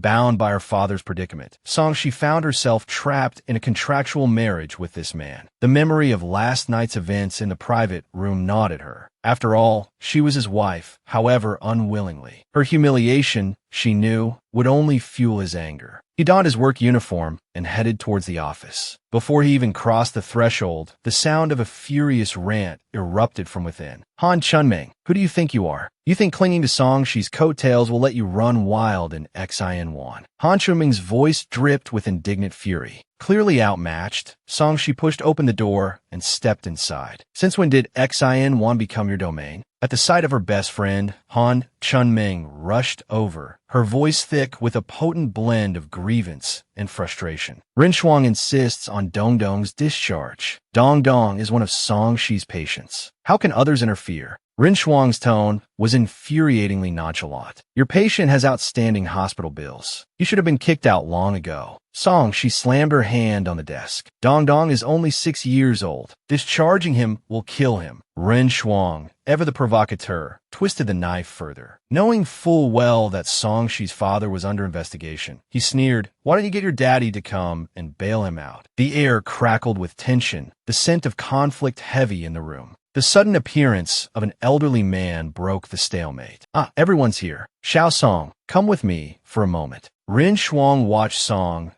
bound by her father's predicament. She found herself trapped in a contractual marriage with this man. The memory of last night's events in the private room gnawed at her. After all, she was his wife, however unwillingly. Her humiliation, she knew, would only fuel his anger. He donned his work uniform and headed towards the office. Before he even crossed the threshold, the sound of a furious rant erupted from within. Han Chunming, who do you think you are? You think clinging to She's coattails will let you run wild in Xin1? Han Chunming's voice dripped with indignant fury. Clearly outmatched, She pushed open the door and stepped inside. Since when did Xin1 become your domain? At the sight of her best friend, Han Chunming rushed over, her voice thick with a potent blend of grievance and frustration. Ren Shuang insists on Dongdong's discharge. Dongdong is one of She's patients. How can others interfere? Ren Shuang's tone was infuriatingly nonchalant. Your patient has outstanding hospital bills. You should have been kicked out long ago. She slammed her hand on the desk. Dongdong is only 6 years old. Discharging him will kill him. Ren Shuang, ever the provocateur, twisted the knife further. Knowing full well that She's father was under investigation, he sneered, "Why don't you get your daddy to come and bail him out?" The air crackled with tension, the scent of conflict heavy in the room. The sudden appearance of an elderly man broke the stalemate. Everyone's here. Xiao Song, come with me for a moment. Ren Shuang watched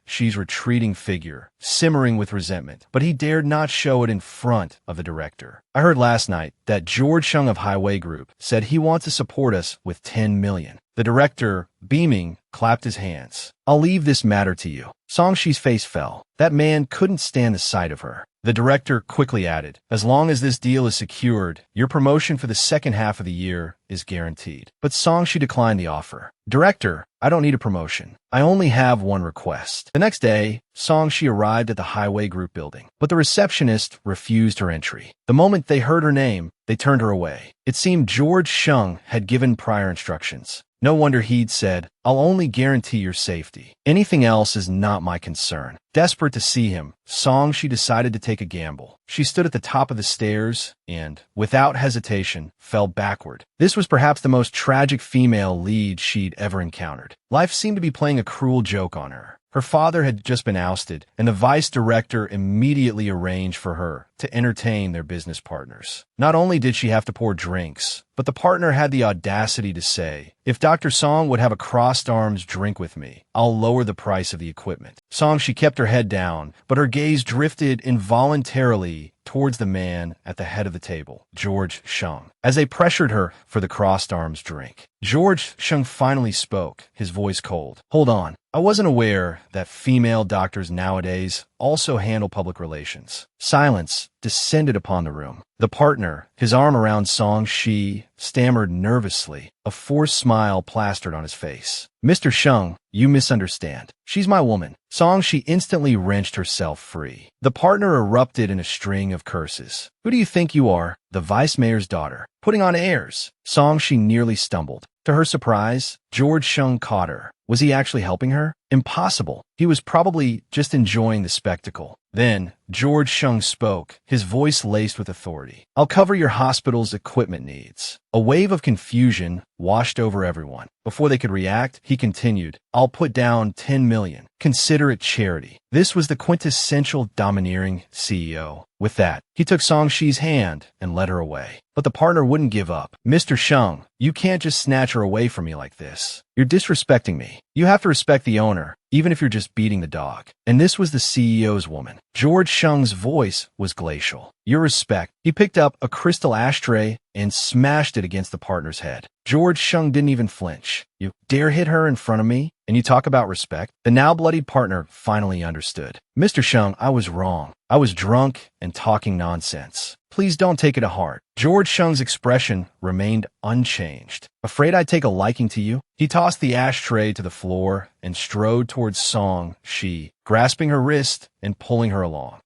She's retreating figure, simmering with resentment, but he dared not show it in front of the director. I heard last night that George Sheng of Highway Group said he wants to support us with 10 million. The director, beaming, clapped his hands. I'll leave this matter to you. She's face fell. That man couldn't stand the sight of her. The director quickly added, as long as this deal is secured, your promotion for the second half of the year is guaranteed. But she declined the offer. Director, I don't need a promotion. I only have one request. The next day, she arrived at the Highway Group building, but the receptionist refused her entry. The moment they heard her name, they turned her away. It seemed George Sheng had given prior instructions. No wonder he'd said, I'll only guarantee your safety. Anything else is not my concern. Desperate to see him, she decided to take a gamble. She stood at the top of the stairs and, without hesitation, fell backward. This was perhaps the most tragic female lead she'd ever encountered. Life seemed to be playing a cruel joke on her. Her father had just been ousted, and the vice director immediately arranged for her to entertain their business partners. Not only did she have to pour drinks, but the partner had the audacity to say, if Dr. Song would have a crossed arms drink with me, I'll lower the price of the equipment. She kept her head down, but her gaze drifted involuntarily towards the man at the head of the table, George Sheng, as they pressured her for the crossed arms drink. George Sheng finally spoke, his voice cold. Hold on. I wasn't aware that female doctors nowadays also handle public relations. Silence descended upon the room. The partner, his arm around She, stammered nervously, a forced smile plastered on his face. Mr. Sheng, you misunderstand. She's my woman. She instantly wrenched herself free. The partner erupted in a string of curses. Who do you think you are? The vice mayor's daughter. Putting on airs. She nearly stumbled. To her surprise, George Sheng caught her. Was he actually helping her? Impossible. He was probably just enjoying the spectacle. Then, George Sheng spoke, his voice laced with authority. I'll cover your hospital's equipment needs. A wave of confusion washed over everyone. Before they could react, he continued, I'll put down 10 million. Consider it charity. This was the quintessential domineering CEO. With that, he took She's hand and led her away. But the partner wouldn't give up. Mr. Sheng, you can't just snatch her away from me like this. You're disrespecting me. You have to respect the owner, even if you're just beating the dog. And this was the CEO's woman. George Sheng's voice was glacial. Your respect. He picked up a crystal ashtray and smashed it against the partner's head. George Sheng didn't even flinch. You dare hit her in front of me? And you talk about respect? The now bloodied partner finally understood. Mr. Sheng, I was wrong. I was drunk and talking nonsense. Please don't take it to heart. George Sheng's expression remained unchanged. Afraid I'd take a liking to you? He tossed the ashtray to the floor and strode towards She, grasping her wrist and pulling her along.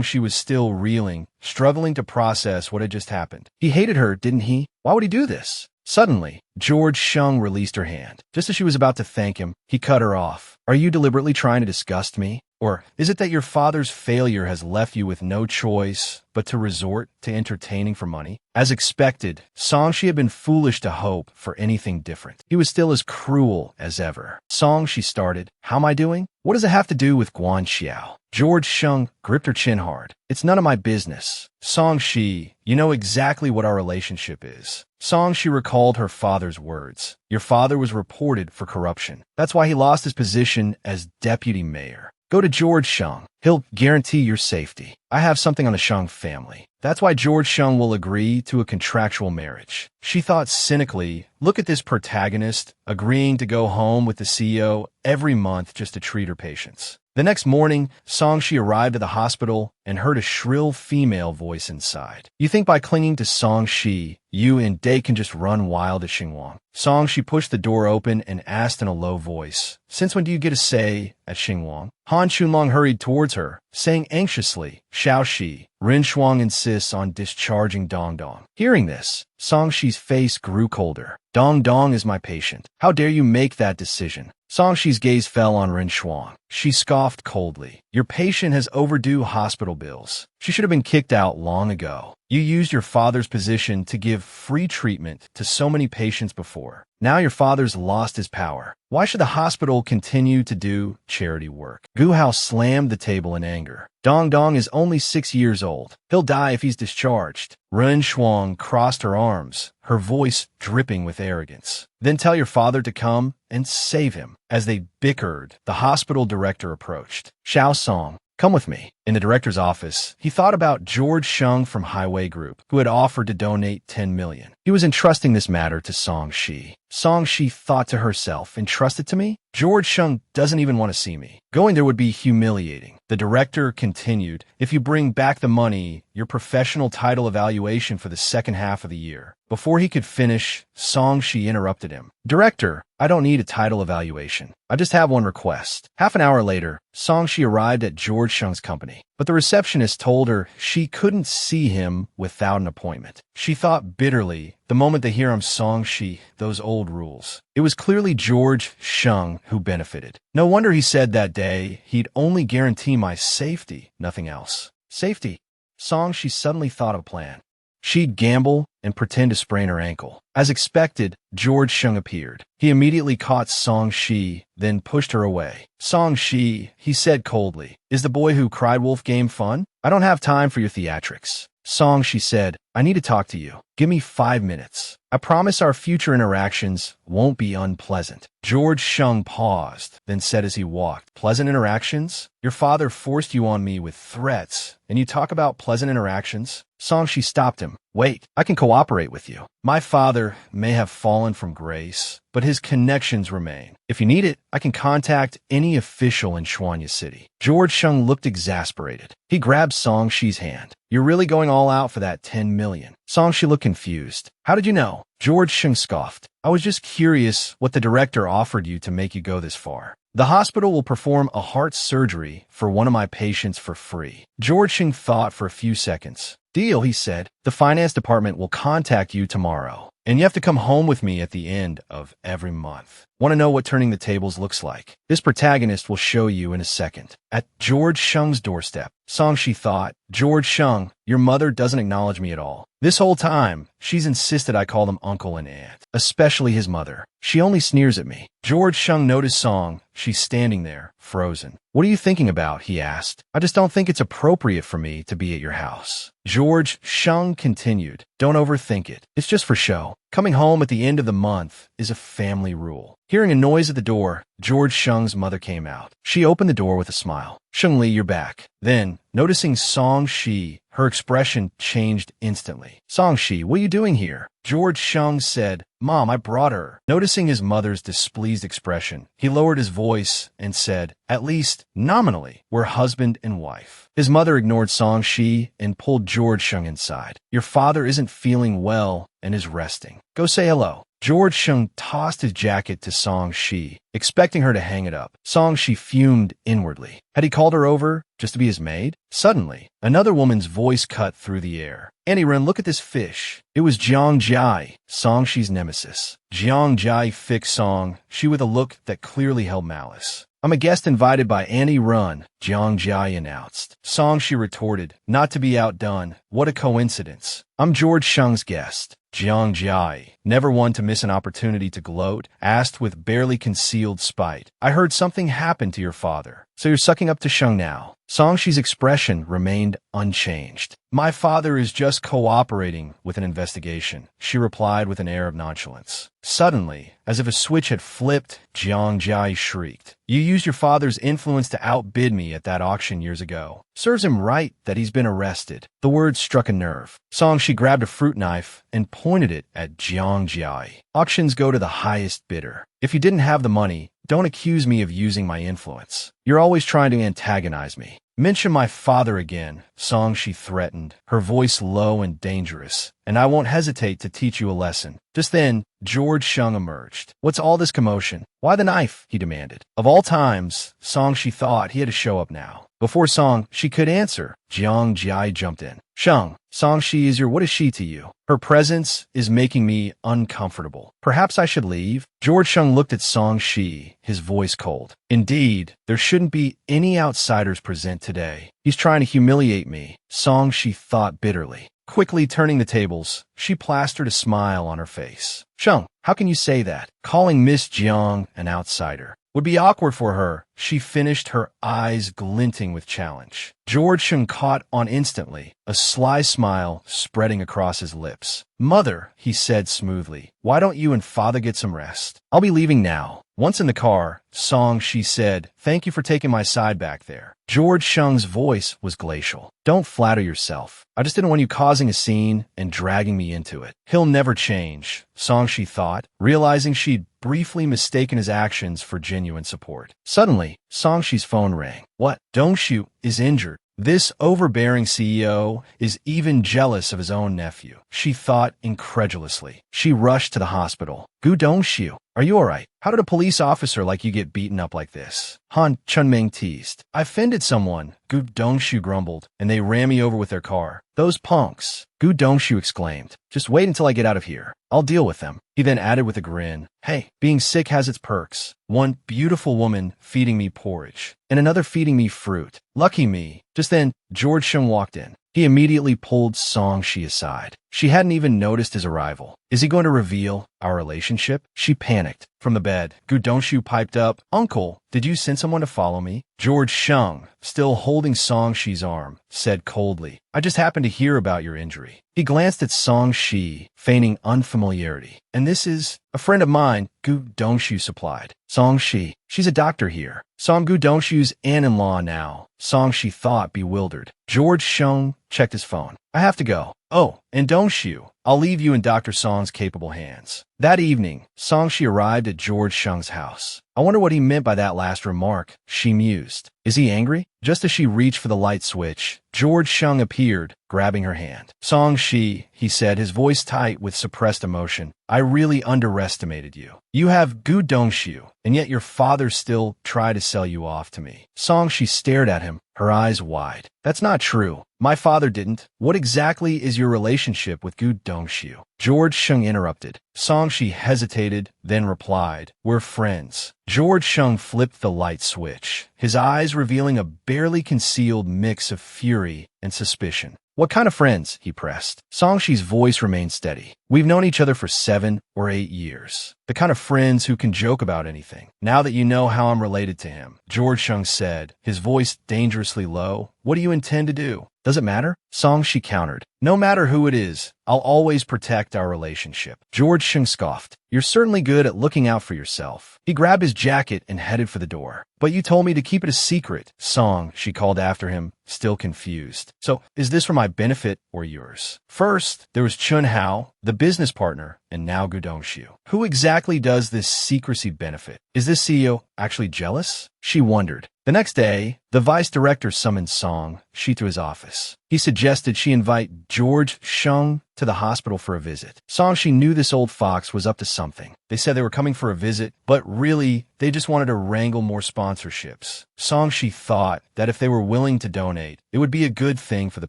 She was still reeling, struggling to process what had just happened. He hated her, didn't he? Why would he do this? Suddenly, George Sheng released her hand. Just as she was about to thank him, he cut her off. Are you deliberately trying to disgust me? Or is it that your father's failure has left you with no choice but to resort to entertaining for money? As expected, Song-shi had been foolish to hope for anything different. He was still as cruel as ever. Song-shi started, "How am I doing? What does it have to do with Guan Xiao?" George Sheng gripped her chin hard. "It's none of my business. Song-shi, you know exactly what our relationship is." Song-shi recalled her father's words. "Your father was reported for corruption. That's why he lost his position as deputy mayor. Go to George Sheng. He'll guarantee your safety. I have something on the Sheng family. That's why George Sheng will agree to a contractual marriage." She thought cynically, look at this protagonist agreeing to go home with the CEO every month just to treat her patients. The next morning, Song-shi arrived at the hospital and heard a shrill female voice inside. "You think by clinging to Song-shi, you and Day can just run wild at Xinguang?" Song-shi pushed the door open and asked in a low voice, "Since when do you get a say at Xinguang?" Han Chunlong hurried towards her, saying anxiously, "Xiao-shi, Ren Shuang insists on discharging Dong Dong." Hearing this, Song-shi's face grew colder. "Dong Dong is my patient. How dare you make that decision?" Song-shi's gaze fell on Ren Shuang. She scoffed coldly. "Your patient has overdue hospital bills. She should have been kicked out long ago. You used your father's position to give free treatment to so many patients before. Now your father's lost his power. Why should the hospital continue to do charity work?" Gu Hao slammed the table in anger. "Dong Dong is only 6 years old. He'll die if he's discharged." Ren Shuang crossed her arms, her voice dripping with arrogance. "Then tell your father to come and save him." As they bickered, the hospital director approached. "Xiao Song, come with me." In the director's office, he thought about George Sheng from Highway Group, who had offered to donate 10 million. He was entrusting this matter to Song-shi. Song-shi thought to herself, "Entrusted to me? George Sheng doesn't even want to see me. Going there would be humiliating." The director continued, "If you bring back the money, your professional title evaluation for the second half of the year." Before he could finish, Song-shi interrupted him. "Director, I don't need a title evaluation. I just have one request." Half an hour later, Song-shi arrived at George Sheng's company, but the receptionist told her she couldn't see him without an appointment. She thought bitterly, the moment they hear him Song-shi, those old rules. It was clearly George Sheng who benefited. No wonder he said that day, "He'd only guarantee my safety, nothing else." Safety. Song-shi suddenly thought of a plan. She'd gamble and pretend to sprain her ankle. As expected, George Sheng appeared. He immediately caught Song-shi, then pushed her away. "Song-shi," he said coldly, "is the boy who cried wolf game fun? I don't have time for your theatrics." Song-shi said, "I need to talk to you. Give me 5 minutes. I promise our future interactions won't be unpleasant." George Sheng paused, then said as he walked, "Pleasant interactions? Your father forced you on me with threats, and you talk about pleasant interactions?" Song-shi stopped him. "Wait, I can cooperate with you. My father may have fallen from grace, but his connections remain. If you need it, I can contact any official in Shuanya City." George Sheng looked exasperated. He grabbed Song-shi's hand. "You're really going all out for that 10 million. Song-shi looked confused. "How did you know?" George Sheng scoffed. "I was just curious what the director offered you to make you go this far." "The hospital will perform a heart surgery for one of my patients for free." George Sheng thought for a few seconds. "Deal," he said. "The finance department will contact you tomorrow, and you have to come home with me at the end of every month. Want to know what turning the tables looks like? This protagonist will show you in a second." At George Sheng's doorstep, Song-shi thought, "George Sheng, your mother doesn't acknowledge me at all. This whole time, she's insisted I call them uncle and aunt, especially his mother. She only sneers at me." George Sheng noticed Song. She's standing there, frozen. "What are you thinking about?" he asked. "I just don't think it's appropriate for me to be at your house." George Sheng continued, "Don't overthink it. It's just for show. Coming home at the end of the month is a family rule." Hearing a noise at the door, George Sheng's mother came out. She opened the door with a smile. "Sheng Li, you're back." Then, noticing Song-shi, her expression changed instantly. "Song-shi, what are you doing here?" George Sheng said, "Mom, I brought her." Noticing his mother's displeased expression, he lowered his voice and said, "At least, nominally, we're husband and wife." His mother ignored Song-shi and pulled George Sheng inside. "Your father isn't feeling well and is resting. Go say hello." George Sheng tossed his jacket to Song-shi, expecting her to hang it up. Song-shi fumed inwardly. Had he called her over just to be his maid? Suddenly, another woman's voice cut through the air. "Auntie Ren, look at this fish." It was Jiang Jai, Song-shi's nemesis. Jiang Jai fixed Song-shi with a look that clearly held malice. I'm a guest invited by Annie Run, Jiang Jai announced. Song Shi retorted, not to be outdone. What a coincidence. I'm George Shung's guest. Jiang Jai, never one to miss an opportunity to gloat, asked with barely concealed spite. I heard something happened to your father. So you're sucking up to Shung now. Song Shi's expression remained unchanged. My father is just cooperating with an investigation, she replied with an air of nonchalance. Suddenly, as if a switch had flipped, Jiang Jai shrieked. You used your father's influence to outbid me at that auction years ago. Serves him right that he's been arrested. The words struck a nerve. Song Shi grabbed a fruit knife and pointed it at Jiang Jai. Auctions go to the highest bidder. If you didn't have the money, don't accuse me of using my influence. You're always trying to antagonize me. Mention my father again, Song Shi threatened, her voice low and dangerous, and I won't hesitate to teach you a lesson. Just then, George Shung emerged. What's all this commotion? Why the knife? He demanded. Of all times, Song Shi thought he had to show up now. Before Song Shi could answer, Jiang Jai jumped in. Shung, Song Shi is what is she to you? Her presence is making me uncomfortable. Perhaps I should leave? George Shung looked at Song Shi, his voice cold. Indeed, there shouldn't be any outsiders present today. He's trying to humiliate me, Song Shi thought bitterly. Quickly turning the tables, she plastered a smile on her face. Shung, how can you say that? Calling Miss Jiang an outsider would be awkward for her, she finished, her eyes glinting with challenge. George Shung caught on instantly, a sly smile spreading across his lips. Mother, he said smoothly, why don't you and father get some rest? I'll be leaving now. Once in the car, Song Shi said, thank you for taking my side back there. George Shung's voice was glacial. Don't flatter yourself. I just didn't want you causing a scene and dragging me into it. He'll never change, Song Shi thought, realizing she'd briefly mistaken his actions for genuine support. Suddenly, Song Shi's phone rang. What? Dongshu is injured. This overbearing CEO is even jealous of his own nephew, she thought incredulously. She rushed to the hospital. Gu Dongshu, are you alright? How did a police officer like you get beaten up like this? Han Chunming teased. I offended someone, Gu Dongshu grumbled, and they ran me over with their car. Those punks, Gu Dongshu exclaimed. Just wait until I get out of here. I'll deal with them. He then added with a grin, hey, being sick has its perks. One beautiful woman feeding me porridge, and another feeding me fruit. Lucky me. Just then, George Shung walked in. He immediately pulled Song Shi aside. She hadn't even noticed his arrival. Is he going to reveal our relationship? She panicked. From the bed, Gu Dongshu piped up, Uncle, did you send someone to follow me? George Shung, still holding Song Shi's arm, said coldly, I just happened to hear about your injury. He glanced at Song Shi, feigning unfamiliarity. And this is a friend of mine, Gu Dongshu supplied. Song Shi, she's a doctor here. So I'm Gu Dongshu's aunt-in-law now. Song Shi thought, bewildered. George Shung checked his phone. I have to go. Oh, and Dongshu, I'll leave you in Dr. Song's capable hands. That evening, Song Shi arrived at George Shung's house. I wonder what he meant by that last remark, she mused. Is he angry? Just as she reached for the light switch, George Shung appeared, grabbing her hand. Song Shi, he said, his voice tight with suppressed emotion. I really underestimated you. You have Gu Dongshu, and yet your father still tried to sell you off to me. Song Shi stared at him, her eyes wide. That's not true. My father didn't. What exactly is your relationship with Gu Dongshu? George Shung interrupted. Song Shi hesitated, then replied, We're friends. George Shung flipped the light switch, his eyes revealing a barely concealed mix of fury and suspicion. What kind of friends? He pressed. Song Shi's voice remained steady. We've known each other for 7 or 8 years. The kind of friends who can joke about anything. Now that you know how I'm related to him, George Shung said, his voice dangerously low, what do you intend to do? Does it matter? Song Shi countered. No matter who it is, I'll always protect our relationship. George Shung scoffed. You're certainly good at looking out for yourself. He grabbed his jacket and headed for the door. But you told me to keep it a secret. Song, she called after him, still confused. So, is this for my benefit or yours? First, there was Chun Hao, the business partner, and now Gu Dongshu. Who exactly does this secrecy benefit? Is this CEO actually jealous? She wondered. The next day, the vice director summoned Song Shi to his office. He suggested she invite George Shung to the hospital for a visit. Song Shi knew this old fox was up to something. They said they were coming for a visit, but really, they just wanted to wrangle more sponsorships. Song Shi thought that if they were willing to donate, it would be a good thing for the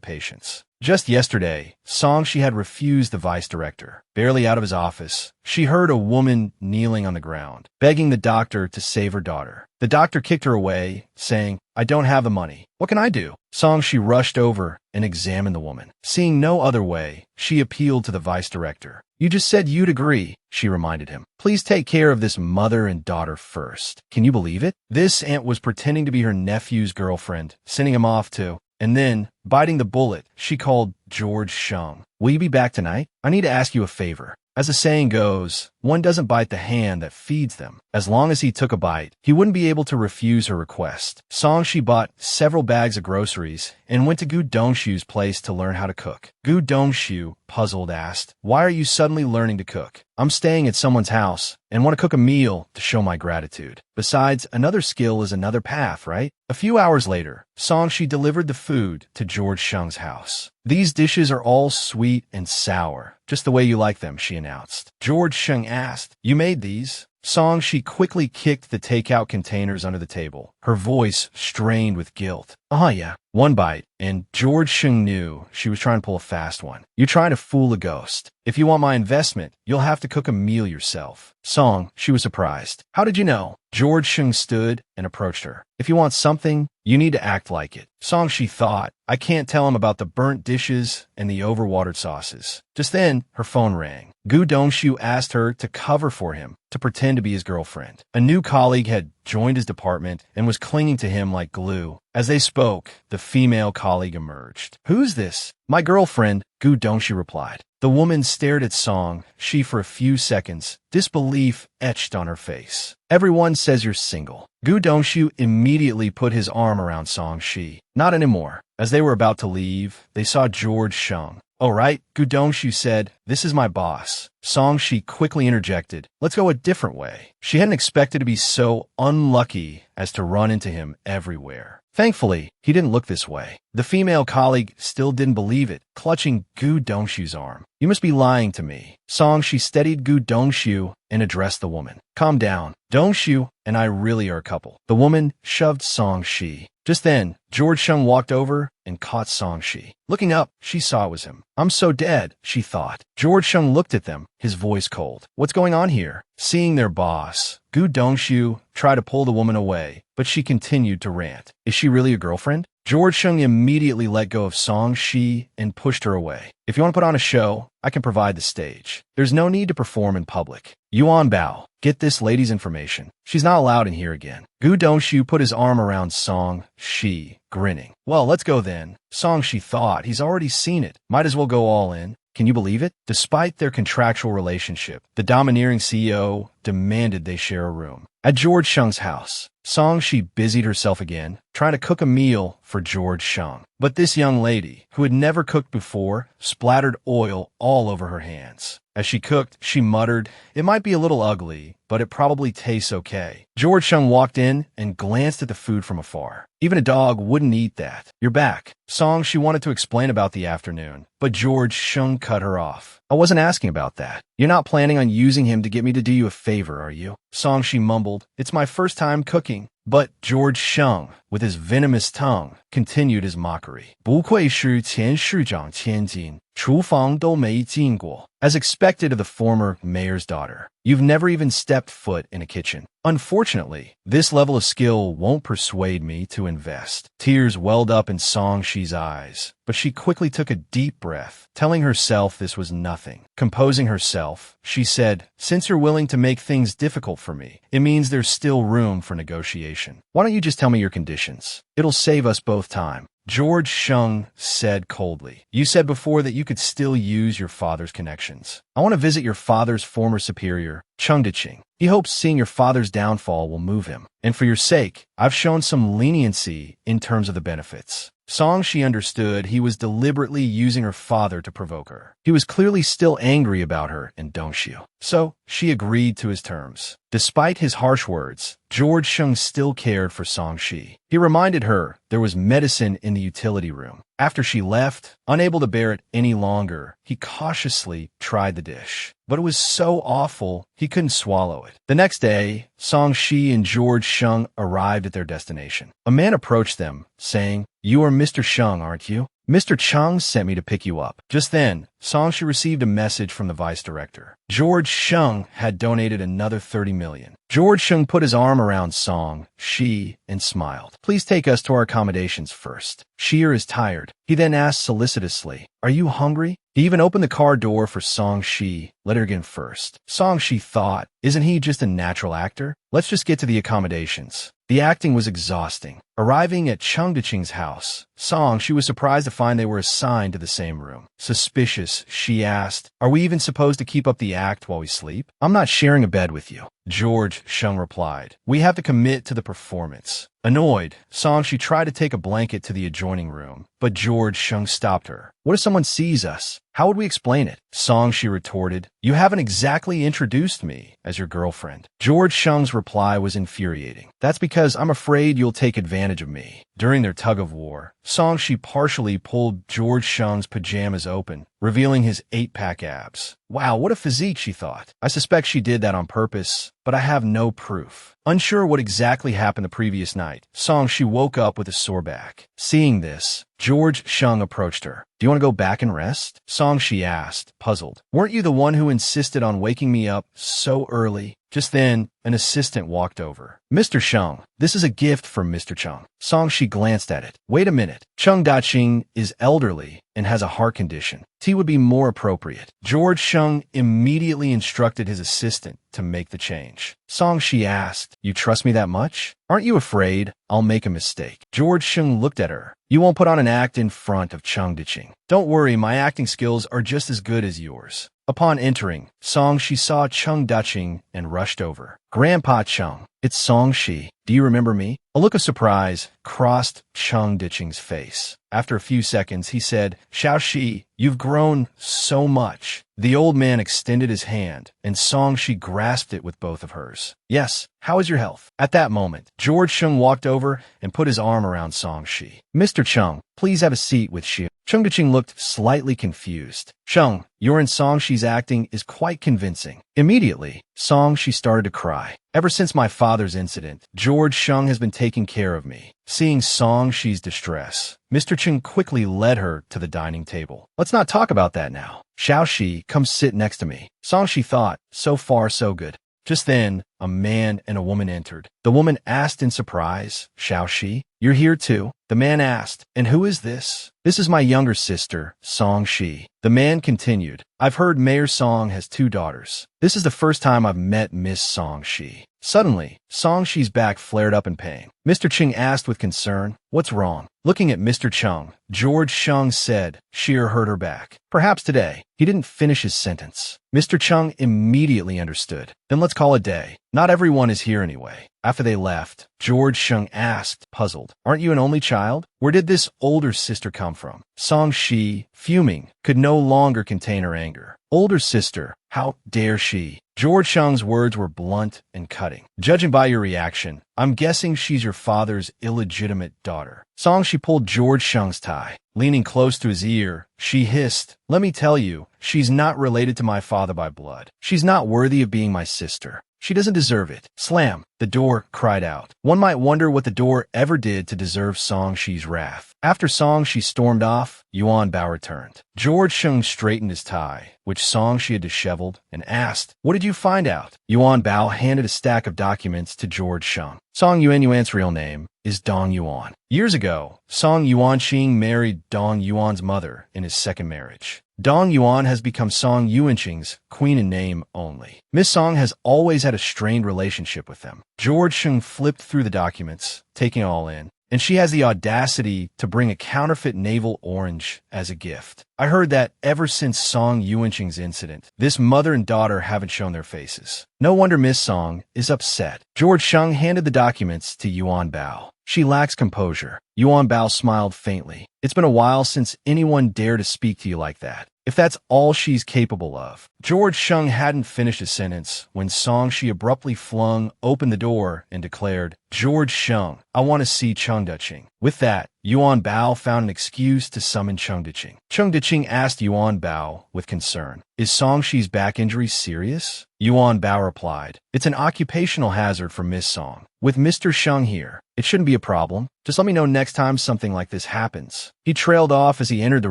patients. Just yesterday, Song-shi had refused the vice director. Barely out of his office, she heard a woman kneeling on the ground, begging the doctor to save her daughter. The doctor kicked her away, saying, "I don't have the money. What can I do?" Song-shi rushed over and examined the woman. Seeing no other way, she appealed to the vice director. "You just said you'd agree," she reminded him. "Please take care of this mother and daughter first." Can you believe it? This aunt was pretending to be her nephew's girlfriend, sending him off to... And then, biting the bullet, she called George Shung. "Will you be back tonight? I need to ask you a favor." As the saying goes, one doesn't bite the hand that feeds them. As long as he took a bite, he wouldn't be able to refuse her request. Song-shi bought several bags of groceries and went to Gu Dongshu's place to learn how to cook. Gu Dongshu, puzzled, asked, "Why are you suddenly learning to cook?" "I'm staying at someone's house and want to cook a meal to show my gratitude. Besides, another skill is another path, right?" A few hours later, Song-shi delivered the food to George Shung's house. "These dishes are all sweet and sour, just the way you like them," she announced. George Shung asked, "You made these?" Song-shi quickly kicked the takeout containers under the table, her voice strained with guilt. Yeah." One bite, and George Shung knew she was trying to pull a fast one. "You're trying to fool a ghost. If you want my investment, you'll have to cook a meal yourself." Song, she was surprised. "How did you know?" George Shung stood and approached her. "If you want something, you need to act like it." Song, she thought, "I can't tell him about the burnt dishes and the overwatered sauces." Just then, her phone rang. Gu Dongshu asked her to cover for him, to pretend to be his girlfriend. A new colleague had joined his department and was clinging to him like glue. As they spoke, the female colleague emerged. "Who's this?" "My girlfriend," Gu Dongshu replied. The woman stared at Song, she for a few seconds, disbelief etched on her face. "Everyone says you're single." Gu Dongshu immediately put his arm around Song-shi. "Not anymore." As they were about to leave, they saw George Shung. "Oh, right," Gu Dongshu said, "this is my boss." Song-shi quickly interjected, "Let's go a different way." She hadn't expected to be so unlucky as to run into him everywhere. Thankfully, he didn't look this way. The female colleague still didn't believe it, clutching Gu Dongshu's arm. "You must be lying to me." Song-shi steadied Gu Dongshu and addressed the woman. "Calm down. Dongshu and I really are a couple." The woman shoved Song-shi. Just then, George Shung walked over and caught Song-shi. Looking up, she saw it was him. "I'm so dead," she thought. George Shung looked at them, his voice cold. "What's going on here?" Seeing their boss, Gu Dongshu tried to pull the woman away, but she continued to rant. "Is she really a girlfriend?" George Shung immediately let go of Song-shi and pushed her away. "If you want to put on a show, I can provide the stage. There's no need to perform in public." "Yuan Bao, get this lady's information. She's not allowed in here again." Gu Dongshu put his arm around Song-shi, grinning. "Well, let's go then." Song-shi thought, he's already seen it. Might as well go all in. Can you believe it? Despite their contractual relationship, the domineering CEO demanded they share a room. At George Shung's house, Song-shi busied herself again, trying to cook a meal for George Shung. But this young lady, who had never cooked before, splattered oil all over her hands. As she cooked, she muttered, "It might be a little ugly, but it probably tastes okay." George Shung walked in and glanced at the food from afar. Even a dog wouldn't eat that. "You're back." Song, she wanted to explain about the afternoon, but George Shung cut her off. "I wasn't asking about that. You're not planning on using him to get me to do you a favor, are you?" Song, she mumbled, "It's my first time cooking." But George Shung, with his venomous tongue, continued his mockery. 不愧是前市长千金，厨房都没进过. As expected of the former mayor's daughter, you've never even stepped foot in a kitchen. Unfortunately, this level of skill won't persuade me to invest. Tears welled up in Song-shi's eyes, but she quickly took a deep breath, telling herself this was nothing. Composing herself, she said, "Since you're willing to make things difficult for me, it means there's still room for negotiation. Why don't you just tell me your conditions? It'll save us both time." George Shung said coldly, "You said before that you could still use your father's connections. I want to visit your father's former superior, Chung Diching. He hopes seeing your father's downfall will move him. And for your sake, I've shown some leniency in terms of the benefits." Song, she understood he was deliberately using her father to provoke her. He was clearly still angry about her and Dongxiu. So, she agreed to his terms. Despite his harsh words, George Shung still cared for Song-shi. He reminded her there was medicine in the utility room. After she left, unable to bear it any longer, he cautiously tried the dish. But it was so awful, he couldn't swallow it. The next day, Song-shi and George Shung arrived at their destination. A man approached them, saying, "You are Mr. Shung, aren't you?" Mr. Chung sent me to pick you up. Just then, Song-shi received a message from the vice director. George Shung had donated another 30 million. George Shung put his arm around Song-shi and smiled. Please take us to our accommodations first. Sheer is tired. He then asked solicitously, are you hungry? He even opened the car door for Song-shi. Let her get in first. Song-shi thought, isn't he just a natural actor? Let's just get to the accommodations. The acting was exhausting. Arriving at Chung Deching's house, Song-shi was surprised to find they were assigned to the same room. Suspicious, she asked, are we even supposed to keep up the act while we sleep? I'm not sharing a bed with you. George Shung replied, we have to commit to the performance. Annoyed, Song-shi tried to take a blanket to the adjoining room, but George Shung stopped her. What if someone sees us? How would we explain it? Song-shi retorted, you haven't exactly introduced me as your girlfriend. George Shung's reply was infuriating. That's because I'm afraid you'll take advantage of me. During their tug-of-war, Song-shi partially pulled George Shung's pajamas open, revealing his 8-pack abs. Wow, what a physique, she thought. I suspect she did that on purpose, but I have no proof. Unsure what exactly happened the previous night, Song-shi woke up with a sore back. Seeing this, George Shung approached her. Do you want to go back and rest? Song-shi asked, puzzled. Weren't you the one who insisted on waking me up so early? Just then, an assistant walked over. Mr. Shung, this is a gift from Mr. Chung. Song-shi glanced at it. Wait a minute. Chung Daching is elderly and has a heart condition. Tea would be more appropriate. George Shung immediately instructed his assistant to make the change. Song-shi asked, you trust me that much? Aren't you afraid I'll make a mistake? George Shung looked at her. You won't put on an act in front of Chung Deching. Don't worry, my acting skills are just as good as yours. Upon entering, Song-shi saw Chung Deching and rushed over. Grandpa Chung, it's Song-shi. Do you remember me? A look of surprise crossed Chung Deching's face. After a few seconds, he said, Xiao-shi, you've grown so much. The old man extended his hand, and Song-shi grasped it with both of hers. Yes, how is your health? At that moment, George Shung walked over and put his arm around Song-shi. Mr. Chung, please have a seat with Xu. Chung Deching looked slightly confused. Chung, your and Song-shi's acting is quite convincing. Immediately, Song-shi started to cry. Ever since my father's incident, George Shung has been taking care of me. Seeing Song-shi's distress, Mr. Chung quickly led her to the dining table. Let's not talk about that now. Xiao-shi, come sit next to me. Song-shi thought, so far so good. Just then, a man and a woman entered. The woman asked in surprise, Xiao-shi, you're here too? The man asked, and who is this? This is my younger sister, Song-shi. The man continued, I've heard Mayor Song has 2 daughters. This is the first time I've met Miss Song-shi. Suddenly, Song-shi's back flared up in pain. Mr. Chung asked with concern, what's wrong? Looking at Mr. Chung, George Shung said, Sheer hurt her back. Perhaps today. He didn't finish his sentence. Mr. Chung immediately understood. Then let's call it day. Not everyone is here anyway. After they left, George Shung asked, puzzled, aren't you an only child? Where did this older sister come from? Song-shi, fuming, could no longer contain her anger. Older sister, how dare she? George Shung's words were blunt and cutting. Judging by your reaction, I'm guessing she's your father's illegitimate daughter. Song-shi pulled George Shung's tie. Leaning close to his ear, she hissed, let me tell you, she's not related to my father by blood. She's not worthy of being my sister. She doesn't deserve it. Slam! The door cried out. One might wonder what the door ever did to deserve Song-shi's wrath. After Song-shi stormed off, Yuan Bao returned. George Shung straightened his tie, which Song-shi had disheveled, and asked, what did you find out? Yuan Bao handed a stack of documents to George Shung. Song Yuan's real name is Dong Yuan. Years ago, Song Yuanqing married Dong Yuan's mother in his second marriage. Dong Yuan has become Song Yuanqing's queen in name only. Miss Song has always had a strained relationship with them. George Shung flipped through the documents, taking it all in, and she has the audacity to bring a counterfeit navel orange as a gift. I heard that ever since Song Yuanqing's incident, this mother and daughter haven't shown their faces. No wonder Miss Song is upset. George Shung handed the documents to Yuan Bao. She lacks composure. Yuan Bao smiled faintly. It's been a while since anyone dared to speak to you like that. If that's all she's capable of. George Shung hadn't finished his sentence when Song-shi abruptly flung open the door and declared, George Sheng, I want to see Cheng Duqing. With that, Yuan Bao found an excuse to summon Cheng Duqing. Cheng Duqing asked Yuan Bao with concern, "Is Songshi's back injury serious?" Yuan Bao replied, "It's an occupational hazard for Miss Song. With Mr. Sheng here, it shouldn't be a problem. Just let me know next time something like this happens." He trailed off as he entered the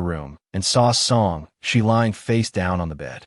room and saw Song, she lying face down on the bed.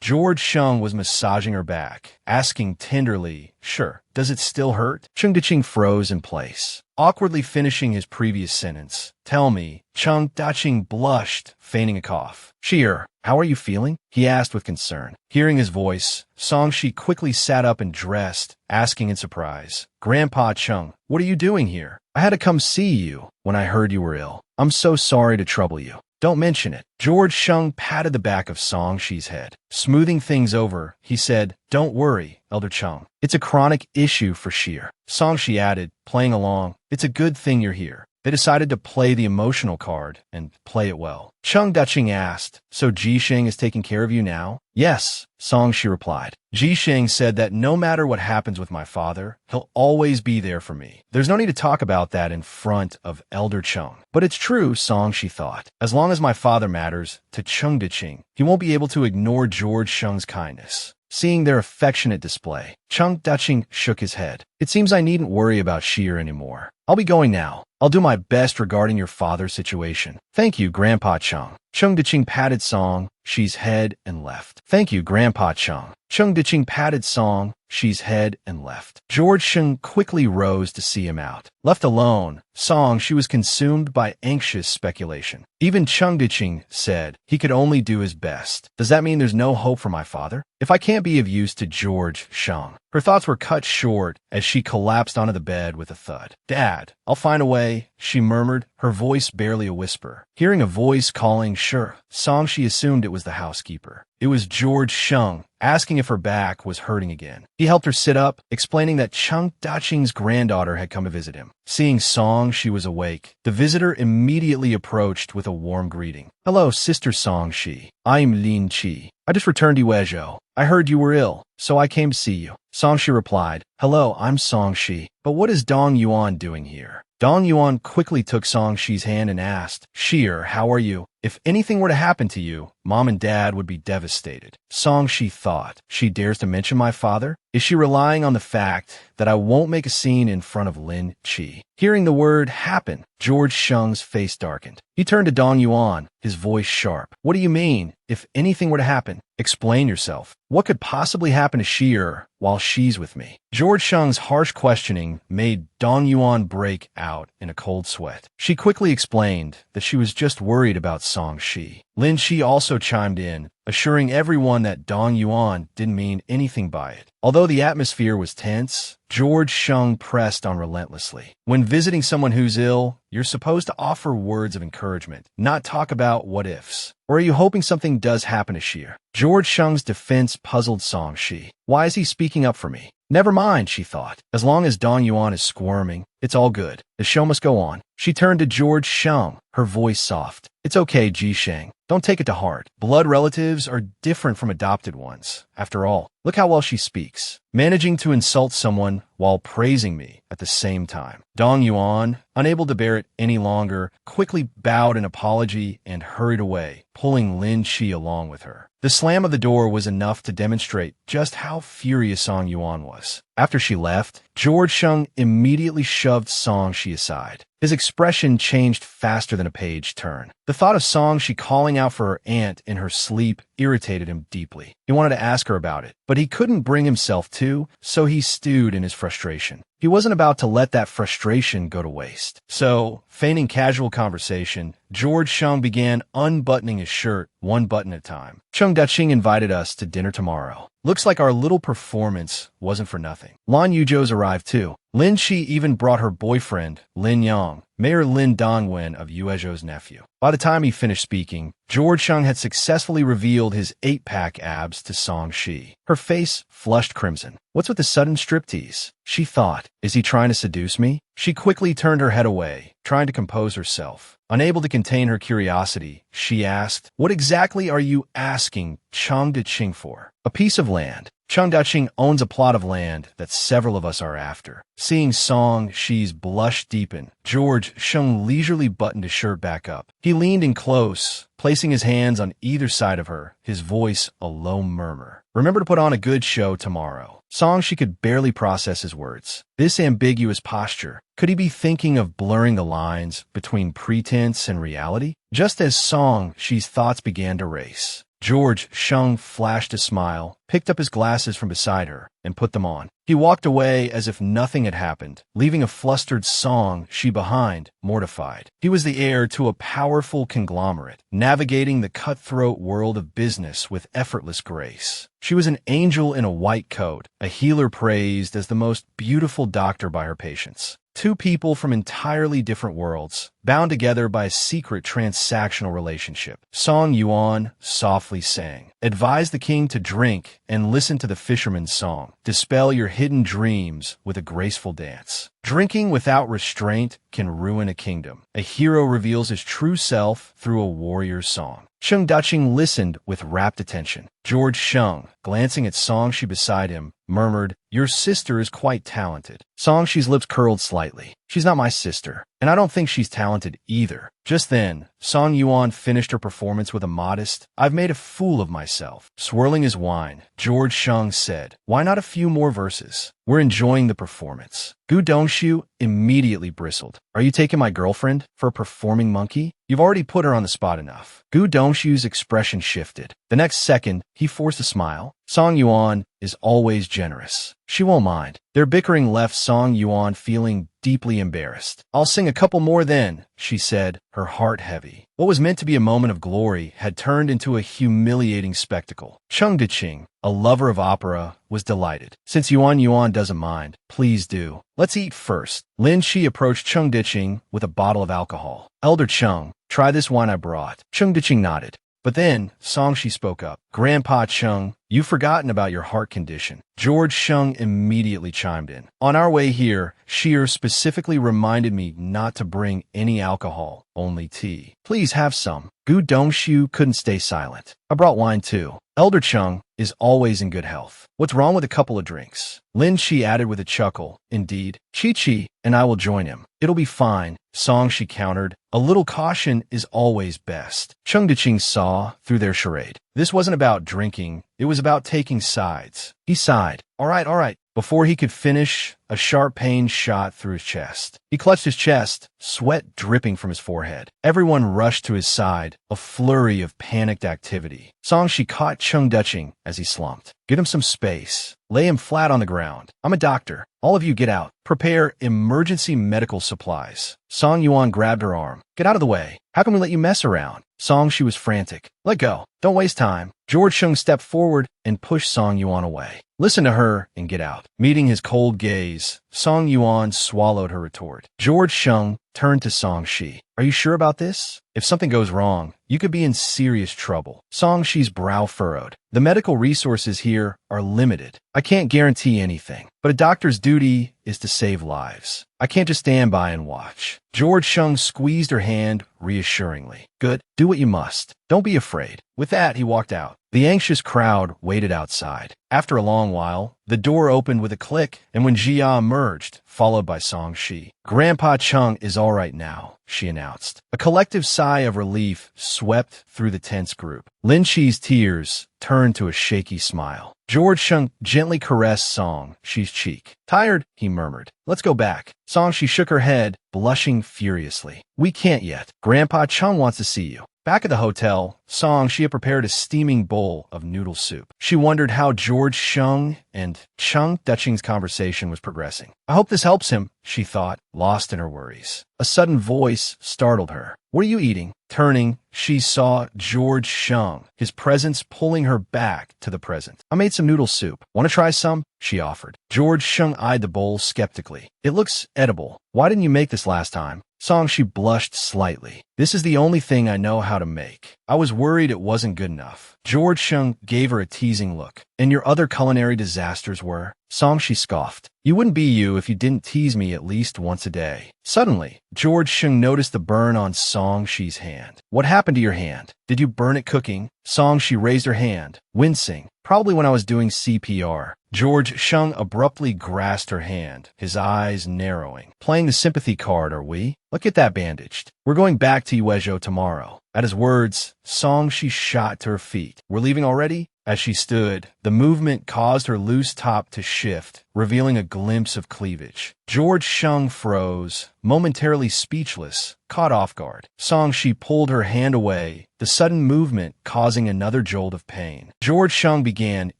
George Sheng was massaging her back, asking tenderly, "Sure, does it still hurt?" Cheng Duqing froze in place, awkwardly finishing his previous sentence. "Tell me." Cheng Duqing blushed, feigning a cough. "Sure, how are you feeling?" he asked with concern. Hearing his voice, Songshi quickly sat up and dressed, asking in surprise, "Grandpa Cheng, what are you doing here? I had to come see you when I heard you were ill. I'm so sorry to trouble you." "Don't mention it." George Sheng patted the back of Songshi's head. Smoothing things over, he said, "Don't worry, Elder Cheng. It's a chronic issue for Sheer." Songshi added, playing along, "It's a good thing you're here." They decided to play the emotional card and play it well. Cheng Duqing asked, "So Jisheng is taking care of you now?" "Yes," Songshi replied. "Jisheng said that no matter what happens with my father, he'll always be there for me." There's no need to talk about that in front of Elder Cheng. But it's true, Songshi thought. As long as my father matters to Cheng Duqing, he won't be able to ignore George Sheng's kindness. Seeing their affectionate display, Cheng Duqing shook his head. "It seems I needn't worry about Sheer anymore. I'll be going now. I'll do my best regarding your father's situation." "Thank you, Grandpa Cheng." Cheng Duqing patted Songshi's head and left. "Thank you, Grandpa Cheng." Cheng Duqing patted Songshi's head and left. George Sheng quickly rose to see him out. Left alone, Songshi was consumed by anxious speculation. Even Cheng Duqing said he could only do his best. Does that mean there's no hope for my father? If I can't be of use to George Sheng? Her thoughts were cut short as she collapsed onto the bed with a thud. "Dad, I'll find a way," she murmured, her voice barely a whisper. Hearing a voice calling "Sure," Songshi assumed it was the housekeeper. It was George Sheng, asking if her back was hurting again. He helped her sit up, explaining that Cheng Duqing's granddaughter had come to visit him. Seeing Songshi was awake, the visitor immediately approached with a warm greeting. "Hello, Sister Songshi. I'm Lin Qi. I just returned to Uezhou. I heard you were ill, so I came to see you." Songshi replied, "Hello, I'm Songshi. But what is Dong Yuan doing here?" Dong Yuan quickly took Songshi's hand and asked, "Sheer, how are you? If anything were to happen to you, Mom and Dad would be devastated." Songshi thought, "She dares to mention my father? Is she relying on the fact that I won't make a scene in front of Lin Qi?" Hearing the word happen, George Sheng's face darkened. He turned to Dong Yuan, his voice sharp. "What do you mean, if anything were to happen? Explain yourself. What could possibly happen to Sheer while she's with me?" George Sheng's harsh questioning made Dong Yuan break out in a cold sweat. She quickly explained that she was just worried about Songshi. Lin Qi also chimed in, assuring everyone that Dong Yuan didn't mean anything by it. Although the atmosphere was tense, George Sheng pressed on relentlessly. When visiting someone who's ill, you're supposed to offer words of encouragement, not talk about what-ifs. Or are you hoping something does happen to Sheer? George Sheng's defense puzzled Songshi. Why is he speaking up for me? Never mind, she thought. As long as Dong Yuan is squirming, it's all good. The show must go on. She turned to George Sheng, her voice soft. "It's okay, Ji Sheng. Don't take it to heart. Blood relatives are different from adopted ones. After all, look how well she speaks. Managing to insult someone while praising me at the same time." Dong Yuan, unable to bear it any longer, quickly bowed in apology and hurried away, pulling Lin Qi along with her. The slam of the door was enough to demonstrate just how furious Dong Yuan was. After she left, George Sheng immediately shoved Songshi aside. His expression changed faster than a page turn. The thought of Songshi calling out for her aunt in her sleep irritated him deeply. He wanted to ask her about it, but he couldn't bring himself to, so he stewed in his frustration. He wasn't about to let that frustration go to waste. So, feigning casual conversation, George Sheng began unbuttoning his shirt one button at a time. "Cheng Duqing invited us to dinner tomorrow. Looks like our little performance wasn't for nothing. Lan Yuzhou's arrived too. Lin Qi even brought her boyfriend, Lin Yang, Mayor Lin Dongwen of Uezhou's nephew." By the time he finished speaking, George Shung had successfully revealed his 8-pack abs to Song Shi. Her face flushed crimson. What's with the sudden striptease? She thought. Is he trying to seduce me? She quickly turned her head away, trying to compose herself. Unable to contain her curiosity, she asked, "What exactly are you asking Chang Daqing for?" "A piece of land. Chang Daqing owns a plot of land that several of us are after." Seeing Song Shi's blush deepen, George Shung leisurely buttoned his shirt back up. He leaned in close, placing his hands on either side of her, his voice a low murmur. "Remember to put on a good show tomorrow." Song Shi could barely process his words. This ambiguous posture. Could he be thinking of blurring the lines between pretense and reality? Just as Song Shi's thoughts began to race, George Shung flashed a smile, picked up his glasses from beside her, and put them on. He walked away as if nothing had happened, leaving a flustered Song Shi behind, mortified. He was the heir to a powerful conglomerate, navigating the cutthroat world of business with effortless grace. She was an angel in a white coat, a healer praised as the most beautiful doctor by her patients. Two people from entirely different worlds, bound together by a secret transactional relationship. Song Yuan softly sang, "Advise the king to drink and listen to the fisherman's song. Dispel your hidden dreams with a graceful dance." Drinking without restraint can ruin a kingdom. A hero reveals his true self through a warrior's song. Chang Daqing listened with rapt attention. George Shung, glancing at Song Shi beside him, murmured, "Your sister is quite talented." Song Shi's lips curled slightly. "She's not my sister, and I don't think she's talented either." Just then, Song Yuan finished her performance with a modest, "I've made a fool of myself." Swirling his wine, George Shung said, "Why not a few more verses? We're enjoying the performance." Gu Dongshu immediately bristled. "Are you taking my girlfriend for a performing monkey? You've already put her on the spot enough." Gu Dongshu's expression shifted. The next second, he forced a smile. Song Yuan is always generous. She won't mind. Their bickering left Song Yuan feeling deeply embarrassed. "I'll sing a couple more then," she said, her heart heavy. What was meant to be a moment of glory had turned into a humiliating spectacle. Chang Daqing, a lover of opera, was delighted. "Since Yuan doesn't mind, please do. Let's eat first." Lin Shi approached Chang Daqing with a bottle of alcohol. "Elder Chang, try this wine I brought." Chang Daqing nodded. But then, Song Shi spoke up. "Grandpa Chung, you've forgotten about your heart condition." George Shung immediately chimed in. "On our way here, Sheer specifically reminded me not to bring any alcohol, only tea. Please have some." Gu Dongshu couldn't stay silent. "I brought wine too. Elder Chung is always in good health. What's wrong with a couple of drinks?" Lin Shi added with a chuckle. "Indeed. Chi and I will join him. It'll be fine." Song Shi countered. "A little caution is always best." Chang Daqing saw through their charade. This wasn't about drinking. It was about taking sides. He sighed. All right. Before he could finish, a sharp pain shot through his chest. He clutched his chest, sweat dripping from his forehead. Everyone rushed to his side, a flurry of panicked activity. Song Shi caught Chang Daqing as he slumped. "Get him some space. Lay him flat on the ground. I'm a doctor. All of you get out. Prepare emergency medical supplies." Song Yuan grabbed her arm. "Get out of the way. How can we let you mess around?" Song Shi was frantic. "Let go. Don't waste time." George Shung stepped forward and pushed Song Yuan away. "Listen to her and get out." Meeting his cold gaze, Song Yuan swallowed her retort. George Shung turned to Song Shi. "Are you sure about this? If something goes wrong, you could be in serious trouble." Song Shi's brow furrowed. "The medical resources here are limited. I can't guarantee anything, but a doctor's duty is to save lives. I can't just stand by and watch." George Shung squeezed her hand reassuringly. "Good. Do what you must. Don't be afraid." With that, he walked out. The anxious crowd waited outside. After a long while, the door opened with a click, and when Jia emerged, followed by Song Shi. "Grandpa Chung is all right now," she announced. A collective sigh of relief swept through the tense group. Lin Shi's tears turned to a shaky smile. George Shung gently caressed Song Shi's cheek. "Tired?" he murmured. "Let's go back." Song Shi shook her head, blushing furiously. "We can't yet. Grandpa Chung wants to see you." Back at the hotel, Song Shi had prepared a steaming bowl of noodle soup. She wondered how George Shung and Chang Daqing's conversation was progressing. "I hope this helps him," she thought, lost in her worries. A sudden voice startled her. "What are you eating?" Turning, she saw George Shung, his presence pulling her back to the present. "I made some noodle soup. Want to try some?" she offered. George Shung eyed the bowl skeptically. "It looks edible. Why didn't you make this last time?" Song-shi blushed slightly. This is the only thing I know how to make. I was worried it wasn't good enough. George Shung gave her a teasing look. And your other culinary disasters were? Song-shi scoffed. You wouldn't be you if you didn't tease me at least once a day. Suddenly, George Shung noticed the burn on Song-shi's hand. What happened to your hand? Did you burn it cooking? Song-shi raised her hand, wincing. Probably when I was doing CPR. George Shung abruptly grasped her hand, his eyes narrowing. Playing the sympathy card, are we? Look at that bandaged. We're going back to Uejo tomorrow. At his words, Song-shi shot to her feet. We're leaving already? As she stood, the movement caused her loose top to shift, revealing a glimpse of cleavage. George Shung froze, momentarily speechless, caught off guard. Song-shi pulled her hand away, the sudden movement causing another jolt of pain. George Shung began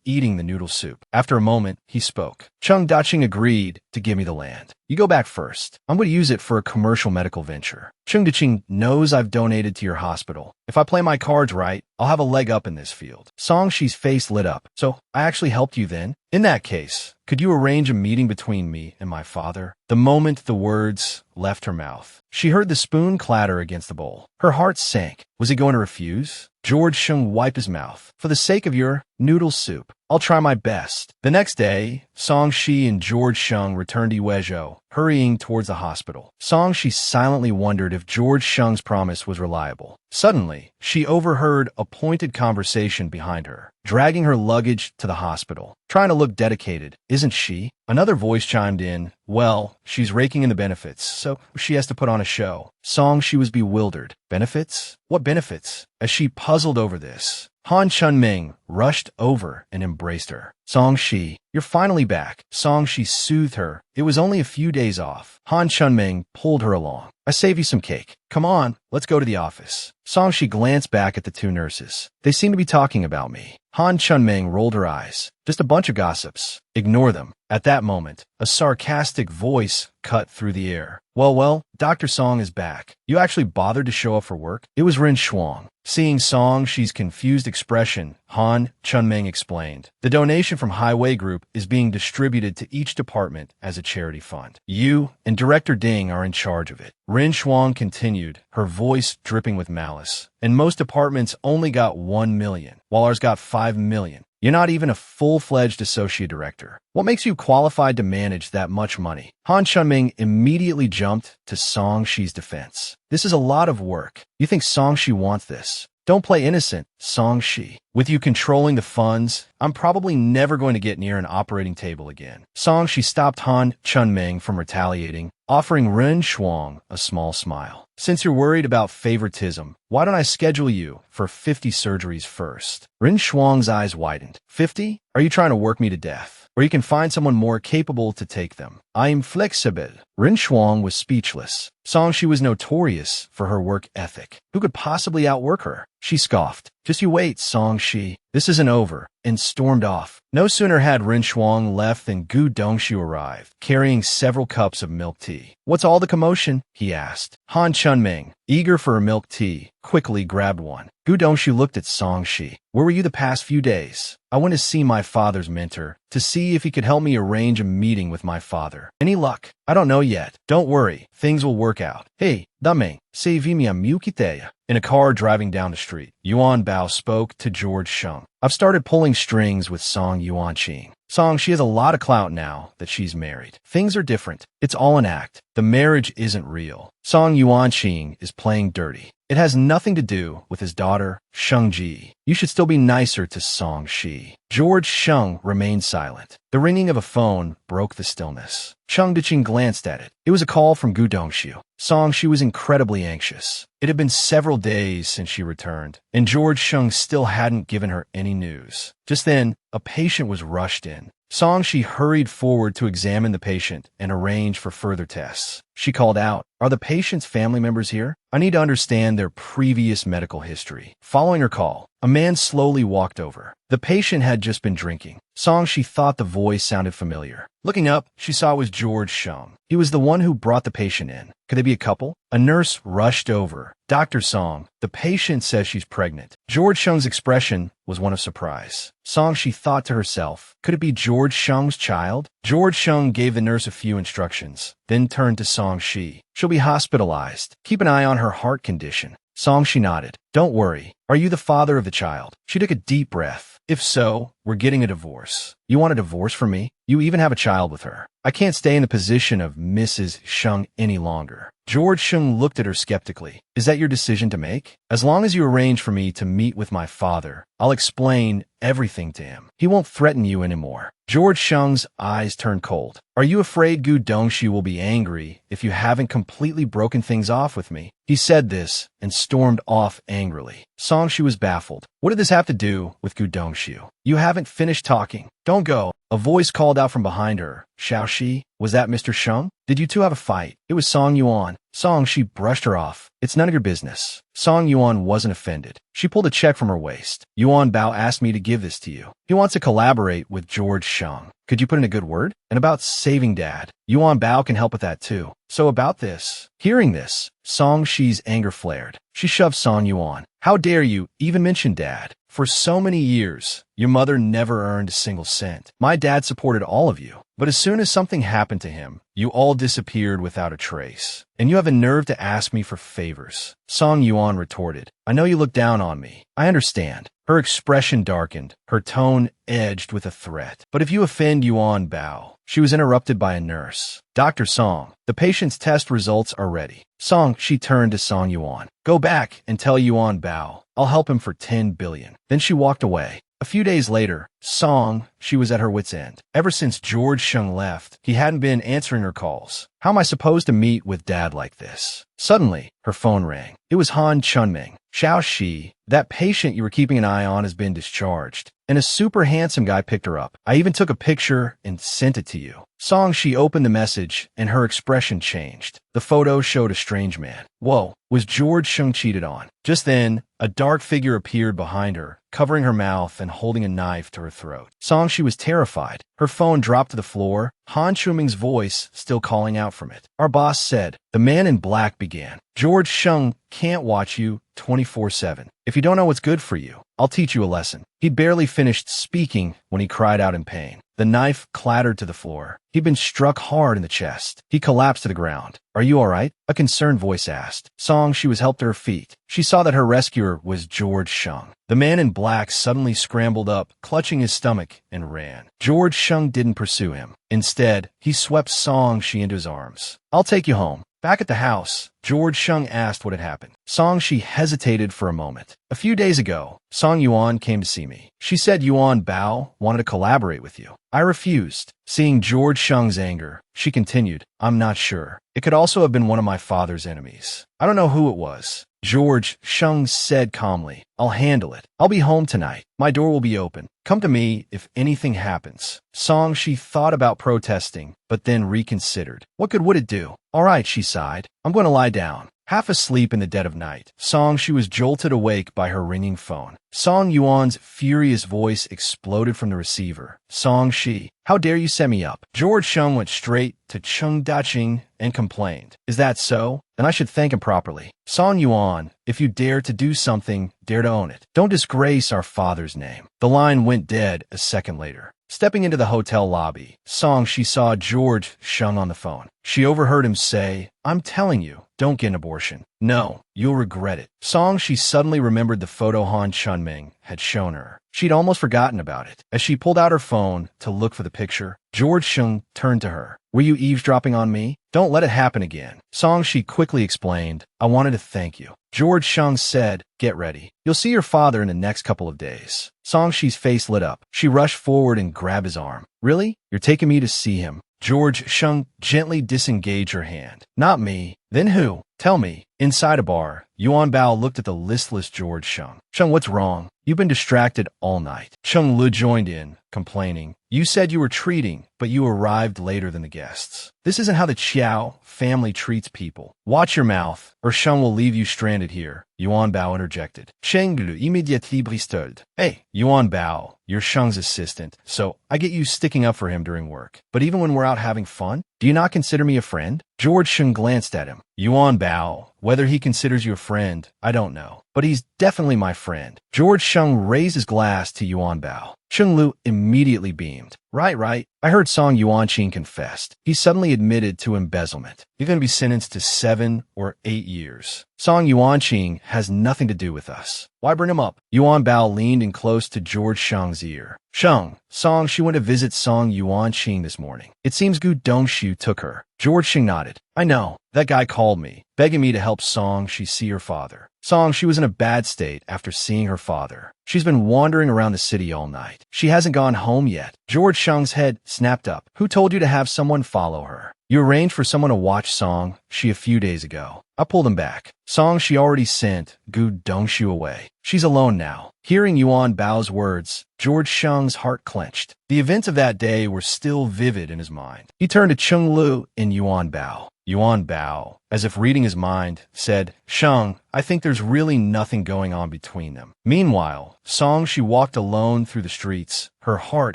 eating the noodle soup. After a moment, he spoke. Chung Daching agreed to give me the land. You go back first. I'm going to use it for a commercial medical venture. Chung Daching knows I've donated to your hospital. If I play my cards right, I'll have a leg up in this field. Song-shi's face lit up. So, I actually helped you then? In that case, could you arrange a meeting between me and my father? The moment the words left her mouth, she heard the spoon clatter against the bowl. Her heart sank. Was he going to refuse? George Shung wiped his mouth. For the sake of your noodle soup, I'll try my best. The next day, Song-shi and George Shung returned to Uejo, hurrying towards the hospital. Song-shi silently wondered if George Shung's promise was reliable. Suddenly, she overheard a pointed conversation behind her, dragging her luggage to the hospital. Trying to look dedicated, isn't she? Another voice chimed in. Well, she's raking in the benefits, so she has to put on a show. Song-shi was bewildered. Benefits? What benefits? As she puzzled over this, Han Chunming rushed over and embraced her. Song-shi, you're finally back. Song-shi soothed her. It was only a few days off. Han Chunming pulled her along. I saved you some cake. Come on, let's go to the office. Song-shi glanced back at the two nurses. They seem to be talking about me. Han Chunming rolled her eyes. Just a bunch of gossips. Ignore them. At that moment, a sarcastic voice cut through the air. Well, Dr. Song is back. You actually bothered to show up for work? It was Rin Shuang. Seeing Song-shi's confused expression, Han Chunming explained. The donation from Highway Group is being distributed to each department as a charity fund. You and Director Ding are in charge of it. Rin Shuang continued, her voice dripping with malice. And most departments only got 1 million, while ours got 5 million. You're not even a full-fledged associate director. What makes you qualified to manage that much money? Han Chunming immediately jumped to Song-shi's defense. This is a lot of work. You think Song-shi wants this? Don't play innocent, Song-shi. With you controlling the funds, I'm probably never going to get near an operating table again. Song-shi stopped Han Chunming from retaliating, offering Rin Shuang a small smile. Since you're worried about favoritism, why don't I schedule you for 50 surgeries first? Rin Shuang's eyes widened. 50? Are you trying to work me to death? Or you can find someone more capable to take them. I am flexible. Rin Shuang was speechless. Song-shi was notorious for her work ethic. Who could possibly outwork her? She scoffed. Just you wait, Song-shi. This isn't over, and stormed off. No sooner had Rin Shuang left than Gu Dongshu arrived, carrying several cups of milk tea. What's all the commotion? He asked. Han Chunming, eager for a milk tea, quickly grabbed one. Gu Dongshu looked at Song-shi. Where were you the past few days? I went to see my father's mentor, to see if he could help me arrange a meeting with my father. Any luck? I don't know yet. Don't worry, things will work out. Hey, Dameng, sei-vi-mi amukiteya. In a car driving down the street, Yuan Bao spoke to George Shung. I've started pulling strings with Song Yuanqing. Song, she has a lot of clout now that she's married. Things are different. It's all an act. The marriage isn't real. Song Yuanqing is playing dirty. It has nothing to do with his daughter, Sheng Ji. You should still be nicer to Song-shi. George Shung remained silent. The ringing of a phone broke the stillness. Chung Diqing glanced at it. It was a call from Gu Dongshu. Song-shi was incredibly anxious. It had been several days since she returned, and George Shung still hadn't given her any news. Just then, a patient was rushed in. Song-shi hurried forward to examine the patient and arrange for further tests. She called out, "Are the patient's family members here? I need to understand their previous medical history." Following her call, a man slowly walked over. The patient had just been drinking. Song-shi thought the voice sounded familiar. Looking up, she saw it was George Shung. He was the one who brought the patient in. Could they be a couple? A nurse rushed over. Dr. Song, the patient says she's pregnant. George Shung's expression was one of surprise. Song-shi thought to herself, could it be George Shung's child? George Shung gave the nurse a few instructions. then turned to Song Shi. She'll be hospitalized. Keep an eye on her heart condition. Song Shi nodded. Don't worry. Are you the father of the child? She took a deep breath. If so, we're getting a divorce. You want a divorce from me? You even have a child with her. I can't stay in the position of Mrs. Sheng any longer. George Sheng looked at her skeptically. Is that your decision to make? As long as you arrange for me to meet with my father, I'll explain everything to him. He won't threaten you anymore. George Sheng's eyes turned cold. Are you afraid Gu Dongxu will be angry if you haven't completely broken things off with me? He said this and stormed off angrily. Song Shi was baffled. What did this have to do with Gu Dongxu? You haven't finished talking. Don't go. A voice called out from behind her. Xiao Shi, was that Mr. Sheng? Did you two have a fight? It was Song Yuan. Song Shi brushed her off. It's none of your business. Song Yuan wasn't offended. She pulled a check from her waist. Yuan Bao asked me to give this to you. He wants to collaborate with George Sheng. Could you put in a good word? And about saving Dad. Yuan Bao can help with that too. So about this. Hearing this, Song Shi's anger flared. She shoved Song Yuan. How dare you even mention Dad? For so many years, your mother never earned a single cent. My dad supported all of you. But as soon as something happened to him, you all disappeared without a trace. And you have a nerve to ask me for favors. Song Yuan retorted. I know you look down on me. I understand. Her expression darkened, her tone edged with a threat. But if you offend Yuan Bao, she was interrupted by a nurse. Dr. Song, the patient's test results are ready. Song, she turned to Song Yuan. Go back and tell Yuan Bao. I'll help him for 10 billion. Then she walked away. A few days later, Song, she was at her wit's end. Ever since George Sheng left, he hadn't been answering her calls. How am I supposed to meet with Dad like this? Suddenly, her phone rang. It was Han Chunming. Xiao Shi, that patient you were keeping an eye on has been discharged. And a super handsome guy picked her up. I even took a picture and sent it to you. Song Shi opened the message, and her expression changed. The photo showed a strange man. Whoa, was George Sheng cheated on? Just then, a dark figure appeared behind her, covering her mouth and holding a knife to her throat. Song Shi was terrified. Her phone dropped to the floor, Han Chuming's voice still calling out from it. Our boss said. The man in black began. George Sheng can't watch you 24/7. If you don't know what's good for you, I'll teach you a lesson. He barely finished speaking when he cried out in pain. The knife clattered to the floor. He'd been struck hard in the chest. He collapsed to the ground. Are you all right? A concerned voice asked. Song, she was helped to her feet. She saw that her rescuer was George Sheng. The man in black suddenly scrambled up, clutching his stomach, and ran. George Sheng didn't pursue him. Instead, he swept Song Shi into his arms. I'll take you home. Back at the house, George Sheng asked what had happened. Song Shi hesitated for a moment. A few days ago, Song Yuan came to see me. She said Yuan Bao wanted to collaborate with you. I refused. Seeing George Sheng's anger, she continued, I'm not sure. It could also have been one of my father's enemies. I don't know who it was. George Sheng said calmly, I'll handle it. I'll be home tonight. My door will be open. Come to me if anything happens. Song Shi thought about protesting, but then reconsidered. What good would it do? All right, she sighed. I'm going to lie down. Half asleep in the dead of night, Song Shi was jolted awake by her ringing phone. Song Yuan's furious voice exploded from the receiver. Song Shi, how dare you set me up? George Sheng went straight to Cheng Daching and complained. Is that so? Then I should thank him properly. Song Yuan, if you dare to do something, dare to own it. Don't disgrace our father's name. The line went dead a second later. Stepping into the hotel lobby, Song Shi saw George Sheng on the phone. She overheard him say, I'm telling you, don't get an abortion. No, you'll regret it. Song Shi suddenly remembered the photo Han Chunming had shown her. She'd almost forgotten about it. As she pulled out her phone to look for the picture, George Sheng turned to her. Were you eavesdropping on me? Don't let it happen again. Song Shi quickly explained, I wanted to thank you. George Sheng said, get ready. You'll see your father in the next couple of days. Song Shi's face lit up. She rushed forward and grabbed his arm. Really? You're taking me to see him? George Sheng gently disengaged her hand. Not me. Then who? Tell me. Inside a bar, Yuan Bao looked at the listless George Sheng. Sheng, what's wrong? You've been distracted all night. Cheng Lu joined in, complaining. You said you were treating, but you arrived later than the guests. This isn't how the Chiao family treats people. Watch your mouth, or Sheng will leave you stranded here. Yuan Bao interjected. Cheng Lu immédiatement bristoled. Hey, Yuan Bao, you're Sheng's assistant, so I get you sticking up for him during work. But even when we're out having fun, do you not consider me a friend? George Sheng glanced at him. Yuan Bao, whether he considers you a friend, I don't know. But he's definitely my friend. George Sheng raised his glass to Yuan Bao. Cheng Lu immediately beamed. Right. I heard Song Yuanqing confessed. He suddenly admitted to embezzlement. You're going to be sentenced to 7 or 8 years. Song Yuanqing has nothing to do with us. Why bring him up? Yuan Bao leaned in close to George Sheng's ear. Sheng, Song, she went to visit Song Yuanqing this morning. It seems Gu Dongshu took her. George Sheng nodded. I know. That guy called me, begging me to help Song she see her father. Song, she was in a bad state after seeing her father. She's been wandering around the city all night. She hasn't gone home yet. George Sheng's head snapped up. Who told you to have someone follow her? You arranged for someone to watch Song she a few days ago. I pulled him back. Song she already sent Gu Dongshu away. She's alone now. Hearing Yuan Bao's words, George Sheng's heart clenched. The events of that day were still vivid in his mind. He turned to Chung Lu and Yuan Bao. Yuan Bao, as if reading his mind, said, Sheng, I think there's really nothing going on between them. Meanwhile, Song she walked alone through the streets, her heart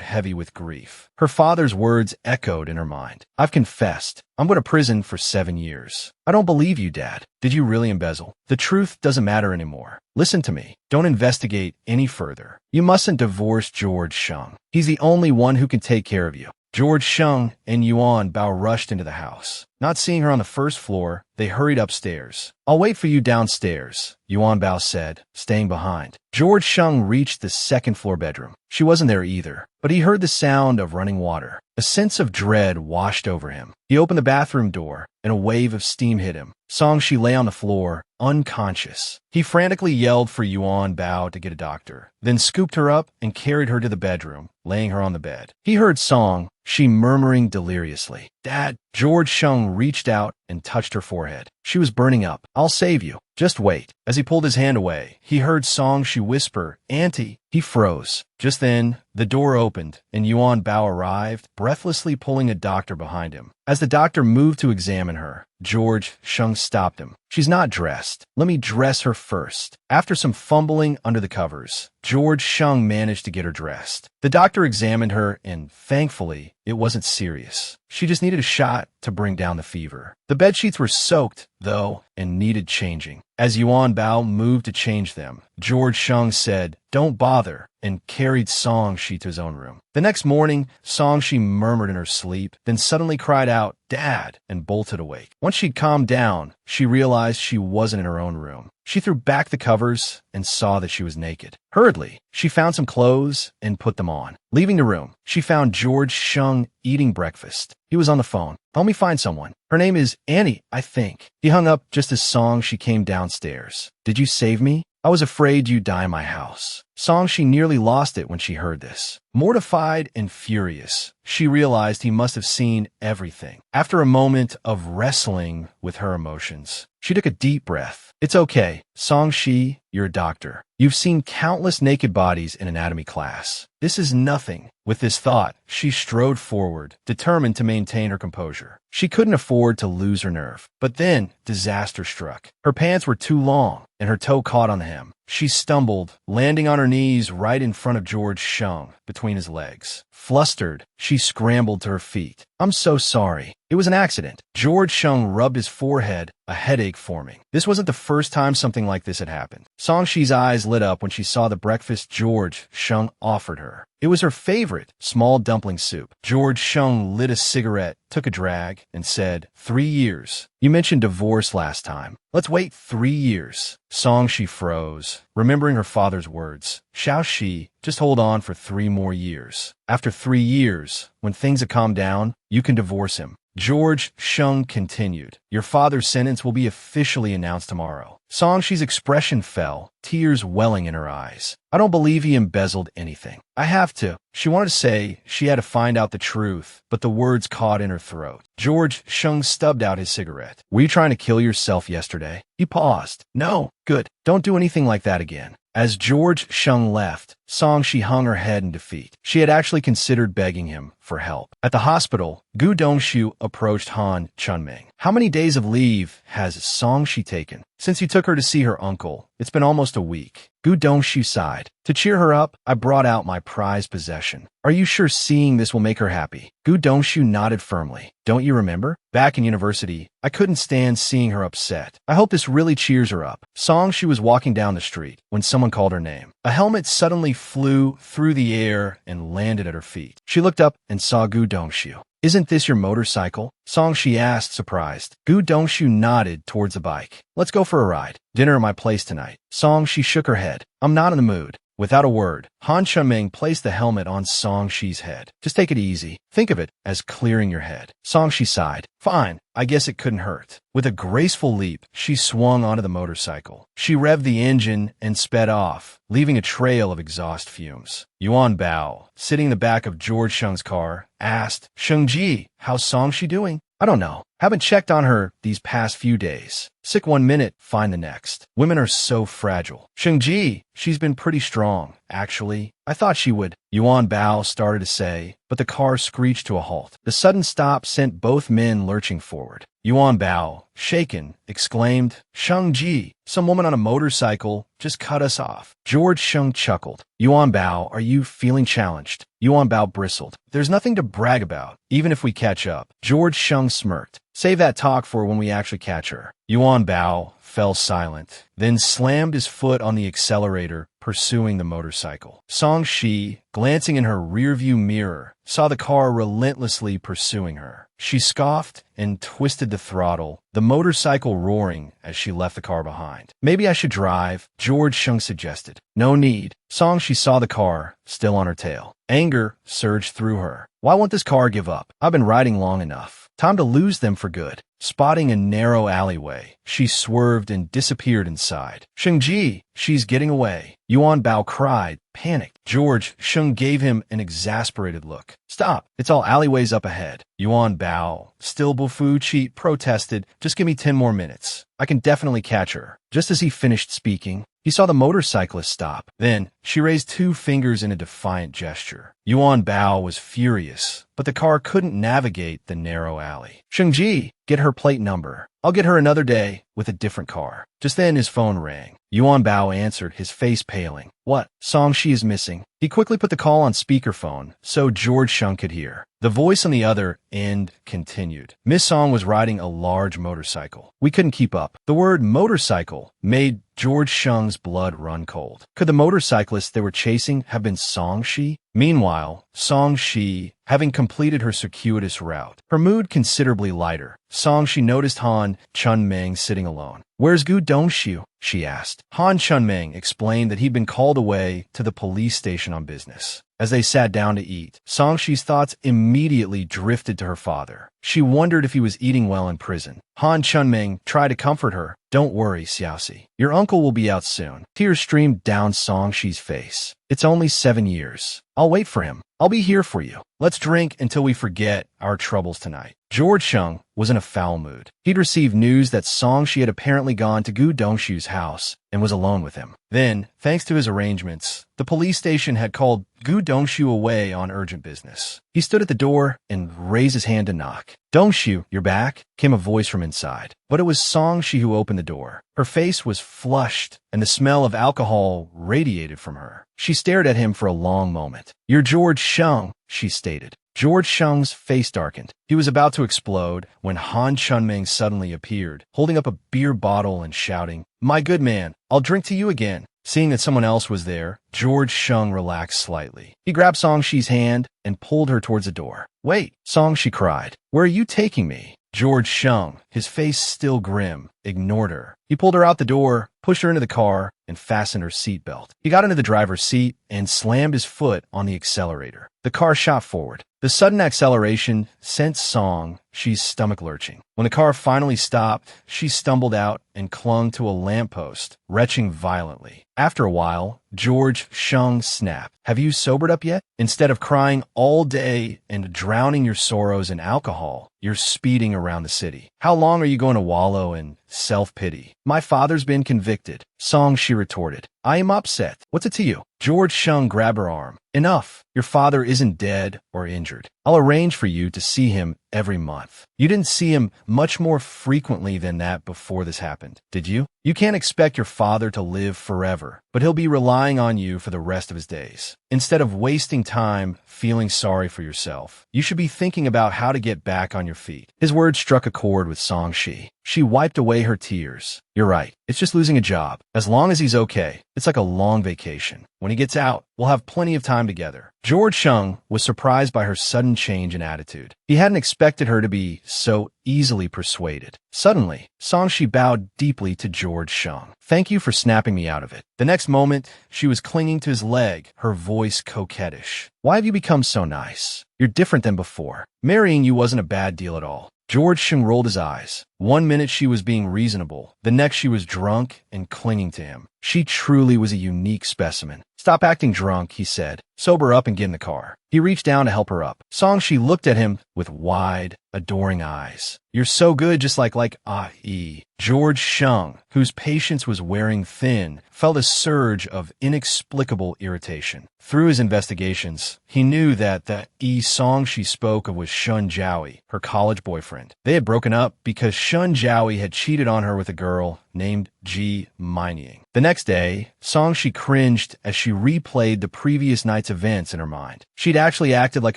heavy with grief. Her father's words echoed in her mind. I've confessed. I'm going to prison for 7 years. I don't believe you, Dad. Did you really embezzle? The truth doesn't matter anymore. Listen to me. Don't investigate any further. You mustn't divorce George Sheng. He's the only one who can take care of you. George Sheng and Yuan Bao rushed into the house. Not seeing her on the first floor, they hurried upstairs. I'll wait for you downstairs, Yuan Bao said, staying behind. George Sheng reached the second-floor bedroom. She wasn't there either, but he heard the sound of running water. A sense of dread washed over him. He opened the bathroom door, and a wave of steam hit him. Song she lay on the floor, unconscious. He frantically yelled for Yuan Bao to get a doctor, then scooped her up and carried her to the bedroom, laying her on the bed. He heard Song, she murmuring deliriously. Dad! George Sheng reached out and touched her forehead. She was burning up. I'll save you. Just wait. As he pulled his hand away, he heard Song she whisper, Auntie. He froze. Just then, the door opened, and Yuan Bao arrived, breathlessly pulling a doctor behind him. As the doctor moved to examine her, George Sheng stopped him. She's not dressed. Let me dress her first. After some fumbling under the covers, George Sheng managed to get her dressed. The doctor examined her, and thankfully, it wasn't serious. She just needed a shot to bring down the fever. The bedsheets were soaked, though, and needed changing. As Yuan Bao moved to change them, George Sheng said, Don't bother, and carried Song she to his own room. The next morning, Song she murmured in her sleep, then suddenly cried out, Dad, and bolted awake. Once she'd calmed down, she realized she wasn't in her own room. She threw back the covers and saw that she was naked. Hurriedly, she found some clothes and put them on. Leaving the room, she found George Sheng eating breakfast. He was on the phone. Help me find someone. Her name is Annie, I think. He hung up just as Song she came downstairs. Did you save me? I was afraid you'd die in my house. Song she nearly lost it when she heard this. Mortified and furious, she realized he must have seen everything. After a moment of wrestling with her emotions, she took a deep breath. It's okay. Song she, you're a doctor. You've seen countless naked bodies in anatomy class. This is nothing. With this thought, she strode forward, determined to maintain her composure. She couldn't afford to lose her nerve. But then, disaster struck. Her pants were too long, and her toe caught on the hem. She stumbled, landing on her knees right in front of George Sheng, between his legs. Flustered, she scrambled to her feet. I'm so sorry. It was an accident. George Sheng rubbed his forehead, a headache forming. This wasn't the first time something like this had happened. Song Shi's eyes lit up when she saw the breakfast George Sheng offered her. It was her favorite, small dumpling soup. George Sheng lit a cigarette, took a drag, and said, 3 years. You mentioned divorce last time. Let's wait 3 years. Song Shi froze, remembering her father's words. Xiao Shi, just hold on for 3 more years. After 3 years, when things have calmed down, you can divorce him. George Sheng continued. Your father's sentence will be officially announced tomorrow. Song Shi's expression fell, tears welling in her eyes. I don't believe he embezzled anything. I have to. She wanted to say she had to find out the truth, but the words caught in her throat. George Sheng stubbed out his cigarette. Were you trying to kill yourself yesterday? He paused. No. Good. Don't do anything like that again. As George Sheng left, Song Shi hung her head in defeat. She had actually considered begging him for help. At the hospital, Gu Dongshu approached Han Chunming. How many days of leave has Song Shi taken? Since he took her to see her uncle, it's been almost a week. Gu Dongshu sighed. To cheer her up, I brought out my prized possession. Are you sure seeing this will make her happy? Gu Dongshu nodded firmly. Don't you remember? Back in university, I couldn't stand seeing her upset. I hope this really cheers her up. Song Shi was walking down the street when someone called her name. A helmet suddenly flew through the air and landed at her feet. She looked up and saw Gu Dongshu. "Isn't this your motorcycle?" Songshi asked, surprised. Gu Dongshu nodded towards the bike. "Let's go for a ride. Dinner at my place tonight." Songshi shook her head. "I'm not in the mood." Without a word, Han Chunming placed the helmet on Songshi's head. "Just take it easy. Think of it as clearing your head." Songshi sighed. "Fine, I guess it couldn't hurt." With a graceful leap, she swung onto the motorcycle. She revved the engine and sped off, leaving a trail of exhaust fumes. Yuan Bao, sitting in the back of George Sheng's car, asked, "Shengji, how's Songshi doing?" "I don't know. Haven't checked on her these past few days. Sick one minute, fine the next. Women are so fragile." "Shengji, she's been pretty strong, actually. I thought she would." Yuan Bao started to say, but the car screeched to a halt. The sudden stop sent both men lurching forward. Yuan Bao, shaken, exclaimed, "Shengji, some woman on a motorcycle just cut us off." George Sheng chuckled. "Yuan Bao, are you feeling challenged?" Yuan Bao bristled. "There's nothing to brag about, even if we catch up." George Sheng smirked. "Save that talk for when we actually catch her." Yuan Bao fell silent, then slammed his foot on the accelerator, pursuing the motorcycle. Songshi, glancing in her rearview mirror, saw the car relentlessly pursuing her. She scoffed and twisted the throttle, the motorcycle roaring as she left the car behind. "Maybe I should drive," George Sheng suggested. "No need." Songshi saw the car, still on her tail. Anger surged through her. "Why won't this car give up? I've been riding long enough. Time to lose them for good." Spotting a narrow alleyway, she swerved and disappeared inside. "Shengji, she's getting away." Yuan Bao cried, panicked. George Sheng gave him an exasperated look. "Stop, it's all alleyways up ahead." Yuan Bao, still Bufuchi, protested, "Just give me 10 more minutes. I can definitely catch her." Just as he finished speaking, he saw the motorcyclist stop. Then, she raised 2 fingers in a defiant gesture. Yuan Bao was furious, but the car couldn't navigate the narrow alley. "Shengji, get her plate number. I'll get her another day with a different car." Just then his phone rang. Yuan Bao answered, his face paling. "What?" "Songshi is missing." He quickly put the call on speakerphone so George Sheng could hear. The voice on the other end continued. "Miss Song was riding a large motorcycle. We couldn't keep up." The word motorcycle made George Sheng's blood run cold. Could the motorcyclist they were chasing have been Songshi? Meanwhile, Songshi, having completed her circuitous route, her mood considerably lighter. Songshi noticed Han Chunming sitting alone. "Where's Gu Dongshu?" she asked. Han Chunming explained that he'd been called away to the police station on business. As they sat down to eat, Songshi's thoughts immediately drifted to her father. She wondered if he was eating well in prison. Han Chunming tried to comfort her. "Don't worry, Xiaoxi. Your uncle will be out soon." Tears streamed down Songshi's face. "It's only 7 years. I'll wait for him. I'll be here for you. Let's drink until we forget our troubles tonight." George Sheng was in a foul mood. He'd received news that Songshi had apparently gone to Gu Dongshu's house and was alone with him. Then, thanks to his arrangements, the police station had called Gu Dongshu away on urgent business. He stood at the door and raised his hand to knock. "Dongshu, you're back?" came a voice from inside. But it was Songshi who opened the door. Her face was flushed, and the smell of alcohol radiated from her. She stared at him for a long moment. "You're George Sheng," she stated. George Sheng's face darkened. He was about to explode when Han Chunming suddenly appeared, holding up a beer bottle and shouting, "My good man, I'll drink to you again." Seeing that someone else was there, George Sheng relaxed slightly. He grabbed Songshi's hand and pulled her towards the door. "Wait," Songshi cried. "Where are you taking me?" George Sheng, his face still grim, ignored her. He pulled her out the door, pushed her into the car, and fastened her seatbelt. He got into the driver's seat and slammed his foot on the accelerator. The car shot forward. The sudden acceleration sent Songshi's stomach lurching. When the car finally stopped, she stumbled out and clung to a lamppost, retching violently. After a while, George Sheng snapped. "Have you sobered up yet? Instead of crying all day and drowning your sorrows in alcohol, you're speeding around the city. How long are you going to wallow in self-pity?" "My father's been convicted," Songshi retorted. "I am upset. What's it to you?" George Sheng grabbed her arm. "Enough. Your father isn't dead or injured. I'll arrange for you to see him every month. You didn't see him much more frequently than that before this happened, did you? You can't expect your father to live forever, but he'll be relying on you for the rest of his days. Instead of wasting time feeling sorry for yourself, you should be thinking about how to get back on your feet." His words struck a chord with Songshi. She wiped away her tears. You're right. It's just losing a job. As long as he's okay, it's like a long vacation. When he gets out, we'll have plenty of time together. George Sheng was surprised by her sudden change in attitude. He hadn't expected her to be so easily persuaded. Suddenly, Songshi bowed deeply to George Sheng. Thank you for snapping me out of it. The next moment, she was clinging to his leg, her voice coquettish. Why have you become so nice? You're different than before. Marrying you wasn't a bad deal at all. George Sheng rolled his eyes. One minute she was being reasonable, the next she was drunk and clinging to him. She truly was a unique specimen. Stop acting drunk, he said. Sober up and get in the car. He reached down to help her up. Songshi looked at him with wide, adoring eyes. You're so good, just like ah-ee. George Sheng, whose patience was wearing thin, felt a surge of inexplicable irritation. Through his investigations, he knew that the Song she spoke of was Shun Jiaoi, her college boyfriend. They had broken up because Shun Jiaoi had cheated on her with a girl named Ji Minying. The next day, Songshi cringed as she replayed the previous night's events in her mind. She'd actually acted like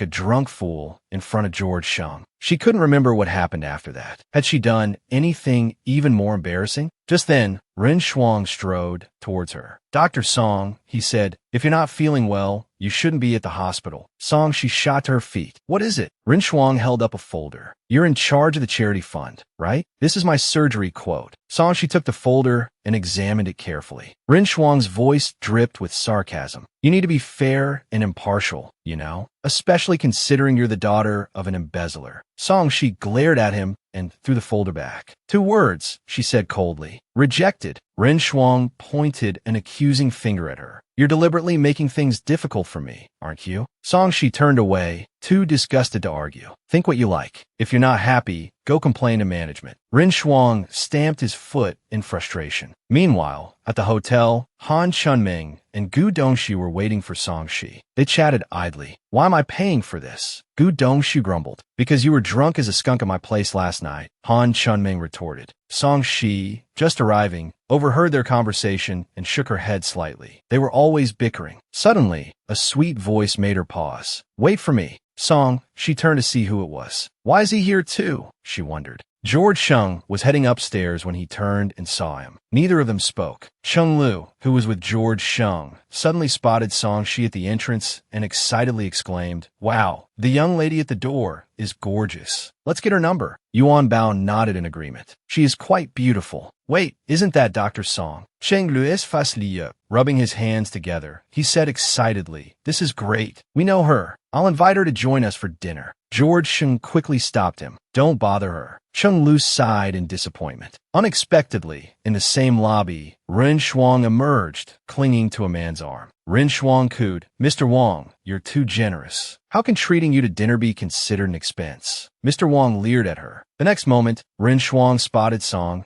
a drunk fool in front of George Sheng. She couldn't remember what happened after that. Had she done anything even more embarrassing? Just then, Ren Shuang strode towards her. Dr. Song, he said, if you're not feeling well, you shouldn't be at the hospital. Song, she shot to her feet. What is it? Ren Shuang held up a folder. You're in charge of the charity fund, right? This is my surgery quote. Song, she took the folder and examined it carefully. Ren Shuang's voice dripped with sarcasm. You need to be fair and impartial, you know? Especially considering you're the daughter of an embezzler. Song, she glared at him and threw the folder back. 2 words, she said coldly. Rejected. Ren Shuang pointed an accusing finger at her. You're deliberately making things difficult for me, aren't you? Song, she turned away, too disgusted to argue. Think what you like. If you're not happy, go complain to management. Ren Shuang stamped his foot in frustration. Meanwhile, at the hotel, Han Chunming and Gu Dongxu were waiting for Songshi. They chatted idly. Why am I paying for this? Gu Dongxu grumbled. Because you were drunk as a skunk at my place last night, Han Chunming retorted. Songshi, just arriving, overheard their conversation and shook her head slightly. They were always bickering. Suddenly, a sweet voice made her pause. Wait for me. Song, she turned to see who it was. Why is he here too? She wondered. George Sheng was heading upstairs when he turned and saw him. Neither of them spoke. Cheng Lu, who was with George Sheng, suddenly spotted Songshi at the entrance and excitedly exclaimed, Wow, the young lady at the door is gorgeous. Let's get her number. Yuan Bao nodded in agreement. She is quite beautiful. Wait, isn't that Dr. Song? Cheng Lu is facile. Rubbing his hands together, he said excitedly, This is great. We know her. I'll invite her to join us for dinner. George Sheng quickly stopped him. Don't bother her. Cheng Lu sighed in disappointment. Unexpectedly, in the same lobby, Ren Shuang emerged, clinging to a man's arm. Ren Shuang cooed, Mr. Wang, you're too generous. How can treating you to dinner be considered an expense? Mr. Wang leered at her. The next moment, Ren Shuang spotted Song,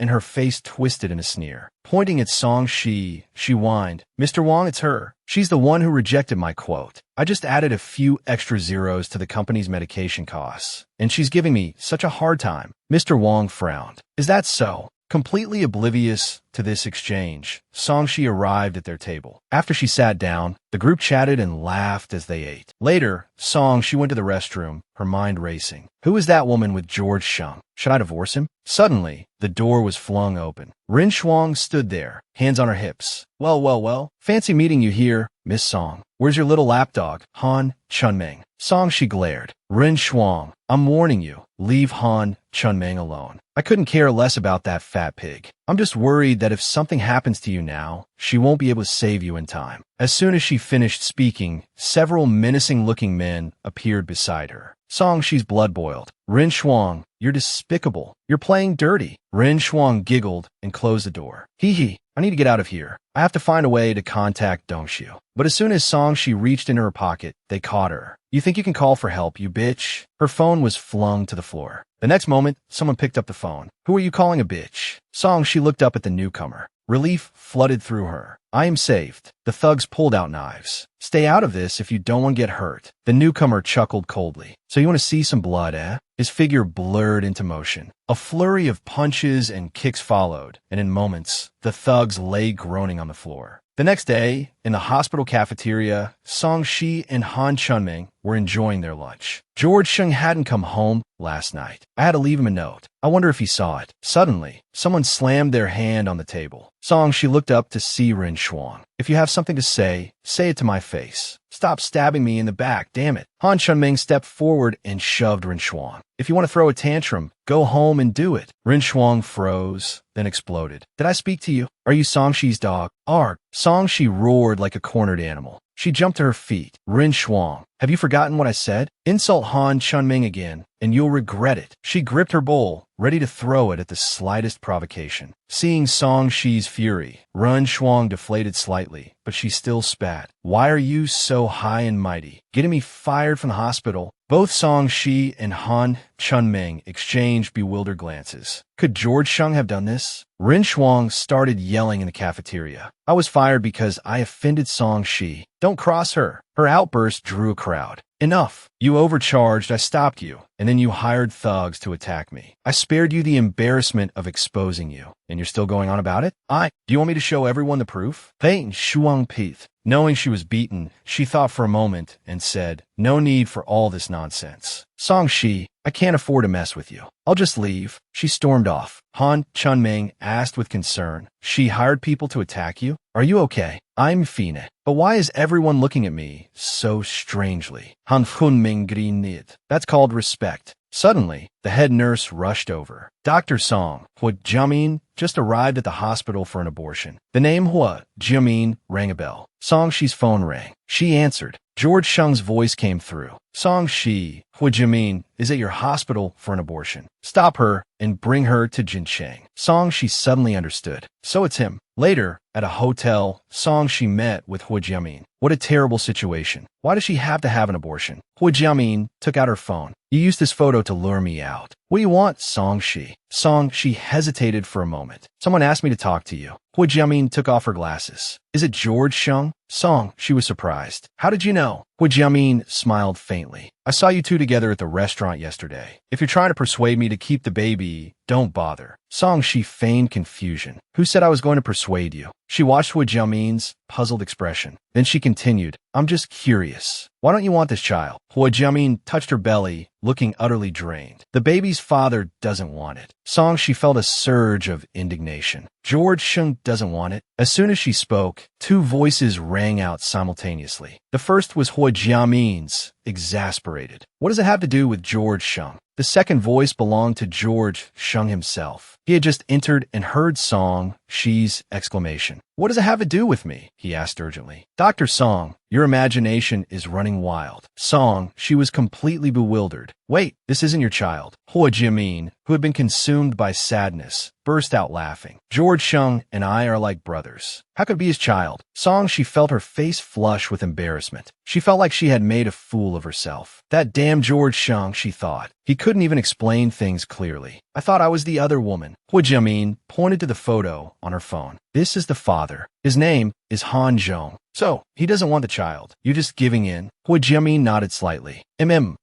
and her face twisted in a sneer. Pointing at Song, she whined, Mr. Wang, it's her. She's the one who rejected my quote. I just added a few extra zeros to the company's medication costs, and she's giving me such a hard time. Mr. Wang frowned. Is that so? Completely oblivious to this exchange, Songshi arrived at their table. After she sat down, the group chatted and laughed as they ate. Later, Songshi went to the restroom, her mind racing. Who is that woman with George Sheng? Should I divorce him? Suddenly, the door was flung open. Ren Shuang stood there, hands on her hips. Well. Fancy meeting you here, Miss Song. Where's your little lapdog, Han Chunming? Songshi glared. Ren Shuang, I'm warning you. Leave Han Chunming alone. I couldn't care less about that fat pig. I'm just worried that if something happens to you now, she won't be able to save you in time. As soon as she finished speaking, several menacing-looking men appeared beside her. Songshi's blood boiled. Ren Shuang, you're despicable. You're playing dirty. Ren Shuang giggled and closed the door. Hee, I need to get out of here. I have to find a way to contact Dongxiu. But as soon as Songshi reached into her pocket, they caught her. You think you can call for help, you bitch? Her phone was flung to the floor. The next moment, someone picked up the phone. Who are you calling a bitch? Songshi looked up at the newcomer. Relief flooded through her. I am saved. The thugs pulled out knives. Stay out of this if you don't want to get hurt. The newcomer chuckled coldly. So you want to see some blood, eh? His figure blurred into motion. A flurry of punches and kicks followed, and in moments, the thugs lay groaning on the floor. The next day, In the hospital cafeteria, Song Shi and Han Chunming were enjoying their lunch. George Sheng hadn't come home last night. I had to leave him a note. I wonder if he saw it. Suddenly, someone slammed their hand on the table. Song Shi looked up to see Rin Shuang. If you have something to say it to my face. Stop stabbing me in the back, damn it. Han Chunming stepped forward and shoved Rin Shuang. If you want to throw a tantrum, go home and do it. Rin Shuang froze, then exploded. Did I speak to you? Are you Song Shi's dog? Arg! Song Shi roared like a cornered animal. She jumped to her feet. Rin Shuang, have you forgotten what I said? Insult Han Chunming again, and you'll regret it. She gripped her bowl, ready to throw it at the slightest provocation. Seeing Song Shi's fury, Rin Shuang deflated slightly, but she still spat. Why are you so high and mighty? Getting me fired from the hospital? Both Song Shi and Han Chunming exchanged bewildered glances. Could George Sheng have done this? Rin Shuang started yelling in the cafeteria. I was fired because I offended Song Shi. Don't cross her. Her outburst drew a crowd. Enough. You overcharged, I stopped you, and then you hired thugs to attack me. I spared you the embarrassment of exposing you, and you're still going on about it? Do you want me to show everyone the proof? Faint Shuang Pith. Knowing she was beaten, she thought for a moment and said, no need for all this nonsense. Song Shi, I can't afford to mess with you. I'll just leave. She stormed off. Han Chunming asked with concern, she hired people to attack you? Are you okay? I'm Fine. But why is everyone looking at me so strangely? Han Chunming grinned. That's called respect. Suddenly, the head nurse rushed over. Dr. Song, Hua Jiamin, just arrived at the hospital for an abortion. The name Hua Jiamin rang a bell. Song Shi's phone rang. She answered. George Sheng's voice came through. Song Shi, Hua Jiamin is at your hospital for an abortion. Stop her and bring her to Jincheng. Song Shi suddenly understood. So it's him. Later, at a hotel, Song Shi met with Hua Jiamin. What a terrible situation. Why does she have to have an abortion? Hua Jiamin took out her phone. You used this photo to lure me out. What do you want, Song Shi? Song Shi hesitated for a moment. Someone asked me to talk to you. Hua Jiamin took off her glasses. Is it George Sheng? Song, she was surprised. How did you know? Hua Jiamin smiled faintly. I saw you two together at the restaurant yesterday. If you're trying to persuade me to keep the baby, don't bother. Song Shi feigned confusion. Who said I was going to persuade you? She watched Hua Jiamin's puzzled expression. Then she continued, I'm just curious. Why don't you want this child? Hua Jiamin touched her belly, looking utterly drained. The baby's father doesn't want it. Song Shi felt a surge of indignation. George Sheng doesn't want it. As soon as she spoke, two voices rang out simultaneously. The first was Hua Jiamin's, exasperated. What does it have to do with George Sheng? The second voice belonged to George Sheng himself. He had just entered and heard Song Shi's exclamation. What does it have to do with me? He asked urgently. Dr. Song, your imagination is running wild. Song, she was completely bewildered. Wait, this isn't your child. Hua Jiamin, who had been consumed by sadness, burst out laughing. George Sheng and I are like brothers. How could it be his child? Song, she felt her face flush with embarrassment. She felt like she had made a fool of herself. That damn George Sheng, she thought. He couldn't even explain things clearly. I thought I was the other woman. Hua Jiamin pointed to the photo on her phone. This is the father. His name is Han Zhong. So, he doesn't want the child. You're just giving in. Hua Jiamin nodded slightly.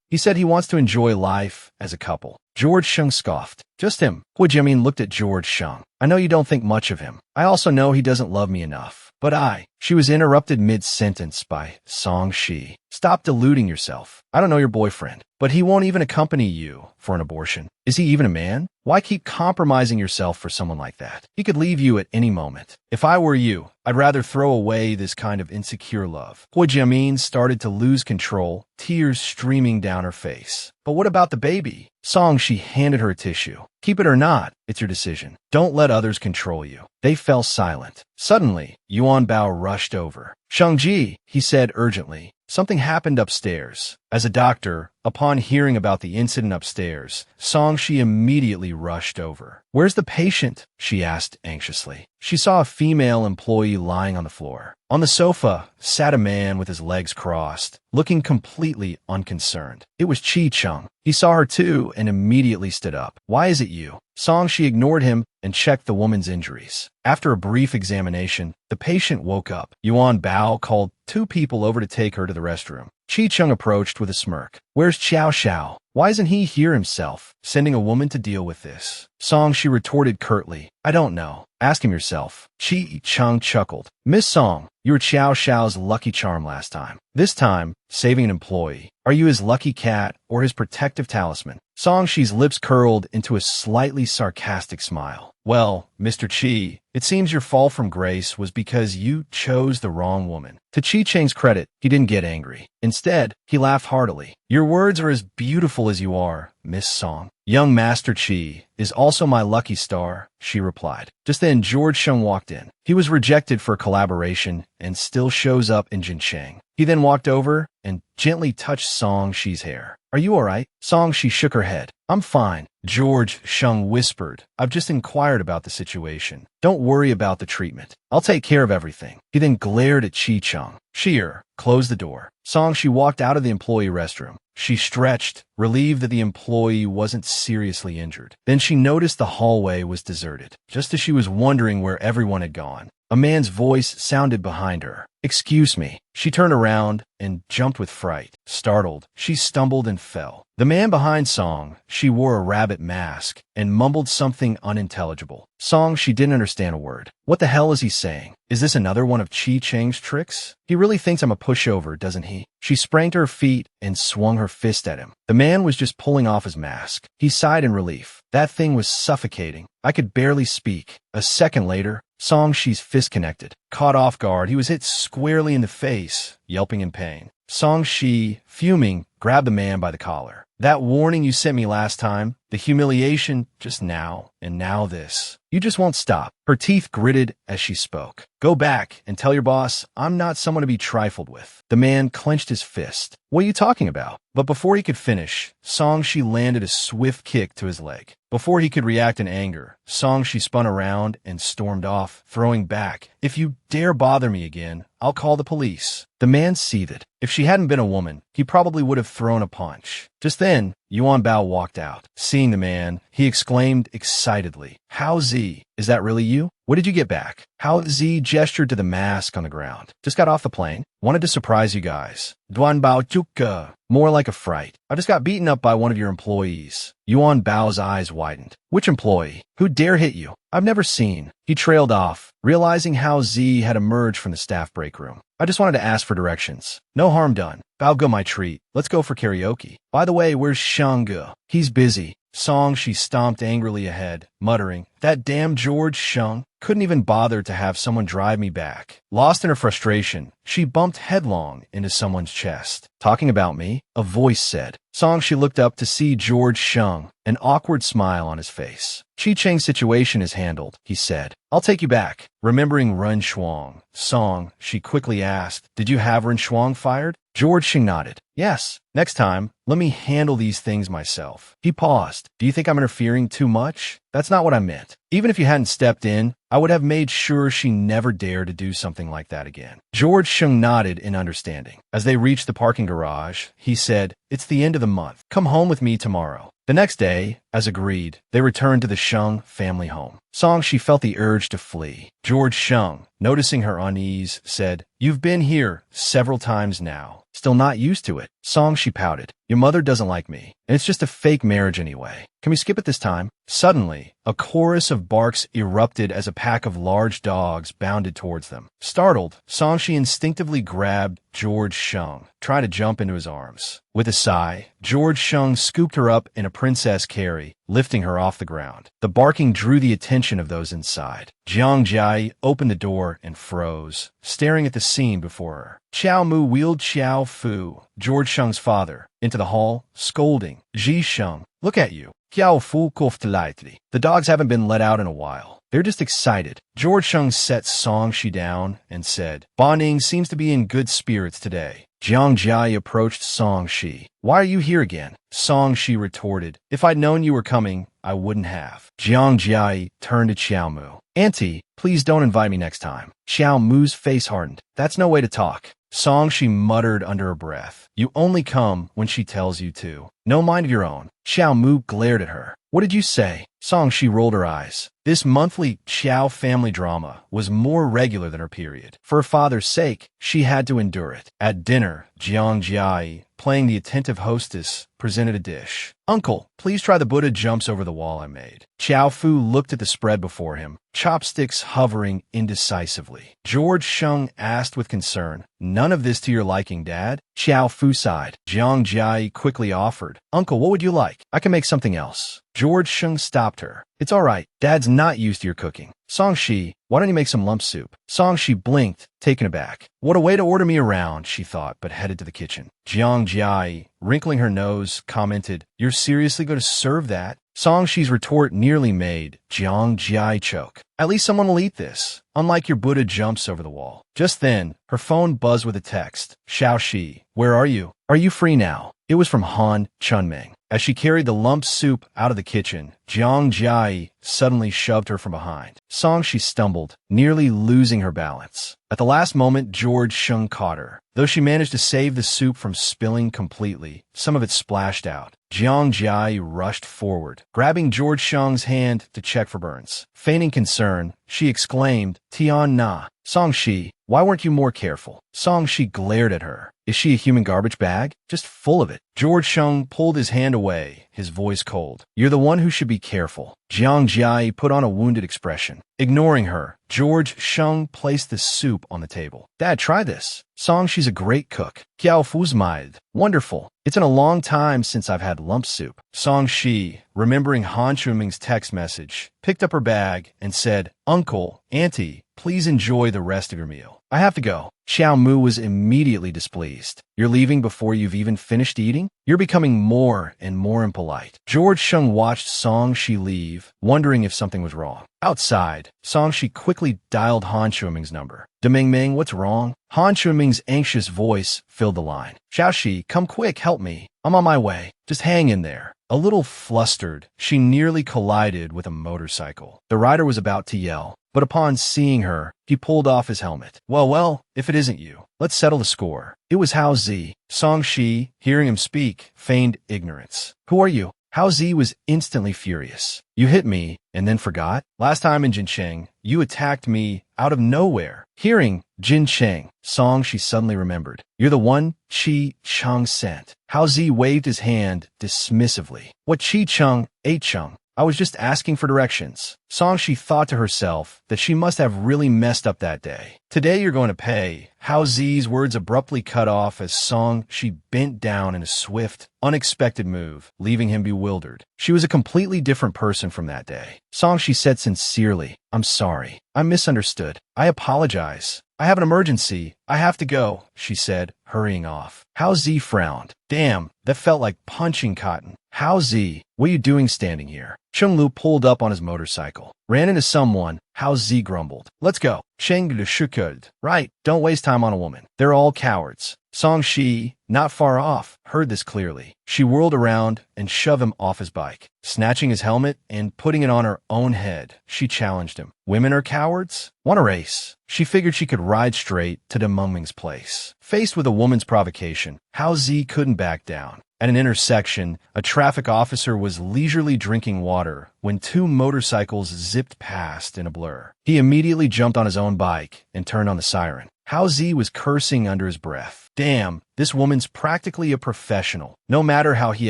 He said he wants to enjoy life as a couple. George Sheng scoffed. Just him. Hua Jiamin looked at George Sheng. I know you don't think much of him. I also know he doesn't love me enough. But she was interrupted mid-sentence by Song Shi. Stop deluding yourself. I don't know your boyfriend, but he won't even accompany you for an abortion. Is he even a man? Why keep compromising yourself for someone like that? He could leave you at any moment. If I were you, I'd rather throw away this kind of insecure love. Hua Jiamin started to lose control, tears streaming down her face. But what about the baby? Song Shi handed her a tissue. Keep it or not, it's your decision. Don't let others control you. They fell silent. Suddenly, Yuan Bao rushed over. Shangji, he said urgently. Something happened upstairs. As a doctor, upon hearing about the incident upstairs, Song Shi immediately rushed over. Where's the patient? She asked anxiously. She saw a female employee lying on the floor. On the sofa sat a man with his legs crossed, looking completely unconcerned. It was Chi Chung. He saw her too and immediately stood up. Why is it you? Song Shi ignored him and checked the woman's injuries. After a brief examination, the patient woke up. Yuan Bao called two people over to take her to the restroom. Chi Chung approached with a smirk. Where's Xiao Xiao? Why isn't he here himself, sending a woman to deal with this? Song Shi retorted curtly. I don't know. Ask him yourself. Chi Chung chuckled. Miss Song, you were Xiao Xiao's lucky charm last time. This time, saving an employee. Are you his lucky cat or his protective talisman? Song Shi's lips curled into a slightly sarcastic smile. Well, Mr. Chi, it seems your fall from grace was because you chose the wrong woman. To Chi Cheng's credit, he didn't get angry. Instead, he laughed heartily. Your words are as beautiful as you are, Miss Song. Young Master Chi is also my lucky star, she replied. Just then, George Sheng walked in. He was rejected for collaboration and still shows up in Jincheng. He then walked over and gently touched Song Shi's hair. Are you all right? Song Shi shook her head. I'm fine. George Sheng whispered. I've just inquired about the situation. Don't worry about the treatment. I'll take care of everything. He then glared at Chi Chung. Sheer, close the door. Song Shi walked out of the employee restroom. She stretched, relieved that the employee wasn't seriously injured. Then she noticed the hallway was deserted. Just as she was wondering where everyone had gone, a man's voice sounded behind her. Excuse me. She turned around and jumped with fright. Startled, she stumbled and fell. The man behind Song, she wore a rabbit mask and mumbled something unintelligible. Song, she didn't understand a word. What the hell is he saying? Is this another one of Chi Cheng's tricks? He really thinks I'm a pushover, doesn't he? She sprang to her feet and swung her fist at him. The man was just pulling off his mask. He sighed in relief. That thing was suffocating. I could barely speak. A second later, Song Shi's fist connected. Caught off guard, he was hit squarely in the face, yelping in pain. Song Shi, fuming, grabbed the man by the collar. That warning you sent me last time, the humiliation just now, and now this. You just won't stop. Her teeth gritted as she spoke. Go back and tell your boss I'm not someone to be trifled with. The man clenched his fist. What are you talking about? But before he could finish, Song Shi landed a swift kick to his leg. Before he could react in anger, Song Shi spun around and stormed off, throwing back. If you dare bother me again, I'll call the police. The man seethed. If she hadn't been a woman, he probably would have thrown a punch. Just then, Yuan Bao walked out. Seeing the man, he exclaimed excitedly, Hao Zi, is that really you? What did you get back? Hao Zi gestured to the mask on the ground. Just got off the plane. Wanted to surprise you guys. Duan Bao Chuka. More like a fright. I just got beaten up by one of your employees. Yuan Bao's eyes widened. Which employee? Who dare hit you? I've never seen. He trailed off, realizing Hao Zi had emerged from the staff break room. I just wanted to ask for directions. No harm done. Bao Ge my treat. Let's go for karaoke. By the way, where's Shang Ge? He's busy. Song Shi stomped angrily ahead, muttering, that damn George Sheng couldn't even bother to have someone drive me back. Lost in her frustration, she bumped headlong into someone's chest. Talking about me? A voice said. Song Shi looked up to see George Sheng, an awkward smile on his face. Chi Cheng's situation is handled, he said. I'll take you back. Remembering Ren Shuang, Song, she quickly asked, did you have Ren Shuang fired? George Sheng nodded. Yes. Next time, let me handle these things myself. He paused. Do you think I'm interfering too much? That's not what I meant. Even if you hadn't stepped in, I would have made sure she never dared to do something like that again. George Sheng nodded in understanding. As they reached the parking garage, he said, it's the end of the month. Come home with me tomorrow. The next day, as agreed, they returned to the Sheng family home. Song Shi felt the urge to flee. George Sheng, noticing her unease, said, you've been here several times now. Still not used to it. Song Shi pouted. Your mother doesn't like me, and it's just a fake marriage anyway. Can we skip it this time? Suddenly, a chorus of barks erupted as a pack of large dogs bounded towards them. Startled, Song Shi instinctively grabbed George Sheng, trying to jump into his arms. With a sigh, George Sheng scooped her up in a princess carry, lifting her off the ground. The barking drew the attention of those inside. Jiang Jai opened the door and froze, staring at the scene before her. Qiao Mu wheeled Qiao Fu, George Sheng's father, into the hall, scolding. Ji Sheng, look at you. Qiao Fu coughed lightly. The dogs haven't been let out in a while. They're just excited. George Sheng set Song Shi down and said, Ba Ning seems to be in good spirits today. Jiang Jai approached Song Shi. Why are you here again? Song Shi retorted, if I'd known you were coming, I wouldn't have. Jiang Jai turned to Qiao Mu. Auntie, please don't invite me next time. Qiao Mu's face hardened. That's no way to talk. Song Shi muttered under her breath. You only come when she tells you to. No mind of your own. Qiao Mu glared at her. What did you say? Song Shi rolled her eyes. This monthly Qiao family drama was more regular than her period. For her father's sake, she had to endure it. At dinner, Jiang Jai playing the attentive hostess, presented a dish. Uncle, please try the Buddha jumps over the wall I made. Chiao Fu looked at the spread before him, chopsticks hovering indecisively. George Sheng asked with concern, "None of this to your liking, Dad?" Chiao Fu sighed. Jiang Jia quickly offered, "Uncle, what would you like? I can make something else." George Sheng stopped her. "It's all right. Dad's not used to your cooking." Song Shi, why don't you make some lump soup? Song Shi blinked, taken aback. What a way to order me around, she thought, but headed to the kitchen. Jiang Jia, wrinkling her nose, commented, "You're seriously going to serve that?" Song Shi's retort nearly made Jiang Jia choke. "At least someone will eat this, unlike your Buddha jumps over the wall." Just then, her phone buzzed with a text. "Xiao Shi, where are you? Are you free now?" It was from Han Chunming. As she carried the lump soup out of the kitchen, Jiang Jia suddenly shoved her from behind. Song Shi stumbled, nearly losing her balance. At the last moment, George Sheng caught her. Though she managed to save the soup from spilling completely, some of it splashed out. Jiang Jia rushed forward, grabbing George Sheng's hand to check for burns. Feigning concern, she exclaimed, "Tian Na, Song Shi, why weren't you more careful?" Song Shi glared at her. Is she a human garbage bag? Just full of it. George Sheng pulled his hand away, his voice cold. "You're the one who should be careful." Jiang Jia put on a wounded expression. Ignoring her, George Sheng placed the soup on the table. "Dad, try this." "Song, she's a great cook." "Kiao Fu's mild." "Wonderful. It's been a long time since I've had lump soup." Song Shi, remembering Han Chunming's text message, picked up her bag and said, "Uncle, Auntie, please enjoy the rest of your meal. I have to go." Xiao Mu was immediately displeased. "You're leaving before you've even finished eating? You're becoming more and more impolite." George Sheng watched Song Shi leave, wondering if something was wrong. Outside, Song Shi quickly dialed Han Chunming's number. "Deming, what's wrong?" Han Chunming's anxious voice filled the line. "Xiao Shi, come quick, help me. I'm on my way. Just hang in there." A little flustered, she nearly collided with a motorcycle. The rider was about to yell, but upon seeing her, he pulled off his helmet. Well, if it isn't you, let's settle the score." It was Hao Zi. Song Shi, hearing him speak, feigned ignorance. "Who are you?" Hao Zi was instantly furious. "You hit me, and then forgot? Last time in Jincheng, you attacked me out of nowhere." Hearing Jincheng, Song Shi suddenly remembered. "You're the one Chi Chung sent." Hao Zi waved his hand dismissively. "What Chi Chung, Chung? I was just asking for directions." Song Shi thought to herself that she must have really messed up that day. "Today you're going to pay." Hao Zi's words abruptly cut off as Song Shi bent down in a swift, unexpected move, leaving him bewildered. She was a completely different person from that day. Song Shi said sincerely, "I'm sorry. I misunderstood. I apologize. I have an emergency. I have to go," she said, hurrying off. Hao Zi frowned. "Damn, that felt like punching cotton." "Hao Zi, what are you doing standing here?" Chung Lu pulled up on his motorcycle. "Ran into someone," Hao Zi grumbled. "Let's go." Cheng de Shukud. "Right, don't waste time on a woman. They're all cowards." Song Shi, not far off, heard this clearly. She whirled around and shoved him off his bike. Snatching his helmet and putting it on her own head, she challenged him. "Women are cowards? Want a race?" She figured she could ride straight to Demengming's place. Faced with a woman's provocation, Hao Zi couldn't back down. At an intersection, a traffic officer was leisurely drinking water when two motorcycles zipped past in a blur. He immediately jumped on his own bike and turned on the siren. Hao Zi was cursing under his breath. Damn, this woman's practically a professional. No matter how he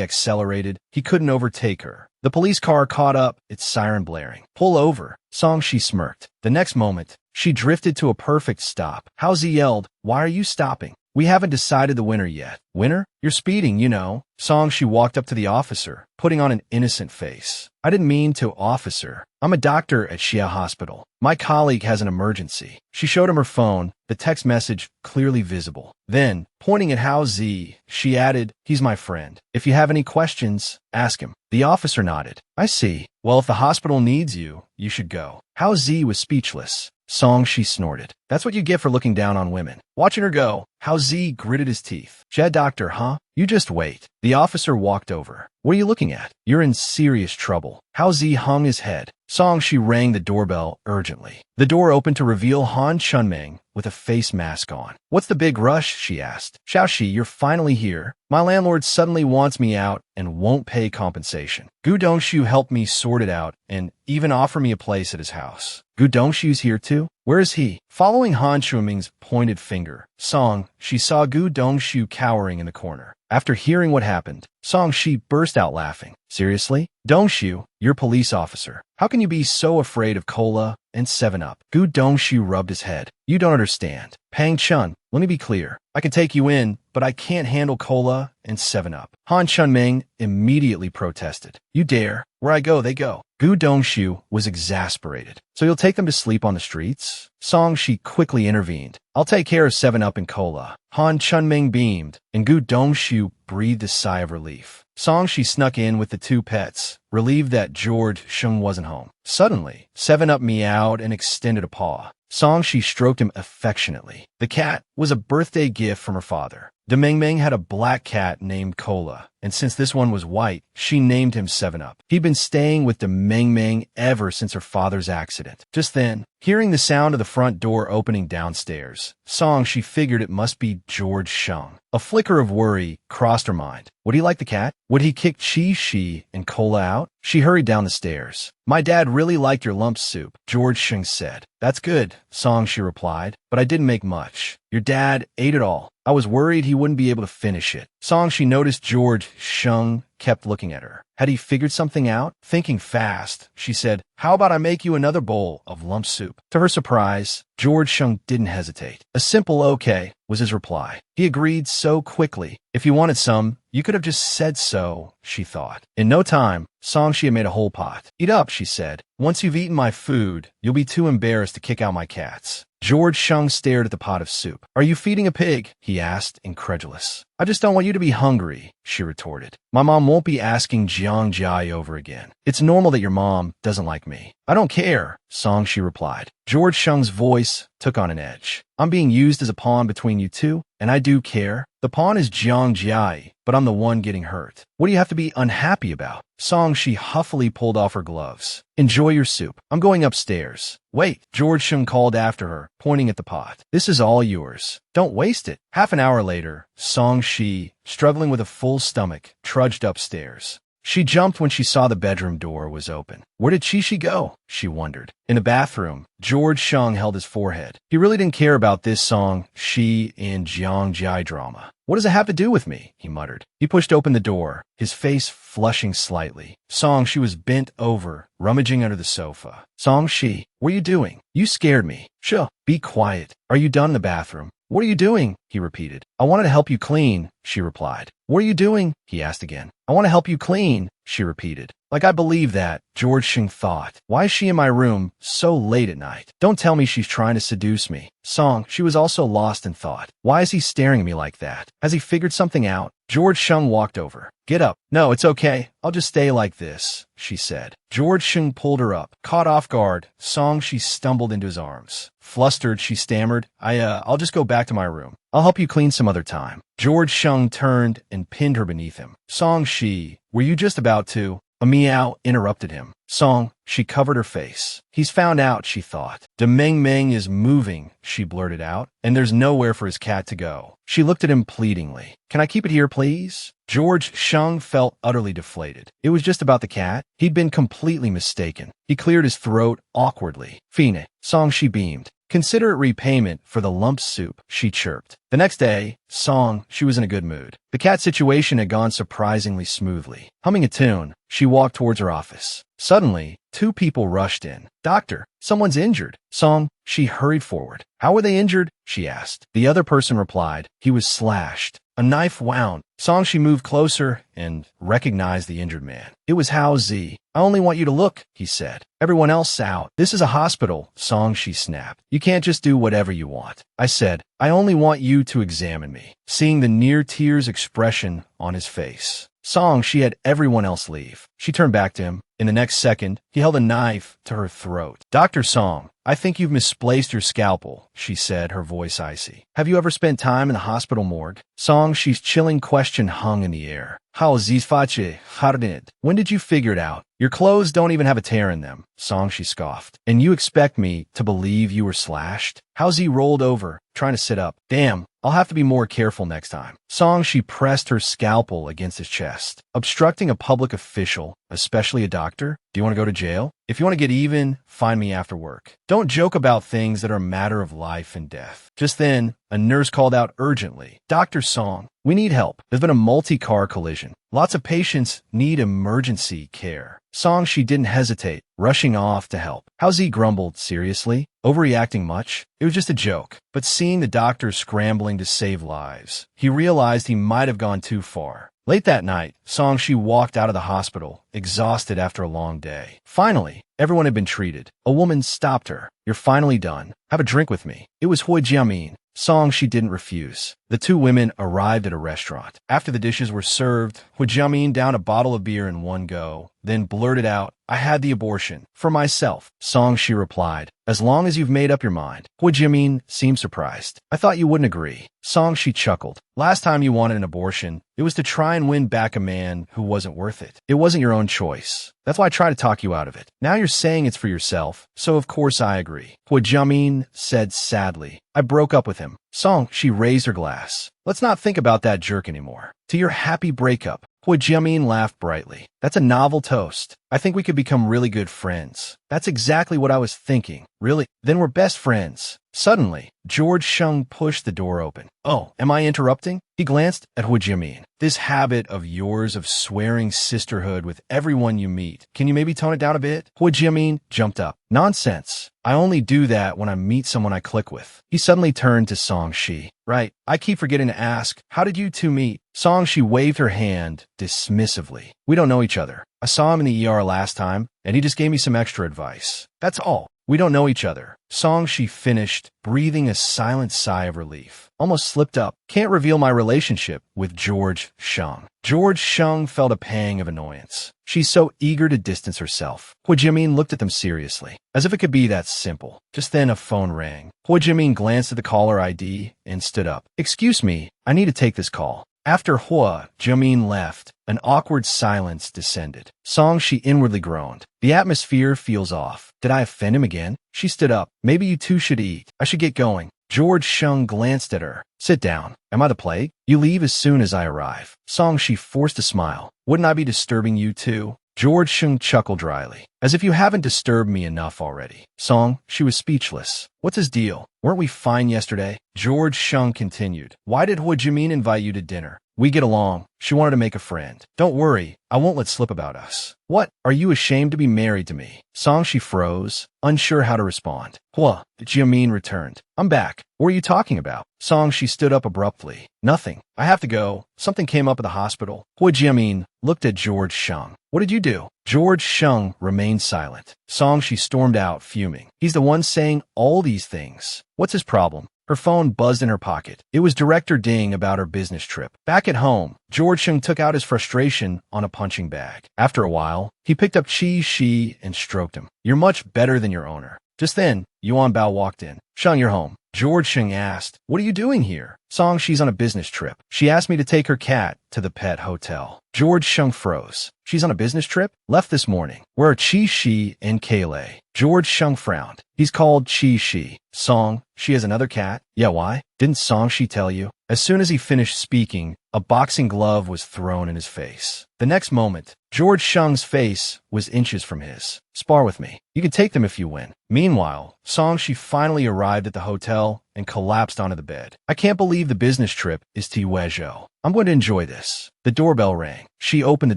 accelerated, he couldn't overtake her. The police car caught up, its siren blaring. "Pull over." Song Shi smirked. The next moment, she drifted to a perfect stop. Hao Zi yelled, "Why are you stopping? We haven't decided the winner yet." "Winner? You're speeding, you know." Song Shi walked up to the officer, putting on an innocent face. "I didn't mean to, officer. I'm a doctor at Xia Hospital. My colleague has an emergency." She showed him her phone, the text message clearly visible. Then, pointing at Hao Zi, she added, "He's my friend. If you have any questions, ask him." The officer nodded. "I see. Well, if the hospital needs you, you should go." Hao Zi was speechless. Song Shi snorted. "That's what you get for looking down on women." Watching her go, Hao Zi gritted his teeth. "Jed doctor, huh? You just wait." The officer walked over. "What are you looking at? You're in serious trouble." Hao Zi hung his head. Song Shi rang the doorbell urgently. The door opened to reveal Han Chunming with a face mask on. "What's the big rush?" she asked. "Xiao Shi, you're finally here. My landlord suddenly wants me out and won't pay compensation. Gu Dongshu helped me sort it out and even offer me a place at his house." "Gu Dongshu's here too? Where is he?" Following Han Chunming's pointed finger, Song, she saw Gu Dongshu cowering in the corner. After hearing what happened, Song Shi burst out laughing. Seriously? Dongshu, you're a police officer. How can you be so afraid of cola and 7-Up? Gu Dongshu rubbed his head. You don't understand. Pang Chun, let me be clear. I can take you in, but I can't handle cola and 7-Up. Han Chunming immediately protested. You dare? Where I go, they go. Gu Dongshu was exasperated. So you'll take them to sleep on the streets? Song Shi quickly intervened. I'll take care of 7-Up and cola. Han Chunming beamed, and Gu Dongshu breathed a sigh of relief. Song Shi snuck in with the two pets, relieved that George Sheng wasn't home. Suddenly, 7-Up meowed and extended a paw. Song Shi stroked him affectionately. The cat was a birthday gift from her father. Demengmeng had a black cat named Cola, and since this one was white, she named him 7-Up. He'd been staying with Demengmeng ever since her father's accident. Just then, hearing the sound of the front door opening downstairs, Song Shi figured it must be George Sheng. A flicker of worry crossed her mind. Would he like the cat? Would he kick Chi Shi and Cola out? She hurried down the stairs. My dad really liked your lump soup, George Sheng said. That's good, Song Shi replied, but I didn't make much. Your dad ate it all. I was worried he wouldn't be able to finish it. Song Shi noticed George Sheng kept looking at her. Had he figured something out? Thinking fast, she said, how about I make you another bowl of lump soup? To her surprise, George Sheng didn't hesitate. A simple okay was his reply. He agreed so quickly. If you wanted some, you could have just said so, she thought. In no time, Song Shi had made a whole pot. Eat up, she said. Once you've eaten my food, you'll be too embarrassed to kick out my cats. George Sheng stared at the pot of soup. Are you feeding a pig? He asked, incredulous. I just don't want you to be hungry, she retorted. My mom won't be asking Jiang Jai over again. It's normal that your mom doesn't like me. I don't care, Song Shi replied. George Sheng's voice took on an edge. I'm being used as a pawn between you two, and I do care. The pawn is Jiang Jai, but I'm the one getting hurt. What do you have to be unhappy about? Song Shi huffily pulled off her gloves. Enjoy your soup. I'm going upstairs. Wait, George Sheng called after her, pointing at the pot. This is all yours. Don't waste it. Half an hour later, Song Shi, struggling with a full stomach, trudged upstairs. She jumped when she saw the bedroom door was open. Where did Chi go? She wondered. In the bathroom, George Sheng held his forehead. He really didn't care about this Song Shi and Jiang Jai drama. What does it have to do with me? He muttered. He pushed open the door, his face flushing slightly. Song Shi was bent over, rummaging under the sofa. Song Shi, what are you doing? You scared me. Sure, be quiet. Are you done in the bathroom? What are you doing? He repeated. I wanted to help you clean, she replied. What are you doing? He asked again. I want to help you clean, she repeated. Like I believe that, George Sheng thought. Why is she in my room so late at night? Don't tell me she's trying to seduce me. Song, she was also lost in thought. Why is he staring at me like that? Has he figured something out? George Sheng walked over. Get up. No, it's okay. I'll just stay like this, she said. George Sheng pulled her up. Caught off guard, Song Shi stumbled into his arms. Flustered, she stammered, I'll just go back to my room. I'll help you clean some other time. George Sheng turned and pinned her beneath him. Song Shi, were you just about to? A meow interrupted him. Song, she covered her face. He's found out, she thought. Demengmeng is moving, she blurted out, and there's nowhere for his cat to go. She looked at him pleadingly. Can I keep it here, please? George Sheng felt utterly deflated. It was just about the cat. He'd been completely mistaken. He cleared his throat awkwardly. Fine. Song Shi beamed. Consider it repayment for the lump soup, she chirped. The next day, Song, she was in a good mood. The cat situation had gone surprisingly smoothly. Humming a tune, she walked towards her office. Suddenly, two people rushed in. Doctor, someone's injured. Song, she hurried forward. How were they injured? She asked. The other person replied. He was slashed. A knife wound. Song, she moved closer and recognized the injured man. It was Hao Zi. I only want you to look, he said. Everyone else out. This is a hospital, Song, she snapped. You can't just do whatever you want. I said, I only want you to examine me. Seeing the near tears expression on his face. Song, she had everyone else leave. She turned back to him. In the next second, he held a knife to her throat. Dr. Song, I think you've misplaced your scalpel, she said, her voice icy. Have you ever spent time in the hospital morgue? Song, she's chilling question hung in the air. How zisfache hardid? When did you figure it out? Your clothes don't even have a tear in them, Song, she scoffed. And you expect me to believe you were slashed? Hao Zi rolled over, trying to sit up. Damn, I'll have to be more careful next time. Song, she pressed her scalpel against his chest. Obstructing a public official, especially a doctor? Do you want to go to jail? If you want to get even, find me after work. Don't joke about things that are a matter of life and death. Just then, a nurse called out urgently, Dr. Song, we need help. There's been a multi-car collision. Lots of patients need emergency care. Song, she didn't hesitate, rushing off to help. How's he grumbled, seriously? Overreacting much? It was just a joke. But seeing the doctor scrambling to save lives, he realized he might have gone too far. Late that night, Song Shi walked out of the hospital, exhausted after a long day. Finally, everyone had been treated. A woman stopped her. You're finally done. Have a drink with me. It was Hui Jiamin. Song Shi didn't refuse. The two women arrived at a restaurant. After the dishes were served, Hui Jiamin downed a bottle of beer in one go, then blurted out, I had the abortion. For myself. Song Shi replied, as long as you've made up your mind. Hui Jiamin seemed surprised. I thought you wouldn't agree. Song Shi chuckled. Last time you wanted an abortion, it was to try and win back a man who wasn't worth it. It wasn't your own choice. That's why I tried to talk you out of it. Now you're saying it's for yourself, so of course I agree. Hui Jiamin said sadly, I broke up with him. Song Shi raised her glass. Let's not think about that jerk anymore. To your happy breakup. Hui Jiamin laughed brightly. That's a novel toast. I think we could become really good friends. That's exactly what I was thinking. Really? Then we're best friends. Suddenly, George Sheng pushed the door open. Oh, am I interrupting? He glanced at Hui Jiamin. This habit of yours of swearing sisterhood with everyone you meet, can you maybe tone it down a bit? Hui Jiamin jumped up. Nonsense. I only do that when I meet someone I click with. He suddenly turned to Song Shi. Right, I keep forgetting to ask, how did you two meet? Song Shi waved her hand dismissively. We don't know each other. I saw him in the ER last time, and he just gave me some extra advice. That's all. We don't know each other. Song Shi finished, breathing a silent sigh of relief. Almost slipped up. Can't reveal my relationship with George Sheng. George Sheng felt a pang of annoyance. She's so eager to distance herself. Hui Jiamin looked at them seriously, as if it could be that simple. Just then a phone rang. Hui Jiamin glanced at the caller ID and stood up. Excuse me, I need to take this call. After Hui Jiamin left, an awkward silence descended. Song Shi inwardly groaned. The atmosphere feels off. Did I offend him again? She stood up. Maybe you two should eat. I should get going. George Sheng glanced at her. Sit down. Am I the plague? You leave as soon as I arrive. Song Shi forced a smile. Wouldn't I be disturbing you too? George Sheng chuckled dryly. As if you haven't disturbed me enough already. Song, she was speechless. What's his deal? Weren't we fine yesterday? George Sheng continued. Why did Hui Jiamin invite you to dinner? We get along. She wanted to make a friend. Don't worry, I won't let slip about us. What? Are you ashamed to be married to me? Song Shi froze, unsure how to respond. Hui Jiamin returned. I'm back. What are you talking about? Song Shi stood up abruptly. Nothing. I have to go. Something came up at the hospital. Hui Jiamin looked at George Sheng. What did you do? George Sheng remained silent. Song Shi stormed out, fuming. He's the one saying all these things. What's his problem? Her phone buzzed in her pocket. It was Director Ding about her business trip. Back at home, George Sheng took out his frustration on a punching bag. After a while, he picked up Qi Shi and stroked him. You're much better than your owner. Just then, Yuan Bao walked in. Sheng, you're home. George Sheng asked, what are you doing here? Song, she's on a business trip. She asked me to take her cat to the pet hotel. George Sheng froze. She's on a business trip? Left this morning. Where are Qi Shi and Kaylai? George Sheng frowned. He's called Qi Shi. Song, she has another cat? Yeah, why? Didn't Song Shi tell you? As soon as he finished speaking, a boxing glove was thrown in his face. The next moment, George Sheng's face was inches from his. Spar with me. You can take them if you win. Meanwhile, Song Shi finally arrived at the hotel and collapsed onto the bed. I can't believe the business trip is to Yuezhou. I'm going to enjoy this. The doorbell rang. She opened the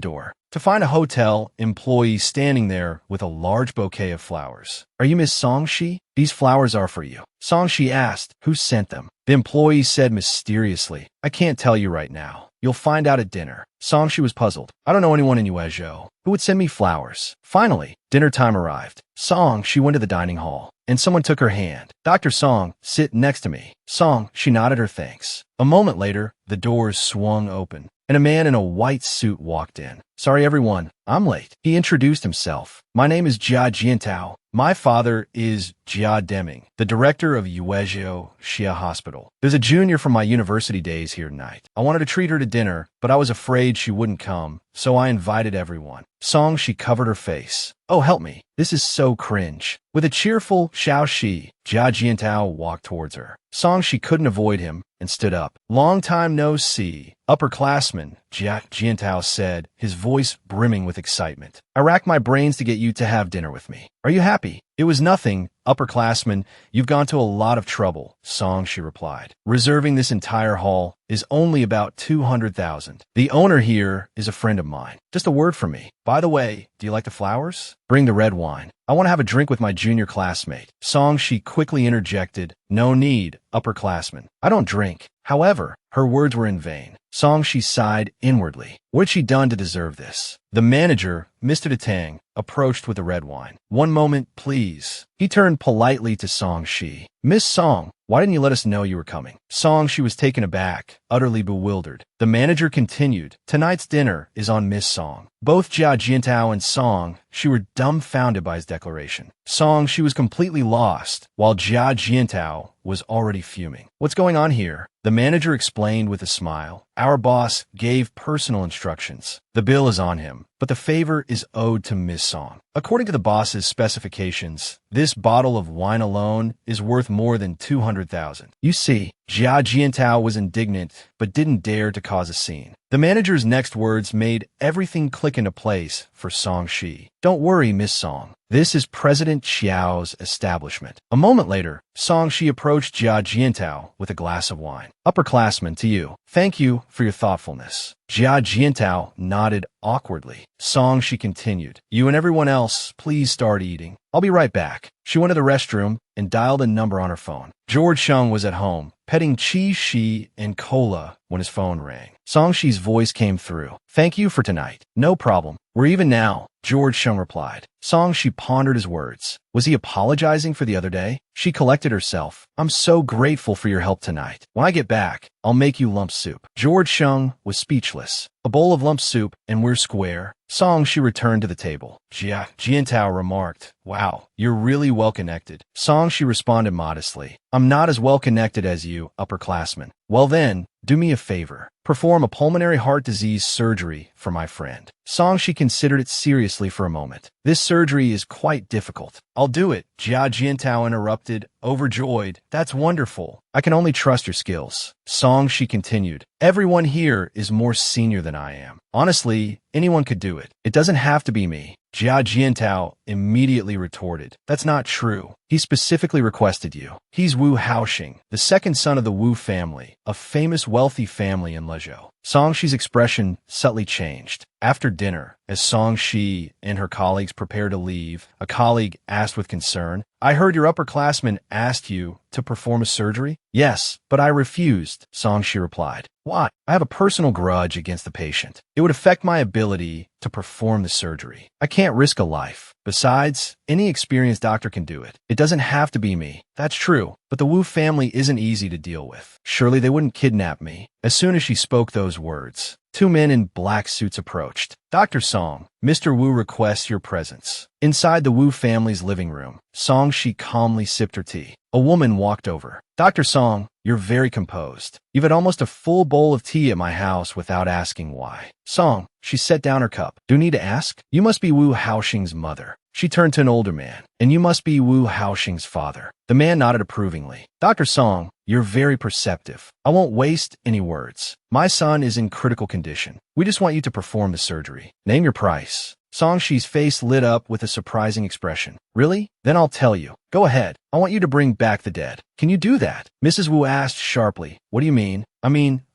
door to find a hotel employee standing there with a large bouquet of flowers. Are you Miss Song Shi? These flowers are for you. Song Shi asked, who sent them? The employee said mysteriously, I can't tell you right now. You'll find out at dinner. Song Shi was puzzled. I don't know anyone in Yuezhou who would send me flowers. Finally, dinner time arrived. Song Shi went to the dining hall, and someone took her hand. Dr. Song, sit next to me. Song, she nodded her thanks. A moment later, the doors swung open, and a man in a white suit walked in. Sorry everyone, I'm late. He introduced himself. My name is Jia Jiantao. My father is Jia Deming, the director of Yuezhou Xia Hospital. There's a junior from my university days here tonight. I wanted to treat her to dinner, but I was afraid she wouldn't come, so I invited everyone. Song Shi covered her face. Oh, help me. This is so cringe. With a cheerful Xiao Shi, Jia Jiantao walked towards her. Song Shi couldn't avoid him and stood up. Long time no see. Upperclassman, Jia Jiantao said, his voice brimming with excitement. I racked my brains to get you to have dinner with me. Are you happy? It was nothing, upperclassman. You've gone to a lot of trouble, Song Shi replied. Reserving this entire hall is only about 200,000. The owner here is a friend of mine. Just a word from me. By the way, do you like the flowers? Bring the red wine. I want to have a drink with my junior classmate. Song Shi quickly interjected. No need, upperclassman. I don't drink. However, her words were in vain. Song Shi sighed inwardly. What had she done to deserve this? The manager, Mr. Tang, approached with the red wine. One moment, please. He turned politely to Song Shi. Miss Song, why didn't you let us know you were coming? Song Shi was taken aback, utterly bewildered. The manager continued. Tonight's dinner is on Miss Song. Both Jia Jiantao and Song Shi were dumbfounded by his declaration. Song Shi was completely lost, while Jia Jiantao was already fuming. What's going on here? The manager explained with a smile. Our boss gave personal instructions. The bill is on him, but the favor is owed to Miss Song. According to the boss's specifications, this bottle of wine alone is worth more than 200,000. You see, Jia Jiantao was indignant, but didn't dare to cause a scene. The manager's next words made everything click into place for Song Shi. Don't worry, Miss Song. This is President Xiao's establishment. A moment later, Song Shi approached Jia Jiantao with a glass of wine. Upperclassman, to you. Thank you for your thoughtfulness. Jia Jiantao nodded awkwardly. Song Shi continued. You and everyone else, please start eating. I'll be right back. She went to the restroom and dialed a number on her phone. George Sheng was at home, petting Chi Shi and Cola when his phone rang. Song Shi's voice came through. Thank you for tonight. No problem. We're even now, George Sheng replied. Song Shi pondered his words. Was he apologizing for the other day? She collected herself. I'm so grateful for your help tonight. When I get back, I'll make you lump soup. George Sheng was speechless. A bowl of lump soup, and we're square. Song Shi returned to the table. Jia Jiantao remarked, Wow, you're really well-connected. Song Shi responded modestly. I'm not as well-connected as you, upperclassmen. Well then, do me a favor. Perform a pulmonary heart disease surgery for my friend. Song Shi considered it seriously for a moment. This surgery is quite difficult. I'll do it, Jia Jiantao interrupted, overjoyed. That's wonderful. I can only trust your skills. Song Shi continued. Everyone here is more senior than I am. Honestly, anyone could do it. It doesn't have to be me. Jia Jiantao immediately retorted. That's not true. He specifically requested you. He's Wu Haoxing, the second son of the Wu family, a famous wealthy family in Lezhou. Song Shi's expression subtly changed. After dinner, as Song Shi and her colleagues prepared to leave, a colleague asked with concern, I heard your upperclassman asked you to perform a surgery? Yes, but I refused, Song Shi replied. Why? I have a personal grudge against the patient. It would affect my ability to perform the surgery. I can't risk a life. Besides, any experienced doctor can do it. It doesn't have to be me. That's true, but the Wu family isn't easy to deal with. Surely they wouldn't kidnap me. As soon as she spoke those words, two men in black suits approached. Dr. Song, Mr. Wu requests your presence. Inside the Wu family's living room, Song Shi calmly sipped her tea. A woman walked over. Dr. Song, you're very composed. You've had almost a full bowl of tea at my house without asking why. Song, she set down her cup. Do you need to ask? You must be Wu Haoxing's mother. She turned to an older man. And you must be Wu Haoxing's father. The man nodded approvingly. Dr. Song, you're very perceptive. I won't waste any words. My son is in critical condition. We just want you to perform the surgery. Name your price. Song Shi's face lit up with a surprising expression. Really? Then I'll tell you. Go ahead. I want you to bring back the dead. Can you do that? Mrs. Wu asked sharply. What do you mean? I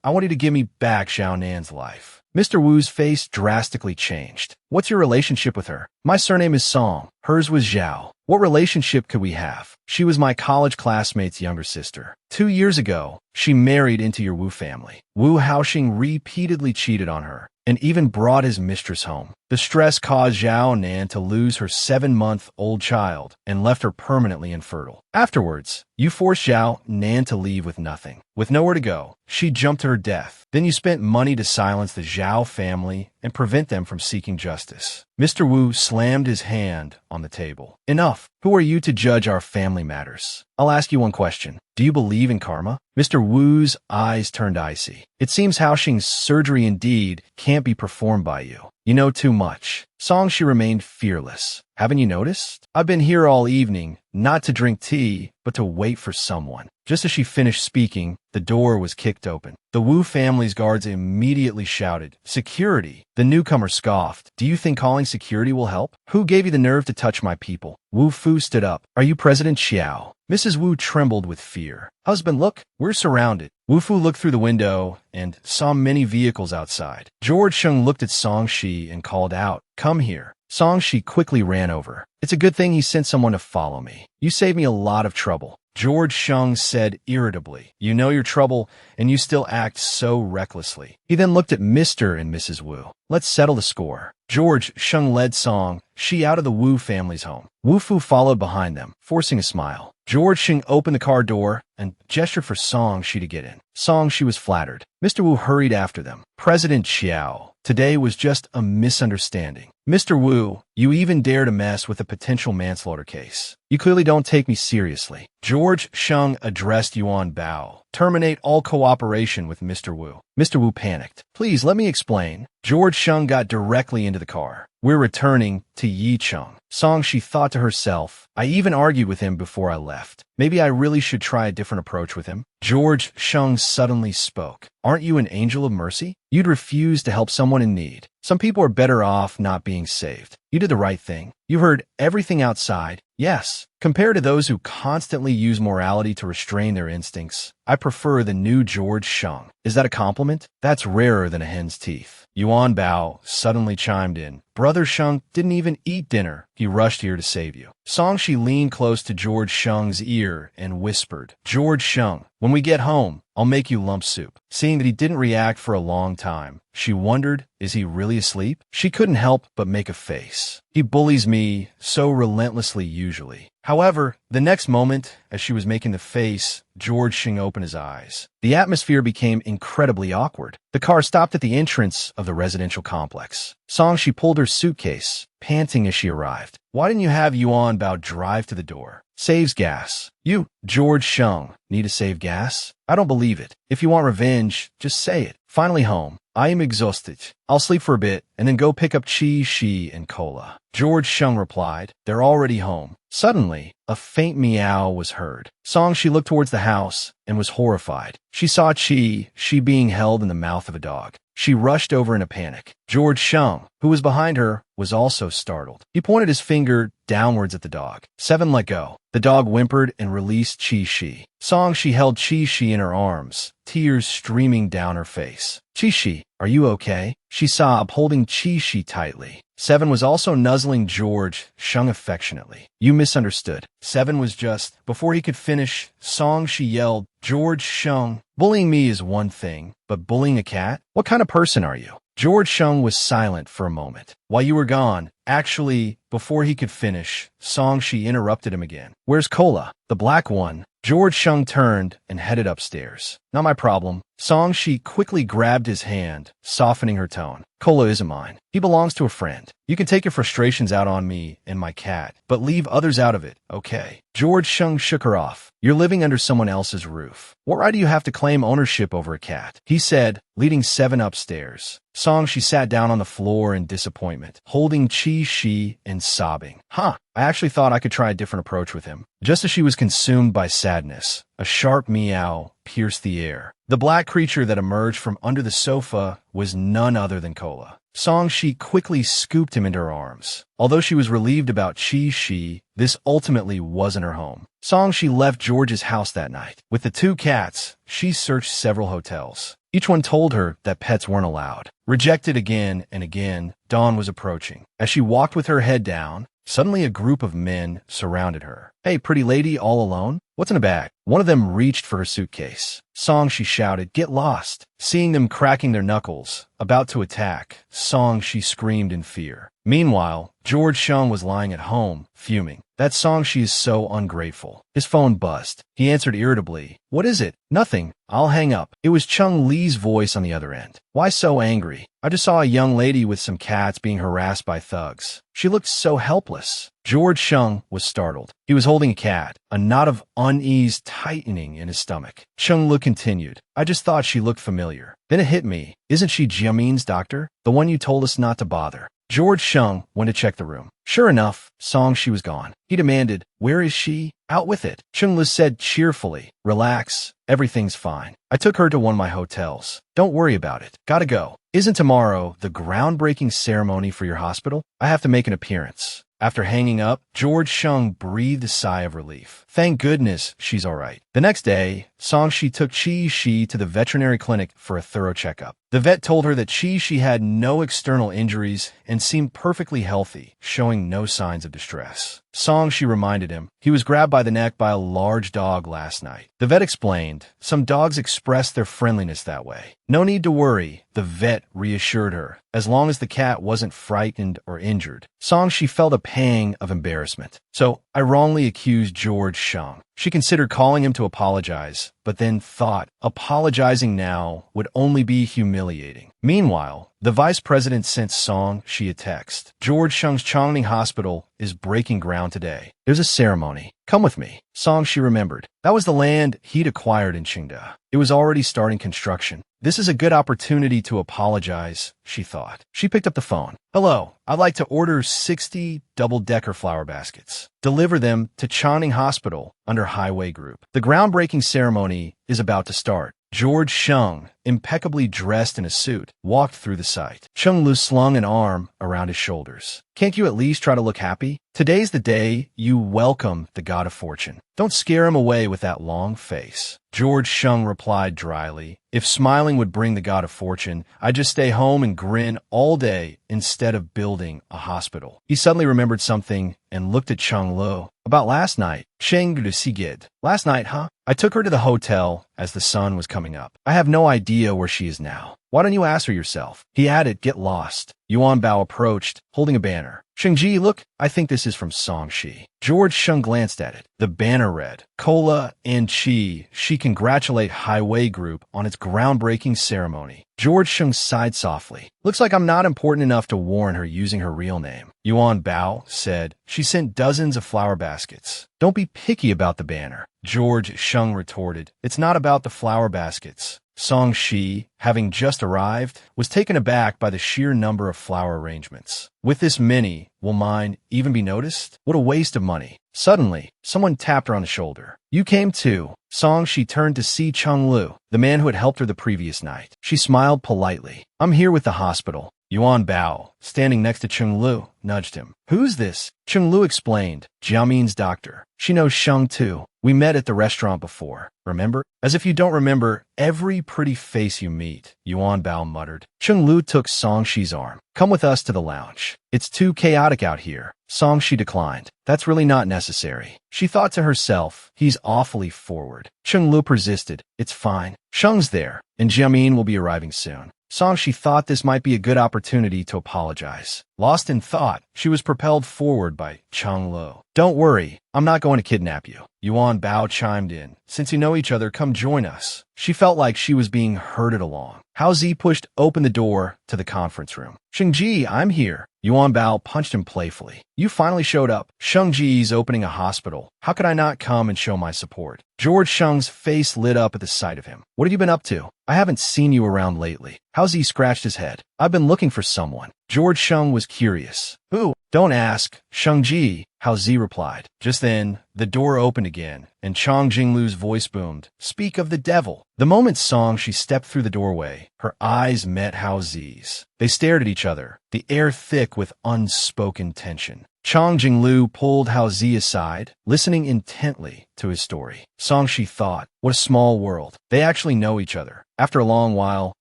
want you to give me back Xiao Nan's life. Mr. Wu's face drastically changed. What's your relationship with her? My surname is Song. Hers was Zhao. What relationship could we have? She was my college classmate's younger sister. 2 years ago, she married into your Wu family. Wu Haoxing repeatedly cheated on her and even brought his mistress home. The stress caused Xiao Nan to lose her 7-month-old child and left her permanently infertile. Afterwards, You forced Zhao Nan to leave with nothing. With nowhere to go, she jumped to her death. Then you spent money to silence the Zhao family and prevent them from seeking justice. Mr. Wu slammed his hand on the table. Enough. Who are you to judge our family matters? I'll ask you one question. Do you believe in karma? Mr. Wu's eyes turned icy. It seems Haoxing's surgery indeed can't be performed by you. You know too much. Songshi remained fearless. Haven't you noticed? I've been here all evening, not to drink tea, but to wait for someone. Just as she finished speaking, the door was kicked open. The Wu family's guards immediately shouted, "Security!" The newcomer scoffed. Do you think calling security will help? Who gave you the nerve to touch my people? Wu Fu stood up. Are you President Xiao? Mrs. Wu trembled with fear. Husband, look, we're surrounded. Wu Fu looked through the window and saw many vehicles outside. George Sheng looked at Songshi and called out, "Come here." Songshi quickly ran over. It's a good thing he sent someone to follow me. You saved me a lot of trouble. George Sheng said irritably, you know your trouble, and you still act so recklessly. He then looked at Mr. and Mrs. Wu. Let's settle the score. George Sheng led Song-Shi out of the Wu family's home. Wu Fu followed behind them, forcing a smile. George Sheng opened the car door and gestured for Song-Shi to get in. Song-Shi was flattered. Mr. Wu hurried after them. President Xiao, today was just a misunderstanding. Mr. Wu, you even dare to mess with a potential manslaughter case. You clearly don't take me seriously. George Sheng addressed Yuan Bao. Terminate all cooperation with Mr. Wu. Mr. Wu panicked. Please, let me explain. George Sheng got directly into the car. We're returning to Yicheng. Song-Shi thought to herself, I even argued with him before I left. Maybe I really should try a different approach with him. George Sheng suddenly spoke. Aren't you an angel of mercy? You'd refuse to help someone in need. Some people are better off not being saved. You did the right thing. You heard everything outside. Yes. Compared to those who constantly use morality to restrain their instincts, I prefer the new George Sheng. Is that a compliment? That's rarer than a hen's teeth. Yuan Bao suddenly chimed in. Brother Sheng didn't even eat dinner. He rushed here to save you. Song-Shi leaned close to George Sheng's ear and whispered, George Sheng, when we get home, I'll make you lump soup. Seeing that he didn't react for a long time, she wondered, is he really asleep? She couldn't help but make a face. He bullies me so relentlessly usually. However, the next moment, as she was making the face, George Sheng opened his eyes. The atmosphere became incredibly awkward. The car stopped at the entrance of the residential complex. Song-Shi pulled her suitcase, panting as she arrived. Why didn't you have Yuan Bao drive to the door? Saves gas. You, George Sheng, need to save gas? I don't believe it. If you want revenge, just say it. Finally home. I am exhausted. I'll sleep for a bit and then go pick up Chi, Shi, and Cola. George Sheng replied, they're already home. Suddenly, a faint meow was heard. Song-Shi looked towards the house and was horrified. She saw Chi, Shi being held in the mouth of a dog. She rushed over in a panic. George Sheng, who was behind her, was also startled. He pointed his finger downwards at the dog. Seven let go. The dog whimpered and released Chi-Shi. Song-Shi held Chi-Shi in her arms, tears streaming down her face. Chi-Shi, are you okay? She sobbed, holding Chi-Shi tightly. Seven was also nuzzling George Sheng affectionately. You misunderstood. Seven was just... Before he could finish, Song-Shi yelled, George Sheng, bullying me is one thing, but bullying a cat? What kind of person are you? George Sheng was silent for a moment. While you were gone, actually, before he could finish, Song-Shi interrupted him again. Where's Cola? The black one. George Sheng turned and headed upstairs. Not my problem. Song-Shi quickly grabbed his hand, softening her tone. Cola isn't mine. He belongs to a friend. You can take your frustrations out on me and my cat, but leave others out of it, okay? George Sheng shook her off. You're living under someone else's roof. What right do you have to claim ownership over a cat? He said, leading Seven upstairs. Song-Shi sat down on the floor in disappointment, holding Chi-Shi and sobbing. I actually thought I could try a different approach with him. Just as she was consumed by sadness, a sharp meow pierced the air. The black creature that emerged from under the sofa was none other than Cola. Song-Shi quickly scooped him into her arms. Although she was relieved about Chi-Shi, this ultimately wasn't her home. Song-Shi left George's house that night. With the two cats, she searched several hotels. Each one told her that pets weren't allowed. Rejected again and again, dawn was approaching. As she walked with her head down, suddenly a group of men surrounded her. Hey, pretty lady, all alone? What's in a bag? One of them reached for her suitcase. Song-Shi shouted, get lost. Seeing them cracking their knuckles, about to attack, Song-Shi screamed in fear. Meanwhile, George Sheng was lying at home, fuming. That Song she is so ungrateful. His phone buzzed. He answered irritably. What is it? Nothing. I'll hang up. It was Chung Lee's voice on the other end. Why so angry? I just saw a young lady with some cats being harassed by thugs. She looked so helpless. George Chung was startled. He was holding a cat, a knot of unease tightening in his stomach. Chung Lu continued. I just thought she looked familiar. Then it hit me. Isn't she Jiamin's doctor? The one you told us not to bother. George Chung went to check the room. Sure enough, Song she was gone. He demanded, where is she? Out with it. Chung Lu said cheerfully, relax, everything's fine. I took her to one of my hotels. Don't worry about it. Gotta go. Isn't tomorrow the groundbreaking ceremony for your hospital? I have to make an appearance. After hanging up, George Chung breathed a sigh of relief. Thank goodness she's all right. The next day, Song Shi took Chi Shi to the veterinary clinic for a thorough checkup. The vet told her that Chi Shi had no external injuries and seemed perfectly healthy, showing no signs of distress. Song Shi reminded him he was grabbed by the neck by a large dog last night. The vet explained, some dogs express their friendliness that way. No need to worry, the vet reassured her, as long as the cat wasn't frightened or injured. Song Shi felt a pang of embarrassment. So, I wrongly accused George Shang. She considered calling him to apologize, but then thought apologizing now would only be humiliating. Meanwhile, the vice president sent Song Shi a text. George Shang's Chongning Hospital is breaking ground today. There's a ceremony. Come with me. Song Shi remembered. That was the land he'd acquired in Qingda. It was already starting construction. This is a good opportunity to apologize, she thought. She picked up the phone. Hello, I'd like to order 60 double-decker flower baskets. Deliver them to Chongning Hospital under Highway Group. The groundbreaking ceremony is about to start. George Sheng, impeccably dressed in a suit, walked through the site. Chung Lu slung an arm around his shoulders. Can't you at least try to look happy? Today's the day you welcome the god of fortune. Don't scare him away with that long face. George Sheng replied dryly, if smiling would bring the god of fortune, I'd just stay home and grin all day instead of building a hospital. He suddenly remembered something and looked at Chung Lu. About last night, Cheng de Sigid. Last night, huh? I took her to the hotel as the sun was coming up. I have no idea where she is now. Why don't you ask her yourself? He added, get lost. Yuan Bao approached, holding a banner. Shengji, look, I think this is from Song Shi. George Sheng glanced at it. The banner read, Kola and Chi, she congratulate Highway Group on its groundbreaking ceremony. George Sheng sighed softly. Looks like I'm not important enough to warn her using her real name. Yuan Bao said, she sent dozens of flower baskets. Don't be picky about the banner. George Sheng retorted, it's not about the flower baskets. Song Shi, having just arrived, was taken aback by the sheer number of flower arrangements. With this many, will mine even be noticed? What a waste of money. Suddenly, someone tapped her on the shoulder. You came too. Song Shi turned to see Chung Lu, the man who had helped her the previous night. She smiled politely. I'm here with the hospital. Yuan Bao, standing next to Chung Lu, nudged him. Who's this? Chung Lu explained. Jiamin's doctor. She knows Sheng too. We met at the restaurant before. Remember? As if you don't remember every pretty face you meet, Yuan Bao muttered. Chung Lu took Song Shi's arm. Come with us to the lounge. It's too chaotic out here. Song Shi declined. That's really not necessary. She thought to herself, he's awfully forward. Chung Lu persisted. It's fine. Sheng's there, and Jiamin will be arriving soon. Song Shi thought this might be a good opportunity to apologize. Lost in thought, she was propelled forward by Chung Lu. Don't worry, I'm not going to kidnap you. Yuan Bao chimed in. Since you know each other, come join us. She felt like she was being herded along. Hao Zi pushed open the door to the conference room. Shengji, I'm here. Yuan Bao punched him playfully. You finally showed up. Shengji's opening a hospital. How could I not come and show my support? George Sheng's face lit up at the sight of him. What have you been up to? I haven't seen you around lately. Hao Zi scratched his head. I've been looking for someone. George Sheng was curious. Who? Don't ask. Shengji, Hao Zi replied. Just then, the door opened again, and Chong Jinglu's voice boomed. Speak of the devil. The moment Song Shi stepped through the doorway, her eyes met Hao Zi's. They stared at each other, the air thick with unspoken tension. Chong Jinglu pulled Hao Zi aside, listening intently to his story. Song Shi thought, what a small world. They actually know each other. After a long while,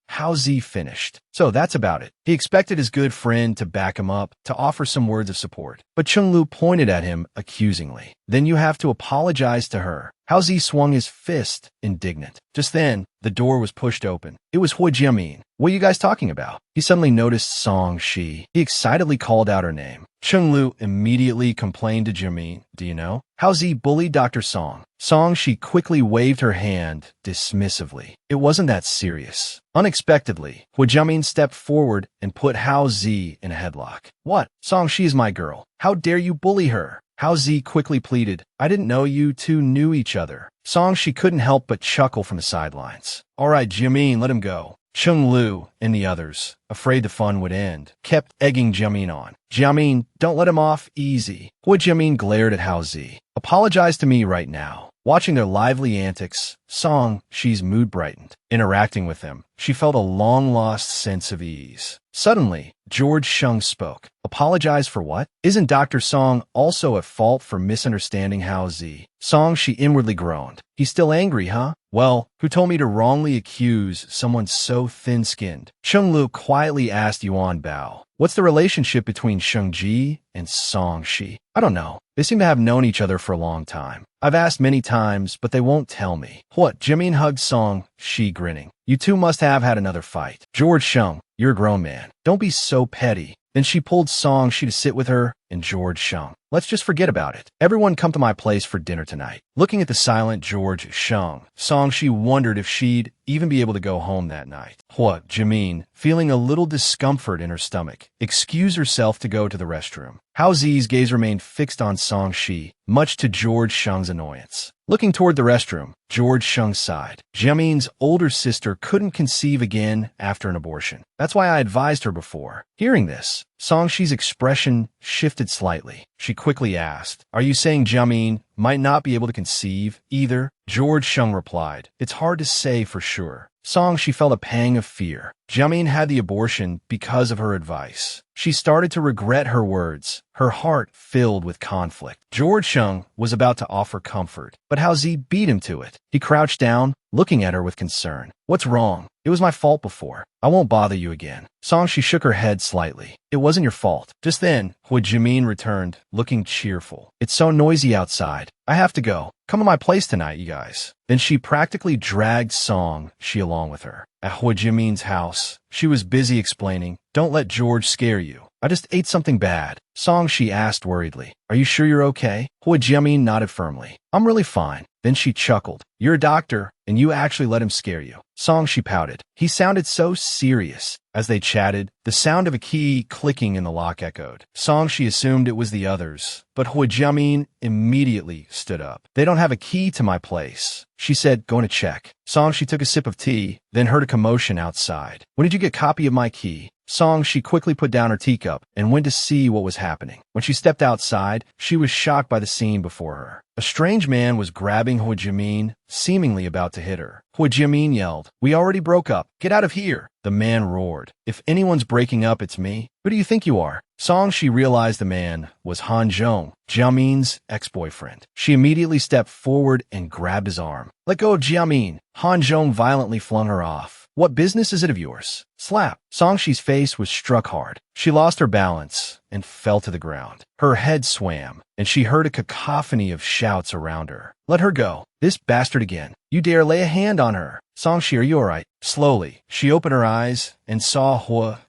Hao Zi finished. So that's about it. He expected his good friend to back him up, to offer some words of support. But Chung Lu pointed at him accusingly. Then you have to apologize to her. Hao Zi swung his fist, indignant. Just then, the door was pushed open. It was Hui Jiamin. What are you guys talking about? He suddenly noticed Song Shi. He excitedly called out her name. Chung Lu immediately complained to Jimin. Do you know how Z bullied Dr. Song? Song, she quickly waved her hand dismissively. It wasn't that serious. Unexpectedly, Jimin stepped forward and put Hao Z in a headlock. What? Song, she is my girl. How dare you bully her? Hao Z quickly pleaded. I didn't know you two knew each other. Song, she couldn't help but chuckle from the sidelines. All right, Jimin, let him go. Chung Lu and the others, afraid the fun would end, kept egging Jimin on. Jimin, don't let him off easy. Jimin glared at Hao Z. Apologize to me right now. Watching their lively antics, Song, she's mood brightened. Interacting with them, she felt a long-lost sense of ease. Suddenly, George Shung spoke. Apologize for what? Isn't Dr. Song also at fault for misunderstanding Hao Z? Song, she inwardly groaned. He's still angry, huh? Well, who told me to wrongly accuse someone so thin-skinned? Chung Lu quietly asked Yuan Bao. What's the relationship between Sheng Ji and Song Shi? I don't know. They seem to have known each other for a long time. I've asked many times, but they won't tell me. What? Jimin hugged Song Shi, grinning. You two must have had another fight. George Shung, you're a grown man. Don't be so petty. Then she pulled Song Shi to sit with her and George Shung. Let's just forget about it. Everyone come to my place for dinner tonight. Looking at the silent George Shung, Song Shi wondered if she'd even be able to go home that night. Jimin, feeling a little discomfort in her stomach, excused herself to go to the restroom. Hao Zi's gaze remained fixed on Song Shi, much to George Shung's annoyance. Looking toward the restroom, George Shung sighed. Jimin's older sister couldn't conceive again after an abortion. That's why I advised her before. Hearing this, Song Shi's expression shifted slightly. She quickly asked, are you saying Jimin might not be able to conceive either? George Shung replied, it's hard to say for sure. Song Shi felt a pang of fear. Jimin had the abortion because of her advice. She started to regret her words, her heart filled with conflict. George Shung was about to offer comfort, but Hao Z beat him to it. He crouched down, looking at her with concern. What's wrong? It was my fault before. I won't bother you again. Song Shi shook her head slightly. It wasn't your fault. Just then, Jimin returned, looking cheerful. It's so noisy outside. I have to go. Come to my place tonight, you guys. Then she practically dragged Song Shi along with her. At Jimin's house, she was busy explaining, don't let George scare you. I just ate something bad. Song Shi asked worriedly. Are you sure you're okay? Jimin nodded firmly. I'm really fine. Then she chuckled. You're a doctor, and you actually let him scare you. Song Shi pouted. He sounded so serious. As they chatted, the sound of a key clicking in the lock echoed. Song Shi assumed it was the others, but Jimin immediately stood up. They don't have a key to my place. She said, going to check. Song Shi took a sip of tea, then heard a commotion outside. When did you get a copy of my key? Song Shi quickly put down her teacup and went to see what was happening. When she stepped outside, she was shocked by the scene before her. A strange man was grabbing Jimin, seemingly about to hit her. Jimin yelled, we already broke up. Get out of here. The man roared. If anyone's breaking up, it's me. Who do you think you are? Song Shi realized the man was Han Zhong, Jiamin's ex-boyfriend. She immediately stepped forward and grabbed his arm. Let go of Jiamin. Han Zhong violently flung her off. What business is it of yours? Slap. Song Shi's face was struck hard. She lost her balance and fell to the ground. Her head swam, and she heard a cacophony of shouts around her. Let her go. This bastard again. You dare lay a hand on her. Song Shi, are you all right? Slowly, she opened her eyes and saw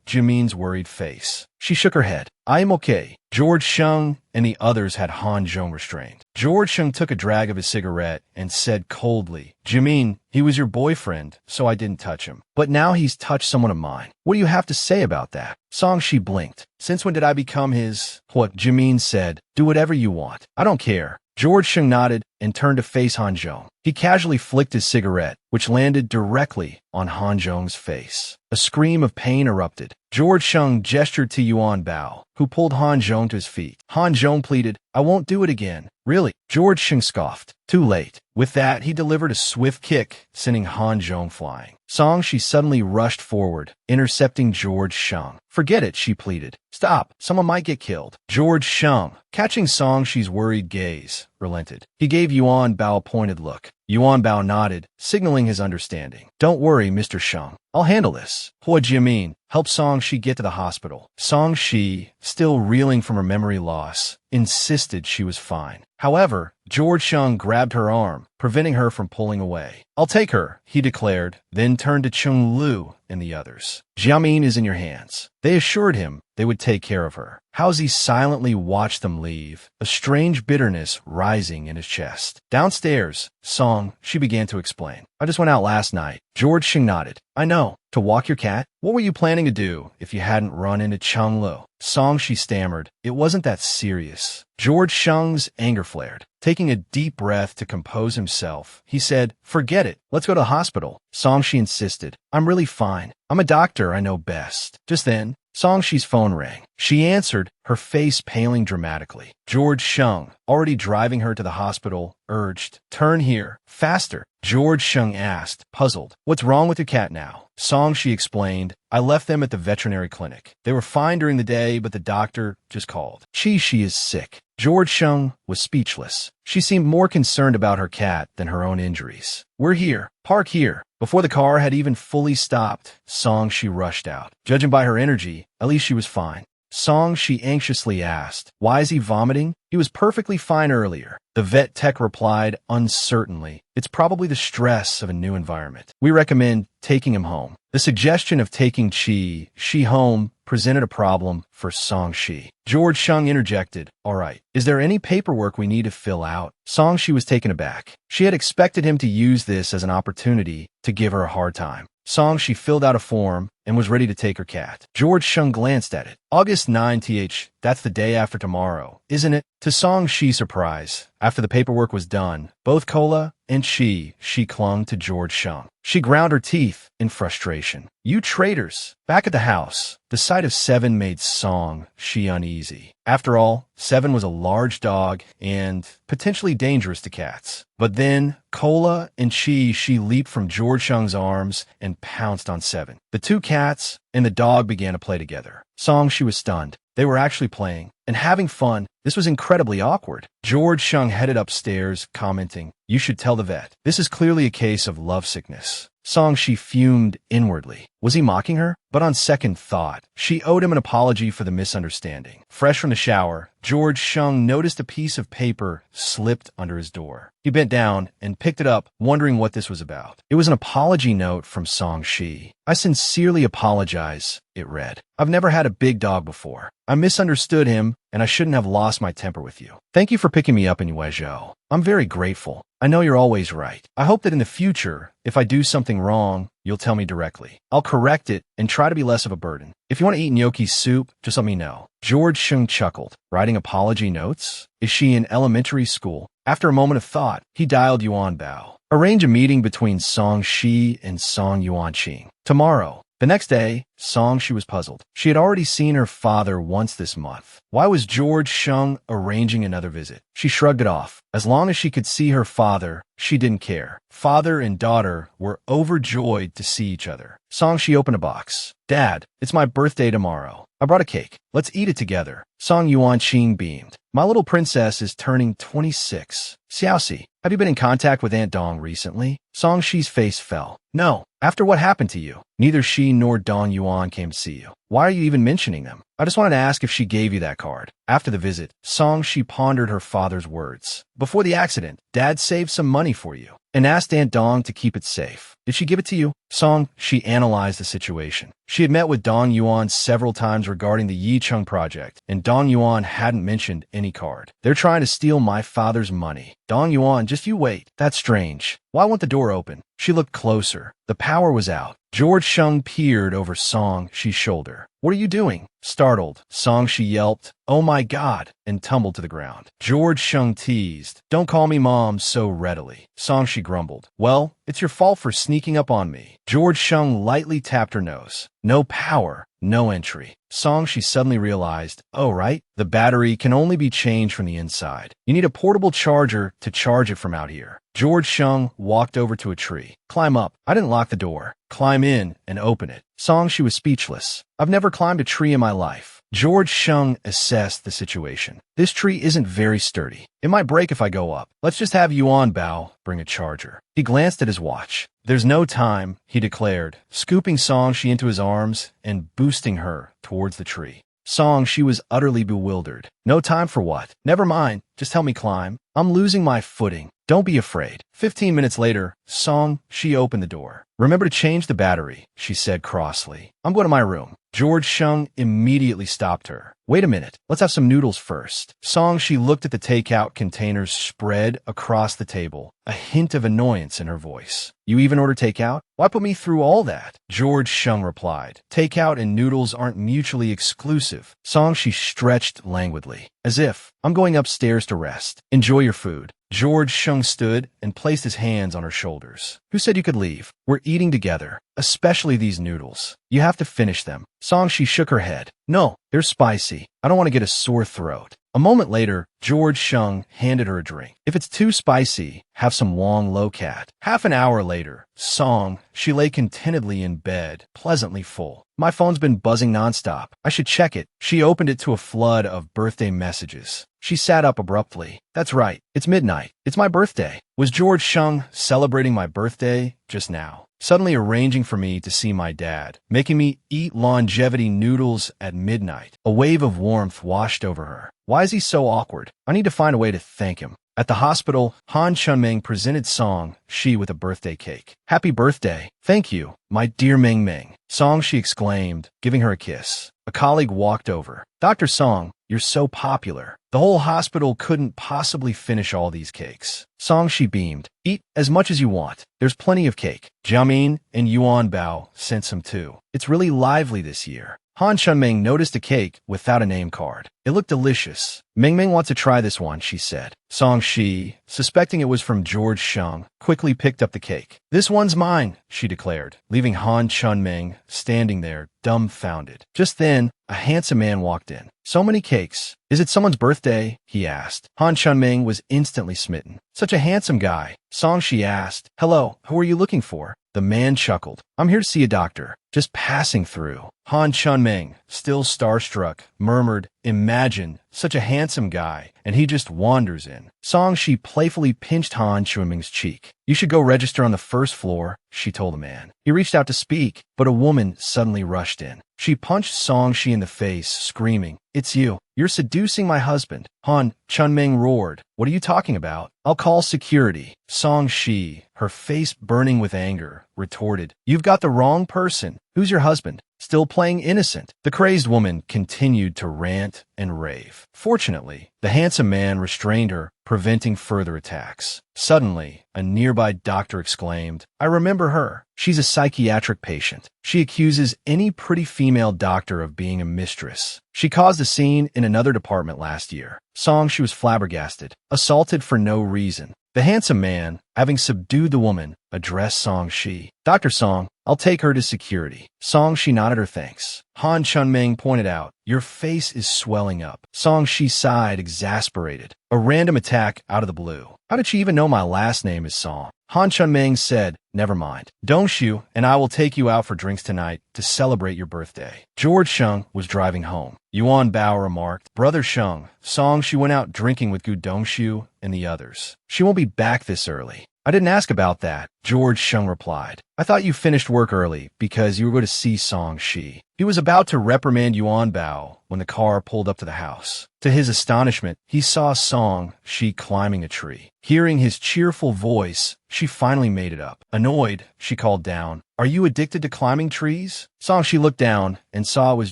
Jimin's worried face. She shook her head. I am okay. George Shung and the others had Han Zhong restrained. George Shung took a drag of his cigarette and said coldly, Jimin, he was your boyfriend, so I didn't touch him. But now he's touched someone of mine. What do you have to say about that? Song Shi blinked. Since when did I become his? Jimin said, do whatever you want. I don't care. George Shung nodded and turned to face Han Zhong. He casually flicked his cigarette, which landed directly on Han Zhong's face. A scream of pain erupted. George Shung gestured to Yuan Bao, who pulled Han Zhong to his feet. Han Zhong pleaded, I won't do it again. Really? George Shung scoffed. Too late. With that, he delivered a swift kick, sending Han Zhong flying. Song Shi suddenly rushed forward, intercepting George Shung. Forget it, she pleaded. Stop. Someone might get killed. George Shung, catching Song Shi's worried gaze, relented. He gave Yuan Bao a pointed look. Yuan Bao nodded, signaling his understanding. Don't worry, Mr. Shung. I'll handle this. Jimin, help Song Shi get to the hospital. Song Shi, still reeling from her memory loss, insisted she was fine. However, George Sheng grabbed her arm, preventing her from pulling away. I'll take her, he declared, then turned to Chung Lu and the others. Jiamin is in your hands. They assured him they would take care of her. Housie silently watched them leave, a strange bitterness rising in his chest. Downstairs, Song, she began to explain. I just went out last night. George Sheng nodded. I know. To walk your cat? What were you planning to do if you hadn't run into Chung Lu? Song, she stammered. It wasn't that serious. George Sheng's anger flared. Taking a deep breath to compose himself, he said, forget it. Let's go to the hospital. Song, she insisted. I'm really fine. I'm a doctor. I know best. Just then, Song Shi's phone rang. She answered, her face paling dramatically. George Sheng, already driving her to the hospital, urged, turn here, faster. George Sheng asked, puzzled, what's wrong with your cat now? Song Shi explained, I left them at the veterinary clinic. They were fine during the day, but the doctor just called. She is sick. George Sheng was speechless. She seemed more concerned about her cat than her own injuries. We're here. Park here. Before the car had even fully stopped, Song Shi rushed out. Judging by her energy, at least she was fine. Song Shi anxiously asked, why is he vomiting? He was perfectly fine earlier. The vet tech replied uncertainly, it's probably the stress of a new environment. We recommend taking him home. The suggestion of taking Shi home presented a problem for Song Shi. George Sheng interjected, all right, is there any paperwork we need to fill out? Song Shi was taken aback. She had expected him to use this as an opportunity to give her a hard time. Song Shi filled out a form and was ready to take her cat. George Sheng glanced at it. August 9th, that's the day after tomorrow, isn't it? To Song Shi's surprise, after the paperwork was done, both Kola and she clung to George Sheng. She ground her teeth in frustration. You traitors! Back at the house, the sight of Seven made Song Shi uneasy. After all, Seven was a large dog and potentially dangerous to cats. But then, Kola and she leaped from George Sheng's arms and pounced on Seven. The two cats and the dog began to play together. Song Shi was stunned. They were actually playing and having fun. This was incredibly awkward. George Sheng headed upstairs, commenting, you should tell the vet. This is clearly a case of lovesickness. Song Shi fumed inwardly. Was he mocking her? But on second thought, she owed him an apology for the misunderstanding. Fresh from the shower, George Sheng noticed a piece of paper slipped under his door. He bent down and picked it up, wondering what this was about. It was an apology note from Song Shi. I sincerely apologize, it read. I've never had a big dog before. I misunderstood him, and I shouldn't have lost my temper with you. Thank you for picking me up in Yuezhou. I'm very grateful. I know you're always right. I hope that in the future, if I do something wrong, you'll tell me directly. I'll correct it and try to be less of a burden. If you want to eat gnocchi soup, just let me know. George Sheng chuckled. Writing apology notes? Is she in elementary school? After a moment of thought, he dialed Yuan Bao. Arrange a meeting between Song Shi and Song Yuanqing. Tomorrow. The next day, Song Shi was puzzled. She had already seen her father once this month. Why was George Sheng arranging another visit? She shrugged it off. As long as she could see her father, she didn't care. Father and daughter were overjoyed to see each other. Song Shi opened a box. Dad, it's my birthday tomorrow. I brought a cake. Let's eat it together. Song Yuanqing beamed. My little princess is turning 26. Xiaoxi, have you been in contact with Aunt Dong recently? Song Shi's face fell. No. After what happened to you, neither she nor Dong Yuan came to see you. Why are you even mentioning them? I just wanted to ask if she gave you that card. After the visit, Song Shi pondered her father's words. Before the accident, Dad saved some money for you and asked Aunt Dong to keep it safe. Did she give it to you? Song Shi analyzed the situation. She had met with Dong Yuan several times regarding the Yicheng project, and Dong Yuan hadn't mentioned any card. They're trying to steal my father's money. Dong Yuan, just you wait. That's strange. Why won't the door open? She looked closer. The power was out. George Sheng peered over Song Shi's shoulder. What are you doing? Startled, Song Shi yelped, oh my God, and tumbled to the ground. George Sheng teased, don't call me mom so readily. Song Shi grumbled, well, it's your fault for sneaking up on me. George Sheng lightly tapped her nose. No power, no entry. Song Shi suddenly realized, oh right, the battery can only be changed from the inside. You need a portable charger to charge it from out here. George Sheng walked over to a tree. Climb up. I didn't lock the door. Climb in and open it. Song Shi was speechless. I've never climbed a tree in my life. George Sheng assessed the situation. This tree isn't very sturdy. It might break if I go up. Let's just have Yuan Bao bring a charger. He glanced at his watch. There's no time, he declared, scooping Song Shi into his arms and boosting her towards the tree. Song, she was utterly bewildered. No time for what? Never mind, just help me climb. I'm losing my footing. Don't be afraid. 15 minutes later, Song, she opened the door. Remember to change the battery, she said crossly. I'm going to my room. George Shung immediately stopped her. Wait a minute, let's have some noodles first. Song, she looked at the takeout containers spread across the table, a hint of annoyance in her voice. You even order takeout? Why put me through all that? George Shung replied. Takeout and noodles aren't mutually exclusive. Song, she stretched languidly, as if, I'm going upstairs to rest. Enjoy your food. George Shung stood and placed his hands on her shoulders. Who said you could leave? We're eating together, especially these noodles. You have to finish them. Song, she shook her head. No, they're spicy. I don't want to get a sore throat. A moment later, George Shung handed her a drink. If it's too spicy, have some Wong Lo Cat. Half an hour later, Song, she lay contentedly in bed, pleasantly full. My phone's been buzzing nonstop. I should check it. She opened it to a flood of birthday messages. She sat up abruptly. That's right. It's midnight. It's my birthday. Was George Shung celebrating my birthday just now? Suddenly arranging for me to see my dad, making me eat longevity noodles at midnight. A wave of warmth washed over her. Why is he so awkward? I need to find a way to thank him. At the hospital, Han Chunming presented Song, she with a birthday cake. Happy birthday. Thank you, my dear Meng Meng. Song, she exclaimed, giving her a kiss. A colleague walked over. Dr. Song, you're so popular. The whole hospital couldn't possibly finish all these cakes. Song, she beamed. Eat as much as you want. There's plenty of cake. Jiamin and Yuan Bao sent some too. It's really lively this year. Han Chunming noticed a cake without a name card. It looked delicious. Ming Ming wants to try this one, she said. Song, she, suspecting it was from George Shung, quickly picked up the cake. This one's mine, she declared, leaving Han Chunming standing there, dumbfounded. Just then, a handsome man walked in. So many cakes. Is it someone's birthday? He asked. Han Chunming was instantly smitten. Such a handsome guy. Song, she asked. Hello, who are you looking for? The man chuckled. I'm here to see a doctor. Just passing through. Han Chunming, still starstruck, murmured, Imagine, such a handsome guy, and he just wanders in. Song, she playfully pinched Han Chunming's cheek. You should go register on the first floor, she told the man. He reached out to speak, but a woman suddenly rushed in. She punched Song Shi in the face, screaming, It's you. You're seducing my husband. Han Chunming roared. What are you talking about? I'll call security. Song Shi, her face burning with anger, retorted, You've got the wrong person. Who's your husband? Still playing innocent. The crazed woman continued to rant and rave. Fortunately, the handsome man restrained her, preventing further attacks. Suddenly, a nearby doctor exclaimed, I remember her. She's a psychiatric patient. She accuses any pretty female doctor of being a mistress. She caused a scene in another department last year. Song, she was flabbergasted, assaulted for no reason. The handsome man, having subdued the woman, addressed Song Shi. Dr. Song, I'll take her to security. Song Shi nodded her thanks. Han Chunming pointed out, Your face is swelling up. Song Shi sighed, exasperated. A random attack out of the blue. How did she even know my last name is Song? Han Chunming said, Never mind. Dongxiu and I will take you out for drinks tonight to celebrate your birthday. George Shung was driving home. Yuan Bao remarked, Brother Shung, Song, she went out drinking with Gu Dongxiu and the others. She won't be back this early. I didn't ask about that, George Shung replied. I thought you finished work early because you were going to see Song Shi. He was about to reprimand Yuan Bao when the car pulled up to the house. To his astonishment, he saw Song Shi climbing a tree. Hearing his cheerful voice, she finally made it up. Annoyed, she called down, Are you addicted to climbing trees? Song Shi looked down and saw it was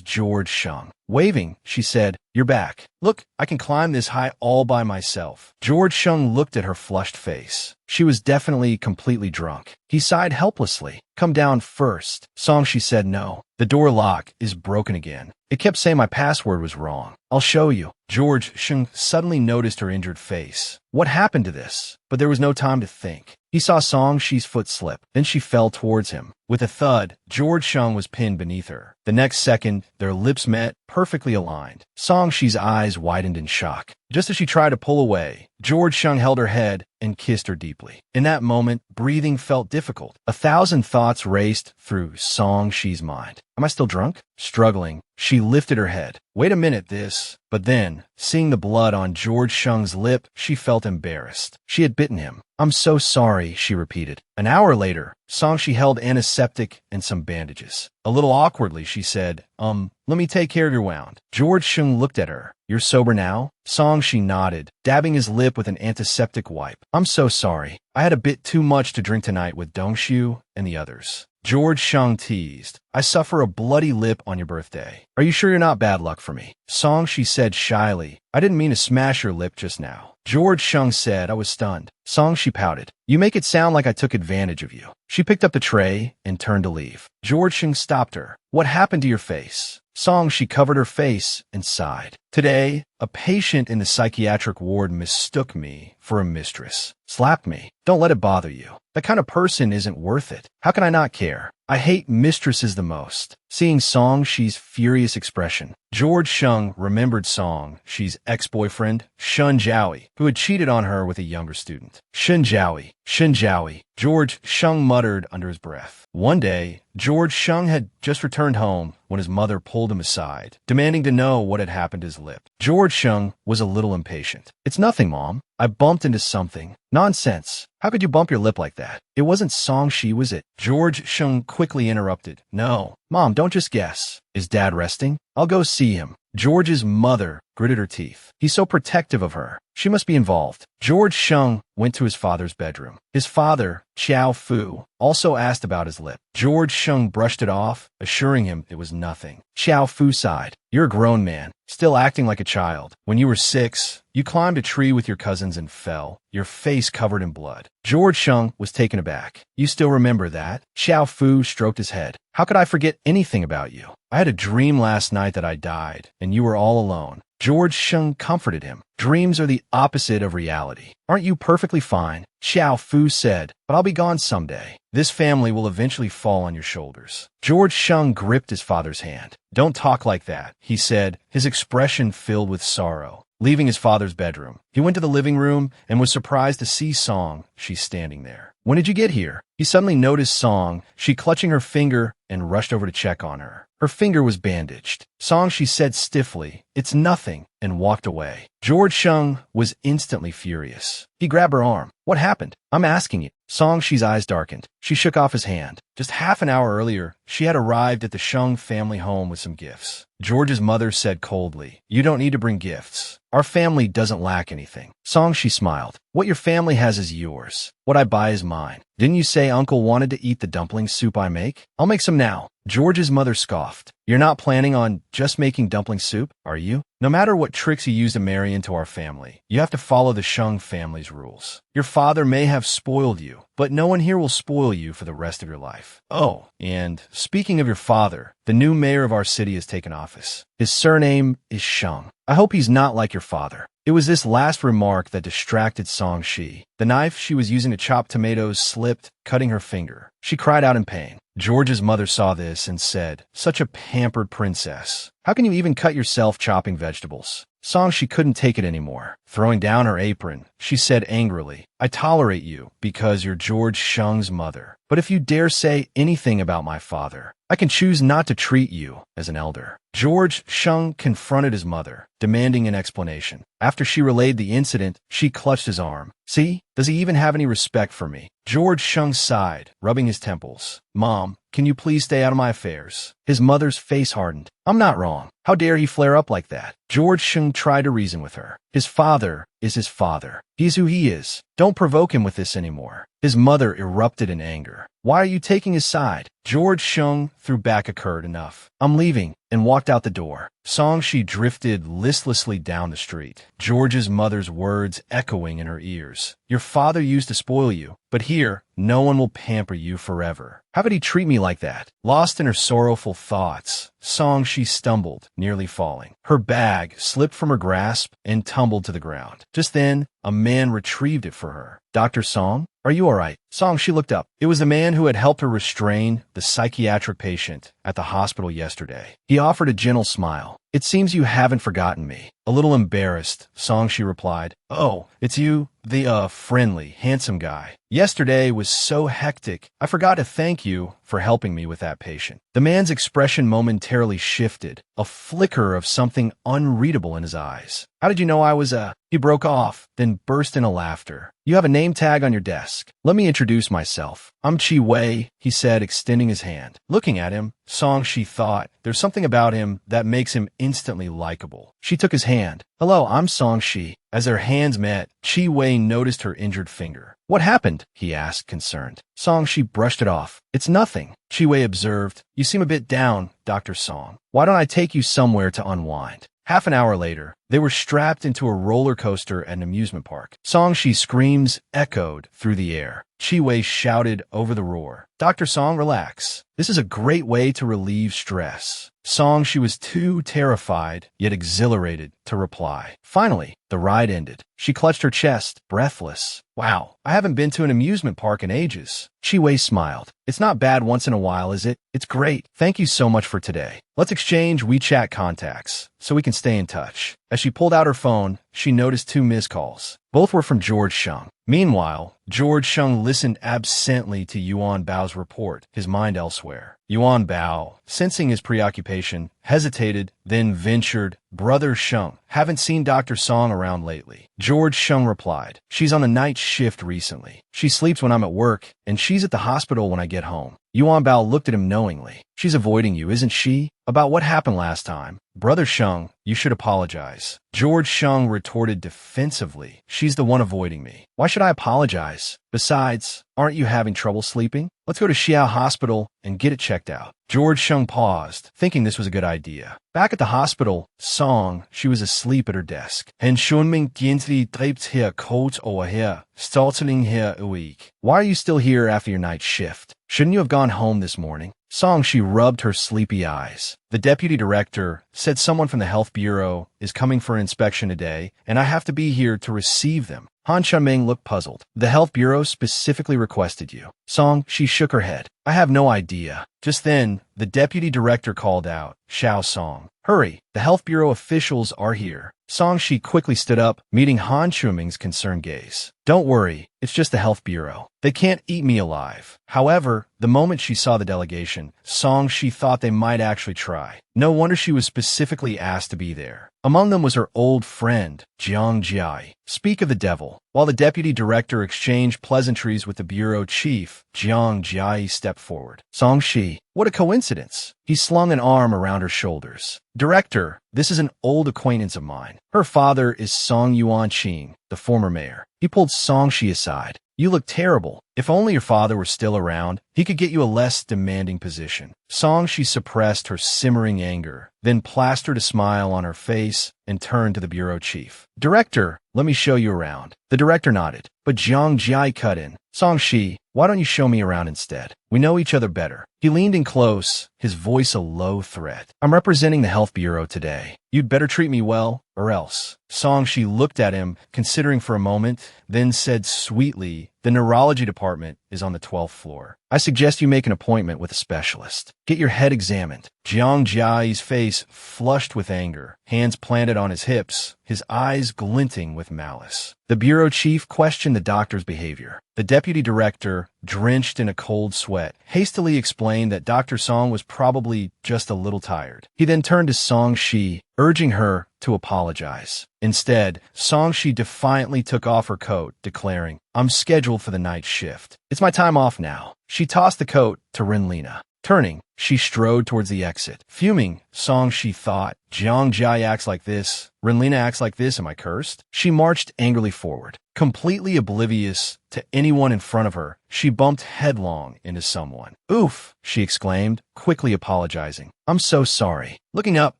George Shung. Waving, she said, You're back. Look, I can climb this high all by myself. George Shung looked at her flushed face. She was definitely completely drunk. He sighed helplessly. Come down first. Song Shi said no. The door lock is broken again. It kept saying my password was wrong. I'll show you. George Shung suddenly noticed her injured face. What happened to this? But there was no time to think. He saw Song Shi's foot slip. Then she fell towards him. With a thud, George Shung was pinned beneath her. The next second, their lips met, perfectly aligned. Song Shi's eyes widened in shock. Just as she tried to pull away, George Shung held her head and kissed her deeply. In that moment, breathing felt difficult. 1,000 thoughts raced through Song Shi's mind. Am I still drunk? Struggling, she lifted her head. Wait a minute, this. But then, seeing the blood on George Shung's lip, she felt embarrassed. She had bitten him. I'm so sorry, she repeated. An hour later, Songshi held antiseptic and some bandages. A little awkwardly, she said, let me take care of your wound. George Shung looked at her. You're sober now? Songshi nodded, dabbing his lip with an antiseptic wipe. I'm so sorry. I had a bit too much to drink tonight with Dongshu and the others. George Shung teased. I suffer a bloody lip on your birthday. Are you sure you're not bad luck for me? Songshi said shyly. I didn't mean to smash your lip just now. George Shung said. I was stunned. Songshi pouted. You make it sound like I took advantage of you. She picked up the tray and turned to leave. George Shung stopped her. What happened to your face? Songshi covered her face and sighed. Today, a patient in the psychiatric ward mistook me for a mistress. Slapped me. Don't let it bother you. That kind of person isn't worth it. How can I not care? I hate mistresses the most. Seeing Songshi's furious expression, George Shung remembered Songshi's ex-boyfriend, Shun Jiaoi, who had cheated on her with a younger student. Shun Jiaoi, George Shung muttered under his breath. One day, George Shung had just returned home when his mother pulled him aside, demanding to know what had happened to his lip. George Shung was a little impatient. It's nothing, Mom. I bumped into something. Nonsense. How could you bump your lip like that? It wasn't Songshi, was it? George Shung quickly interrupted. No. Mom, don't just guess. Is Dad resting? I'll go see him. George's mother gritted her teeth. He's so protective of her. She must be involved. George Shung went to his father's bedroom. His father, Xiao Fu, also asked about his lip. George Shung brushed it off, assuring him it was nothing. Xiao Fu sighed. You're a grown man, still acting like a child. When you were 6, you climbed a tree with your cousins and fell, your face covered in blood. George Shung was taken aback. You still remember that? Xiao Fu stroked his head. How could I forget anything about you? I had a dream last night that I died, and you were all alone. George Shung comforted him. Dreams are the opposite of reality. Aren't you perfectly fine? Xiao Fu said, but I'll be gone someday. This family will eventually fall on your shoulders. George Shung gripped his father's hand. Don't talk like that, he said, his expression filled with sorrow. Leaving his father's bedroom, he went to the living room and was surprised to see Songshi standing there. When did you get here? He suddenly noticed Songshi clutching her finger and rushed over to check on her. Her finger was bandaged. Songshi said stiffly, it's nothing, and walked away. George Shung was instantly furious. He grabbed her arm. What happened? I'm asking you. Songshi's eyes darkened. She shook off his hand. Just half an hour earlier, she had arrived at the Shung family home with some gifts. George's mother said coldly, you don't need to bring gifts. Our family doesn't lack anything. Songshi smiled. What your family has is yours. What I buy is mine. Didn't you say Uncle wanted to eat the dumpling soup I make? I'll make some now. George's mother scoffed. You're not planning on just making dumpling soup, are you? No matter what tricks you use to marry into our family, you have to follow the Shung family's rules. Your father may have spoiled you, but no one here will spoil you for the rest of your life. Oh, and speaking of your father, the new mayor of our city has taken office. His surname is Shung. I hope he's not like your father. It was this last remark that distracted Songshi. The knife she was using to chop tomatoes slipped, cutting her finger. She cried out in pain. George's mother saw this and said, such a pampered princess. How can you even cut yourself chopping vegetables? Songshi couldn't take it anymore. Throwing down her apron, she said angrily, I tolerate you because you're George Shung's mother. But if you dare say anything about my father, I can choose not to treat you as an elder. George Shung confronted his mother, demanding an explanation. After she relayed the incident, she clutched his arm. See? Does he even have any respect for me? George Shung sighed, rubbing his temples. Mom, can you please stay out of my affairs? His mother's face hardened. I'm not wrong. How dare he flare up like that? George Shung tried to reason with her. His father is his father. He's who he is. Don't provoke him with this anymore. His mother erupted in anger. Why are you taking his side? George Shung threw back a curd. Enough. I'm leaving, and walked out the door. Songshi drifted listlessly down the street, George's mother's words echoing in her ears. Your father used to spoil you, but here, no one will pamper you forever. How could he treat me like that? Lost in her sorrowful thoughts, Songshi stumbled, nearly falling. Her bag slipped from her grasp and tumbled to the ground. Just then, a man retrieved it for her. Dr. Song, are you all right? Songshi looked up. It was the man who had helped her restrain the psychiatric patient at the hospital yesterday. He offered a gentle smile. It seems you haven't forgotten me. A little embarrassed, Songshi replied. Oh, it's you, the, friendly, handsome guy. Yesterday was so hectic, I forgot to thank you for helping me with that patient. The man's expression momentarily shifted, a flicker of something unreadable in his eyes. How did you know I was, He broke off, then burst into laughter. You have a name tag on your desk. Let me introduce myself. I'm Chi Wei, he said, extending his hand. Looking at him, Song-shi thought, there's something about him that makes him instantly likable. She took his hand. Hello, I'm Song-shi. As their hands met, Chi Wei noticed her injured finger. What happened? He asked, concerned. Song-shi brushed it off. It's nothing. Chi Wei observed. You seem a bit down, Dr. Song. Why don't I take you somewhere to unwind? Half an hour later, they were strapped into a roller coaster at an amusement park. Song-shi's screams echoed through the air. Chi Wei shouted over the roar. Dr. Song, relax. This is a great way to relieve stress. Song-shi was too terrified, yet exhilarated, to reply. Finally, the ride ended. She clutched her chest, breathless. Wow, I haven't been to an amusement park in ages. Chi Wei smiled. It's not bad once in a while, is it? It's great. Thank you so much for today. Let's exchange WeChat contacts so we can stay in touch. As she pulled out her phone, she noticed 2 missed calls. Both were from George Sheng. Meanwhile, George Sheng listened absently to Yuan Bao's report, his mind elsewhere. Yuan Bao, sensing his preoccupation, hesitated, then ventured, Brother Sheng, haven't seen Dr. Song around lately. George Sheng replied, she's on a night shift recently. She sleeps when I'm at work, and she's at the hospital when I get home. Yuan Bao looked at him knowingly. She's avoiding you, isn't she? About what happened last time. Brother Sheng, you should apologize. George Sheng retorted defensively. She's the one avoiding me. Why should I apologize? Besides, aren't you having trouble sleeping? Let's go to Xiao Hospital and get it checked out. George Sheng paused, thinking this was a good idea. Back at the hospital, Song, she was asleep at her desk. Herrn Shunming Dientli draped her coat over here, startling her awake. Why are you still here after your night shift? Shouldn't you have gone home this morning? Song, she rubbed her sleepy eyes. The deputy director said someone from the health bureau is coming for an inspection today, and I have to be here to receive them. Han Shunming looked puzzled. The health bureau specifically requested you. Song, she shook her head. I have no idea. Just then, the deputy director called out, Xiao Song. Hurry, the health bureau officials are here. Song, she quickly stood up, meeting Han Shunming's concerned gaze. Don't worry, it's just the health bureau. They can't eat me alive. However, the moment she saw the delegation, Song, she thought they might actually try. No wonder she was specifically asked to be there. Among them was her old friend, Jiang Jiai. Speak of the devil. While the deputy director exchanged pleasantries with the bureau chief, Jiang Jiai stepped forward. Song-shi, what a coincidence. He slung an arm around her shoulders. Director, this is an old acquaintance of mine. Her father is Song Yuanqing, the former mayor. He pulled Song-shi aside. You look terrible. If only your father were still around, he could get you a less demanding position. Song-shi suppressed her simmering anger, then plastered a smile on her face and turned to the bureau chief. Director, let me show you around. The director nodded, but Jiang Jiai cut in. Song-shi, why don't you show me around instead? We know each other better. He leaned in close, his voice a low threat. I'm representing the health bureau today. You'd better treat me well, or else. Song-shi looked at him, considering for a moment, then said sweetly, the neurology department is on the 12th floor. I suggest you make an appointment with a specialist. Get your head examined. Jiang Jiai's face flushed with anger, hands planted on his hips, his eyes glinting with malice. The bureau chief questioned the doctor's behavior. The deputy director, drenched in a cold sweat, hastily explained that Dr. Song was probably just a little tired. He then turned to Song-shi, urging her to apologize. Instead, Song-shi defiantly took off her coat, declaring, I'm scheduled for the night shift. It's my time off now. She tossed the coat to Renlina. Turning, she strode towards the exit. Fuming, Song-shi thought, Jiang Jiai acts like this. Renlina acts like this. Am I cursed? She marched angrily forward. Completely oblivious to anyone in front of her, she bumped headlong into someone. Oof, she exclaimed, quickly apologizing. I'm so sorry. Looking up,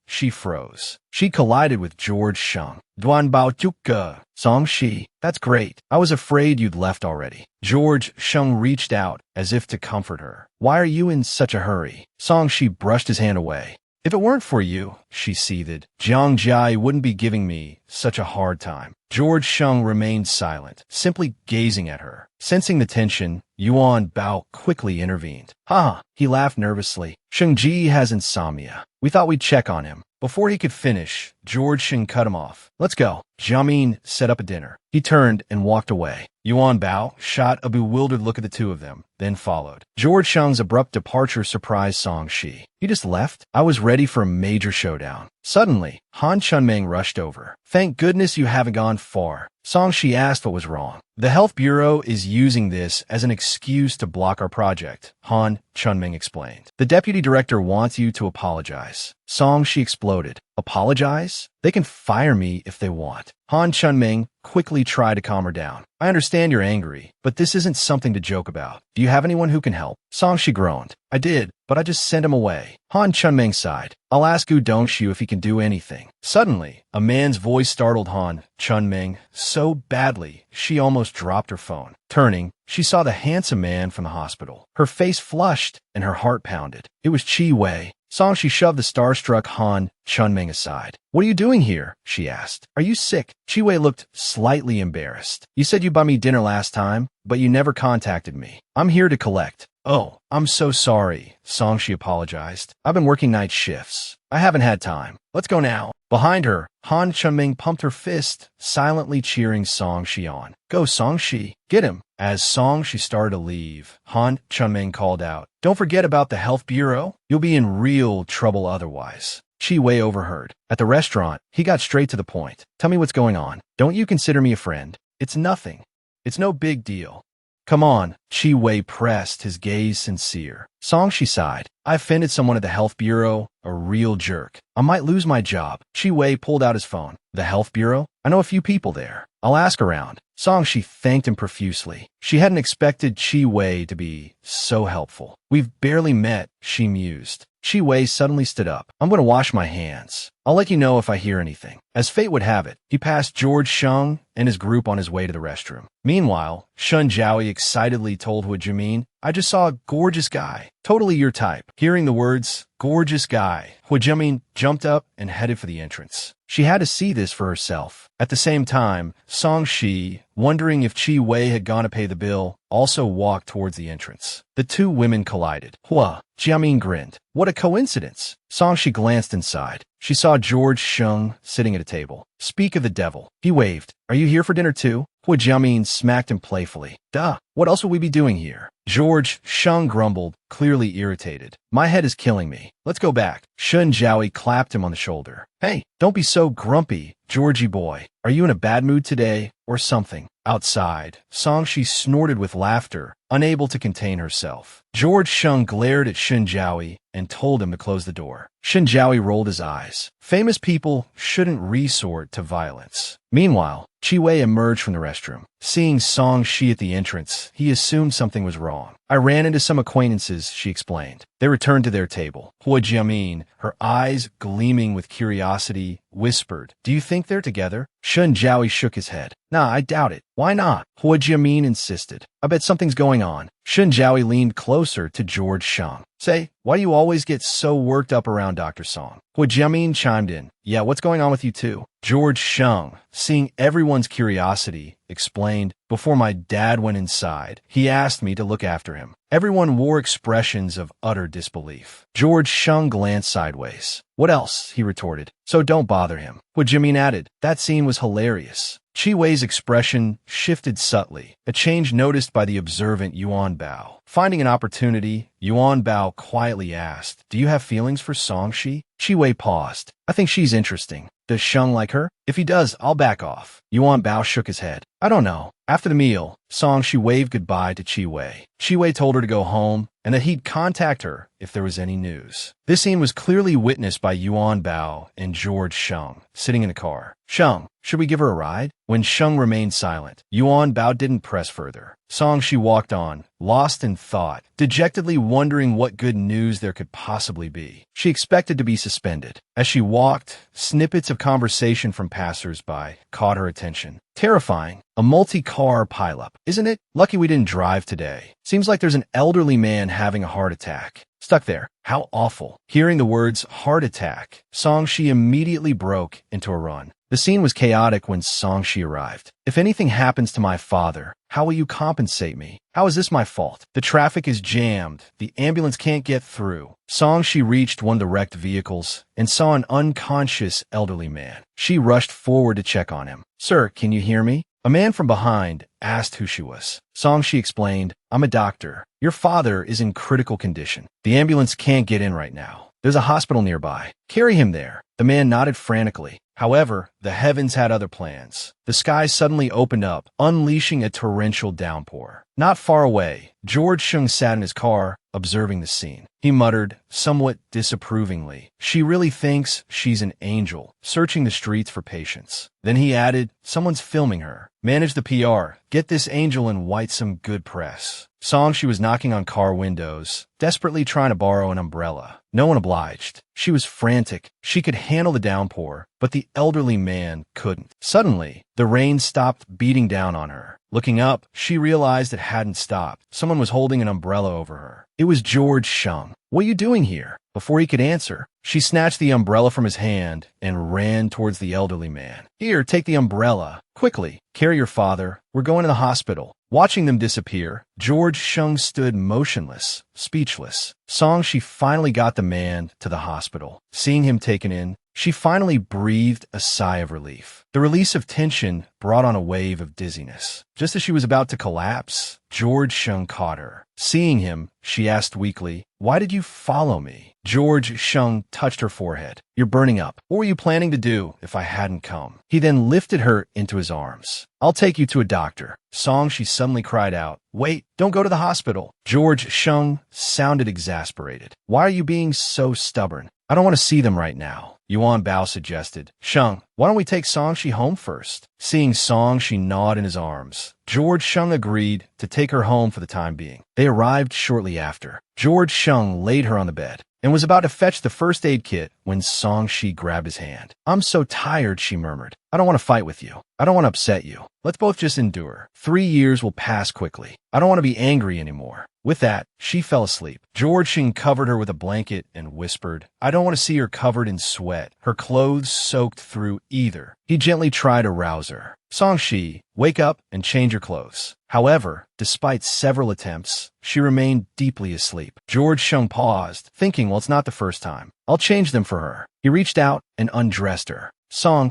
she froze. She collided with George Sheng. Duan Bao Tuka. Song-shi, that's great. I was afraid you'd left already. George Sheng reached out as if to comfort her. Why are you in such a hurry? Song-shi brushed his hand away. If it weren't for you, she seethed, Jiang Jiai wouldn't be giving me such a hard time. George Sheng remained silent, simply gazing at her. Sensing the tension, Yuan Bao quickly intervened. Ha! He laughed nervously. Sheng Ji has insomnia. We thought we'd check on him. Before he could finish, George Shin cut him off. Let's go. Jiamin set up a dinner. He turned and walked away. Yuan Bao shot a bewildered look at the two of them, then followed. George Sheng's abrupt departure surprised Song Shi. He just left? I was ready for a major showdown. Suddenly, Han Chunming rushed over. Thank goodness you haven't gone far. Song Shi asked what was wrong. The Health Bureau is using this as an excuse to block our project, Han Chunming explained. The deputy director wants you to apologize. Song Shi exploded. Apologize? They can fire me if they want. Han Chunming quickly tried to calm her down. I understand you're angry, but this isn't something to joke about. Do you have anyone who can help? Song Shi groaned. I did, but I just sent him away. Han Chunming sighed. I'll ask Gu Dongshu if he can do anything. Suddenly, a man's voice startled Han Chunming so badly she almost dropped her phone. Turning, she saw the handsome man from the hospital. Her face flushed and her heart pounded. It was Chi Wei. Song Shi shoved the starstruck Han Chunming aside. What are you doing here? She asked. Are you sick? Chi Wei looked slightly embarrassed. You said you'd buy me dinner last time, but you never contacted me. I'm here to collect. Oh, I'm so sorry, Song Shi apologized. I've been working night shifts. I haven't had time. Let's go now. Behind her, Han Chunming pumped her fist, silently cheering Song Shi on. Go, Song Shi. Get him. As Song Shi started to leave, Han Chunming called out, Don't forget about the Health Bureau. You'll be in real trouble otherwise. Chi Wei overheard. At the restaurant, he got straight to the point. Tell me what's going on. Don't you consider me a friend? It's nothing. It's no big deal. Come on, Chi Wei pressed, his gaze sincere. Song Shi sighed. I offended someone at the Health Bureau, a real jerk. I might lose my job. Chi Wei pulled out his phone. The Health Bureau? I know a few people there. I'll ask around. Song Shi thanked him profusely. She hadn't expected Chi Wei to be so helpful. We've barely met, she mused. Chi Wei suddenly stood up. I'm going to wash my hands. I'll let you know if I hear anything. As fate would have it, he passed George Sheng and his group on his way to the restroom. Meanwhile, Shun Jiaoi excitedly told Hu Jimin, I just saw a gorgeous guy. Totally your type. Hearing the words, gorgeous guy, Hu Jimin jumped up and headed for the entrance. She had to see this for herself. At the same time, Song Shi, wondering if Chi Wei had gone to pay the bill, also walked towards the entrance. The two women collided. Hua, Jiamin grinned. What a coincidence. Song Shi glanced inside. She saw George Sheng sitting at a table. Speak of the devil. He waved. Are you here for dinner too? Hua Jiamin smacked him playfully. Duh. What else would we be doing here? George Sheng grumbled, clearly irritated. My head is killing me. Let's go back. Shun Jiaoi clapped him on the shoulder. Hey, don't be so grumpy, Georgie boy. Are you in a bad mood today, or something? Outside, Song Shi snorted with laughter, unable to contain herself. George Sheng glared at Shun Jiaoi and told him to close the door. Shun Jiaoi rolled his eyes. Famous people shouldn't resort to violence. Meanwhile, Chi Wei emerged from the restroom. Seeing Song Shi at the entrance, he assumed something was wrong. I ran into some acquaintances, she explained. They returned to their table. Hua Jiamin, her eyes gleaming with curiosity, whispered, Do you think they're together? Shun Jiaoi shook his head. Nah, I doubt it. Why not? Hua Jiamin insisted. I bet something's going on. Shun Jiaoi leaned closer to George Sheng. Say, why do you always get so worked up around Dr. Song? Hua Jiamin chimed in. Yeah, what's going on with you too? George Sheng, seeing everyone's curiosity, explained, Before my dad went inside, he asked me to look after him. Everyone wore expressions of utter disbelief. George Sheng glanced sideways. What else? He retorted. So don't bother him. Hua Jiamin added. That scene was hilarious. Chi Wei's expression shifted subtly, a change noticed by the observant Yuan Bao. Finding an opportunity, Yuan Bao quietly asked, Do you have feelings for Song Shi? Chi Wei paused. I think she's interesting. Does Sheng like her? If he does, I'll back off. Yuan Bao shook his head. I don't know. After the meal, Song Shi waved goodbye to Chi Wei. Chi Wei told her to go home and that he'd contact her if there was any news. This scene was clearly witnessed by Yuan Bao and George Sheng, sitting in a car. Sheng, should we give her a ride? When Sheng remained silent, Yuan Bao didn't press further. Song Shi walked on, lost in thought, dejectedly wondering what good news there could possibly be. She expected to be suspended. As she walked, snippets of conversation from passers-by caught her attention. Terrifying. A multi-car pileup, isn't it? Lucky we didn't drive today. Seems like there's an elderly man having a heart attack. Stuck there. How awful. Hearing the words heart attack, Song Shi immediately broke into a run. The scene was chaotic when Songshi arrived. If anything happens to my father, how will you compensate me? How is this my fault? The traffic is jammed. The ambulance can't get through. Songshi reached one of the wrecked vehicles and saw an unconscious elderly man. She rushed forward to check on him. Sir, can you hear me? A man from behind asked who she was. Songshi explained, I'm a doctor. Your father is in critical condition. The ambulance can't get in right now. There's a hospital nearby. Carry him there. The man nodded frantically. However, the heavens had other plans. The sky suddenly opened up, unleashing a torrential downpour. Not far away, George Shung sat in his car, observing the scene. He muttered, somewhat disapprovingly, she really thinks she's an angel, searching the streets for patients. Then he added, someone's filming her. Manage the PR. Get this angel in white some good press. Songshi was knocking on car windows, desperately trying to borrow an umbrella. No one obliged. She was frantic. She could handle the downpour, but the elderly man couldn't. Suddenly, the rain stopped beating down on her. Looking up, she realized it hadn't stopped. Someone was holding an umbrella over her. It was George Shung. What are you doing here? Before he could answer, she snatched the umbrella from his hand and ran towards the elderly man. Here, take the umbrella. Quickly, carry your father. We're going to the hospital. Watching them disappear, George Shung stood motionless, speechless. Songshi finally got the man to the hospital. Seeing him taken in, she finally breathed a sigh of relief. The release of tension brought on a wave of dizziness. Just as she was about to collapse, George Shung caught her. Seeing him, she asked weakly, why did you follow me? George Shung touched her forehead. You're burning up. What were you planning to do if I hadn't come? He then lifted her into his arms. I'll take you to a doctor. Songshi suddenly cried out, wait, don't go to the hospital. George Shung sounded exasperated. Why are you being so stubborn? I don't want to see them right now. Yuan Bao suggested. Shung, why don't we take Songshi home first? Seeing Songshi nod in his arms, George Shung agreed to take her home for the time being. They arrived shortly after. George Shung laid her on the bed and was about to fetch the first aid kit when Songshi grabbed his hand. I'm so tired, she murmured. I don't want to fight with you. I don't want to upset you. Let's both just endure. 3 years will pass quickly. I don't want to be angry anymore. With that, she fell asleep. George Shing covered her with a blanket and whispered, I don't want to see her covered in sweat, her clothes soaked through either. He gently tried to rouse her. Songshi, wake up and change your clothes. However, despite several attempts, she remained deeply asleep. George Shung paused, thinking, well, it's not the first time. I'll change them for her. He reached out and undressed her.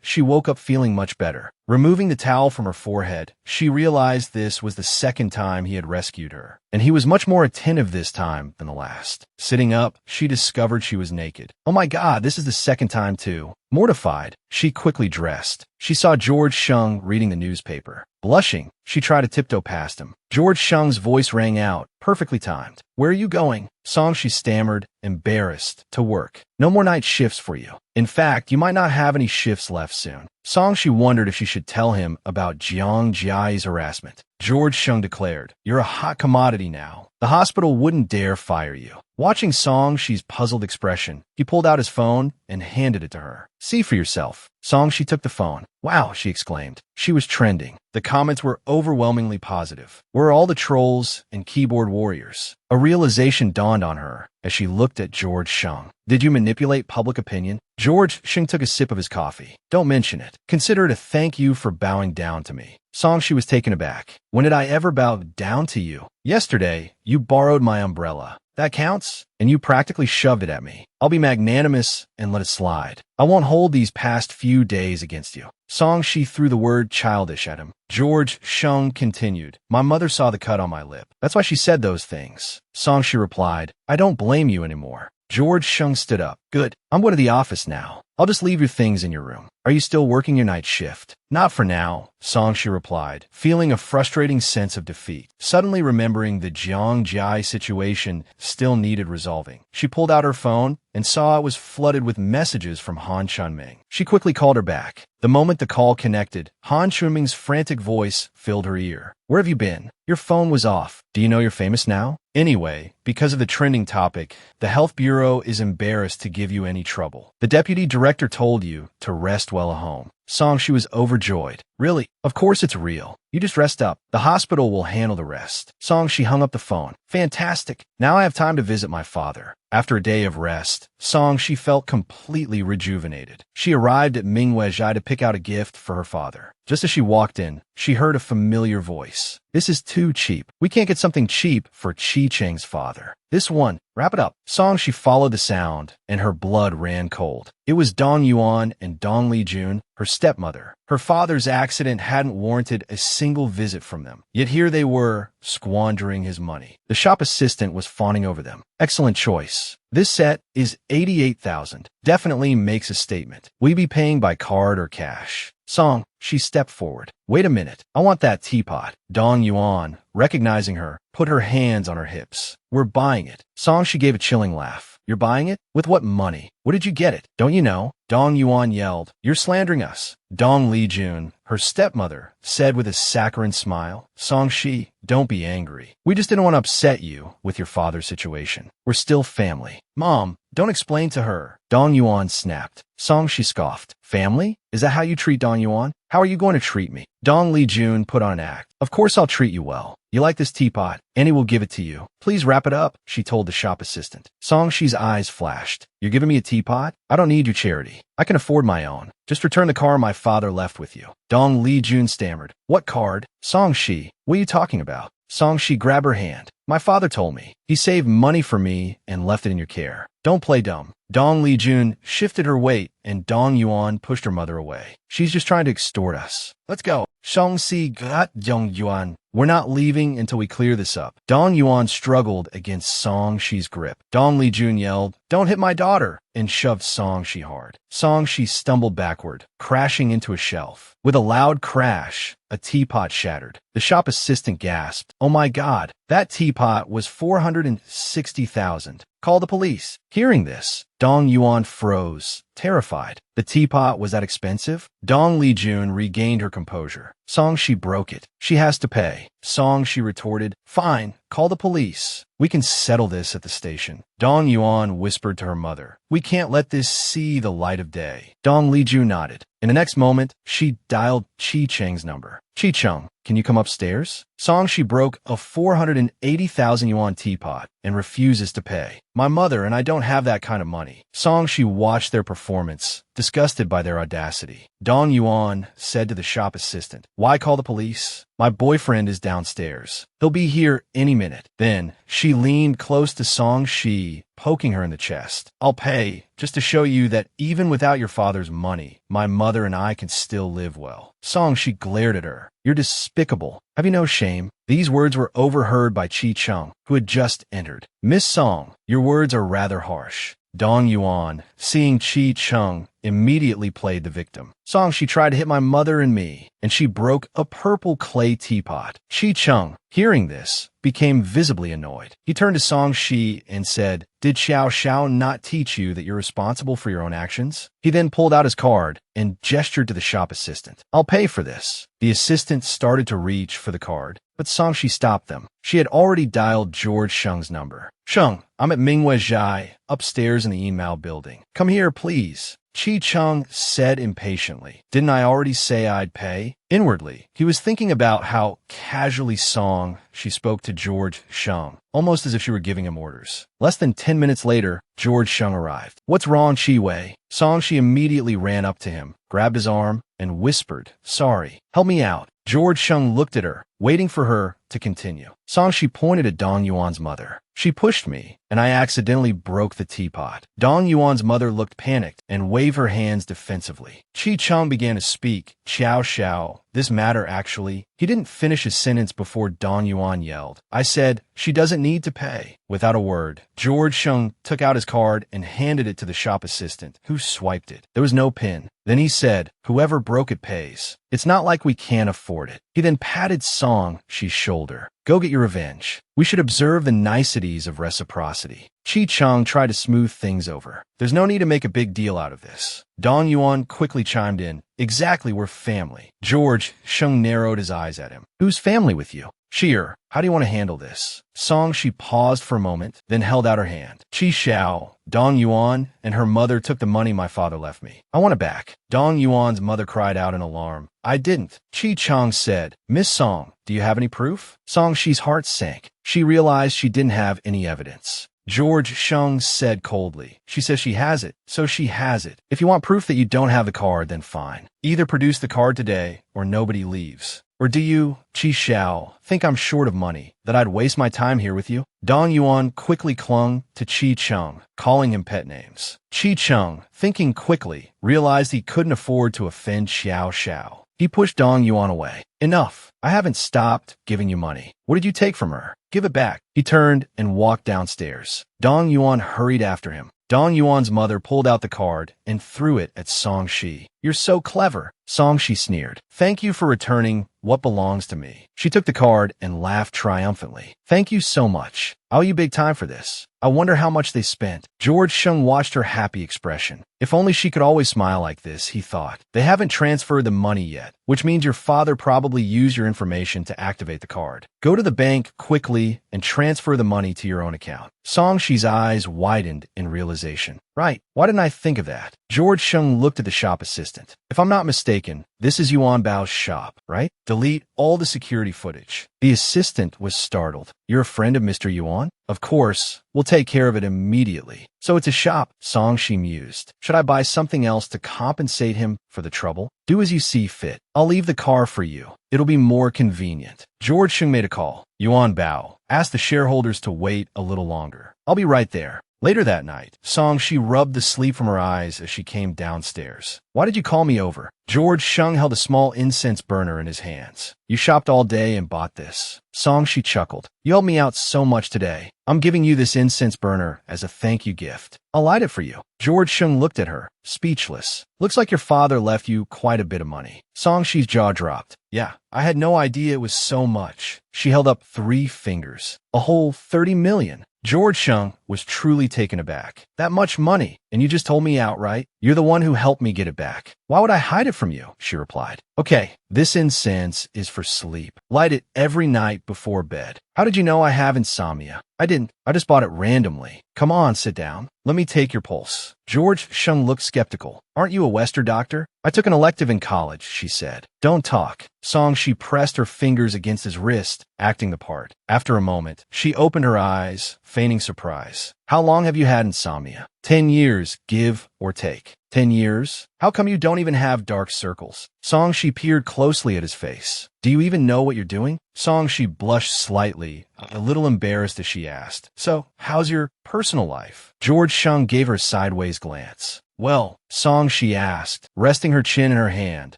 She woke up feeling much better. Removing the towel from her forehead, she realized this was the second time he had rescued her, and he was much more attentive this time than the last. Sitting up, she discovered she was naked. Oh my God, this is the second time too. Mortified, she quickly dressed. She saw George Shung reading the newspaper. Blushing, she tried to tiptoe past him. George Shung's voice rang out, perfectly timed. Where are you going? She stammered, embarrassed. To work. No more night shifts for you. In fact, you might not have any shifts left soon. She wondered if she should tell him about Jiang Jiai's harassment. George Shung declared, you're a hot commodity now. The hospital wouldn't dare fire you. Watching Songshi's puzzled expression, he pulled out his phone and handed it to her. See for yourself. Songshi took the phone. Wow, she exclaimed. She was trending. The comments were overwhelmingly positive. Where are all the trolls and keyboard warriors? A realization dawned on her as she looked at George Shung. Did you manipulate public opinion? George Shung took a sip of his coffee. Don't mention it. Consider it a thank you for bowing down to me. Songshi was taken aback. When did I ever bow down to you? Yesterday, you borrowed my umbrella. That counts? And you practically shoved it at me. I'll be magnanimous and let it slide. I won't hold these past few days against you. Songshi threw the word childish at him. George Shung continued. My mother saw the cut on my lip. That's why she said those things. Songshi replied, I don't blame you anymore. George Shung stood up. Good. I'm going to the office now. I'll just leave your things in your room. Are you still working your night shift? Not for now, Songshi replied, feeling a frustrating sense of defeat. Suddenly remembering the Jiang Jai situation still needed resolving. She pulled out her phone and saw it was flooded with messages from Han Chunming. She quickly called her back. The moment the call connected, Han Chunming's frantic voice filled her ear. Where have you been? Your phone was off. Do you know you're famous now? Anyway, because of the trending topic, the Health Bureau is embarrassed to give you any trouble. The deputy director told you to rest well at home. Songshi was overjoyed. Really? Of course it's real. You just rest up. The hospital will handle the rest. Song Shi hung up the phone. Fantastic. Now I have time to visit my father. After a day of rest, Song Shi felt completely rejuvenated. She arrived at Manhwa to pick out a gift for her father. Just as she walked in, she heard a familiar voice. This is too cheap. We can't get something cheap for Chi Cheng's father. This one, wrap it up. Song Shi followed the sound, and her blood ran cold. It was Dong Yuan and Dong Lijun, her stepmother. Her father's accident hadn't warranted a single visit from them. Yet here they were, squandering his money. The shop assistant was fawning over them. Excellent choice. This set is 88,000. Definitely makes a statement. Will you be paying by card or cash? Song, she stepped forward. Wait a minute. I want that teapot. Dong Yuan, recognizing her, put her hands on her hips. We're buying it. Song, she gave a chilling laugh. You're buying it? With what money? Where did you get it? Don't you know? Dong Yuan yelled. You're slandering us. Dong Lijun, her stepmother, said with a saccharine smile. Song Shi, don't be angry. We just didn't want to upset you with your father's situation. We're still family. Mom, don't explain to her. Dong Yuan snapped. Song Shi scoffed. Family? Is that how you treat Dong Yuan? How are you going to treat me? Dong Lijun put on an act. Of course I'll treat you well. You like this teapot? Annie will give it to you. Please wrap it up, she told the shop assistant. Song Shi's eyes flashed. You're giving me a teapot? I don't need your charity. I can afford my own. Just return the car my father left with you. Dong Lijun stammered. What card? Song Shi, what are you talking about? Song Shi grabbed her hand. My father told me. He saved money for me and left it in your care. Don't play dumb. Dong Lijun shifted her weight and Dong Yuan pushed her mother away. She's just trying to extort us. Let's go. Shang Si got Dong Yuan. We're not leaving until we clear this up. Dong Yuan struggled against Song Shi's grip. Dong Lijun yelled, don't hit my daughter, and shoved Song Shi hard. Song Shi stumbled backward, crashing into a shelf. With a loud crash, a teapot shattered. The shop assistant gasped. Oh my God, that teapot was 460,000. Call the police. Hearing this, Dong Yuan froze, terrified. The teapot was that expensive? Dong Lijun regained her composure. Song Shi broke it. She has to pay. Song Shi retorted, fine, call the police. We can settle this at the station. Dong Yuan whispered to her mother. We can't let this see the light of day. Dong Lijun nodded. In the next moment, she dialed Chi Cheng's number. Chi Cheng, can you come upstairs? Song Shi broke a 480,000 yuan teapot and refuses to pay. My mother and I don't have that kind of money. Song Shi watched their performance, disgusted by their audacity. Dong Yuan said to the shop assistant, why call the police? My boyfriend is downstairs. He'll be here any minute. Then, she leaned close to Song Shi, poking her in the chest. I'll pay, just to show you that even without your father's money, my mother and I can still live well. Song Shi glared at her. You're despicable. Have you no shame? These words were overheard by Chi Cheng, who had just entered. Miss Song, your words are rather harsh. Dong Yuan, seeing Chi Cheng, immediately played the victim. Song, she tried to hit my mother and me, and she broke a purple clay teapot. Chi Cheng, hearing this, became visibly annoyed. He turned to Song Shi and said, did Xiao Xiao not teach you that you're responsible for your own actions? He then pulled out his card and gestured to the shop assistant. I'll pay for this. The assistant started to reach for the card, but Song Shi stopped them. She had already dialed George Sheng's number. Sheng, I'm at Manhwa Zhai, upstairs in the email building. Come here, please. Chi Cheng said impatiently. Didn't I already say I'd pay? Inwardly, he was thinking about how casually Song she spoke to George Sheng, almost as if she were giving him orders. Less than 10 minutes later, George Sheng arrived. What's wrong, Chi Wei? Song she immediately ran up to him, grabbed his arm, and whispered, sorry, help me out. George Sheng looked at her, waiting for her to continue. Song she pointed at Dong Yuan's mother. She pushed me, and I accidentally broke the teapot. Dong Yuan's mother looked panicked and waved her hands defensively. Chi Cheng began to speak. Xiao Xiao, this matter actually. He didn't finish his sentence before Dong Yuan yelled. I said, she doesn't need to pay. Without a word, George Sheng took out his card and handed it to the shop assistant, who swiped it. There was no pin. Then he said, whoever broke it pays. It's not like we can't afford it. He then patted Song Shi's shoulder. Go get your revenge. We should observe the niceties of reciprocity. Chi Chang tried to smooth things over. There's no need to make a big deal out of this. Dong Yuan quickly chimed in. Exactly, we're family. George Sheng narrowed his eyes at him. Who's family with you? Sheer, how do you want to handle this? Song Shi paused for a moment, then held out her hand. Chi Xiao, Dong Yuan, and her mother took the money my father left me. I want it back. Dong Yuan's mother cried out in alarm. I didn't. Chi Chang said, Miss Song, do you have any proof? Song Shi's heart sank. She realized she didn't have any evidence. George Sheng said coldly. She says she has it, so she has it. If you want proof that you don't have the card, then fine. Either produce the card today, or nobody leaves. Or do you, Chi Xiao, think I'm short of money, that I'd waste my time here with you? Dong Yuan quickly clung to Chi Cheng, calling him pet names. Chi Cheng, thinking quickly, realized he couldn't afford to offend Xiao Xiao. He pushed Dong Yuan away. Enough. I haven't stopped giving you money. What did you take from her? Give it back. He turned and walked downstairs. Dong Yuan hurried after him. Dong Yuan's mother pulled out the card and threw it at Song Shi. You're so clever. Song Shi sneered. Thank you for returning what belongs to me. She took the card and laughed triumphantly. Thank you so much. I owe you big time for this. I wonder how much they spent. George Sheng watched her happy expression. If only she could always smile like this, he thought. They haven't transferred the money yet, which means your father probably used your information to activate the card. Go to the bank quickly and transfer the money to your own account. Song Shi's eyes widened in realization. Right, why didn't I think of that? George Sheng looked at the shop assistant. If I'm not mistaken, this is Yuan Bao's shop, right? Delete all the security footage. The assistant was startled. You're a friend of Mr. Yuan? Of course, we'll take care of it immediately. So it's a shop, Song Shi mused. Should I buy something else to compensate him for the trouble? Do as you see fit. I'll leave the car for you. It'll be more convenient. George Sheng made a call. Yuan Bao, ask the shareholders to wait a little longer. I'll be right there. Later that night, Song Shi rubbed the sleep from her eyes as she came downstairs. Why did you call me over? George Sheng held a small incense burner in his hands. You shopped all day and bought this. Song Shi chuckled. You helped me out so much today. I'm giving you this incense burner as a thank you gift. I'll light it for you. George Sheng looked at her, speechless. Looks like your father left you quite a bit of money. Song Shi's jaw dropped. Yeah, I had no idea it was so much. She held up 3 fingers. A whole 30 million. George Sheng was truly taken aback. That much money, and you just told me outright? You're the one who helped me get it back. Why would I hide it from you? She replied. Okay, this incense is for sleep. Light it every night before bed. How did you know I have insomnia? I didn't. I just bought it randomly. Come on, sit down. Let me take your pulse. George Sheng looked skeptical. Aren't you a Western doctor? I took an elective in college, she said. Don't talk. Song Shi pressed her fingers against his wrist, acting the part. After a moment, she opened her eyes, feigning surprise. How long have you had insomnia? 10 years, give or take. 10 years? How come you don't even have dark circles? Song Shi peered closely at his face. Do you even know what you're doing? Song Shi blushed slightly, a little embarrassed as she asked. So, how's your personal life? George Sheng gave her a sideways glance. Well, Song Shi asked, resting her chin in her hand,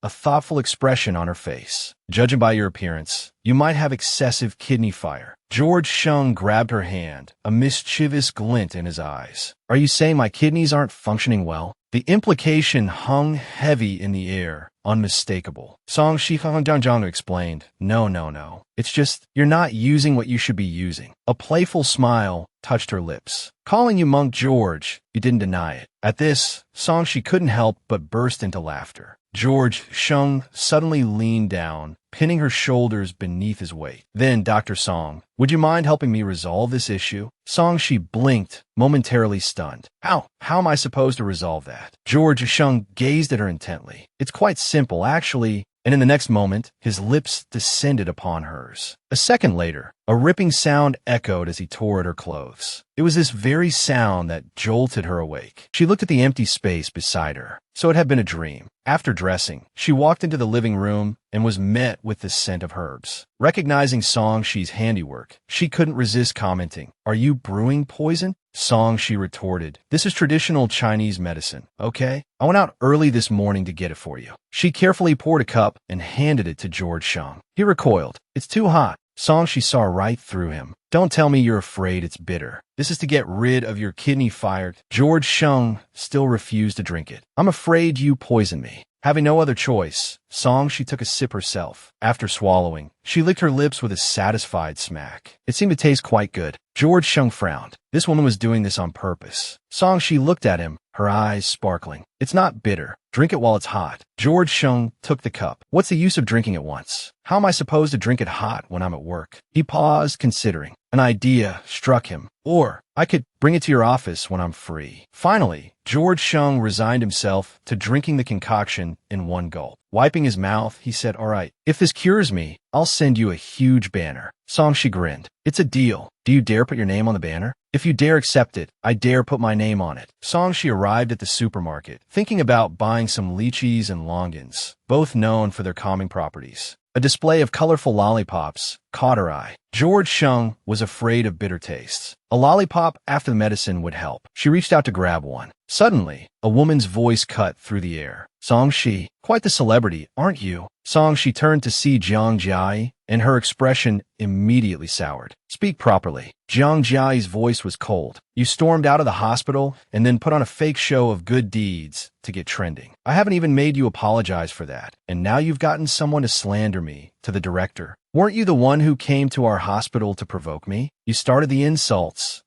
a thoughtful expression on her face. Judging by your appearance, you might have excessive kidney fire. George Sheng grabbed her hand, a mischievous glint in his eyes. Are you saying my kidneys aren't functioning well? The implication hung heavy in the air, unmistakable. Song Shi explained, No. It's just, you're not using what you should be using. A playful smile touched her lips. Calling you Monk George, you didn't deny it. At this, Song Shi couldn't help but burst into laughter. George Sheng suddenly leaned down, pinning her shoulders beneath his weight. Then, Dr. Song, would you mind helping me resolve this issue? Song Shi blinked, momentarily stunned. How am I supposed to resolve that? George Sheng gazed at her intently. It's quite simple, actually. And in the next moment, his lips descended upon hers. A second later, a ripping sound echoed as he tore at her clothes. It was this very sound that jolted her awake. She looked at the empty space beside her. So it had been a dream. After dressing, she walked into the living room and was met with the scent of herbs. Recognizing Song Shi's handiwork, she couldn't resist commenting, Are you brewing poison? Song Shi retorted, This is traditional Chinese medicine, okay? I went out early this morning to get it for you. She carefully poured a cup and handed it to George Sheng. He recoiled. It's too hot. Song Shi saw right through him. Don't tell me you're afraid it's bitter. This is to get rid of your kidney fire. George Sheng still refused to drink it. I'm afraid you poisoned me. Having no other choice, she took a sip herself. After swallowing, she licked her lips with a satisfied smack. It seemed to taste quite good. George Shung frowned. This woman was doing this on purpose. She looked at him, her eyes sparkling. It's not bitter. Drink it while it's hot. George Shung took the cup. What's the use of drinking it once? How am I supposed to drink it hot when I'm at work? He paused, considering. An idea struck him. Or I could bring it to your office when I'm free. Finally, George Shung resigned himself to drinking the concoction in one gulp. Wiping his mouth, he said, "All right, if this cures me, I'll send you a huge banner." She grinned. "It's a deal. Do you dare put your name on the banner?" "If you dare accept it, I dare put my name on it." She arrived at the supermarket, thinking about buying some lychees and longans, both known for their calming properties. A display of colorful lollipops caught her eye. George Shung was afraid of bitter tastes. A lollipop after the medicine would help. She reached out to grab one. Suddenly, a woman's voice cut through the air. "Song-shi, quite the celebrity, aren't you?" She turned to see Jiang Jia, and her expression immediately soured. "Speak properly." Jiang Jia's voice was cold. "You stormed out of the hospital and then put on a fake show of good deeds to get trending. I haven't even made you apologize for that, and now you've gotten someone to slander me to the director. Weren't you the one who came to our hospital to provoke me? You started the insults."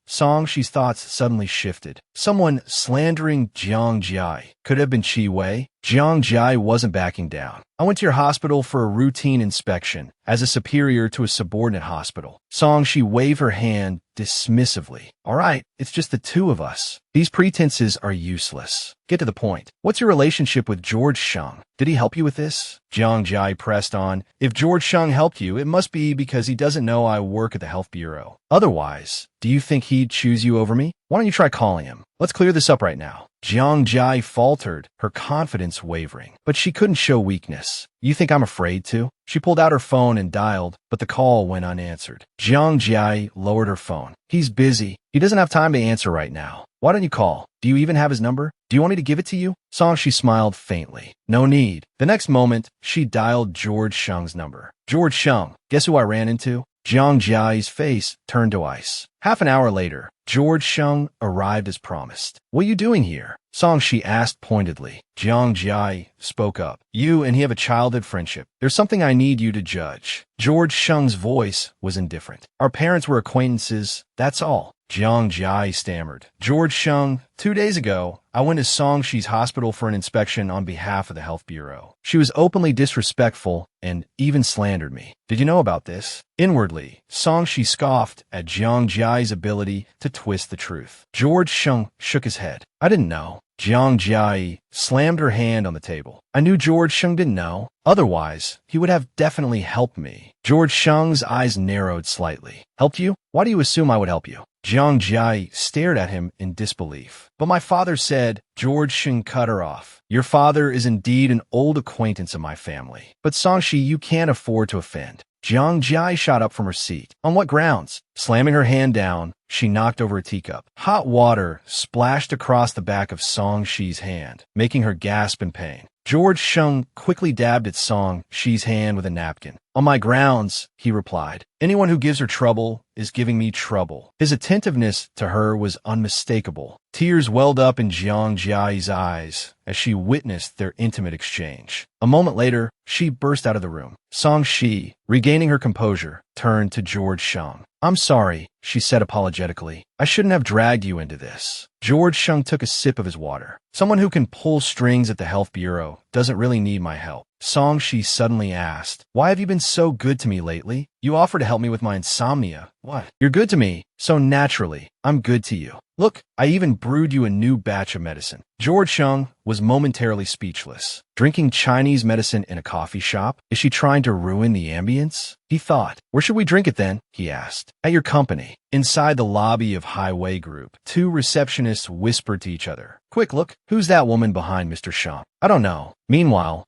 She's thoughts suddenly shifted. Someone slandering Jiang Jia. Could it have been Chi Wei? Jiang Jia wasn't backing down. "I went to your hospital for a routine inspection as a superior to a subordinate hospital." She waved her hand dismissively. "All right, it's just the two of us. These pretenses are useless. Get to the point. What's your relationship with George Shung? Did he help you with this?" Jiang Jia pressed on. "If George Shung helped you, it must be because he doesn't know I work at the health bureau. Otherwise, do you think he'd choose you over me? Why don't you try calling him? Let's clear this up right now." Jiang Jia faltered, her confidence wavering. But she couldn't show weakness. "You think I'm afraid to?" She pulled out her phone and dialed, but the call went unanswered. Jiang Jia lowered her phone. "He's busy. He doesn't have time to answer right now. Why don't you call? Do you even have his number? Do you want me to give it to you?" She smiled faintly. "No need." The next moment, she dialed George Shung's number. "George Shung, guess who I ran into?" Jiang Jia's face turned to ice. Half an hour later, George Shung arrived as promised. "What are you doing here?" She asked pointedly. Jiang Jia spoke up. "You and he have a childhood friendship. There's something I need you to judge." George Shung's voice was indifferent. "Our parents were acquaintances, that's all." Jiang Jia stammered. "George Shung, 2 days ago, I went to Songshi's hospital for an inspection on behalf of the health bureau. She was openly disrespectful and even slandered me. Did you know about this?" Inwardly, Songshi scoffed at Jiang Jia's ability to twist the truth. George Shung shook his head. "I didn't know." Jiang Jia slammed her hand on the table. "I knew George Shung didn't know. Otherwise, he would have definitely helped me." George Shung's eyes narrowed slightly. "Helped you? Why do you assume I would help you?" Jiang Jia stared at him in disbelief. "But my father said," George Shung cut her off. "Your father is indeed an old acquaintance of my family. But Songshi, you can't afford to offend." Jiang Jia shot up from her seat. "On what grounds?" Slamming her hand down, she knocked over a teacup. Hot water splashed across the back of Songshi's hand, making her gasp in pain. George Shung quickly dabbed at Songshi's hand with a napkin. "On my grounds," he replied. "Anyone who gives her trouble is giving me trouble." His attentiveness to her was unmistakable. Tears welled up in Jiang Jia's eyes as she witnessed their intimate exchange. A moment later, she burst out of the room. Songshi, regaining her composure, turned to George Shung. "I'm sorry," she said apologetically. "I shouldn't have dragged you into this." George Shung took a sip of his water. "Someone who can pull strings at the health bureau doesn't really need my help." Songshi suddenly asked, "Why have you been so good to me lately? You offered to help me with my insomnia. What? You're good to me, so naturally, I'm good to you. Look, I even brewed you a new batch of medicine." George Shung was momentarily speechless. Drinking Chinese medicine in a coffee shop? Is she trying to ruin the ambience? He thought. "Where should we drink it then?" he asked. "At your company." Inside the lobby of Highway Group, two receptionists whispered to each other. "Quick, look, who's that woman behind Mr. Shung?" "I don't know." Meanwhile,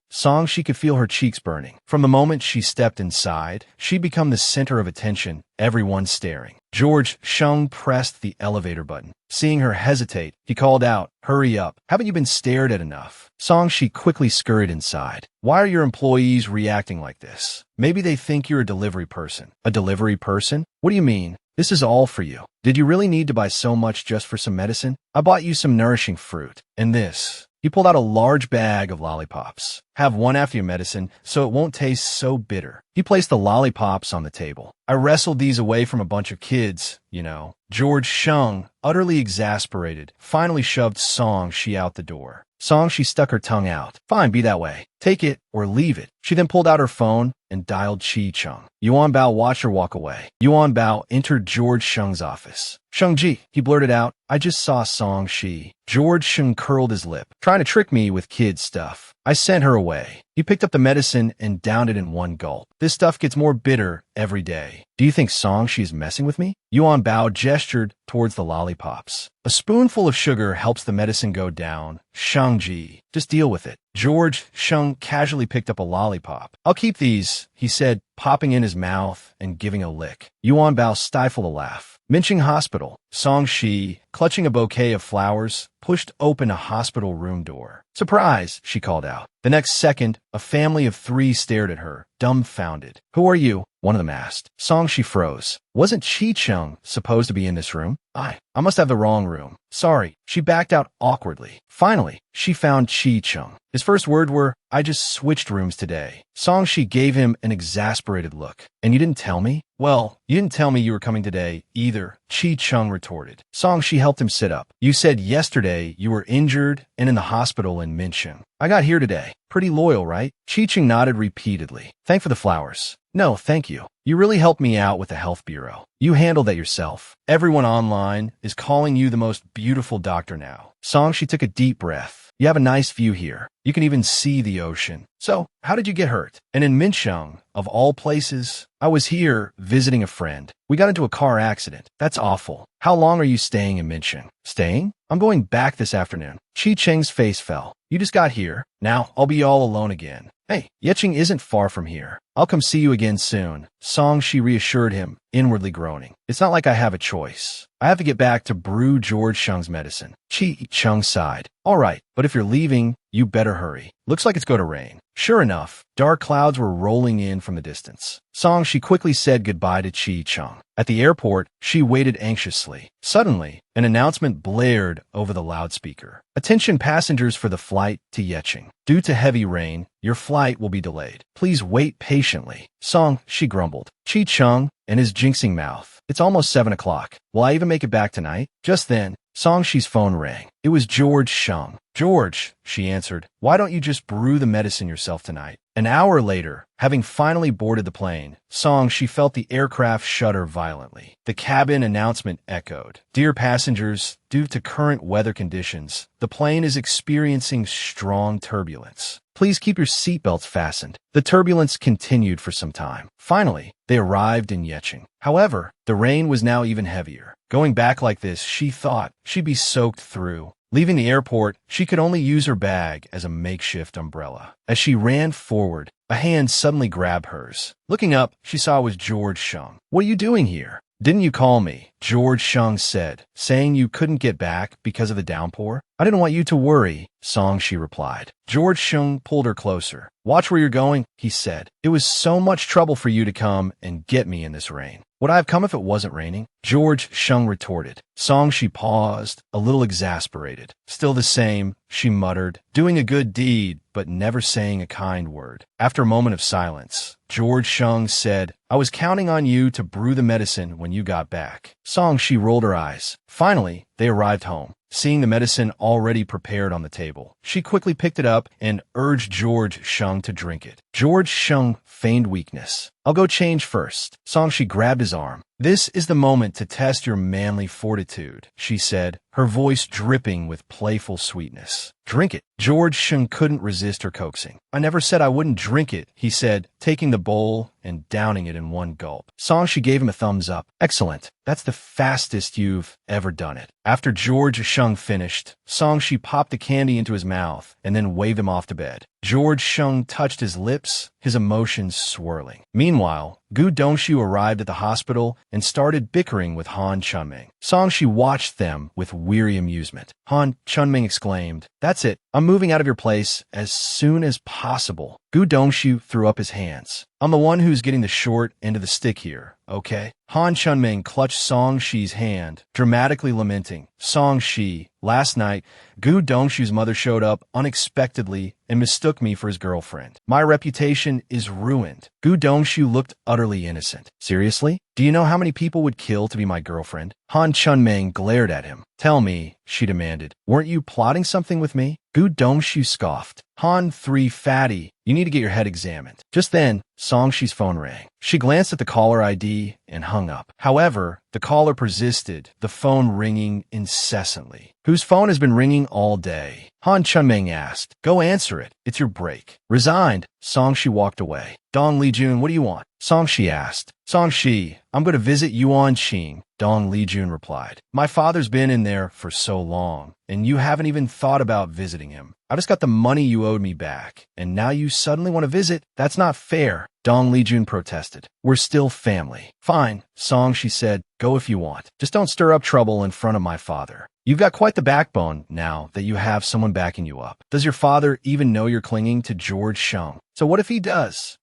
she could feel her cheeks burning. From the moment she stepped inside, she'd become the center of attention, everyone staring. George Shung pressed the elevator button. Seeing her hesitate, he called out, "Hurry up. Haven't you been stared at enough?" She quickly scurried inside. "Why are your employees reacting like this? Maybe they think you're a delivery person." "A delivery person? What do you mean? This is all for you. Did you really need to buy so much just for some medicine? I bought you some nourishing fruit. And this." He pulled out a large bag of lollipops. Have one after your medicine, so it won't taste so bitter. He placed the lollipops on the table. I wrestled these away from a bunch of kids, you know. George Shung, utterly exasperated, finally shoved Song Shi out the door. Song Shi stuck her tongue out. Fine, be that way. Take it or leave it. She then pulled out her phone and dialed Chi Chung. Yuan Bao watched her walk away. Yuan Bao entered George Shung's office. Shung Ji, he blurted out, I just saw Song Shi. George Shung curled his lip, trying to trick me with kid stuff. I sent her away. He picked up the medicine and downed it in one gulp. This stuff gets more bitter every day. Do you think Song Shi is messing with me? Yuan Bao gestured towards the lollipops. A spoonful of sugar helps the medicine go down. Shang Ji, just deal with it. George Shung casually picked up a lollipop. I'll keep these, he said, popping in his mouth and giving a lick. Yuan Bao stifled a laugh. Minching Hospital. Song Shi, clutching a bouquet of flowers, pushed open a hospital room door. Surprise, she called out. The next second, a family of 3 stared at her, dumbfounded. Who are you? One of them asked. Song Shi froze. Wasn't Chi Chung supposed to be in this room? I must have the wrong room. Sorry. She backed out awkwardly. Finally, she found Chi Chung. His first words were, I just switched rooms today. Song Shi gave him an exasperated look. And you didn't tell me? Well, you didn't tell me you were coming today, either, Chi Chung retorted. Song Shi helped him sit up. You said yesterday you were injured and in the hospital in Mincheng. I got here today. Pretty loyal, right? Chi Chung nodded repeatedly. Thanks for the flowers. No, thank you. You really helped me out with the health bureau. You handle that yourself. Everyone online is calling you the most beautiful doctor now. Song Shi took a deep breath. You have a nice view here. You can even see the ocean. So, how did you get hurt? And in Mincheng, of all places, I was here visiting a friend. We got into a car accident. That's awful. How long are you staying in Mincheng? Staying? I'm going back this afternoon. Chi Cheng's face fell. You just got here. Now, I'll be all alone again. Hey, Yecheng isn't far from here. I'll come see you again soon. Song Shi reassured him, inwardly groaning. It's not like I have a choice. I have to get back to brew George Shung's medicine. Chi Chung sighed. All right, but if you're leaving, you better hurry. Looks like it's going to rain. Sure enough, dark clouds were rolling in from the distance. Song Shi quickly said goodbye to Chi Chung. At the airport, she waited anxiously. Suddenly, an announcement blared over the loudspeaker. Attention passengers for the flight to Yecheng. Due to heavy rain, your flight will be delayed. Please wait patiently. Song Shi grumbled. Chi Chung and his jinxing mouth. It's almost 7 o'clock. Will I even make it back tonight? Just then, Song Shi's phone rang. It was George Shung. George, she answered, why don't you just brew the medicine yourself tonight? An hour later, having finally boarded the plane, Song Shi felt the aircraft shudder violently. The cabin announcement echoed. Dear passengers, due to current weather conditions, the plane is experiencing strong turbulence. Please keep your seatbelts fastened. The turbulence continued for some time. Finally, they arrived in Yecheng. However, the rain was now even heavier. Going back like this, she thought she'd be soaked through. Leaving the airport, she could only use her bag as a makeshift umbrella. As she ran forward, a hand suddenly grabbed hers. Looking up, she saw it was George Shung. What are you doing here? Didn't you call me? George Shung said, saying you couldn't get back because of the downpour? I didn't want you to worry, Song Shi replied. George Shung pulled her closer. Watch where you're going, he said. It was so much trouble for you to come and get me in this rain. Would I have come if it wasn't raining? George Shung retorted. Song Shi paused, a little exasperated. Still the same, she muttered, doing a good deed, but never saying a kind word. After a moment of silence, George Shung said, I was counting on you to brew the medicine when you got back. Song Shi rolled her eyes. Finally, they arrived home. Seeing the medicine already prepared on the table, she quickly picked it up and urged George Shung to drink it. George Shung feigned weakness. I'll go change first. Song Shi grabbed his arm. This is the moment to test your manly fortitude, she said, her voice dripping with playful sweetness. Drink it. George Shung couldn't resist her coaxing. I never said I wouldn't drink it, he said, taking the bowl and downing it in one gulp. Song Shi gave him a thumbs up. Excellent. That's the fastest you've ever done it. After George Shung finished, Song Shi popped the candy into his mouth and then waved him off to bed. George Sheng touched his lips, his emotions swirling. Meanwhile, Gu Dongshu arrived at the hospital and started bickering with Han Chunming. Songshi watched them with weary amusement. Han Chunming exclaimed, "That's it. I'm moving out of your place as soon as possible." Gu Dongshu threw up his hands. "I'm the one who's getting the short end of the stick here, okay?" Han Chunming clutched Songshi's hand, dramatically lamenting. "Songshi, last night, Gu Dongshu's mother showed up unexpectedly and mistook me for his girlfriend. My reputation is ruined." Gu Dongshu looked utterly innocent. "Seriously? Do you know how many people would kill to be my girlfriend?" Han Chunming glared at him. "Tell me," she demanded. "Weren't you plotting something with me?" Gu Dongshu scoffed. "Han 3 fatty, you need to get your head examined." Just then, Songshi's phone rang. She glanced at the caller ID and hung up. However, the caller persisted, the phone ringing incessantly. "Whose phone has been ringing all day?" Han Chunming asked. "Go answer it. It's your break." Resigned, Songshi walked away. "Dong Lijun, what do you want?" Songshi asked. "Songshi, I'm going to visit Yuan Qing," Dong Lijun replied. "My father's been in there for so long, and you haven't even thought about visiting him. I just got the money you owed me back, and now you suddenly want to visit? That's not fair," Dong Lijun protested. "We're still family." "Fine," Songshi said. "Go if you want. Just don't stir up trouble in front of my father. You've got quite the backbone now that you have someone backing you up. Does your father even know you're clinging to George Sheng?" "So what if he does?"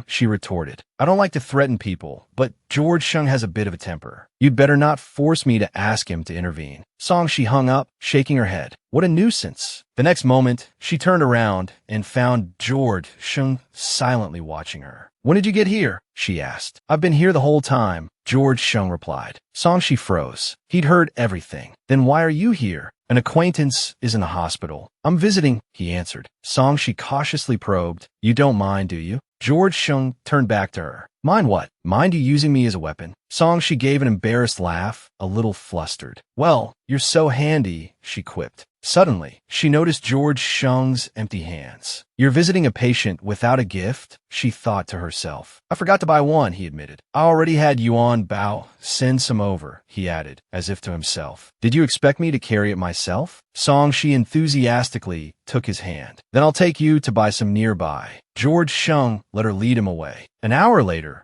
She retorted. "I don't like to threaten people, but George Sheng has a bit of a temper. You'd better not force me to ask him to intervene." She hung up, shaking her head. What a nuisance. The next moment, she turned around and found George Sheng silently watching her. "When did you get here?" she asked. "I've been here the whole time," George Sheng replied. She froze. He'd heard everything. "Then why are you here?" "An acquaintance is in the hospital. I'm visiting," he answered. She cautiously probed. "You don't mind, do you?" George Sheng turned back to her. "Mind what? Mind you using me as a weapon?" She gave an embarrassed laugh, a little flustered. "Well, you're so handy," she quipped. Suddenly, she noticed George Sheng's empty hands. "You're visiting a patient without a gift?" she thought to herself. "I forgot to buy one," he admitted. "I already had Yuan Bao send some over," he added, as if to himself. "Did you expect me to carry it myself?" She enthusiastically took his hand. "Then I'll take you to buy some nearby." George Sheng let her lead him away. An hour later,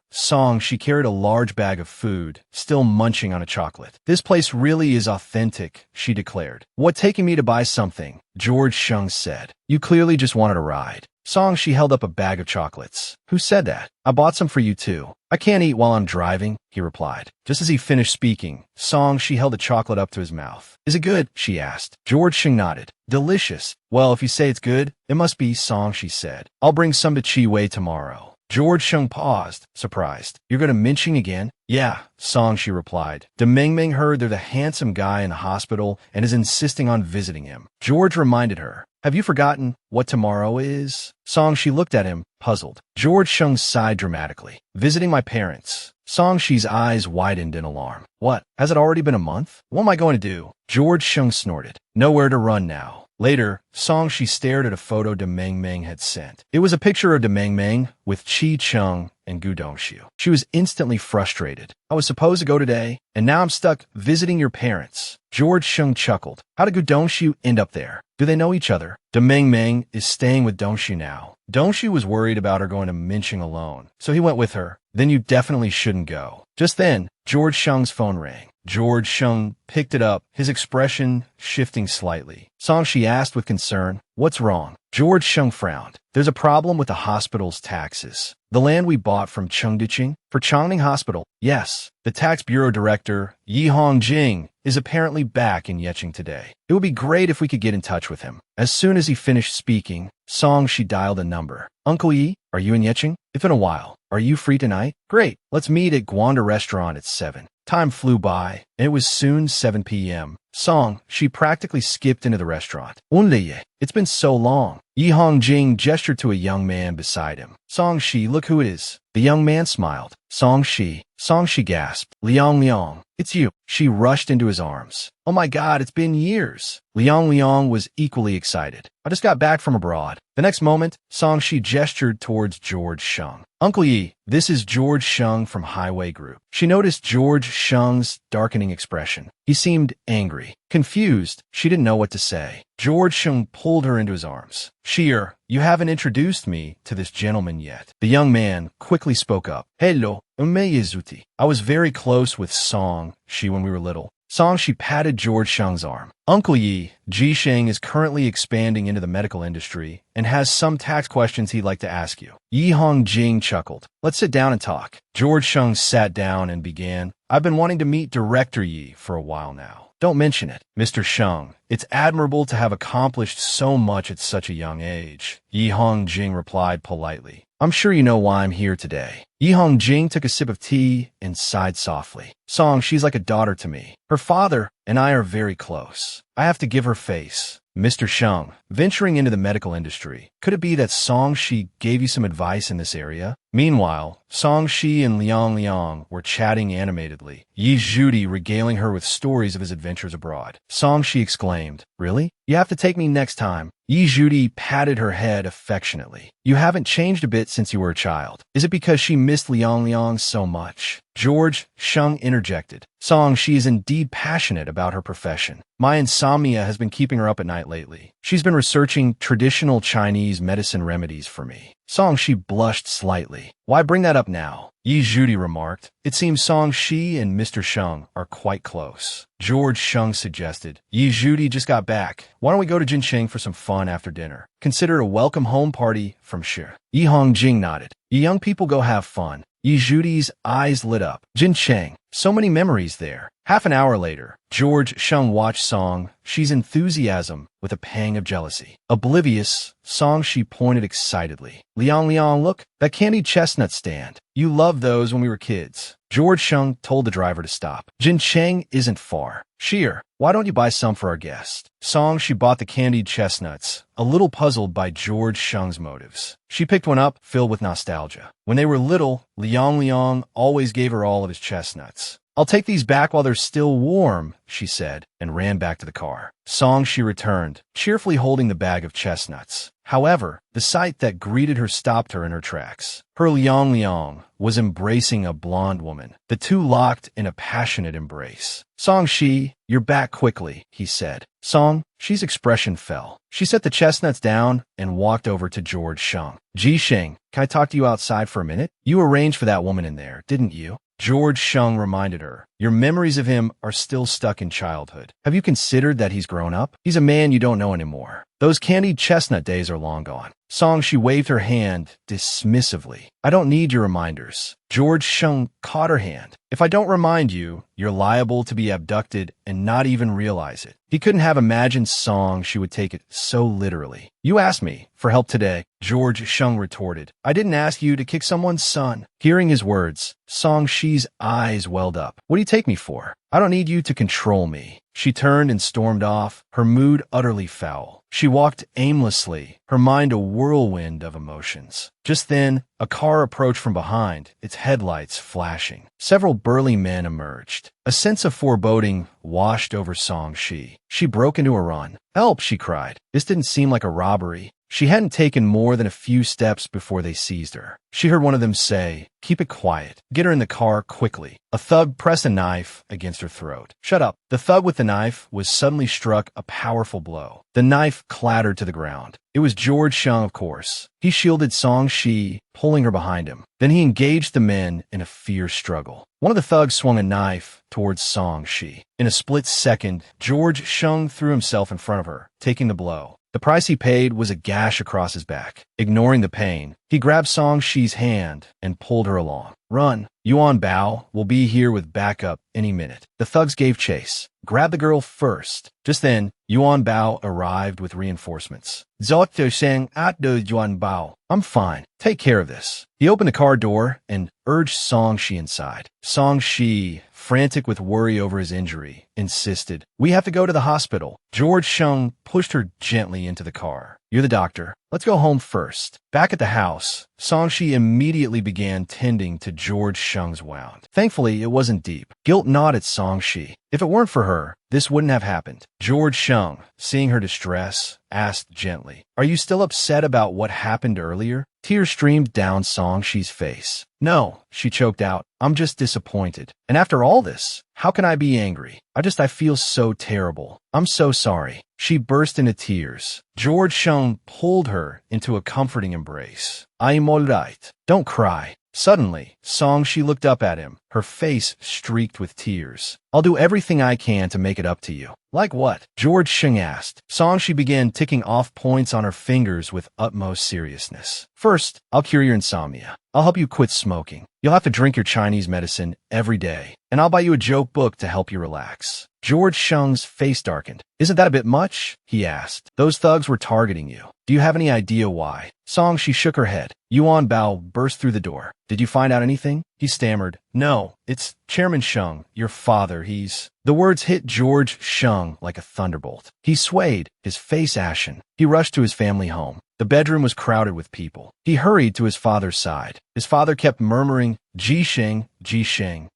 she carried a large bag of food, still munching on a chocolate. "This place really is authentic," she declared. "What, taking me to buy something?" George Sheng said. "You clearly just wanted a ride." She held up a bag of chocolates. "Who said that?" "I bought some for you too." "I can't eat while I'm driving," he replied. Just as he finished speaking, she held the chocolate up to his mouth. "Is it good?" she asked. George Sheng nodded. "Delicious." "Well, if you say it's good, it must be," she said. "I'll bring some to Chi Wei tomorrow." George Sheng paused, surprised. "You're going to Minching again?" "Yeah," she replied. De Mengmeng heard they're the handsome guy in the hospital and is insisting on visiting him. George reminded her. "Have you forgotten what tomorrow is?" She looked at him, puzzled. George Sheng sighed dramatically. "Visiting my parents." She's eyes widened in alarm. "What? Has it already been a month? What am I going to do?" George Sheng snorted. "Nowhere to run now." Later, she stared at a photo De Mengmeng had sent. It was a picture of De Mengmeng with Chi Cheng and Gu Dongshu. She was instantly frustrated. "I was supposed to go today, and now I'm stuck visiting your parents." George Sheng chuckled. "How did Gu Dongshu end up there? Do they know each other?" De Mengmeng is staying with Dongshu now. Dongshu was worried about her going to Minching alone, so he went with her. "Then you definitely shouldn't go." Just then, George Sheng's phone rang. George Sheng picked it up, his expression shifting slightly. She asked with concern, "What's wrong?" George Sheng frowned. "There's a problem with the hospital's taxes. The land we bought from Chengduqing for Chongning Hospital." "Yes." "The tax bureau director, Yi Hongjing, is apparently back in Yeqing today. It would be great if we could get in touch with him." As soon as he finished speaking, she dialed a number. "Uncle Yi, are you in Yeqing? It's been a while. Are you free tonight?" "Great. Let's meet at Guanda Restaurant at 7. Time flew by, and it was soon 7 p.m. She practically skipped into the restaurant. "Unliye, it's been so long." Yi Hongjing gestured to a young man beside him. "Shi, look who it is." The young man smiled. Shi gasped. "Liang, it's you." She rushed into his arms. "Oh my God, it's been years." Liang was equally excited. "I just got back from abroad." The next moment, Shi gestured towards George Sheng. Uncle Yi, this is George Sheng from Highway Group. She noticed George Sheng's darkening expression. He seemed angry. Confused, she didn't know what to say. George Sheng pulled her into his arms. Sheer, you haven't introduced me to this gentleman yet. The young man quickly spoke up. Hello, Umeyizuti. I was very close with Song Shi when we were little. Song Shi patted George Sheng's arm. Uncle Yi, Ji Sheng is currently expanding into the medical industry and has some tax questions he'd like to ask you. Yi Hong Jing chuckled. Let's sit down and talk. George Sheng sat down and began. I've been wanting to meet Director Yi for a while now. Don't mention it, Mr. Sheng. It's admirable to have accomplished so much at such a young age. Yi Hong Jing replied politely. I'm sure you know why I'm here today. Yi Hong Jing took a sip of tea and sighed softly. Song, she's like a daughter to me. Her father and I are very close. I have to give her face. Mr. Sheng, venturing into the medical industry, could it be that Song Shi gave you some advice in this area? Meanwhile, Song Shi and Liang Liang were chatting animatedly, Yi Zhudi regaling her with stories of his adventures abroad. Song Shi exclaimed, Really? You have to take me next time. Yi Zhudi patted her head affectionately. You haven't changed a bit since you were a child. Is it because she missed Liang Liang so much? George Sheng interjected. Song, she is indeed passionate about her profession. My insomnia has been keeping her up at night lately. She's been researching traditional Chinese medicine remedies for me. Song Shi blushed slightly. Why bring that up now? Yi Zhudi remarked. It seems Song Shi and Mr. Sheng are quite close. George Sheng suggested. Yi Zhudi just got back. Why don't we go to Jincheng for some fun after dinner? Consider it a welcome home party from Shi. Yi Hong Jing nodded. You young people go have fun. Yi Zhudi's eyes lit up. Jincheng. So many memories there. Half an hour later, George Sheng watched Song Shi's enthusiasm with a pang of jealousy. Oblivious, Song Shi pointed excitedly. Liang Liang, look, that candied chestnut stand. You loved those when we were kids. George Sheng told the driver to stop. Jincheng isn't far. Sheer, why don't you buy some for our guest? Song Shi bought the candied chestnuts, a little puzzled by George Sheng's motives. She picked one up, filled with nostalgia. When they were little, Liang Liang always gave her all of his chestnuts. I'll take these back while they're still warm, she said, and ran back to the car. Song Shi returned, cheerfully holding the bag of chestnuts. However, the sight that greeted her stopped her in her tracks. Her Liang Liang was embracing a blonde woman. The two locked in a passionate embrace. Song Shi, you're back quickly, he said. Song Shi's expression fell. She set the chestnuts down and walked over to George Sheng. Ji Sheng, can I talk to you outside for a minute? You arranged for that woman in there, didn't you? George Sheng reminded her. Your memories of him are still stuck in childhood. Have you considered that he's grown up? He's a man you don't know anymore. Those candied chestnut days are long gone. Song Shi waved her hand dismissively. I don't need your reminders. George Sheng caught her hand. If I don't remind you, you're liable to be abducted and not even realize it. He couldn't have imagined Song Shi would take it so literally. You asked me for help today, George Sheng retorted. I didn't ask you to kick someone's son. Hearing his words, Song Shi's eyes welled up. What do you take me for? I don't need you to control me. She turned and stormed off, her mood utterly foul. She walked aimlessly, her mind a whirlwind of emotions. Just then, a car approached from behind, its headlights flashing. Several burly men emerged. A sense of foreboding washed over Song Shi. She broke into a run. Help, she cried. This didn't seem like a robbery. She hadn't taken more than a few steps before they seized her. She heard one of them say, keep it quiet. Get her in the car quickly. A thug pressed a knife against her throat. Shut up. The thug with the knife was suddenly struck a powerful blow. The knife clattered to the ground. It was George Sheng, of course. He shielded Song Shi, pulling her behind him. Then he engaged the men in a fierce struggle. One of the thugs swung a knife towards Song Shi. In a split second, George Sheng threw himself in front of her, taking the blow. The price he paid was a gash across his back. Ignoring the pain, he grabbed Song Shi's hand and pulled her along. Run. Yuan Bao will be here with backup any minute. The thugs gave chase. Grab the girl first. Just then, Yuan Bao arrived with reinforcements. Zhou sang at the Yuan Bao. I'm fine. Take care of this. He opened the car door and urged Song Shi inside. Song Shi, frantic with worry over his injury, insisted, we have to go to the hospital. George Sheng pushed her gently into the car. You're the doctor. Let's go home first. Back at the house, Songshi immediately began tending to George Shung's wound. Thankfully, it wasn't deep. Guilt gnawed at Songshi. If it weren't for her, this wouldn't have happened. George Shung, seeing her distress, asked gently, "Are you still upset about what happened earlier?" Tears streamed down Songshi's face. "No," she choked out. "I'm just disappointed. And after all this, how can I be angry? I feel so terrible. I'm so sorry." She burst into tears. George Shung pulled her into a comforting embrace. "I'm all right. Don't cry." Suddenly, Songshi looked up at him, her face streaked with tears. "I'll do everything I can to make it up to you." "Like what?" George Shung asked. Songshi began ticking off points on her fingers with utmost seriousness. "First, I'll cure your insomnia. I'll help you quit smoking. You'll have to drink your Chinese medicine every day. And I'll buy you a joke book to help you relax." George Shung's face darkened. "Isn't that a bit much?" he asked. "Those thugs were targeting you. Do you have any idea why?" Songshi shook her head. Yuan Bao burst through the door. "Did you find out anything?" He stammered. "No, it's Chairman Shung, your father. He's—" The words hit George Shung like a thunderbolt. He swayed, his face ashen. He rushed to his family home. The bedroom was crowded with people. He hurried to his father's side. His father kept murmuring, Ji Sheng,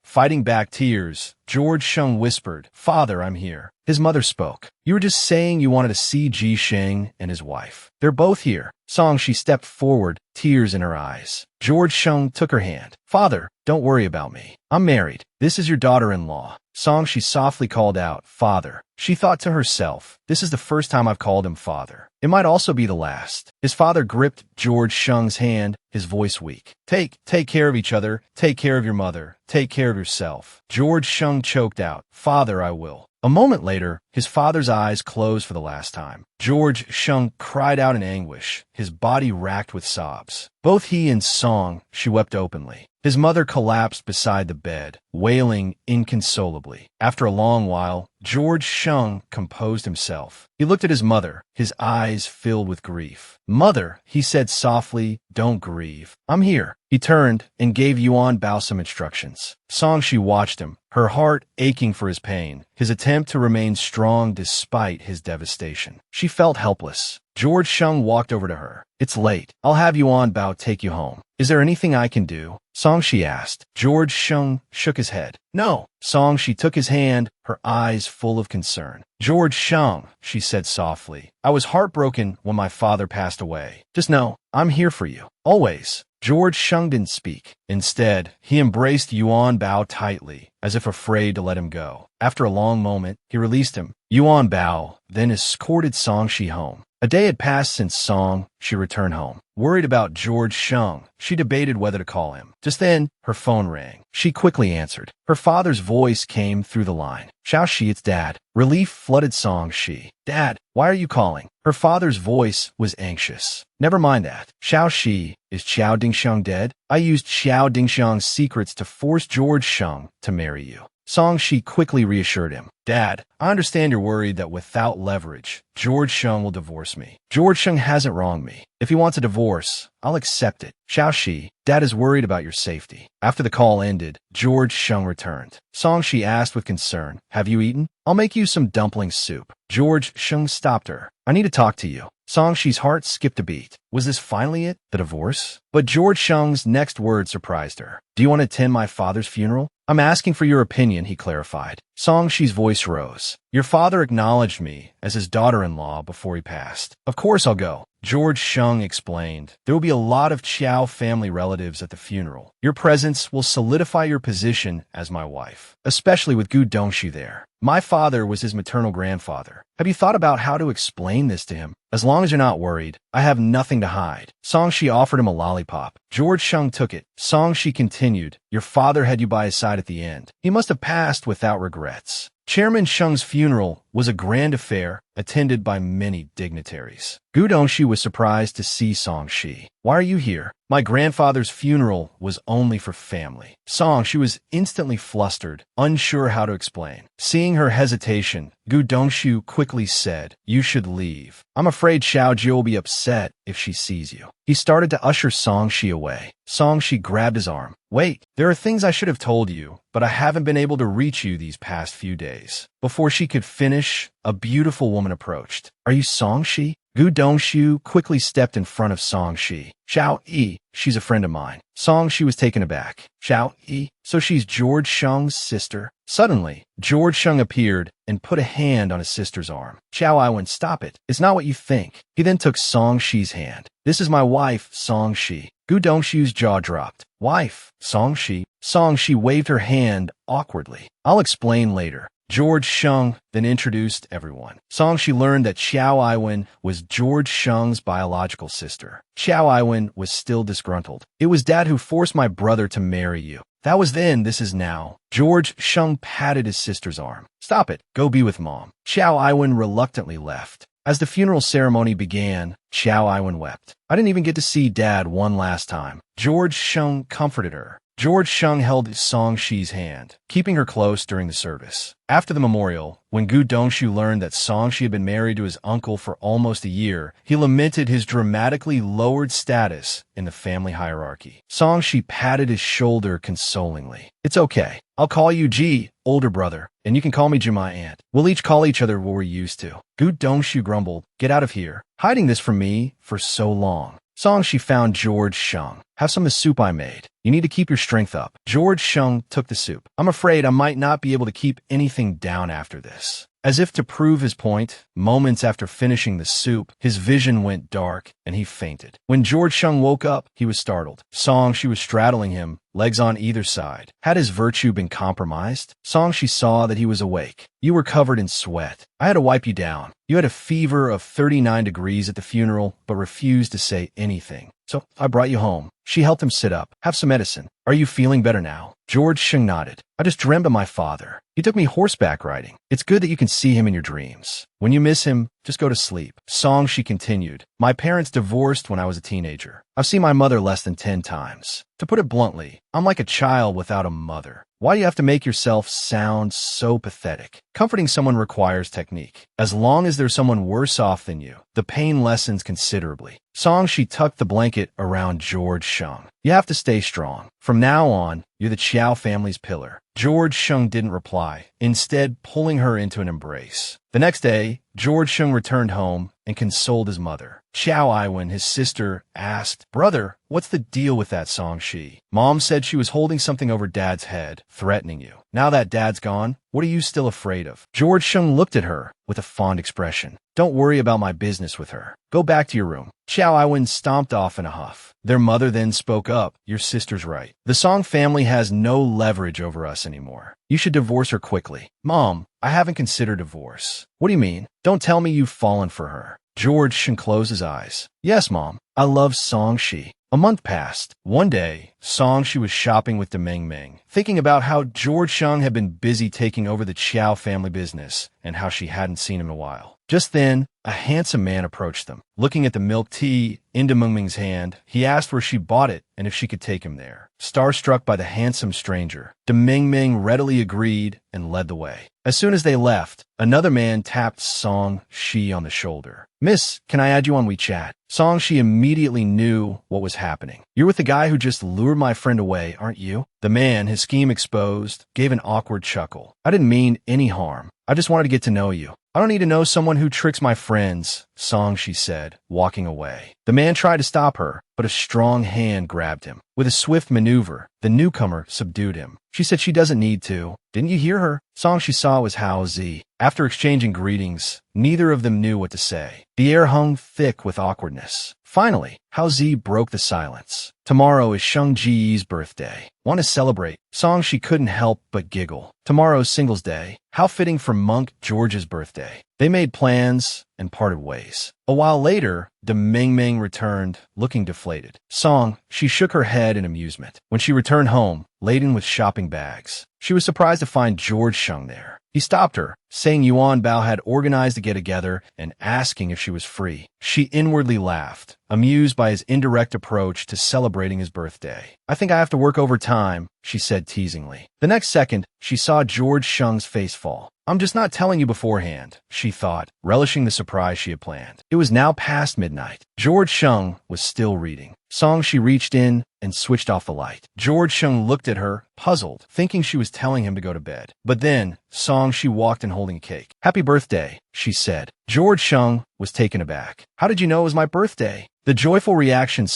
fighting back tears. George Shung whispered, "Father, I'm here." His mother spoke. "You were just saying you wanted to see Ji Sheng and his wife. They're both here." Songshi stepped forward, tears in her eyes. George Shung took her hand. "Father, don't worry about me. I'm married. This is your daughter-in-law." Songshi softly called out, "Father." She thought to herself, "This is the first time I've called him father. It might also be the last." His father gripped George Shung's hand, his voice weak. Take care of each other. Take care of your mother. Take care of yourself." George Shung choked out, "Father, I will." A moment later, his father's eyes closed for the last time. George Shung cried out in anguish, his body racked with sobs. Both he and Songshi wept openly. His mother collapsed beside the bed, wailing inconsolably. After a long while, George Shung composed himself. He looked at his mother, his eyes filled with grief. "Mother," he said softly, "don't grieve. I'm here." He turned and gave Yuan Bao some instructions. Songshi watched him, her heart aching for his pain, his attempt to remain strong despite his devastation. She felt helpless. George Shung walked over to her. "It's late. I'll have Yuan Bao take you home. Is there anything I can do?" Songshi asked. George Shung shook his head. "No." Songshi took his hand, her eyes full of concern. "George Shung," she said softly, "I was heartbroken when my father passed away. Just know, I'm here for you. Always." George Shung didn't speak. Instead, he embraced Yuan Bao tightly, as if afraid to let him go. After a long moment, he released him. Yuan Bao then escorted Songshi home. A day had passed since Songshi returned home. Worried about George Shung, she debated whether to call him. Just then, her phone rang. She quickly answered. Her father's voice came through the line. "Xiaoxi, it's Dad." Relief flooded Songshi. "Dad, why are you calling?" Her father's voice was anxious. "Never mind that. Xiaoxi, is Xiao Dingxiang dead? I used Xiao Dingxiang's secrets to force George Shung to marry you." Songshi quickly reassured him. "Dad, I understand you're worried that without leverage, George Shung will divorce me. George Shung hasn't wronged me. If he wants a divorce, I'll accept it. Xiaoxi, Dad is worried about your safety." After the call ended, George Shung returned. Songshi asked with concern, "Have you eaten? I'll make you some dumpling soup." George Shung stopped her. "I need to talk to you." Songshi's heart skipped a beat. Was this finally it? The divorce? But George Shung's next word surprised her. "Do you want to attend my father's funeral?" "I'm asking for your opinion," he clarified. Songshi's voice rose. "Your father acknowledged me as his daughter-in-law before he passed. Of course I'll go." George Shung explained. "There will be a lot of Chiao family relatives at the funeral. Your presence will solidify your position as my wife, especially with Gu Dongshu there. My father was his maternal grandfather. Have you thought about how to explain this to him? As long as you're not worried, I have nothing to hide." Songshi offered him a lollipop. George Shung took it. Songshi continued. "Your father had you by his side at the end. He must have passed without regrets." Chairman Shung's funeral was a grand affair, attended by many dignitaries. Gu Dongshu was surprised to see Songshi. "Why are you here?" "My grandfather's funeral was only for family." Songshi was instantly flustered, unsure how to explain. Seeing her hesitation, Gu Dongshu quickly said, "You should leave. I'm afraid Xiao Jie will be upset if she sees you." He started to usher Songshi away. Songshi grabbed his arm. "Wait, there are things I should have told you, but I haven't been able to reach you these past few days." Before she could finish, a beautiful woman approached. "Are you Songshi?" Gu Dongxiu quickly stepped in front of Song Shi. Xiao Yi, she's a friend of mine. Song Shi was taken aback. Xiao Yi, so she's George Sheng's sister? Suddenly, George Sheng appeared and put a hand on his sister's arm. Xiao Iwen, stop it. It's not what you think. He then took Song Shi's hand. This is my wife, Song Shi. Gu Dongxiu's jaw dropped. Wife, Song Shi. Song Shi waved her hand awkwardly. I'll explain later. George Sheng then introduced everyone. Song Shi learned that Xiao Iwen was George Sheng's biological sister. Xiao Iwen was still disgruntled. It was Dad who forced my brother to marry you. That was then, this is now. George Sheng patted his sister's arm. Stop it. Go be with Mom. Xiao Iwen reluctantly left. As the funeral ceremony began, Xiao Iwen wept. I didn't even get to see Dad one last time. George Sheng comforted her. George Sheng held Song Shi's hand, keeping her close during the service. After the memorial, when Gu Dongxiu learned that Song Shi had been married to his uncle for almost a year, he lamented his dramatically lowered status in the family hierarchy. Song Shi patted his shoulder consolingly. It's okay. I'll call you Ji, older brother, and you can call me Ji, my aunt. We'll each call each other what we're used to. Gu Dongxiu grumbled, get out of here. Hiding this from me for so long. Song Shi found George Sheng. Have some of the soup I made. You need to keep your strength up. George Sheng took the soup. I'm afraid I might not be able to keep anything down after this. As if to prove his point, moments after finishing the soup, his vision went dark and he fainted. When George Sheng woke up, he was startled. Song Shi was straddling him, legs on either side. Had his virtue been compromised? Song Shi saw that he was awake. You were covered in sweat. I had to wipe you down. You had a fever of 39 degrees at the funeral, but refused to say anything. So I brought you home. She helped him sit up. Have some medicine. Are you feeling better now? George Sheng nodded. I just dreamt of my father. He took me horseback riding. It's good that you can see him in your dreams. When you miss him, just go to sleep. Song Shi continued. My parents divorced when I was a teenager. I've seen my mother less than 10 times. To put it bluntly, I'm like a child without a mother. Why do you have to make yourself sound so pathetic? Comforting someone requires technique. As long as there's someone worse off than you, the pain lessens considerably. Song Shi tucked the blanket around George Sheng. You have to stay strong. From now on, you're the Qiao family's pillar. George Sheng didn't reply, instead pulling her into an embrace. The next day, George Sheng returned home and consoled his mother. Xiao Iwen, his sister, asked, Brother, what's the deal with that Song Shi? Mom said she was holding something over Dad's head, threatening you. Now that Dad's gone, what are you still afraid of? George Sheng looked at her with a fond expression. Don't worry about my business with her. Go back to your room. Xiao Iwen stomped off in a huff. Their mother then spoke up. Your sister's right. The Song family has no leverage over us anymore. You should divorce her quickly. Mom, I haven't considered divorce. What do you mean? Don't tell me you've fallen for her. George Sheng closed his eyes. Yes, Mom. I love Song Shi. A month passed. One day, Song Shi was shopping with Demeng Meng, thinking about how George Sheng had been busy taking over the Qiao family business and how she hadn't seen him in a while. Just then, a handsome man approached them. Looking at the milk tea in Demeng Meng's hand, he asked where she bought it and if she could take him there. Starstruck by the handsome stranger, Demeng Meng readily agreed and led the way. As soon as they left, another man tapped Song Shi on the shoulder. Miss, can I add you on WeChat? Song Shi immediately knew what was happening. You're with the guy who just lured my friend away, aren't you? The man, his scheme exposed, gave an awkward chuckle. I didn't mean any harm. I just wanted to get to know you. I don't need to know someone who tricks my friends, Song Shi said, walking away. The man tried to stop her, but a strong hand grabbed him. With a swift maneuver, the newcomer subdued him. She said she doesn't need to. Didn't you hear her? Song Shi saw was Hao Zi. After exchanging greetings, neither of them knew what to say. The air hung thick with awkwardness. Finally, Hao Zi broke the silence. Tomorrow is Sheng Ji's birthday. Want to celebrate? Song Shi couldn't help but giggle. Tomorrow's Singles Day. How fitting for Monk George's birthday. They made plans and parted ways. A while later, Demeng Meng returned, looking deflated. Song, she shook her head in amusement. When she returned home, laden with shopping bags, she was surprised to find George Sheng there. He stopped her, saying Yuan Bao had organized to get together and asking if she was free. She inwardly laughed, amused by his indirect approach to celebrating his birthday. I think I have to work overtime, she said teasingly. The next second, she saw George Sheng's face fall. I'm just not telling you beforehand, she thought, relishing the surprise she had planned. It was now past midnight. George Sheng was still reading. Song Shi reached in and switched off the light. George Shung looked at her, puzzled, thinking she was telling him to go to bed. But then, she walked in holding a cake. "Happy birthday," she said. George Shung was taken aback. "How did you know it was my birthday?" The joyful reaction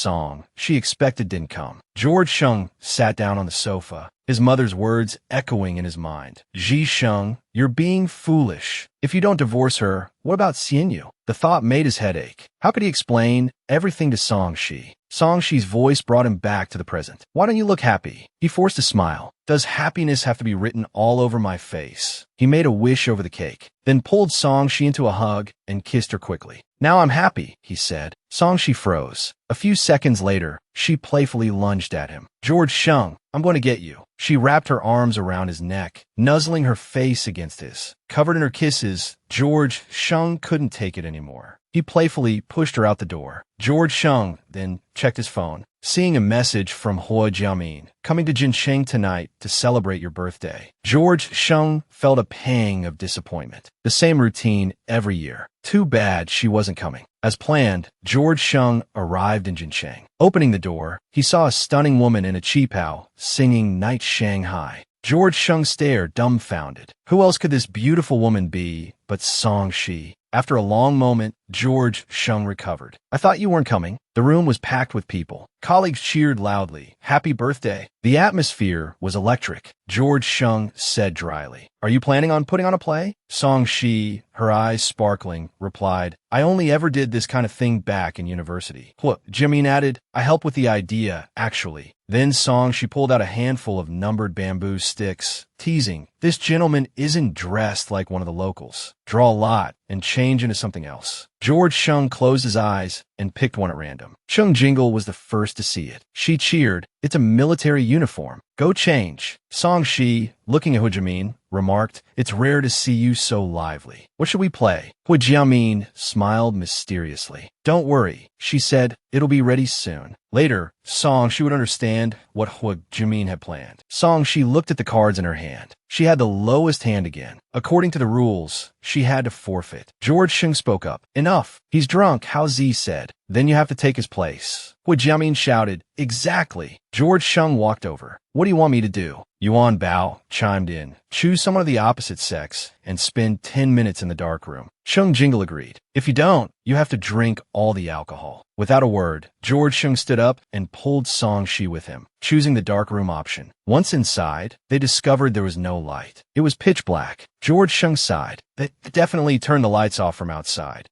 she expected didn't come. George Shung sat down on the sofa, his mother's words echoing in his mind. "Ji Shung, you're being foolish. If you don't divorce her, what about Xianyu?" The thought made his head ache. How could he explain everything to Songshi? Songshi's voice brought him back to the present. "Why don't you look happy?" He forced a smile. "Does happiness have to be written all over my face?" He made a wish over the cake, then pulled Songshi into a hug and kissed her quickly. "Now I'm happy," he said. Songshi froze. A few seconds later, she playfully lunged at him. "George Shung, I'm going to get you." She wrapped her arms around his neck, nuzzling her face against his. Covered in her kisses, George Shung couldn't take it anymore. He playfully pushed her out the door. George Shung then checked his phone, seeing a message from Hua Jiamin, "Coming to Jincheng tonight to celebrate your birthday." George Shung felt a pang of disappointment. The same routine every year. Too bad she wasn't coming. As planned, George Shung arrived in Jincheng. Opening the door, he saw a stunning woman in a qipao singing Night Shanghai. George Shung stared, dumbfounded. Who else could this beautiful woman be but Songshi? After a long moment, George Shung recovered. "I thought you weren't coming." The room was packed with people. Colleagues cheered loudly. "Happy birthday." The atmosphere was electric. George Shung said dryly, "Are you planning on putting on a play?" Songshi, her eyes sparkling, replied, "I only ever did this kind of thing back in university." Jimin added, "I help with the idea, actually." Then she pulled out a handful of numbered bamboo sticks, teasing, "This gentleman isn't dressed like one of the locals. Draw a lot and change into something else." George Shung closed his eyes and picked one at random. Chung Jingle was the first to see it. She cheered, "It's a military uniform. Go change." Songshi, looking at Hu Jiamin, remarked, "It's rare to see you so lively. What should we play?" Hu Jiamin smiled mysteriously. "Don't worry," she said, "it'll be ready soon." Later, she would understand what Hu Jiamin had planned. She looked at the cards in her hand. She had the lowest hand again. According to the rules, she had to forfeit. George Shung spoke up. "Enough. He's drunk," Hao Zi said. "Then you have to take his place." Hu Jiamin shouted, "Exactly." George Shung walked over. "What do you want me to do?" Yuan Bao chimed in. "Choose someone of the opposite sex and spend 10 minutes in the dark room." Chung Jingle agreed. "If you don't, you have to drink all the alcohol." Without a word, George Shung stood up and pulled Songshi with him, choosing the dark room option. Once inside, they discovered there was no light. It was pitch black. George Shung sighed. They definitely turned the lights off from outside.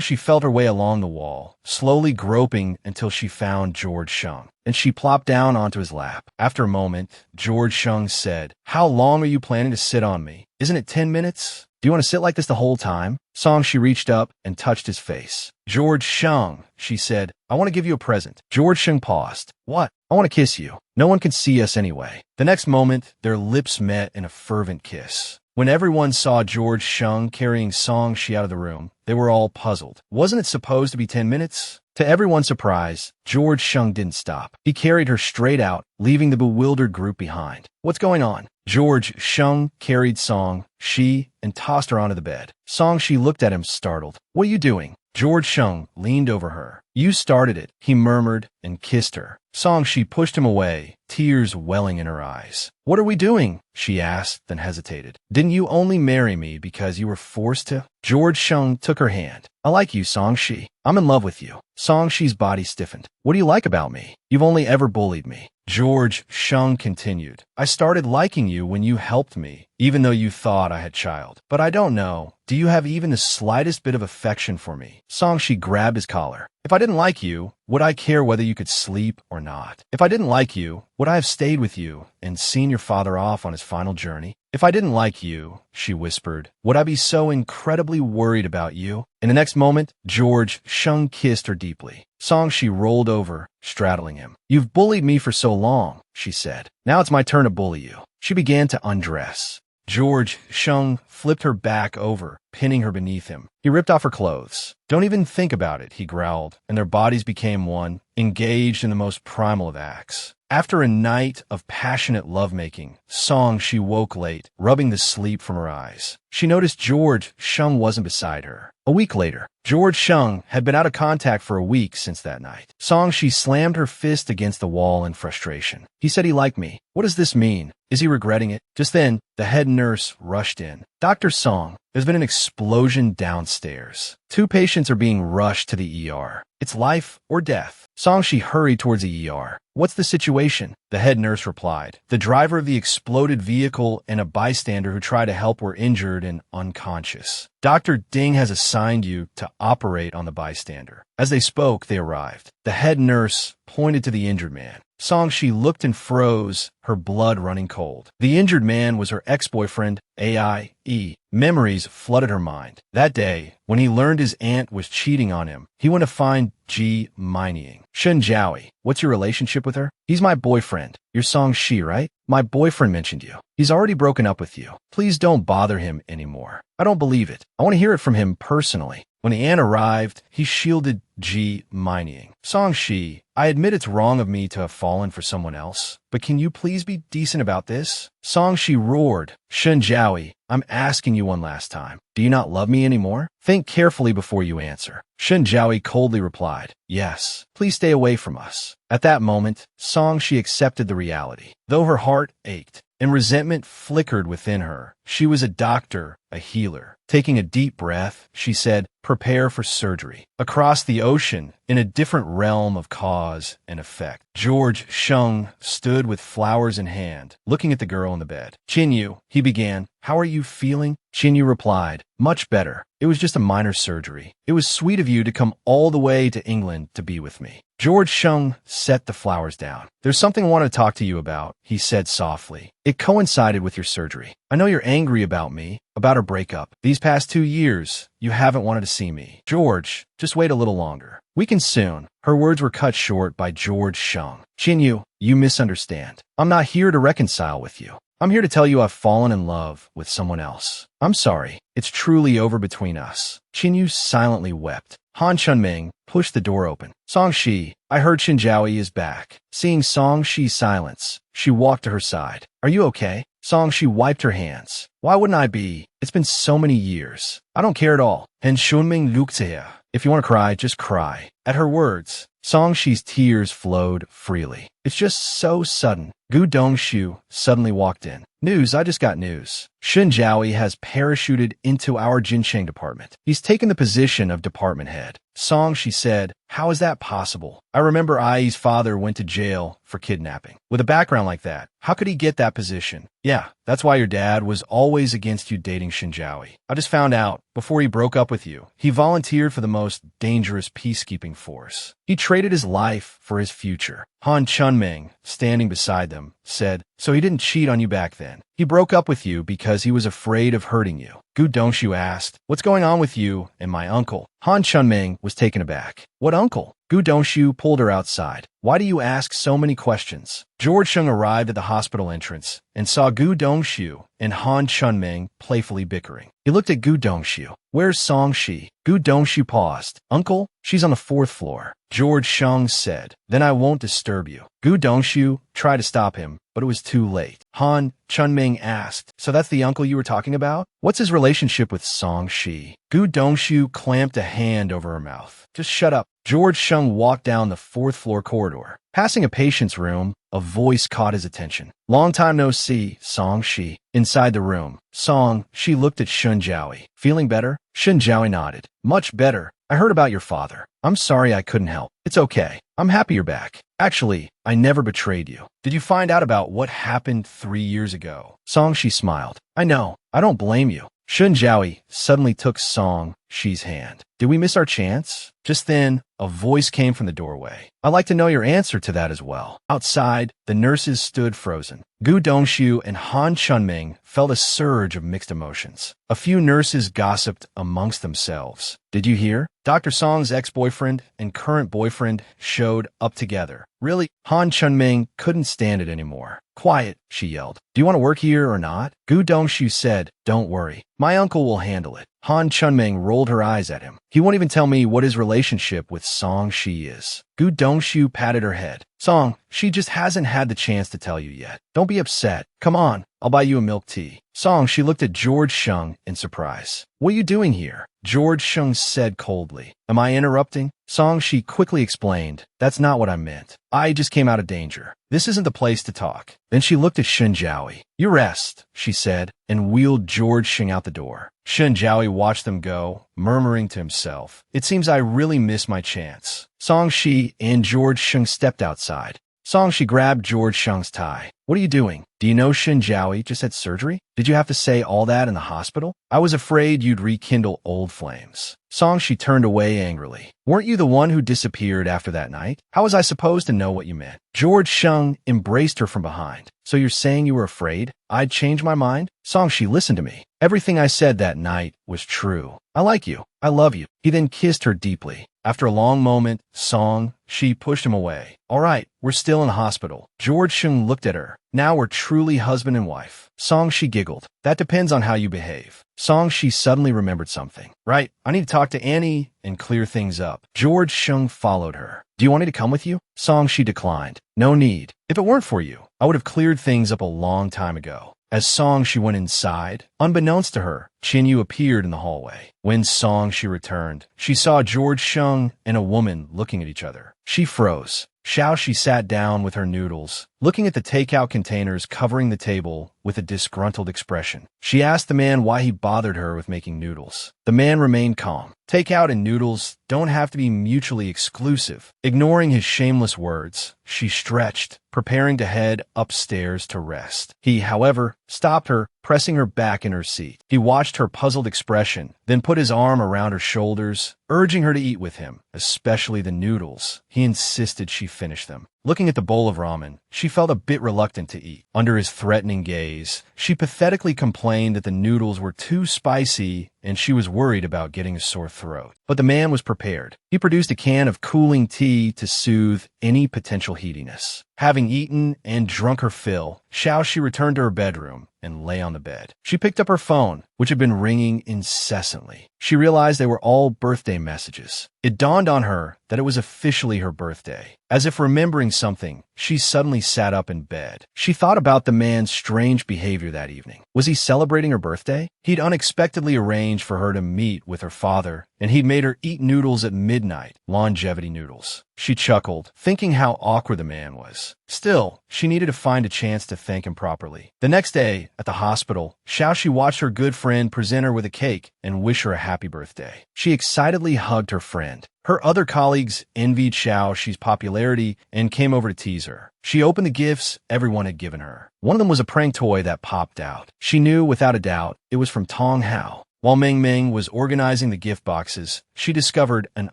She felt her way along the wall, slowly groping until she found George Shung, and she plopped down onto his lap. After a moment, George Shung said, "How long are you planning to sit on me? Isn't it 10 minutes? Do you want to sit like this the whole time?" She reached up and touched his face. "George Shung," she said, "I want to give you a present." George Shung paused. "What?" "I want to kiss you. No one can see us anyway." The next moment, their lips met in a fervent kiss. When everyone saw George Shung carrying Songshi out of the room, they were all puzzled. Wasn't it supposed to be 10 minutes? To everyone's surprise, George Shung didn't stop. He carried her straight out, leaving the bewildered group behind. "What's going on?" George Shung carried Songshi and tossed her onto the bed. Songshi looked at him startled. "What are you doing?" George Shung leaned over her. "You started it," he murmured and kissed her. Songshi pushed him away, tears welling in her eyes. "What are we doing?" she asked, then hesitated. "Didn't you only marry me because you were forced to?" George Shung took her hand. "I like you, Songshi. I'm in love with you." Songshi's body stiffened. "What do you like about me? You've only ever bullied me." George Shung continued. "I started liking you when you helped me, even though you thought I had child. But I don't know. Do you have even the slightest bit of affection for me?" Songshi grabbed his collar. "If I didn't like you, would I care whether you could sleep or not? If I didn't like you, would I have stayed with you and seen your father off on his final journey? If I didn't like you," she whispered, "would I be so incredibly worried about you?" In the next moment, George Shung kissed her deeply. Songshi rolled over, straddling him. "You've bullied me for so long," she said. "Now it's my turn to bully you." She began to undress. George Shung flipped her back over, pinning her beneath him. He ripped off her clothes. "Don't even think about it," he growled, and their bodies became one, engaged in the most primal of acts. After a night of passionate lovemaking, Song-shi woke late, rubbing the sleep from her eyes. She noticed George Shung wasn't beside her. A week later, George Shung had been out of contact for a week since that night. Song-shi slammed her fist against the wall in frustration. He said he liked me. What does this mean? Is he regretting it? Just then, the head nurse rushed in. Dr. Song, there's been an explosion downstairs. 2 patients are being rushed to the ER. It's life or death. Song-shi hurried towards the ER. What's the situation? The head nurse replied. The driver of the exploded vehicle and a bystander who tried to help were injured and unconscious. Dr. Ding has assigned you to operate on the bystander. As they spoke, they arrived. The head nurse pointed to the injured man. Song-shi looked and froze, her blood running cold. The injured man was her ex-boyfriend, A.I.E. Memories flooded her mind. That day, when he learned his aunt was cheating on him, he went to find Ji Mining. Shun Jiaoi, what's your relationship with her? He's my boyfriend. You're Song-shi, right? My boyfriend mentioned you. He's already broken up with you. Please don't bother him anymore. I don't believe it. I want to hear it from him personally. When the aunt arrived, he shielded Ji Mining. Song-shi, I admit it's wrong of me to have fallen for someone else, but can you please be decent about this? Song-shi roared. Shun Jiaoi, I'm asking you one last time. Do you not love me anymore? Think carefully before you answer. Shun Jiaoi coldly replied, yes. Please stay away from us. At that moment, Song-shi accepted the reality. Though her heart ached and resentment flickered within her, she was a doctor, a healer. Taking a deep breath, she said, prepare for surgery. Across the ocean, in a different realm of cause and effect, George Shung stood with flowers in hand, looking at the girl in the bed. Chin-yu, he began, how are you feeling? Chin-yu replied, much better. It was just a minor surgery. It was sweet of you to come all the way to England to be with me. George Shung set the flowers down. There's something I want to talk to you about, he said softly. It coincided with your surgery. I know you're angry about me, about our breakup. These past 2 years, you haven't wanted to see me. George, just wait a little longer. We can soon. Her words were cut short by George Shung. Chin-yu, you misunderstand. I'm not here to reconcile with you. I'm here to tell you I've fallen in love with someone else. I'm sorry. It's truly over between us. Chin-yu silently wept. Han Chunming pushed the door open. Song-shi, I heard Shun Jiaoi is back. Seeing Song-shi's silence, she walked to her side. Are you okay? Song-shi wiped her hands. Why wouldn't I be? It's been so many years. I don't care at all. Han Chunming looked at her. If you want to cry, just cry. At her words, Song-shi's tears flowed freely. It's just so sudden. Gu Dongshu suddenly walked in. News, I just got news. Shun Jiaoi has parachuted into our Jincheng department. He's taken the position of department head. Song-shi said, how is that possible? I remember Ai's father went to jail for kidnapping. With a background like that, how could he get that position? Yeah, that's why your dad was always against you dating Shun Jiaoi. I just found out, before he broke up with you, he volunteered for the most dangerous peacekeeping force. He traded his life for his future. Han Chunming, standing beside them, said, so he didn't cheat on you back then. He broke up with you because he was afraid of hurting you. Gu Dongshu asked, what's going on with you and my uncle? Han Chunming was taken aback. What uncle? Gu Dongshu pulled her outside. Why do you ask so many questions? George Shung arrived at the hospital entrance and saw Gu Dongshu and Han Chunming playfully bickering. He looked at Gu Dongshu. Where's Song-shi? Gu Dongshu paused. Uncle? She's on the 4th floor. George Shung said, then I won't disturb you. Gu Dongshu tried to stop him, but it was too late. Han Chunming asked, so that's the uncle you were talking about? What's his relationship with Song-shi? Gu Dongshu clamped a hand over her mouth. Just shut up. George Shung walked down the 4th floor corridor. Passing a patient's room, a voice caught his attention. Long time no see, Song-shi. Inside the room, Song-shi looked at Shun Jiaoi. Feeling better? Shun Jiaoi nodded. Much better. I heard about your father. I'm sorry I couldn't help. It's okay. I'm happy you're back. Actually, I never betrayed you. Did you find out about what happened 3 years ago? Song-shi smiled. I know. I don't blame you. Shun Jiaoi suddenly took Song-shi's hand. Did we miss our chance? Just then, a voice came from the doorway. I'd like to know your answer to that as well. Outside, the nurses stood frozen. Gu Dongshu and Han Chunming felt a surge of mixed emotions. A few nurses gossiped amongst themselves. Did you hear? Dr. Song's ex-boyfriend and current boyfriend showed up together. Really? Han Chunming couldn't stand it anymore. Quiet, she yelled. Do you want to work here or not? Gu Dongshu said, don't worry. My uncle will handle it. Han Chunming rolled her eyes at him. He won't even tell me what his relationship with Song Shi is. Gu Dongshu patted her head. Song, she just hasn't had the chance to tell you yet. Don't be upset. Come on, I'll buy you a milk tea. Song, she looked at George Sheng in surprise. What are you doing here? George Sheng said coldly. Am I interrupting? Song, she quickly explained. That's not what I meant. I just came out of danger. This isn't the place to talk. Then she looked at Shen Jiaoyi. You rest, she said, and wheeled George Sheng out the door. Shen Jiaoyi watched them go, murmuring to himself, it seems I really missed my chance. Song Shi and George Sheng stepped outside. Song Shi grabbed George Sheng's tie. What are you doing? Do you know Shen Jiaoyi just had surgery? Did you have to say all that in the hospital? I was afraid you'd rekindle old flames. Song Shi turned away angrily. Weren't you the one who disappeared after that night? How was I supposed to know what you meant? George Sheng embraced her from behind. So you're saying you were afraid I'd change my mind? Song Shi, listen to me. Everything I said that night was true. I like you. I love you. He then kissed her deeply. After a long moment, Song Shi pushed him away. All right, we're still in the hospital. George Sheng looked at her. Now we're truly husband and wife. Song Shi giggled. That depends on how you behave. Song Shi suddenly remembered something. Right, I need to talk to Annie and clear things up. George Sheng followed her. Do you want me to come with you? Song Shi declined. No need. If it weren't for you, I would have cleared things up a long time ago. As Song Shi went inside, unbeknownst to her, Qin Yu appeared in the hallway. When Song Shi returned, she saw George Sheng and a woman looking at each other. She froze. Xiao Shi sat down with her noodles, looking at the takeout containers covering the table with a disgruntled expression. She asked the man why he bothered her with making noodles. The man remained calm. Takeout and noodles don't have to be mutually exclusive. Ignoring his shameless words, she stretched, preparing to head upstairs to rest. He, however, stopped her, pressing her back in her seat. He watched her puzzled expression, then put his arm around her shoulders, urging her to eat with him, especially the noodles. He insisted she finish them. Looking at the bowl of ramen, she felt a bit reluctant to eat. Under his threatening gaze, she pathetically complained that the noodles were too spicy and she was worried about getting a sore throat. But the man was prepared. He produced a can of cooling tea to soothe any potential heatiness. Having eaten and drunk her fill, Xiao Shi returned to her bedroom and lay on the bed. She picked up her phone, which had been ringing incessantly. She realized they were all birthday messages. It dawned on her that it was officially her birthday. As if remembering something, she suddenly sat up in bed. She thought about the man's strange behavior that evening. Was he celebrating her birthday? He'd unexpectedly arranged for her to meet with her father, and he'd made her eat noodles at midnight, longevity noodles. She chuckled, thinking how awkward the man was. Still, she needed to find a chance to thank him properly. The next day, at the hospital, Xiao Shi watched her good friend present her with a cake and wish her a happy birthday. She excitedly hugged her friend. Her other colleagues envied Xiao Shi's popularity and came over to tease her. She opened the gifts everyone had given her. One of them was a prank toy that popped out. She knew without a doubt it was from Tong Hao. While Meng Meng was organizing the gift boxes, she discovered an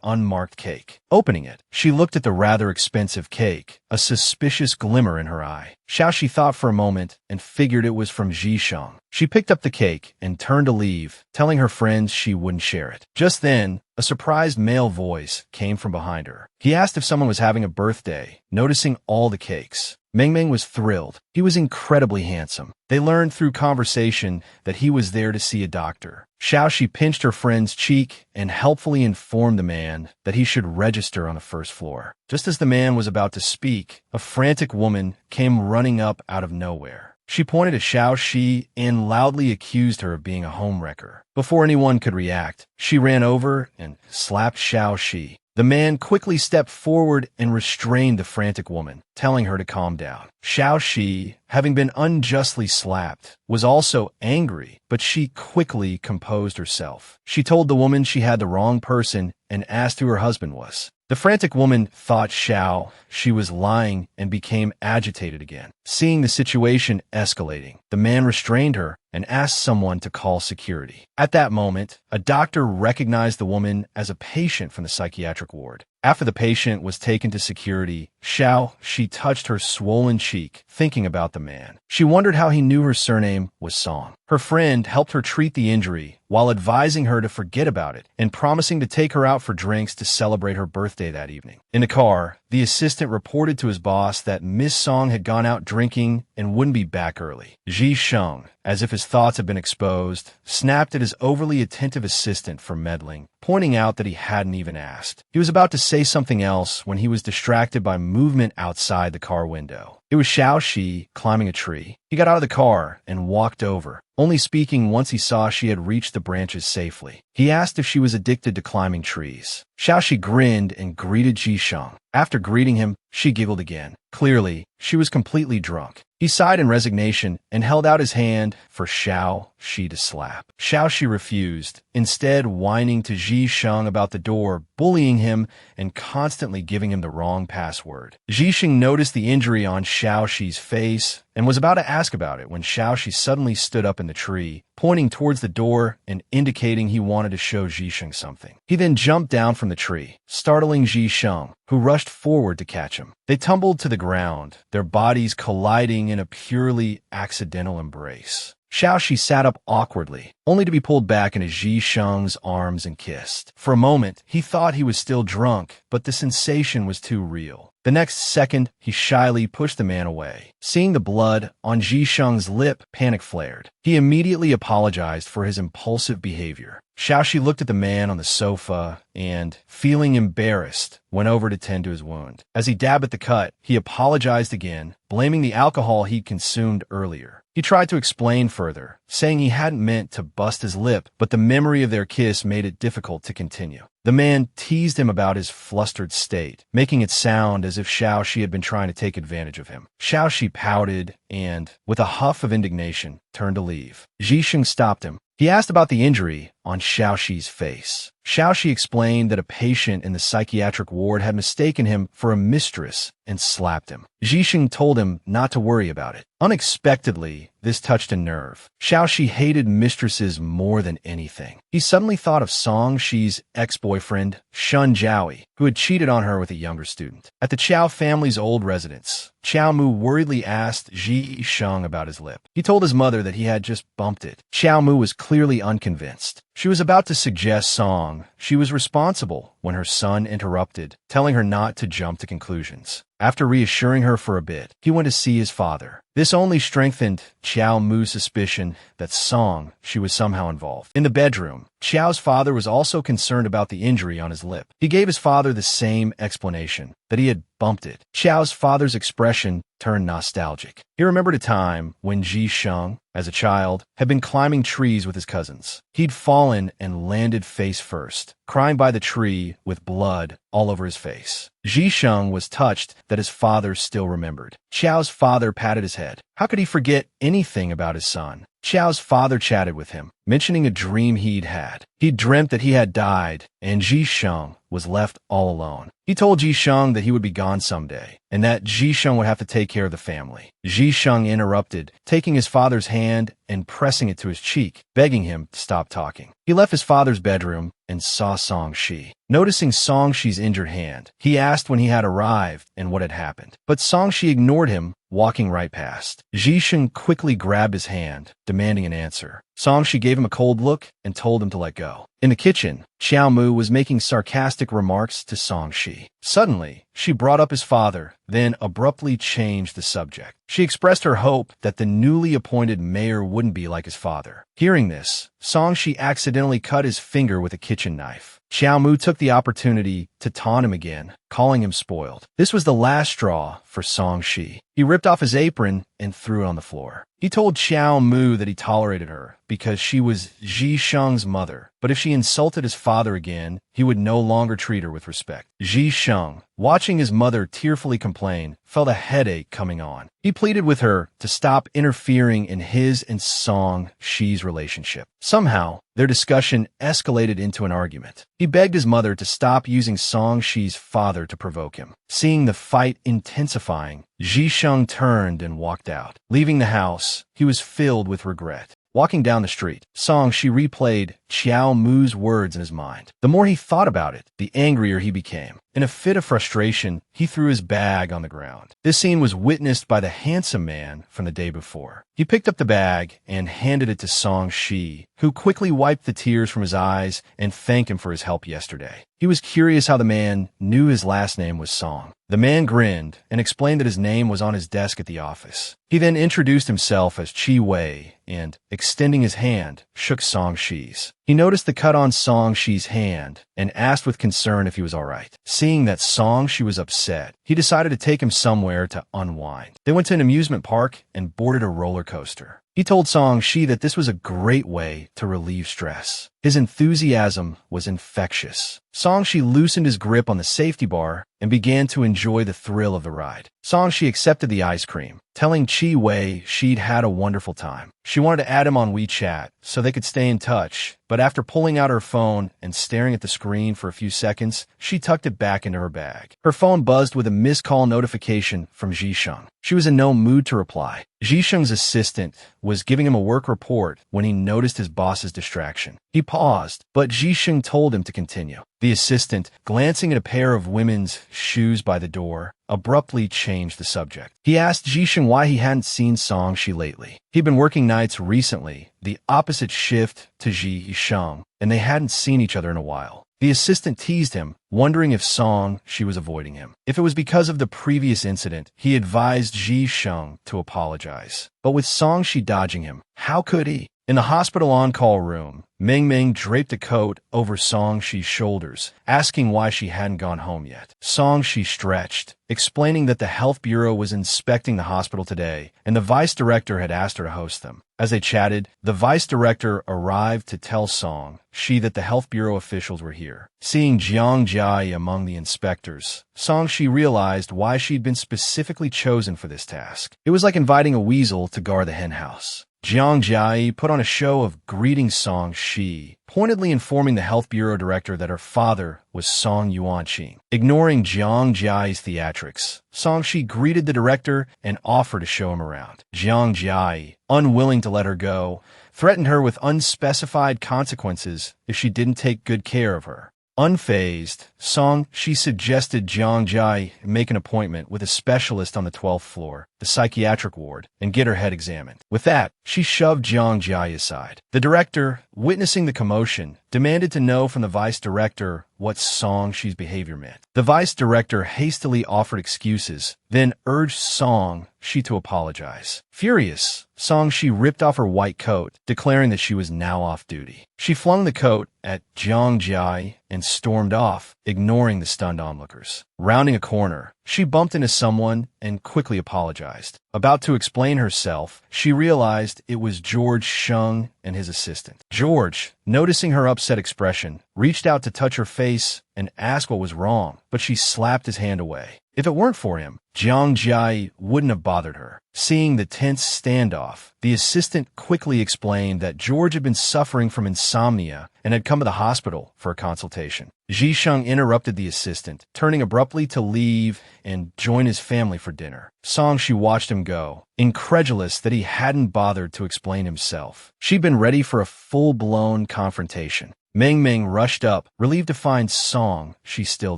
unmarked cake. Opening it, she looked at the rather expensive cake, a suspicious glimmer in her eye. Xiao Shi thought for a moment and figured it was from Zhisheng. She picked up the cake and turned to leave, telling her friends she wouldn't share it. Just then, a surprised male voice came from behind her. He asked if someone was having a birthday, noticing all the cakes. Meng Meng was thrilled. He was incredibly handsome. They learned through conversation that he was there to see a doctor. Xiao Shi pinched her friend's cheek and helpfully informed the man that he should register on the first floor. Just as the man was about to speak, a frantic woman came running up out of nowhere. She pointed at Xiao Shi and loudly accused her of being a homewrecker. Before anyone could react, she ran over and slapped Xiao Shi. The man quickly stepped forward and restrained the frantic woman, telling her to calm down. Xiao Shi, having been unjustly slapped, was also angry, but she quickly composed herself. She told the woman she had the wrong person and asked who her husband was. The frantic woman thought she was lying and became agitated again. Seeing the situation escalating, the man restrained her and asked someone to call security. At that moment, a doctor recognized the woman as a patient from the psychiatric ward. After the patient was taken to security, she touched her swollen cheek, thinking about the man. She wondered how he knew her surname was Song. Her friend helped her treat the injury while advising her to forget about it and promising to take her out for drinks to celebrate her birthday that evening. In the car, the assistant reported to his boss that Miss Song had gone out drinking and wouldn't be back early. Ji Sheng, as if his thoughts had been exposed, snapped at his overly attentive assistant for meddling, pointing out that he hadn't even asked. He was about to say something else when he was distracted by movement outside the car window. It was Xiao Shi climbing a tree. He got out of the car and walked over, only speaking once he saw she had reached the branches safely. He asked if she was addicted to climbing trees. Xiao Shi grinned and greeted Ji Sheng. After greeting him, she giggled again. Clearly, she was completely drunk. He sighed in resignation and held out his hand for Xiao Shi to slap. Xiao Shi refused, instead whining to Ji Sheng about the door, bullying him, and constantly giving him the wrong password. Ji Sheng noticed the injury on Xiao Shi's face and was about to ask about it when Xiao Shi suddenly stood up in the tree, pointing towards the door and indicating he wanted to show Ji Sheng something. He then jumped down from the tree, startling Ji Sheng, who rushed forward to catch him. They tumbled to the ground, their bodies colliding in a purely accidental embrace. Xiao Shi sat up awkwardly, only to be pulled back into Ji Sheng's arms and kissed. For a moment, he thought he was still drunk, but the sensation was too real. The next second, he shyly pushed the man away. Seeing the blood on Ji Sheng's lip, panic flared. He immediately apologized for his impulsive behavior. Xiao Shi looked at the man on the sofa and, feeling embarrassed, went over to tend to his wound. As he dabbed at the cut, he apologized again, blaming the alcohol he'd consumed earlier. He tried to explain further, saying he hadn't meant to bust his lip, but the memory of their kiss made it difficult to continue. The man teased him about his flustered state, making it sound as if Xiao Shi had been trying to take advantage of him. Xiao Shi pouted and, with a huff of indignation, turned to leave. Ji Sheng stopped him. He asked about the injury on Xiao Shi's face. Xiao Shi explained that a patient in the psychiatric ward had mistaken him for a mistress and slapped him. Ji Sheng told him not to worry about it. Unexpectedly, this touched a nerve. Xiao Shi hated mistresses more than anything. He suddenly thought of Song Shi's ex-boyfriend, Shun Jiaoi, who had cheated on her with a younger student. At the Qiao family's old residence, Qiao Mu worriedly asked Ji Sheng about his lip. He told his mother that he had just bumped it. Qiao Mu was clearly unconvinced. She was about to suggest Song she was responsible when her son interrupted, telling her not to jump to conclusions. After reassuring her for a bit, he went to see his father. This only strengthened Qiao Mu's suspicion that Song she was somehow involved. In the bedroom, Qiao's father was also concerned about the injury on his lip. He gave his father the same explanation, that he had bumped it. Qiao's father's expression turned nostalgic. He remembered a time when Ji Sheng, as a child, had been climbing trees with his cousins. He'd fallen and landed face first, crying by the tree with blood all over his face. Ji Sheng was touched that his father still remembered. Qiao's father patted his head. How could he forget anything about his son? Qiao's father chatted with him, mentioning a dream he'd had. He'd dreamt that he had died, and Ji Sheng was left all alone. He told Ji Sheng that he would be gone someday, and that Ji Sheng would have to take care of the family. Ji Sheng interrupted, taking his father's hand and pressing it to his cheek, begging him to stop talking. He left his father's bedroom and saw Song Shi. Noticing Song Shi's injured hand, he asked when he had arrived and what had happened. But Song Shi ignored him, walking right past. Ji Sheng quickly grabbed his hand, demanding an answer. Song Shi gave him a cold look and told him to let go. In the kitchen, Qiao Mu was making sarcastic remarks to Song Shi. Suddenly, she brought up his father, then abruptly changed the subject. She expressed her hope that the newly appointed mayor wouldn't be like his father. Hearing this, Song Shi accidentally cut his finger with a kitchen knife. Qiao Mu took the opportunity to taunt him again, calling him spoiled. This was the last straw for Song Shi. He ripped off his apron and threw it on the floor. He told Qiao Mu that he tolerated her because she was Ji Sheng's mother, but if she insulted his father again, he would no longer treat her with respect. Ji Sheng, watching his mother tearfully complain, felt a headache coming on. He pleaded with her to stop interfering in his and Song Shi's relationship. Somehow, their discussion escalated into an argument. He begged his mother to stop using Song Shi's father to provoke him. Seeing the fight intensifying, Ji Sheng turned and walked out. Leaving the house, he was filled with regret. Walking down the street, Song Shi replayed Qiao Mu's words in his mind. The more he thought about it, the angrier he became. In a fit of frustration, he threw his bag on the ground. This scene was witnessed by the handsome man from the day before. He picked up the bag and handed it to Song Shi, who quickly wiped the tears from his eyes and thanked him for his help yesterday. He was curious how the man knew his last name was Song. The man grinned and explained that his name was on his desk at the office. He then introduced himself as Chi Wei and, extending his hand, shook Song Shi's. He noticed the cut on Song Shi's hand and asked with concern if he was all right. Seeing that Song Shi was upset, he decided to take him somewhere to unwind. They went to an amusement park and boarded a roller coaster. He told Song Shi that this was a great way to relieve stress. His enthusiasm was infectious. Song Shi loosened his grip on the safety bar and began to enjoy the thrill of the ride. Song Shi accepted the ice cream, telling Chi Wei she'd had a wonderful time. She wanted to add him on WeChat so they could stay in touch, but after pulling out her phone and staring at the screen for a few seconds, she tucked it back into her bag. Her phone buzzed with a missed call notification from Jisheng. She was in no mood to reply. Jisheng's assistant was giving him a work report when he noticed his boss's distraction. He paused, but Jisheng told him to continue. The assistant, glancing at a pair of women's shoes by the door, abruptly changed the subject. He asked Jisheng why he hadn't seen Song Shi lately. He'd been working nights recently, the opposite shift to Jisheng, and they hadn't seen each other in a while. The assistant teased him, wondering if Song Shi was avoiding him. If it was because of the previous incident, he advised Jisheng to apologize. But with Song Shi dodging him, how could he? In the hospital on-call room, Meng Meng draped a coat over Song Shi's shoulders, asking why she hadn't gone home yet. Song Shi stretched, explaining that the health bureau was inspecting the hospital today, and the vice director had asked her to host them. As they chatted, the vice director arrived to tell Song Shi that the health bureau officials were here. Seeing Jiang Jia among the inspectors, Song Shi realized why she'd been specifically chosen for this task. It was like inviting a weasel to guard the henhouse. Jiang Jia put on a show of greeting Song Shi, pointedly informing the health bureau director that her father was Song Yuanqing. Ignoring Jiang Jia's theatrics, Song Shi greeted the director and offered to show him around. Jiang Jia, unwilling to let her go, threatened her with unspecified consequences if she didn't take good care of her. Unfazed, Song Shi suggested Jiang Jia make an appointment with a specialist on the 12th floor, the psychiatric ward, and get her head examined. With that, she shoved Jiang Jia aside. The director, witnessing the commotion, demanded to know from the vice director what Song Shi's behavior meant. The vice director hastily offered excuses, then urged Song Shi to apologize. Furious, Song Shi ripped off her white coat, declaring that she was now off duty. She flung the coat at Jiang Jia and stormed off, ignoring the stunned onlookers. Rounding a corner, she bumped into someone and quickly apologized. About to explain herself, she realized it was George Sheng and his assistant. George, noticing her upset expression, reached out to touch her face and ask what was wrong, but she slapped his hand away. If it weren't for him, Jiang Jia wouldn't have bothered her. Seeing the tense standoff, the assistant quickly explained that George had been suffering from insomnia and had come to the hospital for a consultation. Jisheng interrupted the assistant, turning abruptly to leave and join his family for dinner. Song Shi watched him go, incredulous that he hadn't bothered to explain himself. She'd been ready for a full-blown confrontation. Meng Meng rushed up, relieved to find Song Shi still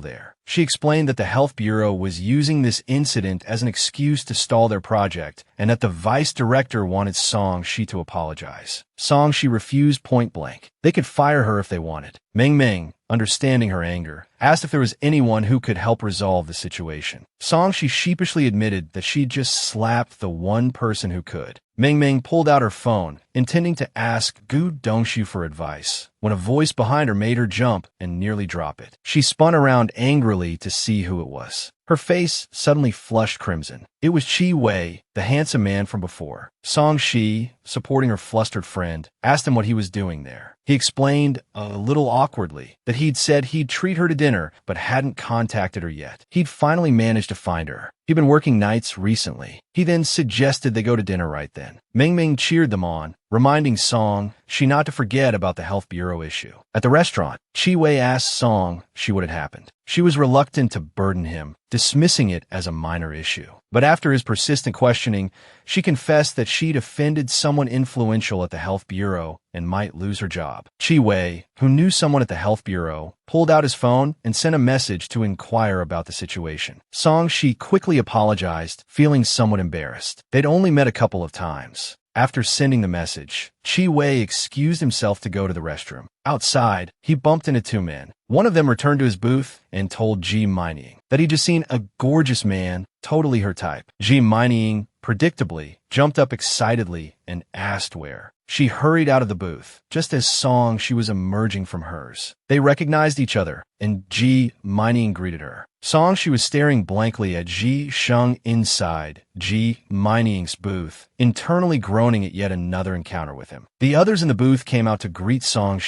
there. She explained that the health bureau was using this incident as an excuse to stall their project, and that the vice director wanted Song Shi to apologize. Song Shi refused point blank. They could fire her if they wanted. Meng Meng, understanding her anger, asked if there was anyone who could help resolve the situation. Song Shi sheepishly admitted that she'd just slapped the one person who could. Meng Meng pulled out her phone, intending to ask Gu Dongshu for advice, when a voice behind her made her jump and nearly drop it. She spun around angrily to see who it was. Her face suddenly flushed crimson. It was Chi Wei, the handsome man from before. Song Shi, supporting her flustered friend, asked him what he was doing there. He explained, a little awkwardly, that he'd said he'd treat her to dinner, but hadn't contacted her yet. He'd finally managed to find her. He'd been working nights recently. He then suggested they go to dinner right then. Meng Meng cheered them on, reminding Song she not to forget about the health bureau issue. At the restaurant, Chi-wei asked Song what had happened. She was reluctant to burden him, dismissing it as a minor issue. But after his persistent questioning, she confessed that she'd offended someone influential at the health bureau and might lose her job. Chi-wei, who knew someone at the health bureau, pulled out his phone and sent a message to inquire about the situation. Song quickly apologized, feeling somewhat embarrassed. They'd only met a couple of times. After sending the message, Chi-wei excused himself to go to the restroom. Outside, he bumped into two men. One of them returned to his booth and told Ji Mining that he'd just seen a gorgeous man, totally her type. Ji Mining, predictably, jumped up excitedly and asked where. She hurried out of the booth, just as Song was emerging from hers. They recognized each other, and Ji Mining greeted her. Song was staring blankly at Ji Sheng inside Ji Mining's booth, internally groaning at yet another encounter with him. The others in the booth came out to greet Song,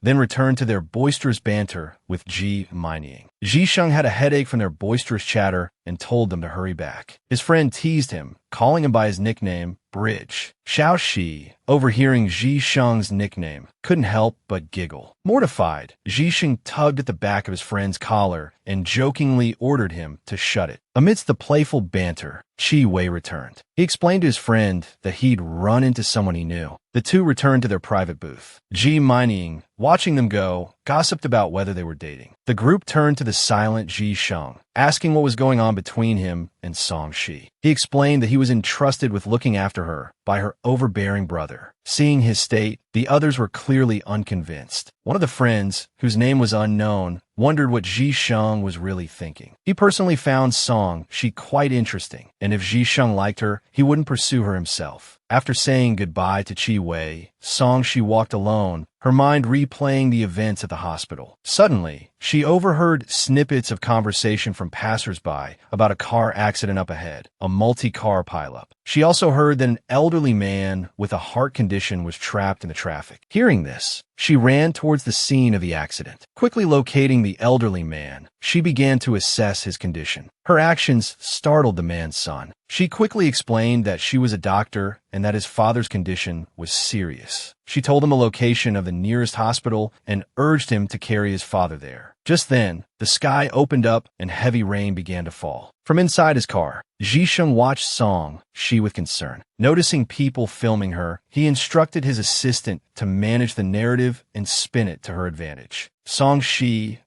then returned to their boisterous banter with Ji Mining. Ji Sheng had a headache from their boisterous chatter and told them to hurry back. His friend teased him, calling him by his nickname, Bridge. Xiao Shi, overhearing Ji Sheng's nickname, couldn't help but giggle. Mortified, Ji Sheng tugged at the back of his friend's collar and jokingly ordered him to shut it. Amidst the playful banter, Chi-wei returned. He explained to his friend that he'd run into someone he knew. The two returned to their private booth. Ji Mining, watching them go, gossiped about whether they were dating. The group turned to the silent Ji Sheng, asking what was going on between him and Song. He explained that he was entrusted with looking after her by her overbearing brother. Seeing his state, the others were clearly unconvinced. One of the friends, whose name was unknown, wondered what Ji Sheng was really thinking. He personally found Song quite interesting, and if Ji Sheng liked her, he wouldn't pursue her himself. After saying goodbye to Chi-wei, Song walked alone, her mind replaying the events at the hospital. Suddenly, she overheard snippets of conversation from passers-by about a car accident up ahead, a multi-car pileup. She also heard that an elderly man with a heart condition was trapped in the traffic. Hearing this, she ran towards the scene of the accident. Quickly locating the elderly man, she began to assess his condition. Her actions startled the man's son. She quickly explained that she was a doctor and that his father's condition was serious. She told him a location of the nearest hospital and urged him to carry his father there. Just then, the sky opened up and heavy rain began to fall. From inside his car, Ji Sheng watched Song, with concern. Noticing people filming her, he instructed his assistant to manage the narrative and spin it to her advantage. Song,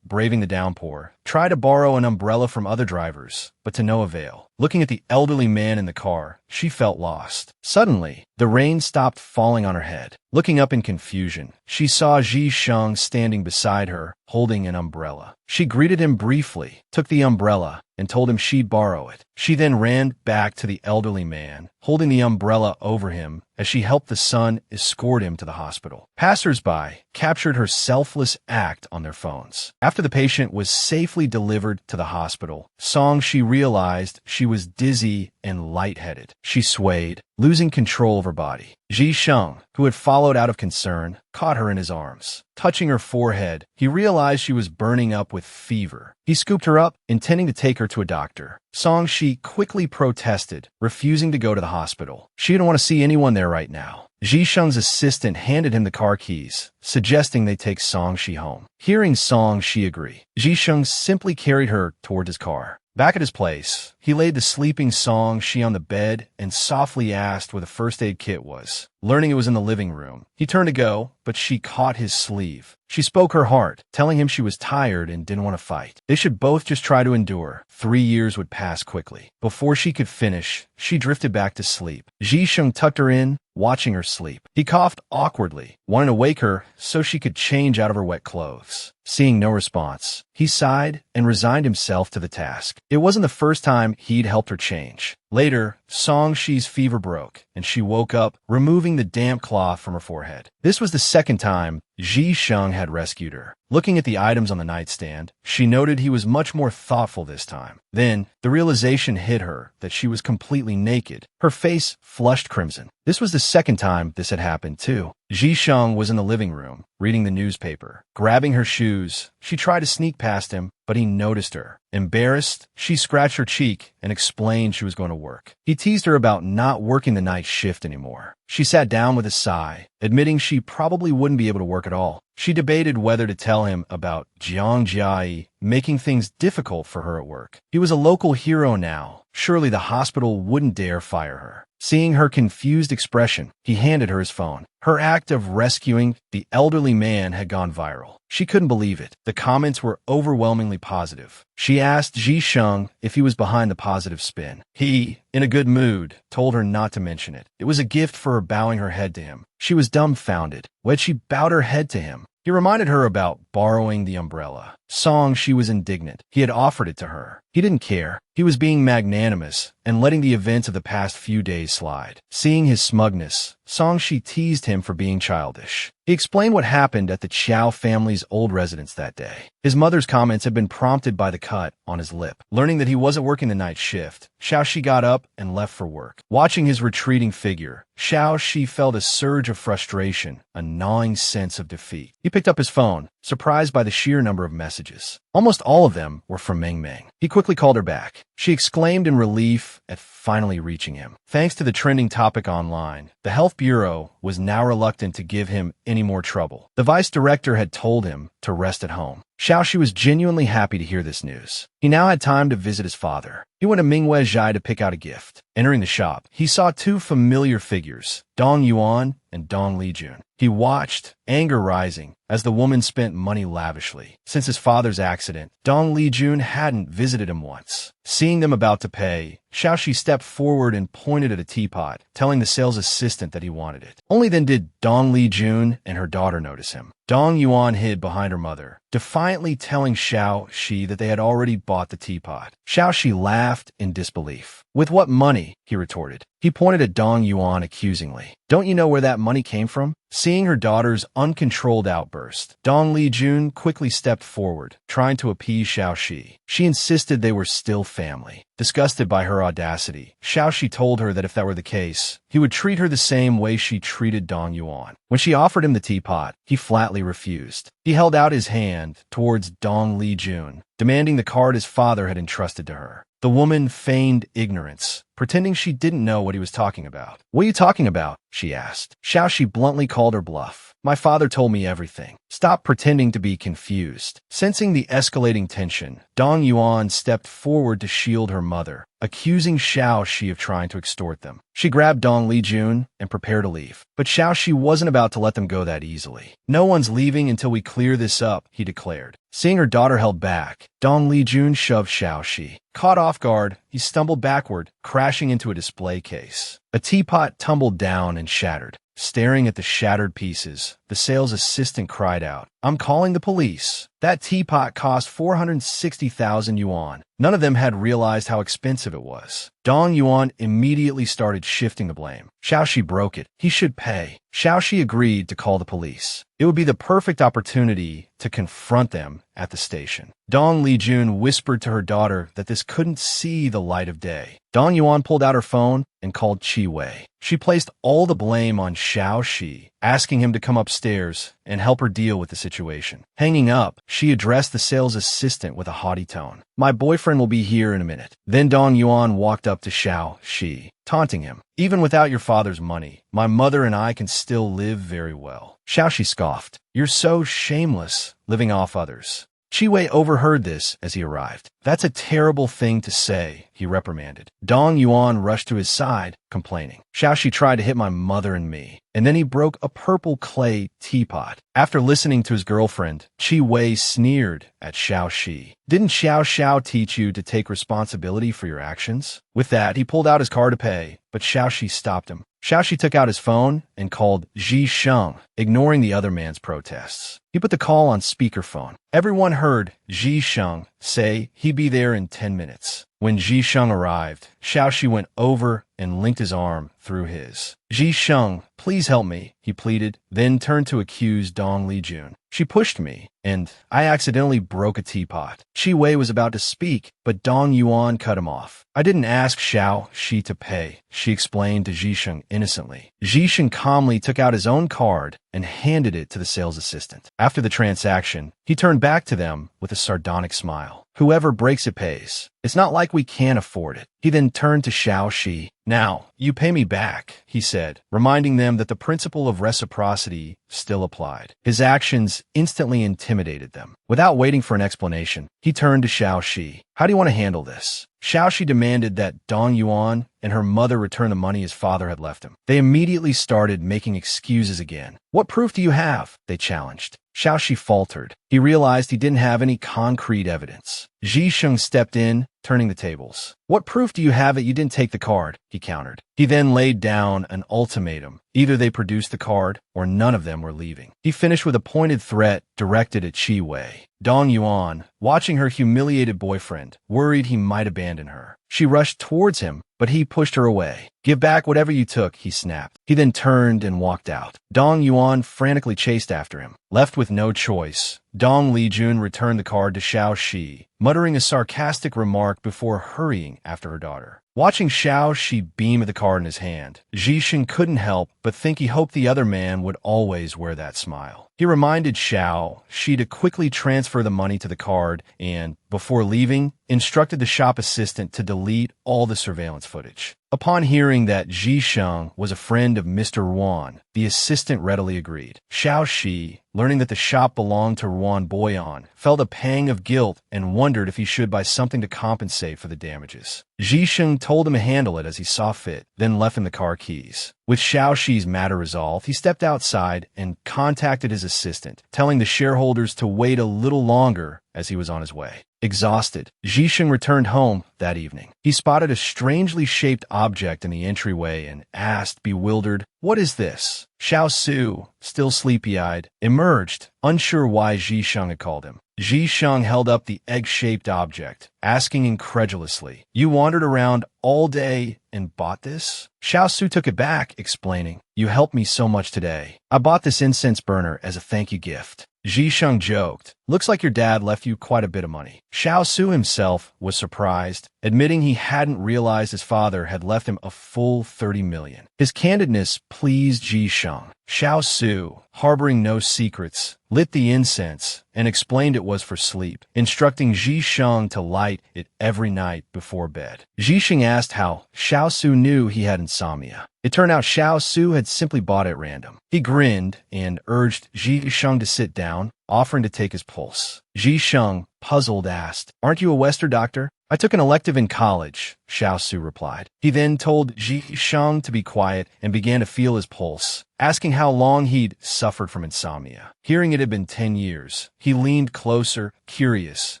braving the downpour, tried to borrow an umbrella from other drivers, but to no avail. Looking at the elderly man in the car, she felt lost. Suddenly, the rain stopped falling on her head. Looking up in confusion, she saw Ji Sheng standing beside her, holding an umbrella. She greeted him briefly, took the umbrella, and told him she'd borrow it. She then ran back to the elderly man, holding the umbrella over him as she helped the son escort him to the hospital. Passers-by captured her selfless act on their phones. After the patient was safely delivered to the hospital, Song realized she was dizzy and lightheaded. She swayed, losing control of her body. Ji Sheng, who had followed out of concern, caught her in his arms. Touching her forehead, he realized she was burning up with fever. He scooped her up, intending to take her to a doctor. Song quickly protested, refusing to go to the hospital. She didn't want to see anyone there right now. Ji Sheng's assistant handed him the car keys, suggesting they take Song home. Hearing Song agree, Ji Sheng simply carried her toward his car. Back at his place, he laid the sleeping Song on the bed and softly asked where the first aid kit was. Learning it was in the living room, he turned to go, but she caught his sleeve. She spoke her heart, telling him she was tired and didn't want to fight. They should both just try to endure. 3 years would pass quickly. Before she could finish, she drifted back to sleep. Ji Sheng tucked her in, watching her sleep. He coughed awkwardly, wanting to wake her so she could change out of her wet clothes. Seeing no response, he sighed and resigned himself to the task. It wasn't the first time he'd helped her change. Later, Song fever broke, and she woke up, removing the damp cloth from her forehead. This was the second time Ji Sheng had rescued her. Looking at the items on the nightstand, she noted he was much more thoughtful this time. Then, the realization hit her that she was completely naked, her face flushed crimson. This was the second time this had happened, too. Ji Sheng was in the living room, reading the newspaper. Grabbing her shoes, she tried to sneak past him, but he noticed her. Embarrassed, she scratched her cheek and explained she was going to work. He teased her about not working the night shift anymore. She sat down with a sigh, admitting she probably wouldn't be able to work at all. She debated whether to tell him about Jiang Jiai making things difficult for her at work. He was a local hero now. Surely the hospital wouldn't dare fire her. Seeing her confused expression, he handed her his phone. Her act of rescuing the elderly man had gone viral. She couldn't believe it. The comments were overwhelmingly positive. She asked Ji Sheng if he was behind the positive spin. He, in a good mood, told her not to mention it. It was a gift for her bowing her head to him. She was dumbfounded. When she bowed her head to him, he reminded her about borrowing the umbrella. Song, she was indignant. He had offered it to her. He didn't care. He was being magnanimous and letting the events of the past few days slide. Seeing his smugness, Song, she teased him for being childish. He explained what happened at the Chow family's old residence that day. His mother's comments had been prompted by the cut on his lip. Learning that he wasn't working the night shift, Xiao Shi got up and left for work. Watching his retreating figure, Xiao Shi felt a surge of frustration, a gnawing sense of defeat. He picked up his phone, surprised by the sheer number of messages. Almost all of them were from Meng Meng. He quickly called her back. She exclaimed in relief at finally reaching him. Thanks to the trending topic online, the Health Bureau was now reluctant to give him any more trouble. The vice director had told him to rest at home. Xiao Shi was genuinely happy to hear this news. He now had time to visit his father. He went to Mingwei Zhai to pick out a gift. Entering the shop, he saw two familiar figures, Dong Yuan and Dong Lijun. He watched, anger rising, as the woman spent money lavishly. Since his father's accident, Dong Lijun hadn't visited him once. Seeing them about to pay, Xiao Shi stepped forward and pointed at a teapot, telling the sales assistant that he wanted it. Only then did Dong Lijun and her daughter notice him. Dong Yuan hid behind her mother, defiantly telling Xiao Shi that they had already bought the teapot. Xiao Shi laughed in disbelief. With what money? He retorted. He pointed at Dong Yuan accusingly. Don't you know where that money came from? Seeing her daughter's uncontrolled outburst, Dong Lijun quickly stepped forward, trying to appease Xiao Shi. She insisted they were still family. Disgusted by her audacity, Xiao Shi told her that if that were the case, he would treat her the same way she treated Dong Yuan. When she offered him the teapot, he flatly refused. He held out his hand towards Dong Lijun, demanding the card his father had entrusted to her. The woman feigned ignorance, pretending she didn't know what he was talking about. What are you talking about? She asked. Xiao Shi bluntly called her bluff. My father told me everything. Stop pretending to be confused. Sensing the escalating tension, Dong Yuan stepped forward to shield her mother, accusing Xiao Shi of trying to extort them. She grabbed Dong Lijun and prepared to leave. But Xiao Shi wasn't about to let them go that easily. No one's leaving until we clear this up, he declared. Seeing her daughter held back, Dong Lijun shoved Xiao Shi. Caught off guard, he stumbled backward, crashing into a display case. A teapot tumbled down and shattered. Staring at the shattered pieces, the sales assistant cried out, I'm calling the police. That teapot cost 460,000 yuan. None of them had realized how expensive it was. Dong Yuan immediately started shifting the blame. Xiao Shi broke it. He should pay. Xiao Shi agreed to call the police. It would be the perfect opportunity to confront them at the station. Dong Lijun whispered to her daughter that this couldn't see the light of day. Dong Yuan pulled out her phone and called Qi Wei. She placed all the blame on Xiao Shi, asking him to come upstairs and help her deal with the situation. Hanging up, she addressed the sales assistant with a haughty tone. My boyfriend will be here in a minute. Then Dong Yuan walked up to Xiao Shi, taunting him. Even without your father's money, my mother and I can still live very well. Xiao Shi scoffed. You're so shameless, living off others. Qi Wei overheard this as he arrived. That's a terrible thing to say, he reprimanded. Dong Yuan rushed to his side, complaining. Xiao Shi tried to hit my mother and me, and then he broke a purple clay teapot. After listening to his girlfriend, Qi Wei sneered at Xiao Shi. Didn't Xiao teach you to take responsibility for your actions? With that, he pulled out his card to pay, but Xiao Shi stopped him. Xiao Shi took out his phone and called Ji Sheng, ignoring the other man's protests. He put the call on speakerphone. Everyone heard Ji Sheng say he'd be there in 10 minutes. When Ji Sheng arrived, Xiao Shi went over and linked his arm through his. Ji Sheng, please help me, he pleaded, then turned to accuse Dong Lijun. She pushed me, and I accidentally broke a teapot. Qi Wei was about to speak, but Dong Yuan cut him off. I didn't ask Xiao Shi to pay, she explained to Ji Sheng innocently. Ji Sheng calmly took out his own card and handed it to the sales assistant. After the transaction, he turned back to them with a sardonic smile. Whoever breaks it pays. It's not like we can't afford it. He then turned to Xiao Shi. Now, you pay me back, he said, reminding them that the principle of reciprocity still applied. His actions instantly intimidated them. Without waiting for an explanation, he turned to Xiao Shi. How do you want to handle this? Xiao Shi demanded that Dong Yuan and her mother return the money his father had left him. They immediately started making excuses again. What proof do you have? They challenged. Xiao Shi faltered. He realized he didn't have any concrete evidence. Ji Sheng stepped in, turning the tables. What proof do you have that you didn't take the card? He countered. He then laid down an ultimatum. Either they produced the card, or none of them were leaving. He finished with a pointed threat directed at Qi Wei. Dong Yuan, watching her humiliated boyfriend, worried he might abandon her. She rushed towards him, but he pushed her away. Give back whatever you took, he snapped. He then turned and walked out. Dong Yuan frantically chased after him. Left with no choice, Dong Lijun returned the card to Xiao Shi, muttering a sarcastic remark before hurrying after her daughter. Watching Xiao Shi beam at the card in his hand, Jishin couldn't help but think he hoped the other man would always wear that smile. He reminded Xiao Shi to quickly transfer the money to the card and, before leaving, instructed the shop assistant to delete all the surveillance footage. Upon hearing that Ji Sheng was a friend of Mr. Ruan, the assistant readily agreed. Xiao Shi, learning that the shop belonged to Ruan Boyan, felt a pang of guilt and wondered if he should buy something to compensate for the damages. Ji Sheng told him to handle it as he saw fit, then left him the car keys. With Xiao Shi's matter resolved, he stepped outside and contacted his assistant, telling the shareholders to wait a little longer as he was on his way. Exhausted, Jisheng returned home that evening. He spotted a strangely shaped object in the entryway and asked, bewildered, "What is this?" Xiao Su, still sleepy-eyed, emerged, unsure why Jisheng had called him. Jisheng held up the egg-shaped object, asking incredulously, "You wandered around all day and bought this?" Xiao Su took it back, explaining, "You helped me so much today. I bought this incense burner as a thank you gift." Jisheng joked, "Looks like your dad left you quite a bit of money." Xiao Su himself was surprised, admitting he hadn't realized his father had left him a full 30 million. His candidness pleased Jisheng. Xiao Su, harboring no secrets, lit the incense and explained it was for sleep, instructing Jisheng to light it every night before bed. Jisheng asked how Xiao Su knew he had insomnia. It turned out Xiao Su had simply bought it at random. He grinned and urged Jisheng to sit down, offering to take his pulse. Jisheng, puzzled, asked, "Aren't you a Western doctor?" "I took an elective in college," Xiao Su replied. He then told Jisheng to be quiet and began to feel his pulse, asking how long he'd suffered from insomnia. Hearing it had been 10 years, he leaned closer, curious.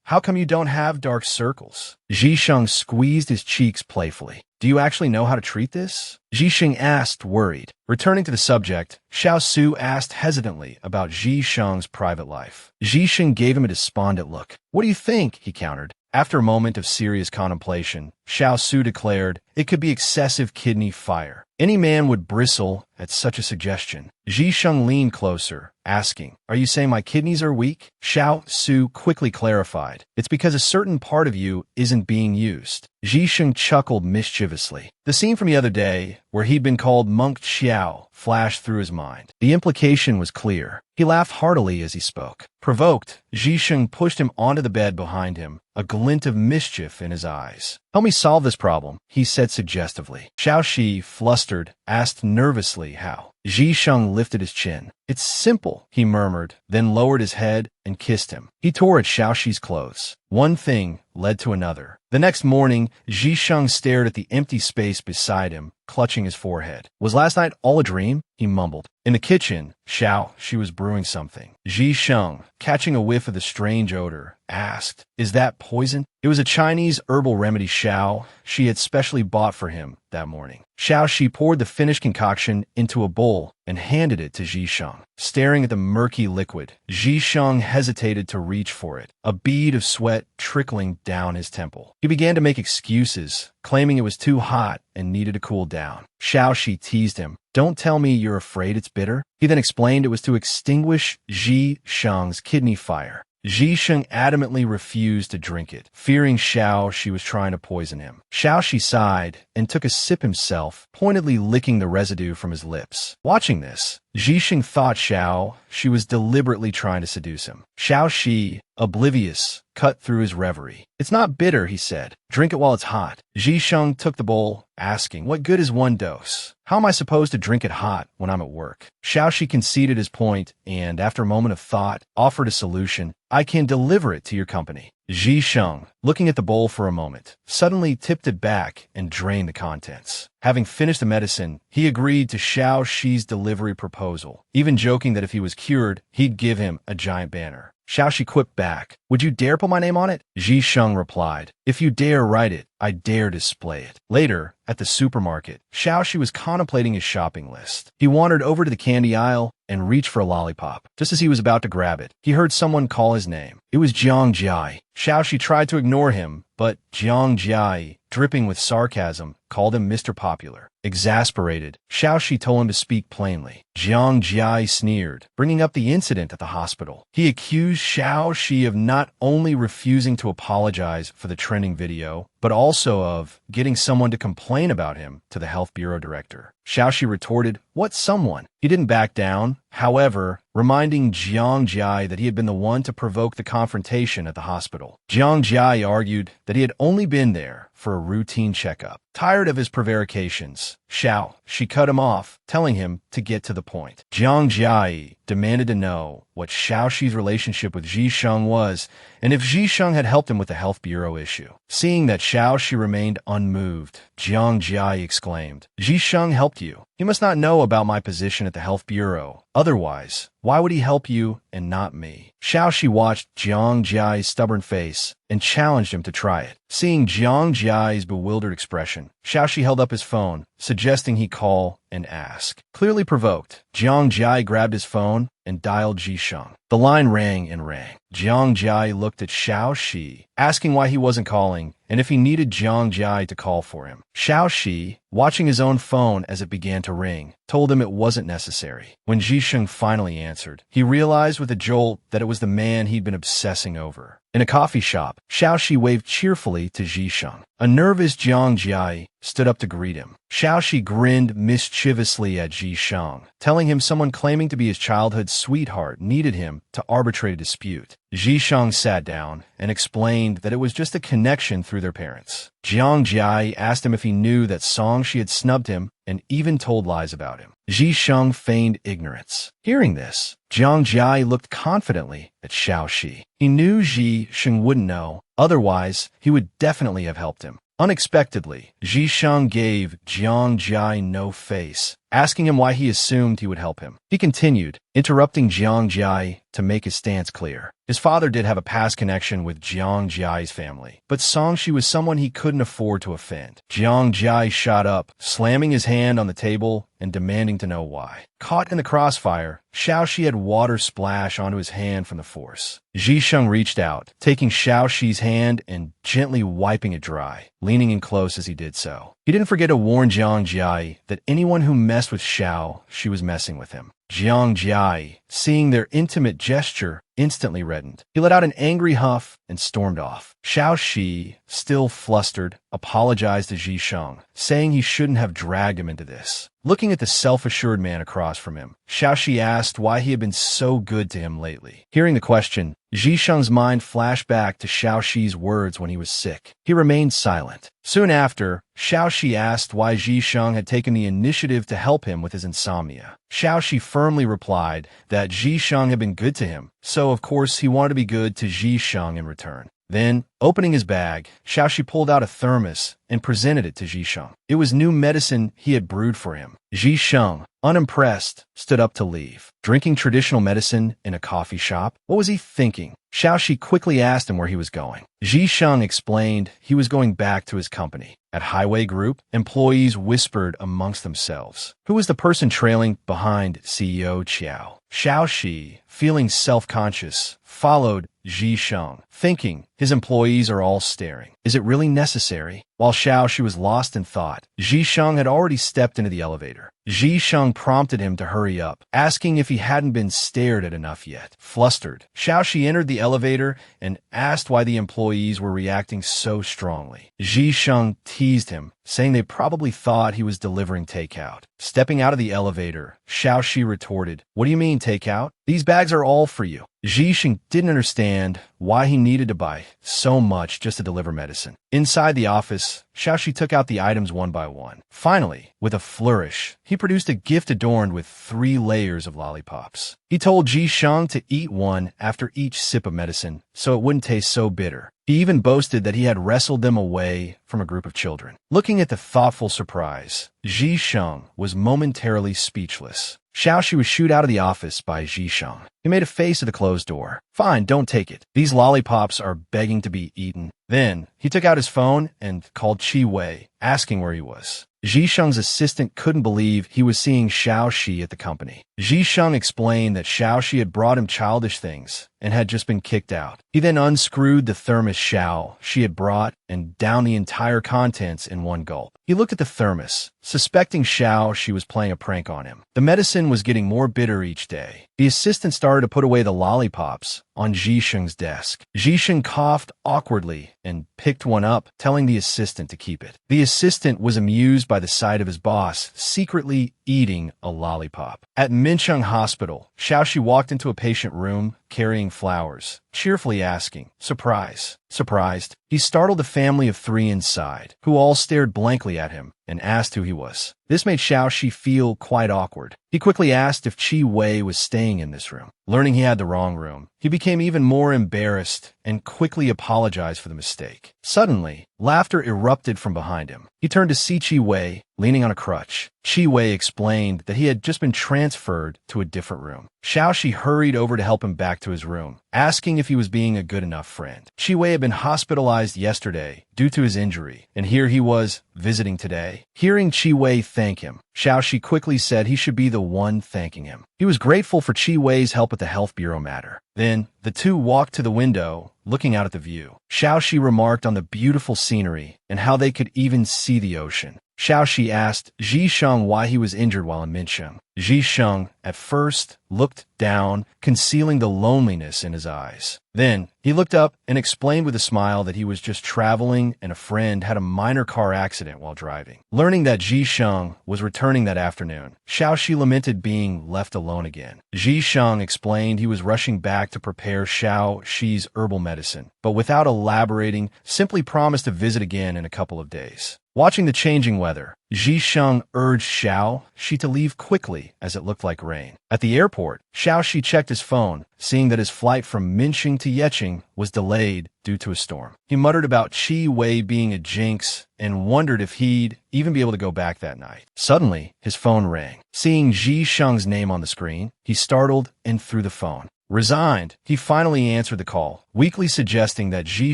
"How come you don't have dark circles?" Jisheng squeezed his cheeks playfully. "Do you actually know how to treat this?" Jisheng asked, worried. Returning to the subject, Xiao Su asked hesitantly about Jisheng's private life. Jisheng gave him a despondent look. "What do you think?" he countered. After a moment of serious contemplation, Xiao Su declared, "It could be excessive kidney fire." Any man would bristle at such a suggestion. Jisheng leaned closer, asking, "Are you saying my kidneys are weak?" Xiao Su quickly clarified, "It's because a certain part of you isn't being used." Jisheng chuckled mischievously. The scene from the other day, where he'd been called Monk Xiao, flashed through his mind. The implication was clear. He laughed heartily as he spoke. Provoked, Jisheng pushed him onto the bed behind him, a glint of mischief in his eyes. "Help me solve this problem," he said suggestively. Xiao Shi, flustered, asked nervously how. Jisheng lifted his chin. "It's simple," he murmured, then lowered his head and kissed him. He tore at Xiao Shi's clothes. One thing led to another. The next morning, Jisheng stared at the empty space beside him, clutching his forehead. "Was last night all a dream?" he mumbled. In the kitchen, She was brewing something. Jisheng, catching a whiff of the strange odor, asked, "Is that poison?" It was a Chinese herbal remedy she had specially bought for him that morning. She poured the finished concoction into a bowl and handed it to Jisheng. Staring at the murky liquid, Jisheng hesitated to reach for it, a bead of sweat trickling down his temple. He began to make excuses, claiming it was too hot and needed to cool down. Shi teased him. "Don't tell me you're afraid it's bitter." He then explained it was to extinguish Jisheng's kidney fire. Ji Sheng adamantly refused to drink it, fearing Xiao Shi was trying to poison him. Xiao Shi sighed and took a sip himself, pointedly licking the residue from his lips. Watching this, Ji Sheng thought Xiao Shi was deliberately trying to seduce him. Xiao Shi, oblivious, cut through his reverie. "It's not bitter," he said. "Drink it while it's hot." Ji Sheng took the bowl, asking, "What good is one dose? How am I supposed to drink it hot when I'm at work?" Xiao Shi conceded his point and, after a moment of thought, offered a solution. "I can deliver it to your company." Ji Sheng, looking at the bowl for a moment, suddenly tipped it back and drained the contents. Having finished the medicine, he agreed to Xiao Shi's delivery proposal, even joking that if he was cured, he'd give him a giant banner. Xiao Shi quipped back, "Would you dare put my name on it?" Ji Sheng replied, "If you dare write it, I dare display it." Later, at the supermarket, Xiao Shi was contemplating his shopping list. He wandered over to the candy aisle and reached for a lollipop. Just as he was about to grab it, he heard someone call his name. It was Jiang Jai. Xiao Shi tried to ignore him, but Jiang Jai, dripping with sarcasm, called him Mr. Popular. Exasperated, Xiao Shi told him to speak plainly. Jiang Jai sneered, bringing up the incident at the hospital. He accused Xiao Shi of not only refusing to apologize for the trending video, but also of getting someone to complain about him to the health bureau director. Xiao Shi retorted, "What someone?" He didn't back down, however, reminding Jiang Jai that he had been the one to provoke the confrontation at the hospital. Jiang Jai argued that he had only been there for a routine checkup. Tired of his prevarications, Xiao Shi cut him off, telling him to get to the point. Jiang Jai demanded to know what Xiao Shi's relationship with Ji Sheng was, and if Ji Sheng had helped him with the health bureau issue. Seeing that Xiao Shi remained unmoved, Jiang Jai exclaimed, "Ji Sheng helped you. He must not know about my position at the health bureau. Otherwise, why would he help you and not me?" Xiao Shi watched Jiang Jai's stubborn face and challenged him to try it. Seeing Jiang Jai's bewildered expression, Xiao Shi held up his phone, suggesting he call and ask. Clearly provoked, Jiang Jai grabbed his phone and dialed Ji Sheng. The line rang and rang. Jiang Jai looked at Xiao Shi, asking why he wasn't calling and if he needed Jiang Jai to call for him. Xiao Shi, watching his own phone as it began to ring, told him it wasn't necessary. When Ji Sheng finally answered, he realized with a jolt that it was the man he'd been obsessing over. In a coffee shop, Xiao Shi waved cheerfully to Ji Sheng. A nervous Jiang Jai stood up to greet him. Xiao Shi grinned mischievously at Ji Sheng, telling him someone claiming to be his childhood sweetheart needed him to arbitrate a dispute. Ji Sheng sat down and explained that it was just a connection through their parents. Jiang Jai asked him if he knew that Song Shi had snubbed him and even told lies about him. Ji Sheng feigned ignorance. Hearing this, Jiang Jai looked confidently at Xiao Shi. He knew Ji Sheng wouldn't know, otherwise he would definitely have helped him. Unexpectedly, Ji Sheng gave Jiang Jai no face, asking him why he assumed he would help him. He continued, interrupting Jiang Jai to make his stance clear. His father did have a past connection with Jiang Jai's family, but Song Shi was someone he couldn't afford to offend. Jiang Jai shot up, slamming his hand on the table and demanding to know why. Caught in the crossfire, Xiao Shi had water splash onto his hand from the force. Ji Sheng reached out, taking Xiao Shi's hand and gently wiping it dry, leaning in close as he did so. He didn't forget to warn Jiang Jai that anyone who messed with Xiao Shi was messing with him. Jiang Jai, seeing their intimate gesture, instantly reddened. He let out an angry huff and stormed off. Xiao Shi, still flustered, apologized to Ji Sheng, saying he shouldn't have dragged him into this. Looking at the self-assured man across from him, Xiao Shi asked why he had been so good to him lately. Hearing the question, Ji Sheng's mind flashed back to Xiao Shi's words when he was sick. He remained silent. Soon after, Xiao Shi asked why Ji Sheng had taken the initiative to help him with his insomnia. Xiao Shi firmly replied that Ji Sheng had been good to him, so of course he wanted to be good to Ji Sheng in return. Then, opening his bag, Xiao Shi pulled out a thermos and presented it to Ji Sheng. It was new medicine he had brewed for him. Ji Sheng, unimpressed, stood up to leave. Drinking traditional medicine in a coffee shop? What was he thinking? Xiao Shi quickly asked him where he was going. Ji Sheng explained he was going back to his company. At Highway Group, employees whispered amongst themselves. Who was the person trailing behind CEO Qiao? Xiao Shi, feeling self-conscious, followed Ji Sheng, thinking his employees are all staring. Is it really necessary? While Xiao Shi was lost in thought, Ji Sheng had already stepped into the elevator. Ji Sheng prompted him to hurry up, asking if he hadn't been stared at enough yet. Flustered, Xiaoxi entered the elevator and asked why the employees were reacting so strongly. Ji Sheng teased him, saying they probably thought he was delivering takeout. Stepping out of the elevator, Xiaoxi retorted, "What do you mean, takeout? These bags are all for you." Ji Sheng didn't understand why he needed to buy so much just to deliver medicine. Inside the office, Xiaoxi took out the items one by one. Finally, with a flourish, he produced a gift adorned with 3 layers of lollipops. He told Ji Sheng to eat one after each sip of medicine so it wouldn't taste so bitter. He even boasted that he had wrestled them away from a group of children. Looking at the thoughtful surprise, Ji Sheng was momentarily speechless. Xiaoxi was shooed out of the office by Ji Sheng. He made a face at the closed door. "Fine, don't take it. These lollipops are begging to be eaten." Then, he took out his phone and called Qi Wei, asking where he was. Ji Sheng's assistant couldn't believe he was seeing Xiaoxi at the company. Ji Sheng explained that Xiaoxi had brought him childish things and had just been kicked out. He then unscrewed the thermos Xiaoxi had brought and downed the entire contents in one gulp. He looked at the thermos, suspecting Xiaoxi was playing a prank on him. The medicine was getting more bitter each day. The assistant started to put away the lollipops on Ji Sheng's desk. Ji Sheng coughed awkwardly and picked one up, telling the assistant to keep it. The assistant was amused by the sight of his boss secretly eating a lollipop. At Mincheng Hospital, Xiaoxi walked into a patient room carrying flowers, cheerfully asking, "Surprise?" Surprised, he startled a family of 3 inside, who all stared blankly at him and asked who he was. This made Xiaoxi feel quite awkward. He quickly asked if Qi Wei was staying in this room. Learning he had the wrong room, he became even more embarrassed and quickly apologized for the mistake. Suddenly, laughter erupted from behind him. He turned to see Qi Wei, leaning on a crutch. Qi Wei explained that he had just been transferred to a different room. Xiaoxi hurried over to help him back to his room, asking if he was being a good enough friend. Qi Wei had been hospitalized yesterday due to his injury, and here he was visiting today. Hearing Qi Wei thank him, Xiaoxi quickly said he should be the one thanking him. He was grateful for Qi Wei's help with the health bureau matter. Then, the two walked to the window, looking out at the view. Xiaoxi remarked on the beautiful scenery and how they could even see the ocean. Xiaoxi asked Ji Sheng why he was injured while in Mincheng. Ji Sheng, at first, looked down, concealing the loneliness in his eyes. Then, he looked up and explained with a smile that he was just traveling and a friend had a minor car accident while driving. Learning that Ji Sheng was returning that afternoon, Xiaoxi lamented being left alone again. Ji Sheng explained he was rushing back to prepare Xiaoxi's herbal medicine, but without elaborating, simply promised to visit again in a couple of days. Watching the changing weather, Ji Sheng urged Xiaoxi to leave quickly as it looked like rain. At the airport, Xiaoxi checked his phone, seeing that his flight from Mincheng to Yecheng was delayed due to a storm. He muttered about Qi Wei being a jinx and wondered if he'd even be able to go back that night. Suddenly, his phone rang. Seeing Ji Sheng's name on the screen, he startled and threw the phone. Resigned, he finally answered the call, weakly suggesting that Ji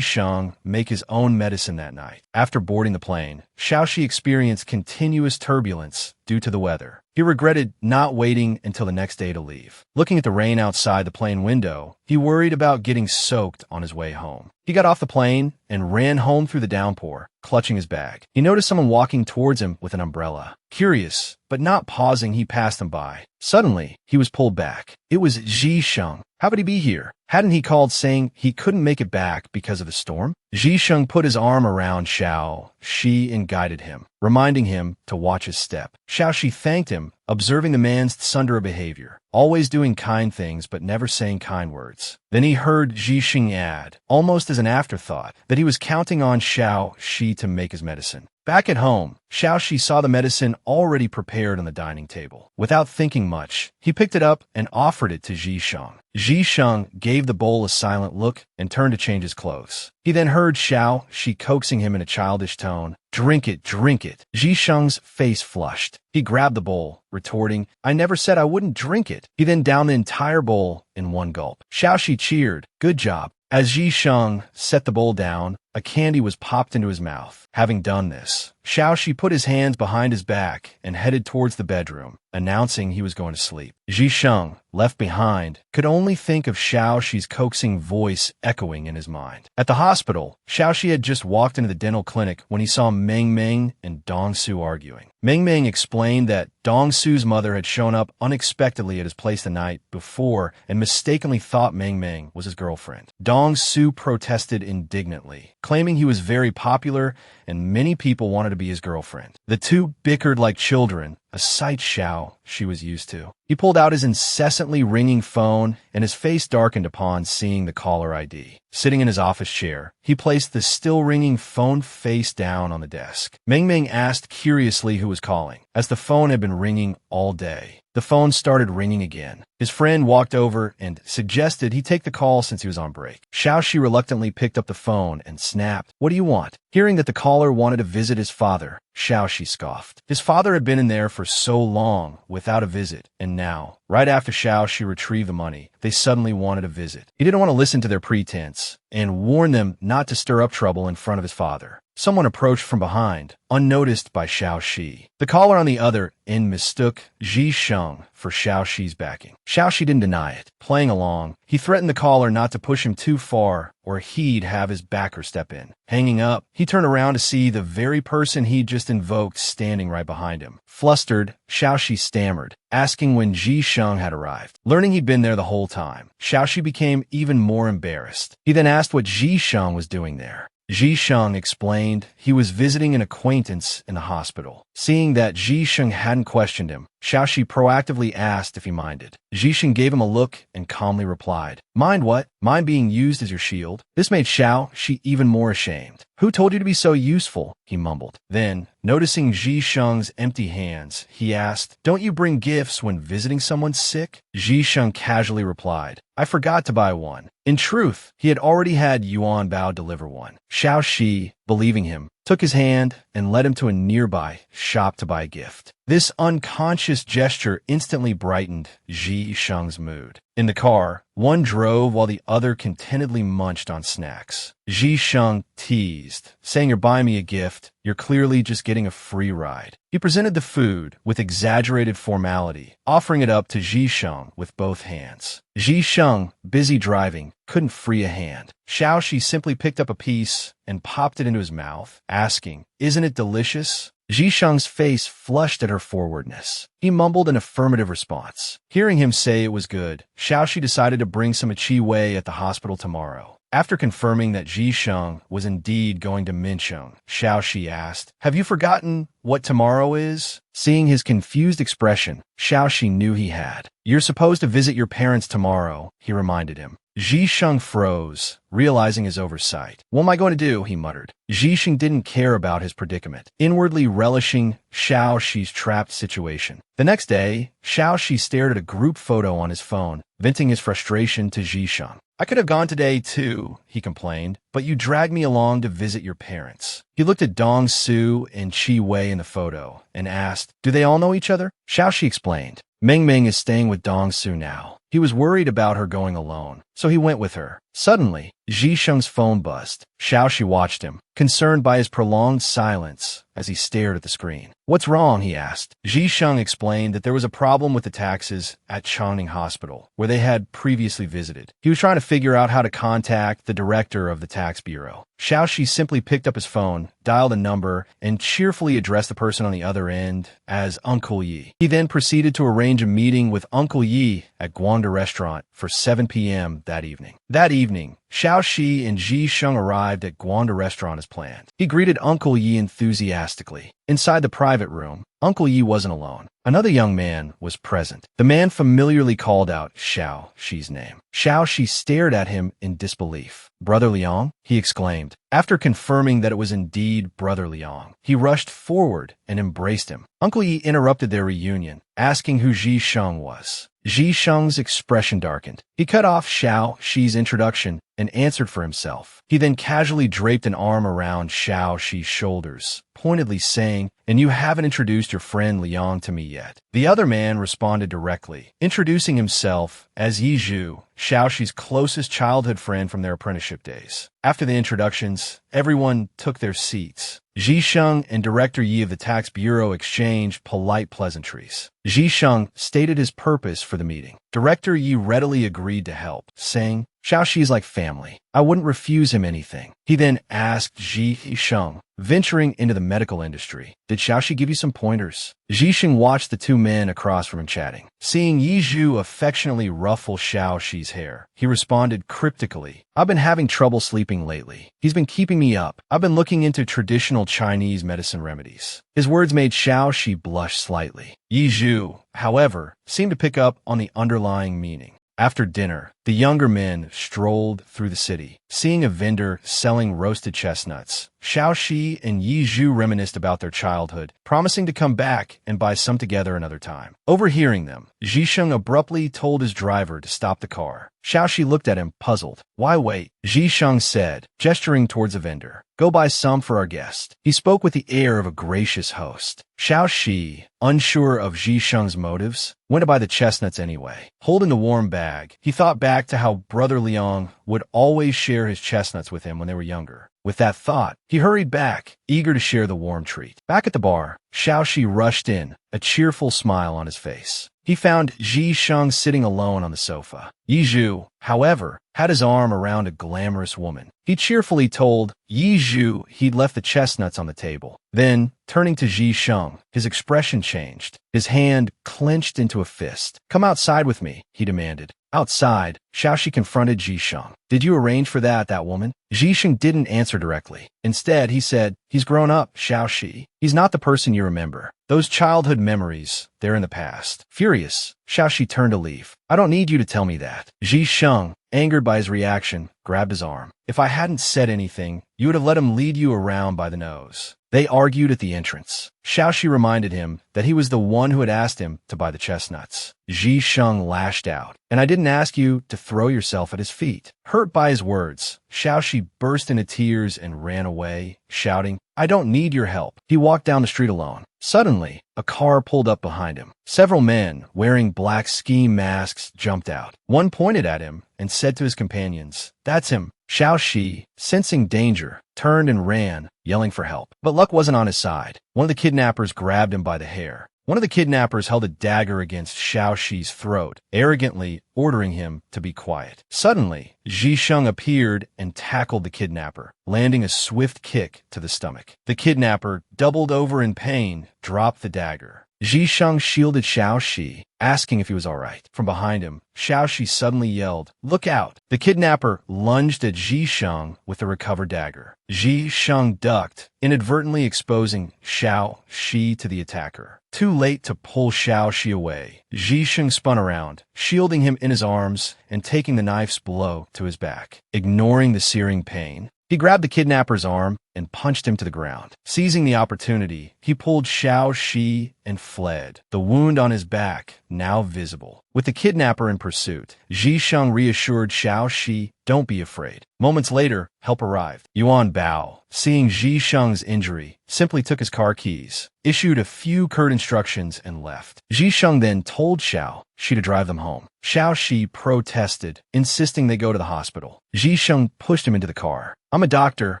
Sheng make his own medicine that night. After boarding the plane, Xiaoxi experienced continuous turbulence due to the weather. He regretted not waiting until the next day to leave. Looking at the rain outside the plane window, he worried about getting soaked on his way home. He got off the plane and ran home through the downpour, clutching his bag. He noticed someone walking towards him with an umbrella. Curious, but not pausing, he passed him by. Suddenly, he was pulled back. It was Ji Sheng. How could he be here? Hadn't he called saying he couldn't make it back because of the storm? Ji Sheng put his arm around Xiaoxi and guided him, reminding him to watch his step. Xiaoxi thanked him, observing the man's tsundere behavior, always doing kind things but never saying kind words. Then he heard Ji Sheng add, almost as an afterthought, that he was counting on Xiaoxi to make his medicine. Back at home, Xiaoxi saw the medicine already prepared on the dining table. Without thinking much, he picked it up and offered it to Ji Sheng. Ji Sheng gave the bowl a silent look and turned to change his clothes. He then heard Xiaoxi coaxing him in a childish tone, "Drink it, drink it." Ji Sheng's face flushed. He grabbed the bowl, retorting, "I never said I wouldn't drink it." He then downed the entire bowl in one gulp. Xiaoxi cheered, "Good job." As Ji Sheng set the bowl down, a candy was popped into his mouth. Having done this, Xiaoxi put his hands behind his back and headed towards the bedroom, announcing he was going to sleep. Zhisheng, left behind, could only think of Xiaoxi's coaxing voice echoing in his mind. At the hospital, Xiaoxi had just walked into the dental clinic when he saw Meng Meng and Dong Su arguing. Meng Meng explained that Dong Su's mother had shown up unexpectedly at his place the night before and mistakenly thought Meng Meng was his girlfriend. Dong Su protested indignantly, claiming he was very popular and many people wanted to be his girlfriend. The two bickered like children, a sight she was used to. He pulled out his incessantly ringing phone, and his face darkened upon seeing the caller ID. Sitting in his office chair, he placed the still-ringing phone face down on the desk. Meng Meng asked curiously who was calling, as the phone had been ringing all day. The phone started ringing again. His friend walked over and suggested he take the call since he was on break. Xiaoxi reluctantly picked up the phone and snapped, "What do you want?" Hearing that the caller wanted to visit his father, Xiaoxi scoffed. His father had been in there for so long without a visit, and now, right after Xiaoxi retrieved the money, they suddenly wanted a visit. He didn't want to listen to their pretense and warned them not to stir up trouble in front of his father. Someone approached from behind, unnoticed by Xiaoxi. The caller on the other end mistook Zhisheng for Xiaoxi's backing. Xiaoxi didn't deny it. Playing along, he threatened the caller not to push him too far or he'd have his backer step in. Hanging up, he turned around to see the very person he'd just invoked standing right behind him. Flustered, Xiaoxi stammered, asking when Zhisheng had arrived. Learning he'd been there the whole time, Xiaoxi became even more embarrassed. He then asked what Zhisheng was doing there. Zhisheng explained he was visiting an acquaintance in the hospital. Seeing that Zhisheng hadn't questioned him, Xiaoxi proactively asked if he minded. Zhisheng gave him a look and calmly replied, "Mind what? Mind being used as your shield?" This made Xiaoxi even more ashamed. "Who told you to be so useful?" he mumbled. Then, noticing Zhisheng's empty hands, he asked, "Don't you bring gifts when visiting someone sick?" Zhisheng casually replied, "I forgot to buy one." In truth, he had already had Yuan Bao deliver one. Xiaoxi, believing him, took his hand and led him to a nearby shop to buy a gift. This unconscious gesture instantly brightened Zhisheng's mood. In the car, one drove while the other contentedly munched on snacks. Zhisheng teased, saying, "You're buying me a gift. You're clearly just getting a free ride." He presented the food with exaggerated formality, offering it up to Zhisheng with both hands. Zhisheng, busy driving, couldn't free a hand. Xiaoxi simply picked up a piece and popped it into his mouth, asking, "Isn't it delicious?" Zhisheng's face flushed at her forwardness. He mumbled an affirmative response. Hearing him say it was good, Xiaoxi decided to bring some Qi Wei at the hospital tomorrow. After confirming that Zhisheng was indeed going to Mincheng, Xiaoxi asked, "Have you forgotten what tomorrow is?" Seeing his confused expression, Xiaoxi knew he had. "You're supposed to visit your parents tomorrow," he reminded him. Zhisheng froze, realizing his oversight. "What am I going to do?" he muttered. Zhisheng didn't care about his predicament, inwardly relishing Xiaoxi's trapped situation. The next day, Xiaoxi stared at a group photo on his phone, venting his frustration to Zhisheng. "I could have gone today too," he complained, "but you dragged me along to visit your parents." He looked at Dong Su and Qi Wei in the photo and asked, "Do they all know each other?" Xiaoxi explained, "Meng Meng is staying with Dong Su now." He was worried about her going alone, so he went with her. Suddenly, Zhisheng's phone buzzed. Xiaoxi watched him, concerned by his prolonged silence as he stared at the screen. "What's wrong?" he asked. Zhisheng explained that there was a problem with the taxes at Changning Hospital, where they had previously visited. He was trying to figure out how to contact the director of the tax bureau. Xiaoxi simply picked up his phone, dialed a number, and cheerfully addressed the person on the other end as Uncle Yi. He then proceeded to arrange a meeting with Uncle Yi at Guangda Restaurant for 7 p.m. that evening. That evening, Xiaoxi and Zhisheng arrived at Guangda Restaurant as planned. He greeted Uncle Yi enthusiastically. Inside the private room, Uncle Yi wasn't alone. Another young man was present. The man familiarly called out Xiaoxi's name. Xiaoxi stared at him in disbelief. "Brother Liang?" he exclaimed. After confirming that it was indeed Brother Liang, he rushed forward and embraced him. Uncle Yi interrupted their reunion, asking who Zhisheng was. Ji Sheng's expression darkened. He cut off Xiao Shi's introduction and answered for himself. He then casually draped an arm around Xiao Shi's shoulders, pointedly saying, "And you haven't introduced your friend Liang to me yet." The other man responded directly, introducing himself as Yi Zhu, Xiao Shi's closest childhood friend from their apprenticeship days. After the introductions, everyone took their seats. Ji Sheng and Director Yi of the Tax Bureau exchanged polite pleasantries. Ji Sheng stated his purpose for the meeting. Director Yi readily agreed to help, saying, "Xiao Shi's like family. I wouldn't refuse him anything." He then asked Ji Sheng, venturing into the medical industry, "Did Xiao Shi give you some pointers?" Ji Sheng watched the two men across from him chatting. Seeing Yi Zhu affectionately ruffle Xiao Shi's hair, he responded cryptically, "I've been having trouble sleeping lately. He's been keeping me up. I've been looking into traditional Chinese medicine remedies." His words made Xiao Shi blush slightly. Yi Zhu, however, seemed to pick up on the underlying meaning. After dinner, the younger men strolled through the city. Seeing a vendor selling roasted chestnuts, Xiao Shi and Yi Zhu reminisced about their childhood, promising to come back and buy some together another time. Overhearing them, Ji Sheng abruptly told his driver to stop the car. Xiao Shi looked at him, puzzled. "Why wait?" Ji Sheng said, gesturing towards a vendor. "Go buy some for our guest." He spoke with the air of a gracious host. Xiao Shi, unsure of Ji Sheng's motives, went to buy the chestnuts anyway. Holding the warm bag, he thought back to how Brother Liang would always share his chestnuts with him when they were younger. With that thought, he hurried back, eager to share the warm treat. Back at the bar, Xiao Shi rushed in, a cheerful smile on his face. He found Ji Sheng sitting alone on the sofa. Yi Zhu, however, had his arm around a glamorous woman. He cheerfully told Yi Zhu he'd left the chestnuts on the table. Then, turning to Ji Sheng, his expression changed. His hand clenched into a fist. "Come outside with me," he demanded. Outside, Xiao Shi confronted Ji Sheng. "Did you arrange for that woman?" Ji Sheng didn't answer directly. Instead, he said, "He's grown up, Xiao Shi. He's not the person you remember. Those childhood memories, they're in the past." Furious, Xiao Shi turned to leave. "I don't need you to tell me that." Ji Sheng, angered by his reaction, grabbed his arm. "If I hadn't said anything, you would have let him lead you around by the nose." They argued at the entrance. Xiao Shi reminded him that he was the one who had asked him to buy the chestnuts. Ji Sheng lashed out. "And I didn't ask you to throw yourself at his feet." Hurt by his words, Xiao Shi burst into tears and ran away, shouting, "I don't need your help." He walked down the street alone. Suddenly, a car pulled up behind him. Several men, wearing black ski masks, jumped out. One pointed at him and said to his companions, "That's him." Xiao Shi, sensing danger, turned and ran, yelling for help. But luck wasn't on his side. One of the kidnappers grabbed him by the hair. One of the kidnappers held a dagger against Xiao Shi's throat, arrogantly ordering him to be quiet. Suddenly, Ji Sheng appeared and tackled the kidnapper, landing a swift kick to the stomach. The kidnapper, doubled over in pain, dropped the dagger. Ji Sheng shielded Xiao Shi, asking if he was all right. From behind him, Xiao Shi suddenly yelled, "Look out!" The kidnapper lunged at Ji Sheng with the recovered dagger. Ji Sheng ducked, inadvertently exposing Xiao Shi to the attacker. Too late to pull Xiao Shi away, Ji Sheng spun around, shielding him in his arms and taking the knife's blow to his back. Ignoring the searing pain, he grabbed the kidnapper's arm and punched him to the ground. Seizing the opportunity, he pulled Xiao Shi and fled, the wound on his back now visible. With the kidnapper in pursuit, Ji Sheng reassured Xiao Shi, "Don't be afraid." Moments later, help arrived. Yuan Bao, seeing Ji Sheng's injury, simply took his car keys, issued a few curt instructions, and left. Ji Sheng then told Xiao Shi to drive them home. Xiao Shi protested, insisting they go to the hospital. Ji Sheng pushed him into the car. "I'm a doctor,"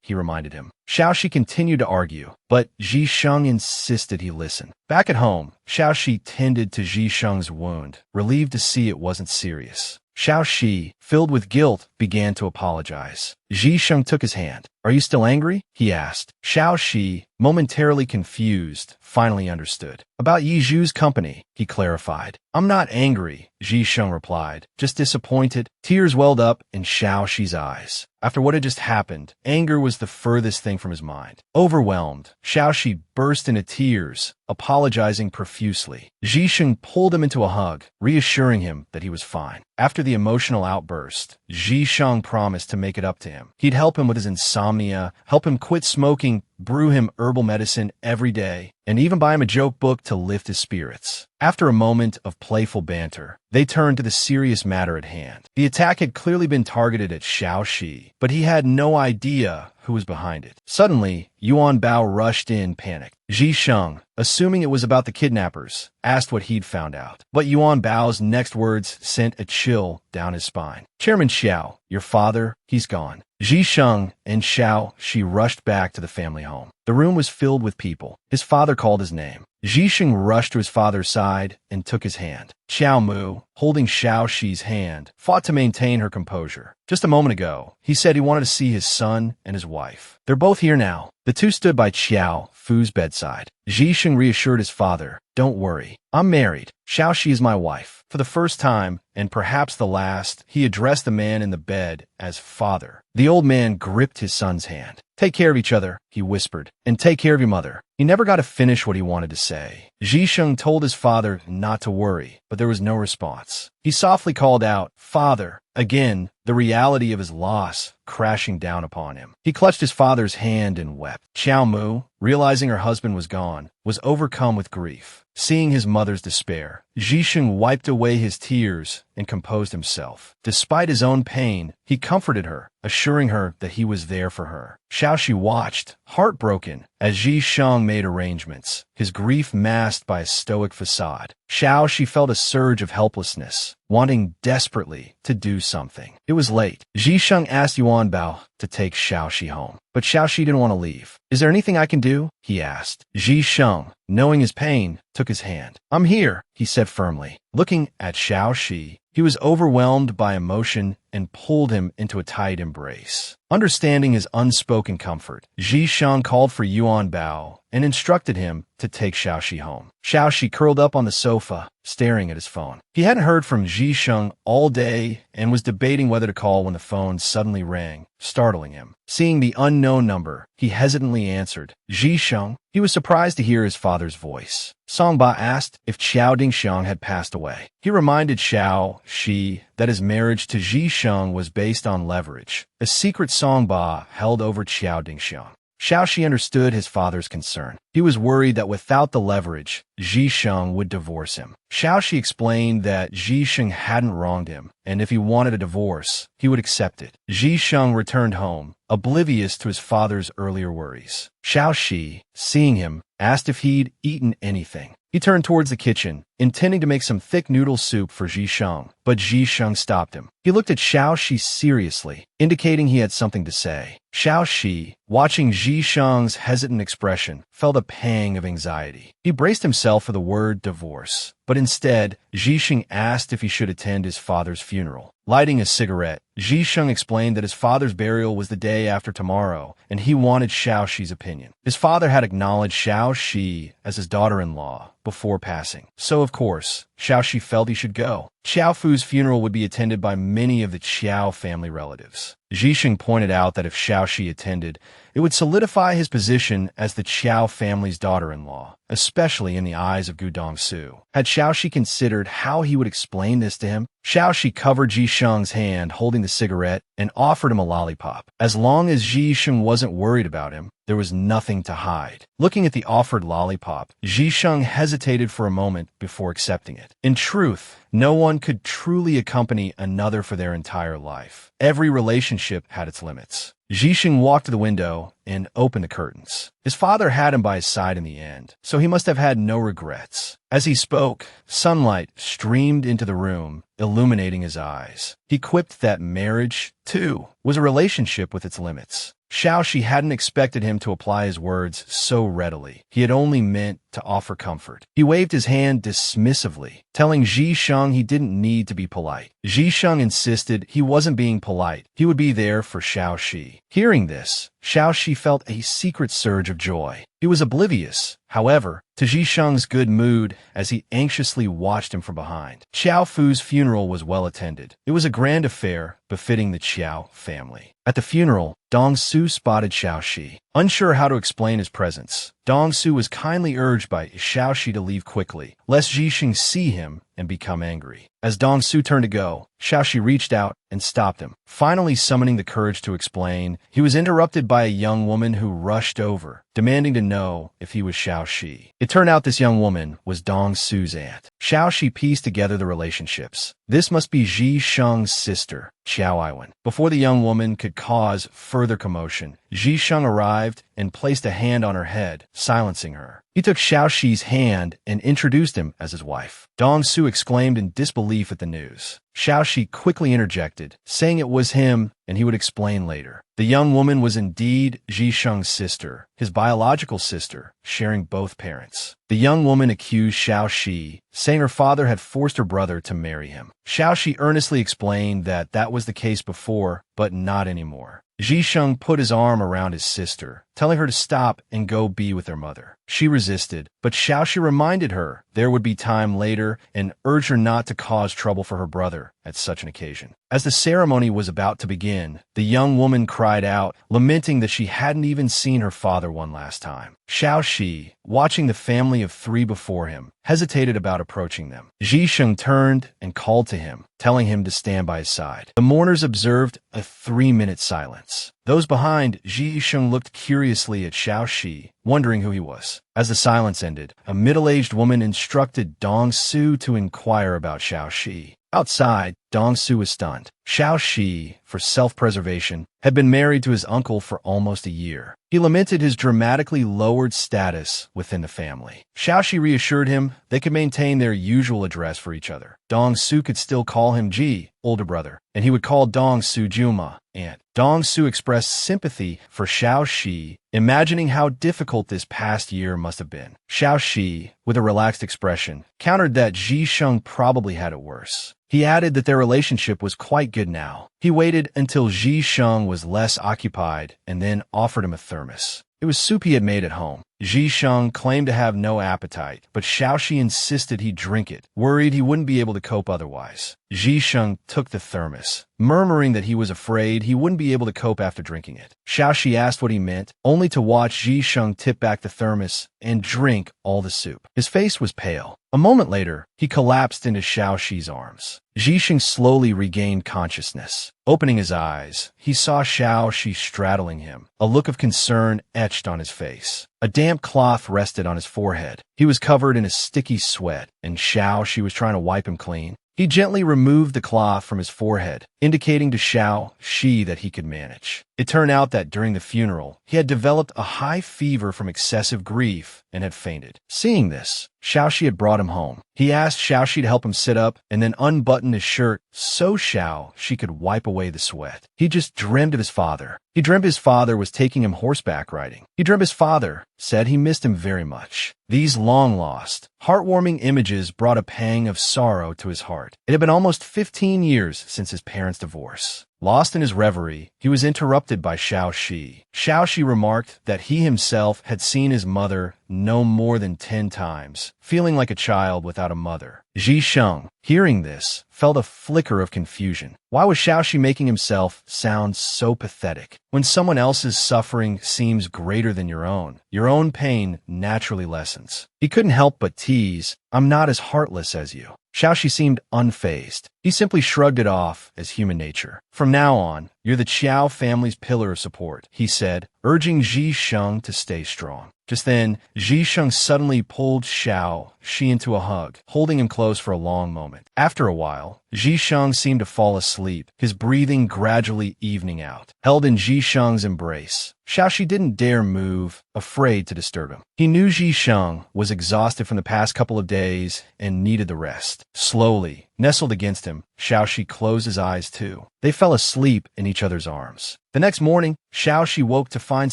he reminded him. Xiao Shi continued to argue, but Ji Sheng insisted he listen. Back at home, Xiao Shi tended to Ji Sheng's wound, relieved to see it wasn't serious. Xiao Shi, filled with guilt, began to apologize. Ji Sheng took his hand. "Are you still angry?" he asked. Xiao Shi, momentarily confused, finally understood. "About Yi Zhu's company," he clarified. "I'm not angry," Ji Sheng replied, "just disappointed." Tears welled up in Xiao Shi's eyes. After what had just happened, anger was the furthest thing from his mind. Overwhelmed, Xiao Shi burst into tears, apologizing profusely. Ji Sheng pulled him into a hug, reassuring him that he was fine. After the emotional outburst, Ji Shang promised to make it up to him. He'd help him with his insomnia, help him quit smoking, brew him herbal medicine every day, and even buy him a joke book to lift his spirits. After a moment of playful banter, they turned to the serious matter at hand. The attack had clearly been targeted at Xiao Shi, but he had no idea who was behind it. Suddenly, Yuan Bao rushed in, panicked. Ji Sheng, assuming it was about the kidnappers, asked what he'd found out. But Yuan Bao's next words sent a chill down his spine. Chairman Xiao, your father, he's gone. Ji Sheng and Xiao Shi rushed back to the family home. The room was filled with people. His father called his name. Ji Sheng rushed to his father's side and took his hand. Xiao Mu, holding Xiao Shi's hand, fought to maintain her composure. Just a moment ago, he said he wanted to see his son and his wife. They're both here now. The two stood by Xiao Fu's bedside. Ji Sheng reassured his father, don't worry, I'm married. Xiao Shi is my wife. For the first time, and perhaps the last, he addressed the man in the bed as father. The old man gripped his son's hand. Take care of each other, he whispered, and take care of your mother. He never got to finish what he wanted to say. Ji Sheng told his father not to worry, but there was no response. He softly called out, Father, again, the reality of his loss crashing down upon him. He clutched his father's hand and wept. Xiao Mu, realizing her husband was gone, was overcome with grief. Seeing his mother's despair, Ji Sheng wiped away his tears and composed himself. Despite his own pain, he comforted her, assuring her that he was there for her. Xiao Shi watched, heartbroken, as Ji Sheng made arrangements, his grief masked by a stoic facade. Xiao Shi felt a surge of helplessness, wanting desperately to do something. It was late. Ji Sheng asked Yuan Bao to take Xiao Shi home, but Xiao Shi didn't want to leave. Is there anything I can do? He asked. Ji Sheng, knowing his pain, took his hand. I'm here, he said firmly. Looking at Xiao Shi, he was overwhelmed by emotion and pulled him into a tight embrace. Understanding his unspoken comfort, Ji Sheng called for Yuan Bao and instructed him to take Xiao Shi home. Xiao Shi curled up on the sofa, staring at his phone. He hadn't heard from Ji Sheng all day and was debating whether to call when the phone suddenly rang, startling him. Seeing the unknown number, he hesitantly answered, Ji Sheng. He was surprised to hear his father's voice. Songba asked if Xiao Dingxiang had passed away. He reminded Xiao Shi that his marriage to Ji Sheng was based on leverage, a secret Songba held over Xiao Dingxiang. Xiao Shi understood his father's concern. He was worried that without the leverage, Ji Sheng would divorce him. Xiao Shi explained that Ji Sheng hadn't wronged him, and if he wanted a divorce, he would accept it. Ji Sheng returned home, oblivious to his father's earlier worries. Xiao Shi, seeing him, asked if he'd eaten anything. He turned towards the kitchen, intending to make some thick noodle soup for Ji Sheng, but Ji Sheng stopped him. He looked at Xiao Shi seriously, indicating he had something to say. Xiao Shi, watching Ji Sheng's hesitant expression, felt a pang of anxiety. He braced himself for the word divorce, but instead, Ji Sheng asked if he should attend his father's funeral. Lighting a cigarette, Ji Sheng explained that his father's burial was the day after tomorrow, and he wanted Xiao Shi's opinion. His father had acknowledged Xiao Shi as his daughter-in-law before passing, so of course, Xiao Shi felt he should go. Xiao Fu's funeral would be attended by many of the Qiao family relatives. Ji Sheng pointed out that if Xiao Shi attended, it would solidify his position as the Qiao family's daughter-in-law, especially in the eyes of Gu Dongsu. Had Xiao Shi considered how he would explain this to him? Xiao Shi covered Ji Sheng's hand holding the cigarette and offered him a lollipop. As long as Ji Sheng wasn't worried about him, there was nothing to hide. Looking at the offered lollipop, Ji Sheng hesitated for a moment before accepting it. In truth, no one could truly accompany another for their entire life. Every relationship had its limits. Ji Sheng walked to the window and opened the curtains. His father had him by his side in the end, so he must have had no regrets. As he spoke, sunlight streamed into the room, illuminating his eyes. He quipped that marriage, too, was a relationship with its limits. Xiao Shi hadn't expected him to apply his words so readily. He had only meant to offer comfort. He waved his hand dismissively, telling Ji Sheng he didn't need to be polite. Ji Sheng insisted he wasn't being polite. He would be there for Xiao Shi. Hearing this, Xiao Shi felt a secret surge of joy. He was oblivious, however, to Ji Sheng's good mood as he anxiously watched him from behind. Qiao Fu's funeral was well attended. It was a grand affair befitting the Qiao family. At the funeral, Dong Su spotted Xiao Shi. Unsure how to explain his presence, Dong Su was kindly urged by Xiao Shi to leave quickly, lest Ji Sheng see him and become angry. As Dong Su turned to go, Xiaoxi reached out and stopped him. Finally summoning the courage to explain, he was interrupted by a young woman who rushed over, demanding to know if he was Xiaoxi. It turned out this young woman was Dong Su's aunt. Xiaoxi pieced together the relationships. This must be Ji Sheng's sister, Xiao Aiwen. Before the young woman could cause further commotion, Ji Sheng arrived and placed a hand on her head, silencing her. He took Xiaoxi's hand and introduced him as his wife. Dong Su exclaimed in disbelief at the news. Xiaoxi quickly interjected, saying it was him and he would explain later. The young woman was indeed Ji Sheng's sister, his biological sister, sharing both parents. The young woman accused Xiaoxi, saying her father had forced her brother to marry him. Xiaoxi earnestly explained that that was the case before, but not anymore. Ji Sheng put his arm around his sister, telling her to stop and go be with their mother. She resisted, but Xiaoxi reminded her there would be time later and urged her not to cause trouble for her brother at such an occasion. As the ceremony was about to begin, the young woman cried out, lamenting that she hadn't even seen her father one last time. Xiaoxi, watching the family of 3 before him, hesitated about approaching them. Ji Sheng turned and called to him, telling him to stand by his side. The mourners observed a 3-minute silence. Those behind, Ji Sheng looked curiously at Xiaoxi, wondering who he was. As the silence ended, a middle-aged woman instructed Dong Su to inquire about Xiaoxi. Outside, Dong Su was stunned. Xiaoxi, for self-preservation, had been married to his uncle for almost a year. He lamented his dramatically lowered status within the family. Xiaoxi reassured him they could maintain their usual address for each other. Dong Su could still call him Ji, older brother, and he would call Dong Su Juma, aunt. Dong Su expressed sympathy for Xiaoxi, imagining how difficult this past year must have been. Xiaoxi, with a relaxed expression, countered that Ji Sheng probably had it worse. He added that their relationship was quite good now. He waited until Ji Sheng was less occupied and then offered him a thermos. It was soup he had made at home. Ji Sheng claimed to have no appetite, but Xiaoxi insisted he drink it, worried he wouldn't be able to cope otherwise. Ji Sheng took the thermos, murmuring that he was afraid he wouldn't be able to cope after drinking it. Xiaoxi asked what he meant, only to watch Ji Sheng tip back the thermos and drink all the soup. His face was pale. A moment later, he collapsed into Xiaoxi's arms. Ji Sheng slowly regained consciousness. Opening his eyes, he saw Xiaoxi straddling him, a look of concern etched on his face. A damp cloth rested on his forehead. He was covered in a sticky sweat, and Xiaoxi was trying to wipe him clean. He gently removed the cloth from his forehead, indicating to Xiaoxi that he could manage. It turned out that during the funeral, he had developed a high fever from excessive grief and had fainted. Seeing this, Xiaoxi had brought him home. He asked Xiaoxi to help him sit up and then unbutton his shirt so Xiaoxi could wipe away the sweat. He just dreamed of his father. He dreamt his father was taking him horseback riding. He dreamt his father said he missed him very much. These long-lost, heartwarming images brought a pang of sorrow to his heart. It had been almost 15 years since his parents' divorce. Lost in his reverie, he was interrupted by Xiaoxi. Xiaoxi remarked that he himself had seen his mother no more than 10 times, feeling like a child without a mother. Ji Sheng, hearing this, felt a flicker of confusion. Why was Xiaoxi making himself sound so pathetic? When someone else's suffering seems greater than your own pain naturally lessens. He couldn't help but tease, "I'm not as heartless as you." Xiaoxi seemed unfazed. He simply shrugged it off as human nature. "From now on, you're the Qiao family's pillar of support," he said, urging Ji Sheng to stay strong. Just then, Ji Sheng suddenly pulled Xiaoxi into a hug, holding him close for a long moment. After a while, Ji Sheng seemed to fall asleep, his breathing gradually evening out. Held in Ji Sheng's embrace, Xiaoxi didn't dare move, afraid to disturb him. He knew Ji Sheng was exhausted from the past couple of days and needed the rest. Slowly, nestled against him, Xiaoxi closed his eyes too. They fell asleep in each other's arms. The next morning, Xiaoxi woke to find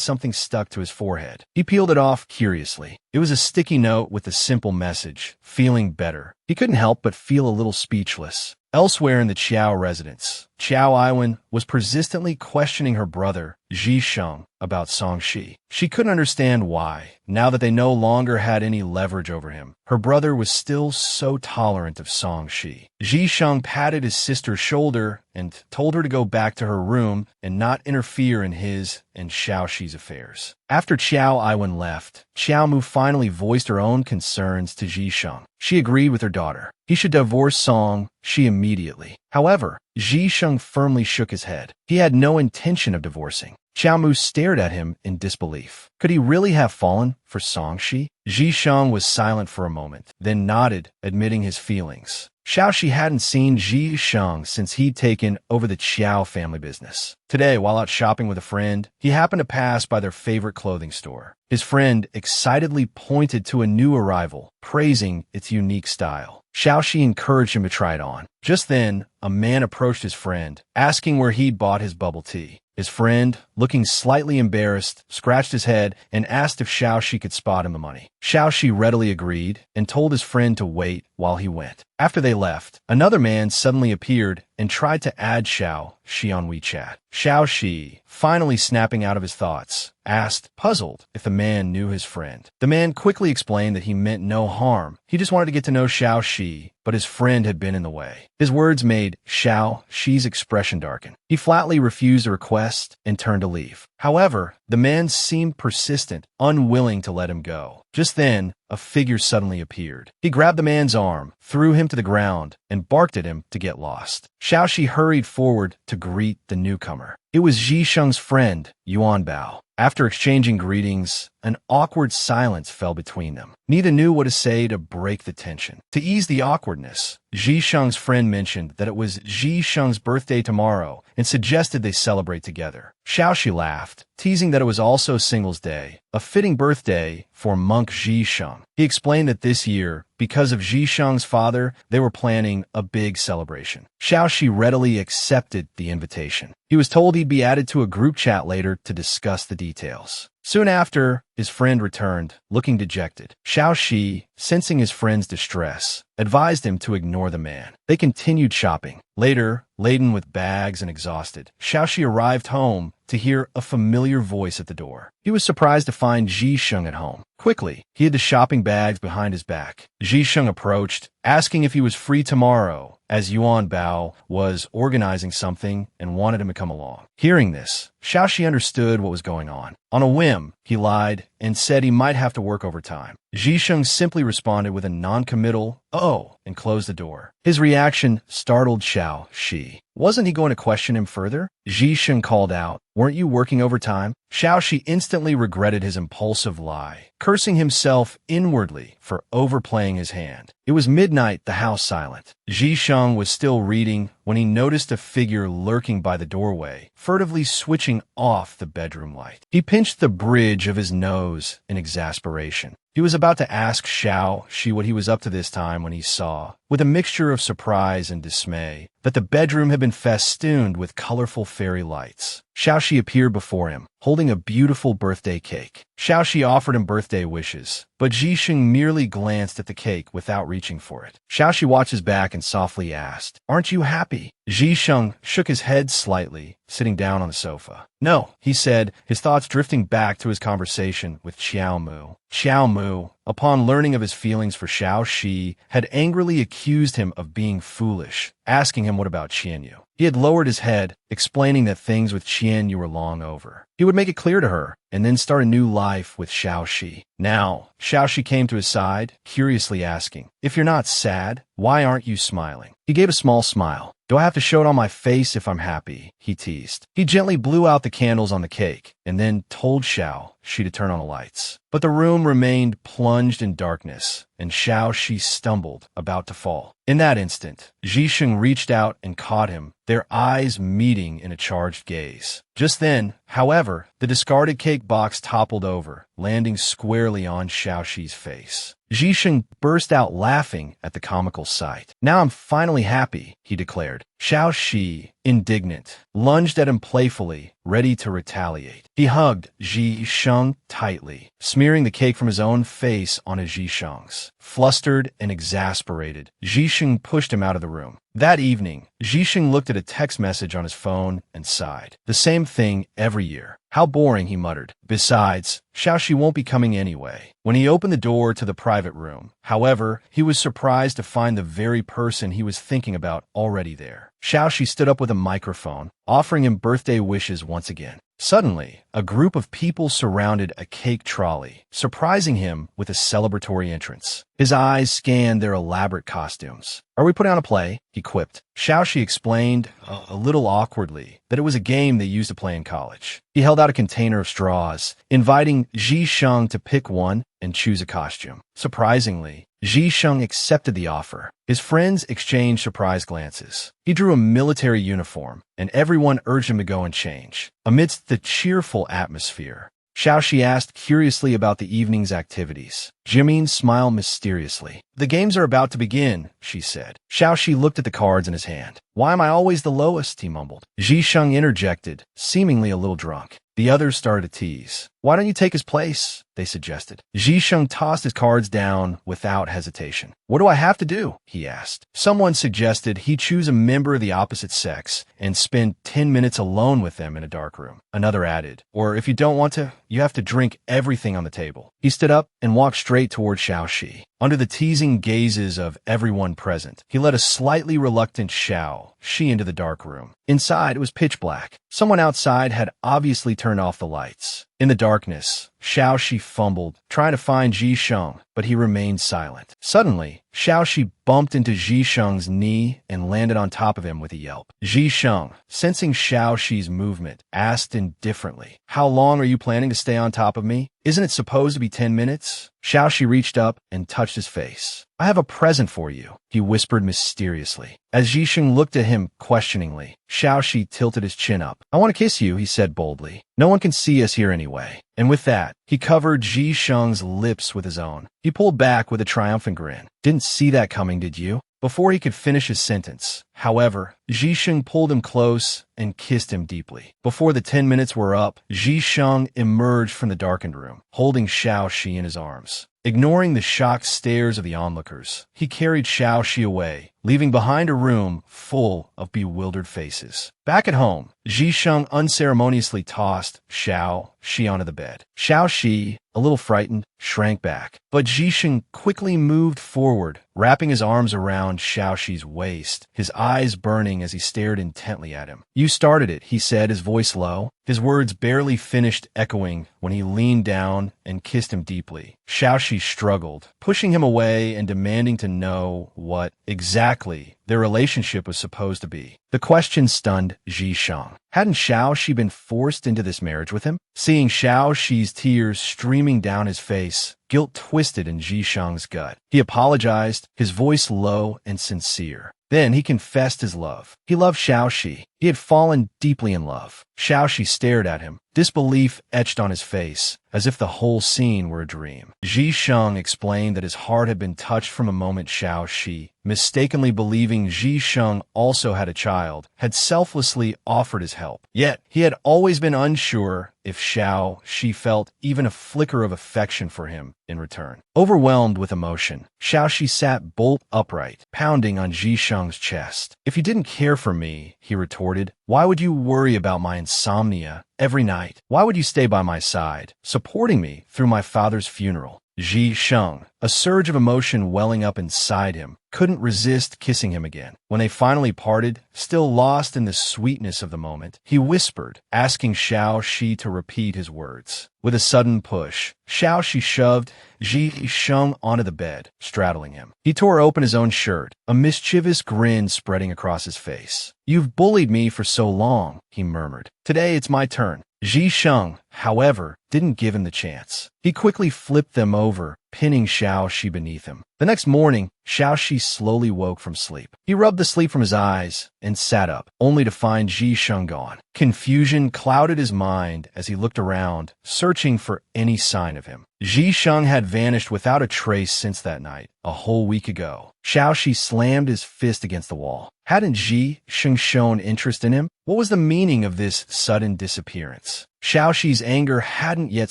something stuck to his forehead. He peeled it off curiously. It was a sticky note with a simple message, "Feeling better." He couldn't help but feel a little speechless. Elsewhere in the Qiao residence, Qiao Aiwen was persistently questioning her brother, Ji Sheng, about Song Shi. She couldn't understand why, now that they no longer had any leverage over him. Her brother was still so tolerant of Song Shi. Ji Sheng patted his sister's shoulder and told her to go back to her room and not interfere in his and Xiao Shi's affairs. After Qiao Aiwen left, Xiao Mu finally voiced her own concerns to Ji Sheng. She agreed with her daughter. He should divorce Song Shi immediately. However, Ji Sheng firmly shook his head. He had no intention of divorcing. Xiao Mu stared at him in disbelief. Could he really have fallen for Song Shi? Ji Sheng was silent for a moment, then nodded, admitting his feelings. Xiao Shi hadn't seen Ji Sheng since he'd taken over the Qiao family business. Today, while out shopping with a friend, he happened to pass by their favorite clothing store. His friend excitedly pointed to a new arrival, praising its unique style. Xiao Shi encouraged him to try it on. Just then, a man approached his friend, asking where he'd bought his bubble tea. His friend, looking slightly embarrassed, scratched his head and asked if Xiao Shi could spot him the money. Xiao Shi readily agreed and told his friend to wait while he went. After they left, another man suddenly appeared and tried to add Xiao Shi on WeChat. Xiao Shi, finally snapping out of his thoughts, asked, puzzled, if the man knew his friend. The man quickly explained that he meant no harm. He just wanted to get to know Xiao Shi, but his friend had been in the way. His words made Xiao Shi's expression darken. He flatly refused the request and turned to leave. However, the man seemed persistent, unwilling to let him go. Just then, a figure suddenly appeared. He grabbed the man's arm, threw him to the ground, and barked at him to get lost. Xiao Shi hurried forward to greet the newcomer. It was Ji Sheng's friend, Yuan Bao. After exchanging greetings, an awkward silence fell between them. Neither knew what to say to break the tension. To ease the awkwardness, Ji Sheng's friend mentioned that it was Ji Sheng's birthday tomorrow and suggested they celebrate together. Xiao Shi laughed, teasing that it was also Singles Day, a fitting birthday for monk Ji Sheng. He explained that this year, because of Ji Sheng's father, they were planning a big celebration. Xiao Shi readily accepted the invitation. He was told he'd be added to a group chat later to discuss the details. Soon after, his friend returned, looking dejected. Xiao Shi, sensing his friend's distress, advised him to ignore the man. They continued shopping. Later, laden with bags and exhausted, Xiao Shi arrived home to hear a familiar voice at the door. He was surprised to find Ji Sheng at home. Quickly, he hid the shopping bags behind his back. Ji Sheng approached, asking if he was free tomorrow, as Yuan Bao was organizing something and wanted him to come along. Hearing this, Xiao Shi understood what was going on. On a whim, he lied and said he might have to work overtime. Ji Sheng simply responded with a non-committal, "Oh," and closed the door. His reaction startled Xiao Shi. Wasn't he going to question him further? Ji Sheng called out, "Weren't you working overtime?" Xiao Shi instantly regretted his impulsive lie, cursing himself inwardly for overplaying his hand. It was midnight, the house silent. Ji Sheng was still reading when he noticed a figure lurking by the doorway, furtively switching off the bedroom light. He pinched the bridge of his nose in exasperation. He was about to ask Xiao Shi what he was up to this time when he saw, with a mixture of surprise and dismay, that the bedroom had been festooned with colorful fairy lights. Xiao Shi appeared before him, holding a beautiful birthday cake. Xiao Shi offered him birthday wishes, but Ji Sheng merely glanced at the cake without reaching for it. Xiao Shi watched his back and softly asked, "Aren't you happy?" Ji Sheng shook his head slightly, sitting down on the sofa. "No," he said, his thoughts drifting back to his conversation with Qiao Mu. Qiao Mu, upon learning of his feelings for Xiao Shi, had angrily accused him of being foolish, asking him what about Qianyu. He had lowered his head, explaining that things with Qianyu were long over. He would make it clear to her, and then start a new life with Xiao Shi. Now, Xiao Shi came to his side, curiously asking, "If you're not sad, why aren't you smiling?" He gave a small smile. "Do I have to show it on my face if I'm happy?" he teased. He gently blew out the candles on the cake, and then told Xiao Shi to turn on the lights. But the room remained plunged in darkness, and Xiao Shi stumbled, about to fall. In that instant, Ji Sheng reached out and caught him, their eyes meeting in a charged gaze. Just then, however, the discarded cake box toppled over, landing squarely on Xiao Shi's face. Ji Sheng burst out laughing at the comical sight. "Now I'm finally happy," he declared. Xiao Shi, indignant, lunged at him playfully, ready to retaliate. He hugged Ji Sheng tightly, smearing the cake from his own face onto Ji Sheng's. Flustered and exasperated, Ji Sheng pushed him out of the room. That evening, Zhisheng looked at a text message on his phone and sighed. The same thing every year. How boring, he muttered. Besides, Xiaoxi won't be coming anyway. When he opened the door to the private room, however, he was surprised to find the very person he was thinking about already there. Xiaoxi stood up with a microphone, offering him birthday wishes once again. Suddenly, a group of people surrounded a cake trolley, surprising him with a celebratory entrance. His eyes scanned their elaborate costumes. "Are we putting on a play?" he quipped. Xiaoxi explained, a little awkwardly, that it was a game they used to play in college. He held out a container of straws, inviting Zhisheng to pick one and choose a costume. Surprisingly, Zhisheng accepted the offer. His friends exchanged surprised glances. He drew a military uniform, and everyone urged him to go and change. Amidst the cheerful atmosphere, Xiaoxi asked curiously about the evening's activities. Jimin smiled mysteriously. "The games are about to begin," she said. Xiaoxi looked at the cards in his hand. "Why am I always the lowest?" he mumbled. Zhisheng interjected, seemingly a little drunk. The others started to tease. "Why don't you take his place?" they suggested. Zhisheng tossed his cards down without hesitation. "What do I have to do?" he asked. Someone suggested he choose a member of the opposite sex and spend 10 minutes alone with them in a dark room. Another added, "Or if you don't want to, you have to drink everything on the table." He stood up and walked straight toward Xiaoxi. Under the teasing gazes of everyone present, he led a slightly reluctant Xiaoxi into the dark room. Inside, it was pitch black. Someone outside had obviously turned off the lights. In the darkness, Xiaoxi fumbled, trying to find Zhisheng, but he remained silent. Suddenly, Xiaoxi bumped into Zhisheng's knee and landed on top of him with a yelp. Zhisheng, sensing Xiaoxi's movement, asked indifferently, "How long are you planning to stay on top of me? Isn't it supposed to be 10 minutes? Xiaoxi reached up and touched his face. "I have a present for you," he whispered mysteriously. As Zhisheng looked at him questioningly, Xiaoxi tilted his chin up. "I want to kiss you," he said boldly. "No one can see us here anyway." And with that, he covered Zhisheng's lips with his own. He pulled back with a triumphant grin. "Didn't see that coming, did you?" Before he could finish his sentence, however, Zhisheng pulled him close and kissed him deeply. Before the 10 minutes were up, Zhisheng emerged from the darkened room, holding Xiaoxi in his arms. Ignoring the shocked stares of the onlookers, he carried Xiaoxi away, leaving behind a room full of bewildered faces. Back at home, Zhisheng unceremoniously tossed Xiaoxi onto the bed. Xiaoxi, a little frightened, shrank back, but Zhisheng quickly moved forward, wrapping his arms around Xiaoxi's waist, his eyes burning as he stared intently at him. "You started it," he said, his voice low. His words barely finished echoing when he leaned down and kissed him deeply. Xiaoxi struggled, pushing him away and demanding to know what exactly their relationship was supposed to be. The question stunned Zhisheng. Hadn't Xiaoxi been forced into this marriage with him? Seeing Xiaoxi's tears streaming down his face, guilt twisted in Zhisheng's gut. He apologized, his voice low and sincere. Then he confessed his love. He loved Xiaoxi. He had fallen deeply in love. Xiaoxi stared at him, disbelief etched on his face, as if the whole scene were a dream. Zhisheng explained that his heart had been touched from a moment Xiaoxi, mistakenly believing Zhisheng also had a child, had selflessly offered his help. Yet, he had always been unsure if Xiaoxi felt even a flicker of affection for him in return. Overwhelmed with emotion, Xiaoxi sat bolt upright, pounding on Zhisheng's chest. "If you didn't care for me," he retorted, "why would you worry about my insomnia every night? Why would you stay by my side, supporting me through my father's funeral?" Zhisheng, a surge of emotion welling up inside him, couldn't resist kissing him again. When they finally parted, still lost in the sweetness of the moment, he whispered, asking Xiaoxi to repeat his words. With a sudden push, Xiaoxi shoved Zhisheng onto the bed, straddling him. He tore open his own shirt, a mischievous grin spreading across his face. "You've bullied me for so long," he murmured. "Today it's my turn." Zhisheng, however, didn't give him the chance. He quickly flipped them over, pinning Xiaoxi beneath him. The next morning, Xiaoxi slowly woke from sleep. He rubbed the sleep from his eyes and sat up, only to find Zhisheng gone. Confusion clouded his mind as he looked around, searching for any sign of him. Zhisheng had vanished without a trace since that night, a whole week ago. Xiaoxi slammed his fist against the wall. Hadn't Zhisheng shown interest in him? What was the meaning of this sudden disappearance? Xiao Shi's anger hadn't yet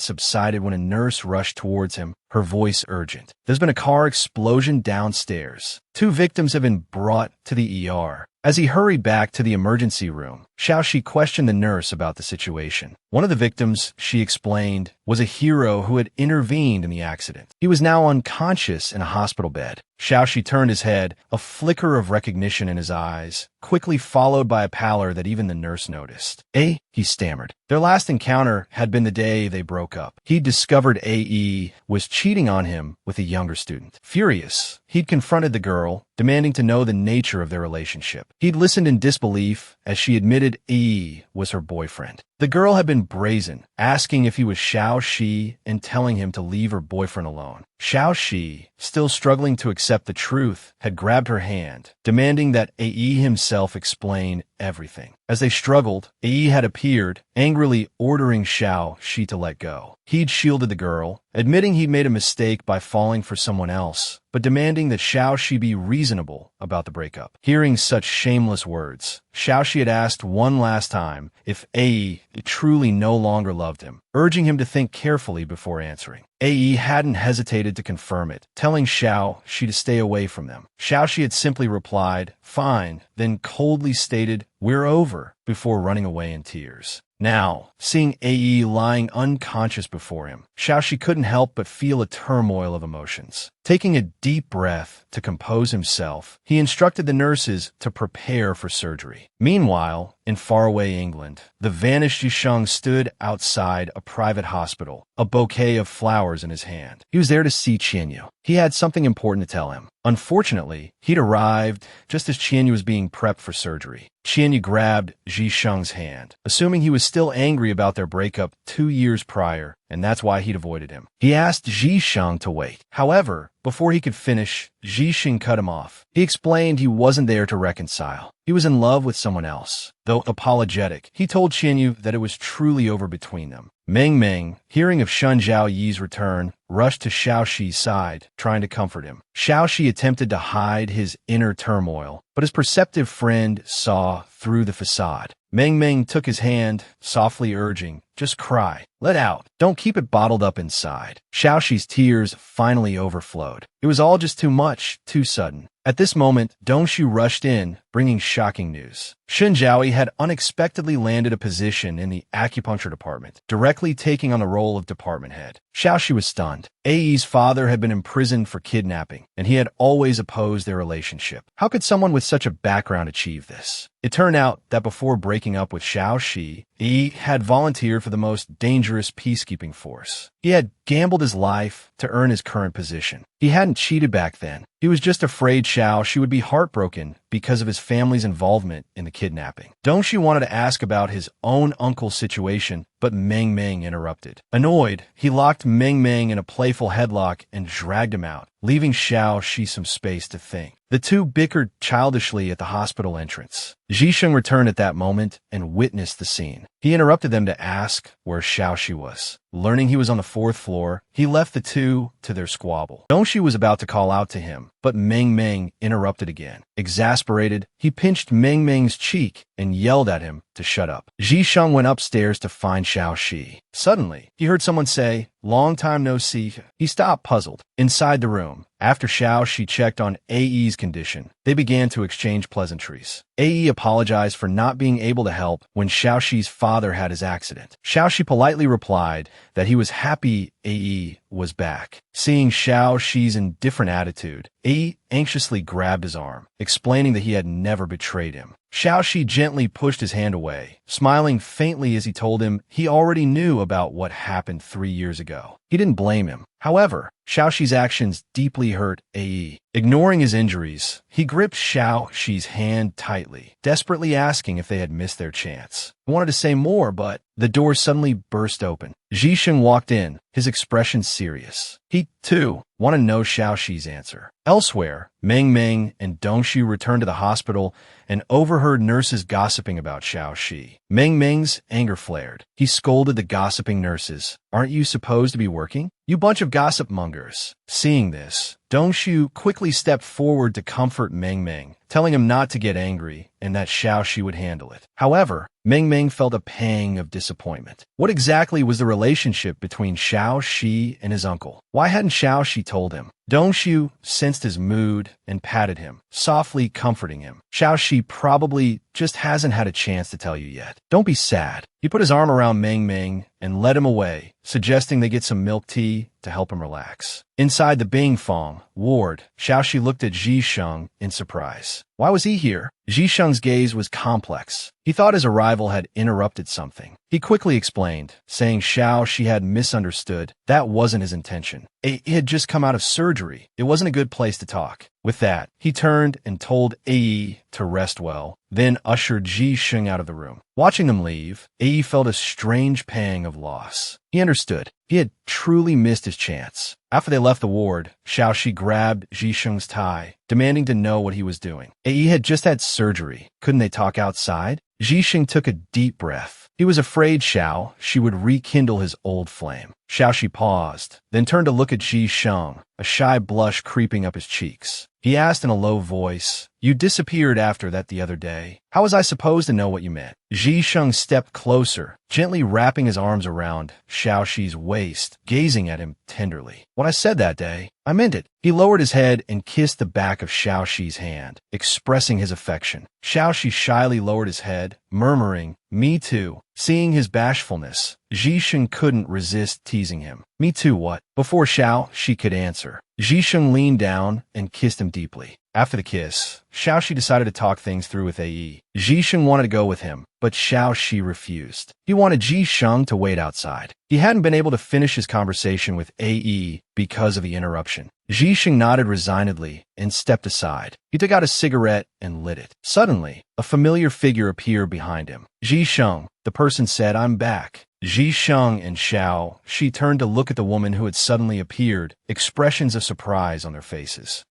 subsided when a nurse rushed towards him, her voice urgent. There's been a car explosion downstairs. 2 victims have been brought to the ER. As he hurried back to the emergency room, Xiao Shi questioned the nurse about the situation. One of the victims, she explained, was a hero who had intervened in the accident. He was now unconscious in a hospital bed. Xiao Shi turned his head, a flicker of recognition in his eyes, quickly followed by a pallor that even the nurse noticed. He stammered. Their last encounter had been the day they broke up. He'd discovered A.E. was cheating on him with a younger student. Furious, he'd confronted the girl, demanding to know the nature of their relationship. He'd listened in disbelief as she admitted A.E. was her boyfriend. The girl had been brazen, asking if he was Xiao Shi and telling him to leave her boyfriend alone. Xiao Shi, still struggling to accept the truth, had grabbed her hand, demanding that A.E. himself explain everything. As they struggled, A.E. had appeared, angrily ordering Xiao Shi to let go. He'd shielded the girl, admitting he'd made a mistake by falling for someone else, but demanding that Xiao Shi be reasonable about the breakup. Hearing such shameless words, Xiao Shi had asked one last time if A.E. truly no longer loved him, urging him to think carefully before answering. A.E. hadn't hesitated to confirm it, telling Xiao Shi to stay away from them. Xiao Shi had simply replied, "Fine," then coldly stated, "We're over," before running away in tears. Now, seeing A.E. lying unconscious before him, Xiao Shi couldn't help but feel a turmoil of emotions. Taking a deep breath to compose himself, he instructed the nurses to prepare for surgery. Meanwhile, in faraway England, the vanished Yisheng stood outside a private hospital, a bouquet of flowers in his hand. He was there to see Qianyu. He had something important to tell him. Unfortunately, he'd arrived just as Qianyu was being prepped for surgery. Qianyu grabbed Yisheng's hand, assuming he was still angry about their breakup 2 years prior, and that's why he'd avoided him. He asked Yisheng to wait. However, before he could finish, Yisheng cut him off. He explained he wasn't there to reconcile. He was in love with someone else. Though apologetic, he told Qianyu that it was truly over between them. Meng Meng, hearing of Shun Zhao Yi's return, rushed to Xiao Shi's side, trying to comfort him. Xiao Shi attempted to hide his inner turmoil, but his perceptive friend saw through the facade. Meng Meng took his hand, softly urging, "Just cry. Let out. Don't keep it bottled up inside." Xiao Shi's tears finally overflowed. It was all just too much, too sudden. At this moment, Dongshu rushed in, bringing shocking news. Shun Zhaoyi had unexpectedly landed a position in the acupuncture department, directly taking on the role of department head. Xiao Shi was stunned. A.E.'s father had been imprisoned for kidnapping, and he had always opposed their relationship. How could someone with such a background achieve this? It turned out that before breaking up with Xiao Shi, A.E. had volunteered for the most dangerous peacekeeping force. He had gambled his life to earn his current position. He hadn't cheated back then. He was just afraid Xiao Shi would be heartbroken because of his family's involvement in the kidnapping. Dongshu wanted to ask about his own uncle's situation, but Meng Meng interrupted. Annoyed, he locked Meng Meng in a playful headlock and dragged him out, leaving Xiao Shi some space to think. The two bickered childishly at the hospital entrance. Zhisheng returned at that moment and witnessed the scene. He interrupted them to ask where Xiao Shi was. Learning he was on the 4th floor, he left the two to their squabble. Dongshu was about to call out to him, but Meng Meng interrupted again. Exasperated, he pinched Meng Meng's cheek and yelled at him to shut up. Zhisheng went upstairs to find Xiao Shi. Suddenly, he heard someone say, "Long time no see." He stopped, puzzled. Inside the room, after Xiao Shi checked on A.E.'s condition, they began to exchange pleasantries. A.E. apologized for not being able to help when Xiao Shi's father had his accident. Xiao Shi politely replied that he was happy A.E. was back. Seeing Xiao Shi's indifferent attitude, A.E. anxiously grabbed his arm, explaining that he had never betrayed him. Xiao Shi gently pushed his hand away, smiling faintly as he told him he already knew about what happened 3 years ago. He didn't blame him. However, Xiao Shi's actions deeply hurt A.E. Ignoring his injuries, he gripped Xiao Shi's hand tightly, desperately asking if they had missed their chance. He wanted to say more, but the door suddenly burst open. Zhisheng walked in, his expression serious. He, too, wanted to know Xiao Shi's answer. Elsewhere, Meng Meng and Dongshu returned to the hospital and overheard nurses gossiping about Xiao Shi. Meng Meng's anger flared. He scolded the gossiping nurses. "Aren't you supposed to be working? "You bunch of gossip mongers." Seeing this, Dongshu quickly stepped forward to comfort Meng Meng, telling him not to get angry and that Xiaoxi would handle it. However, Meng Meng felt a pang of disappointment. What exactly was the relationship between Xiaoxi and his uncle? Why hadn't Xiaoxi told him? Dongshu sensed his mood and patted him, softly comforting him. "Xiaoxi probably just hasn't had a chance to tell you yet. Don't be sad." He put his arm around Meng Meng and led him away, suggesting they get some milk tea to help him relax. Inside the Bingfang ward, Xiaoxi looked at Ji Sheng in surprise. Why was he here? Ji Sheng's gaze was complex. He thought his arrival had interrupted something. He quickly explained, saying Xiaoxi had misunderstood. That wasn't his intention. He had just come out of surgery. It wasn't a good place to talk. With that, he turned and told Ae to rest well, then ushered Ji Sheng out of the room. Watching them leave, Ae felt a strange pang of loss. He understood. He had truly missed his chance. After they left the ward, Xiaoxi grabbed Ji Sheng's tie, demanding to know what he was doing. Ae had just had surgery. Couldn't they talk outside? Ji Sheng took a deep breath. He was afraid Xiaoxi would rekindle his old flame. Xiaoxi paused, then turned to look at Ji Sheng, a shy blush creeping up his cheeks. He asked in a low voice, "You disappeared after that the other day. How was I supposed to know what you meant?" Ji Sheng stepped closer, gently wrapping his arms around Xiaoxi's waist, gazing at him tenderly. "What I said that day, I meant it." He lowered his head and kissed the back of Xiaoxi's hand, expressing his affection. Xiaoxi shyly lowered his head, murmuring, "Me too." Seeing his bashfulness, Ji Sheng couldn't resist teasing him. "Me too what?" Before Xiaoxi could answer, Ji Sheng leaned down and kissed him deeply. After the kiss, Xiaoxi decided to talk things through with Ae. Ji Sheng wanted to go with him, but Xiaoxi refused. He wanted Ji Sheng to wait outside. He hadn't been able to finish his conversation with Ae because of the interruption. Ji Sheng nodded resignedly and stepped aside. He took out a cigarette and lit it. Suddenly, a familiar figure appeared behind him. "Ji Sheng," the person said, "I'm back." Ji Sheng and Xiaoxi turned to look at the woman who had suddenly appeared, expressions of surprise on their faces.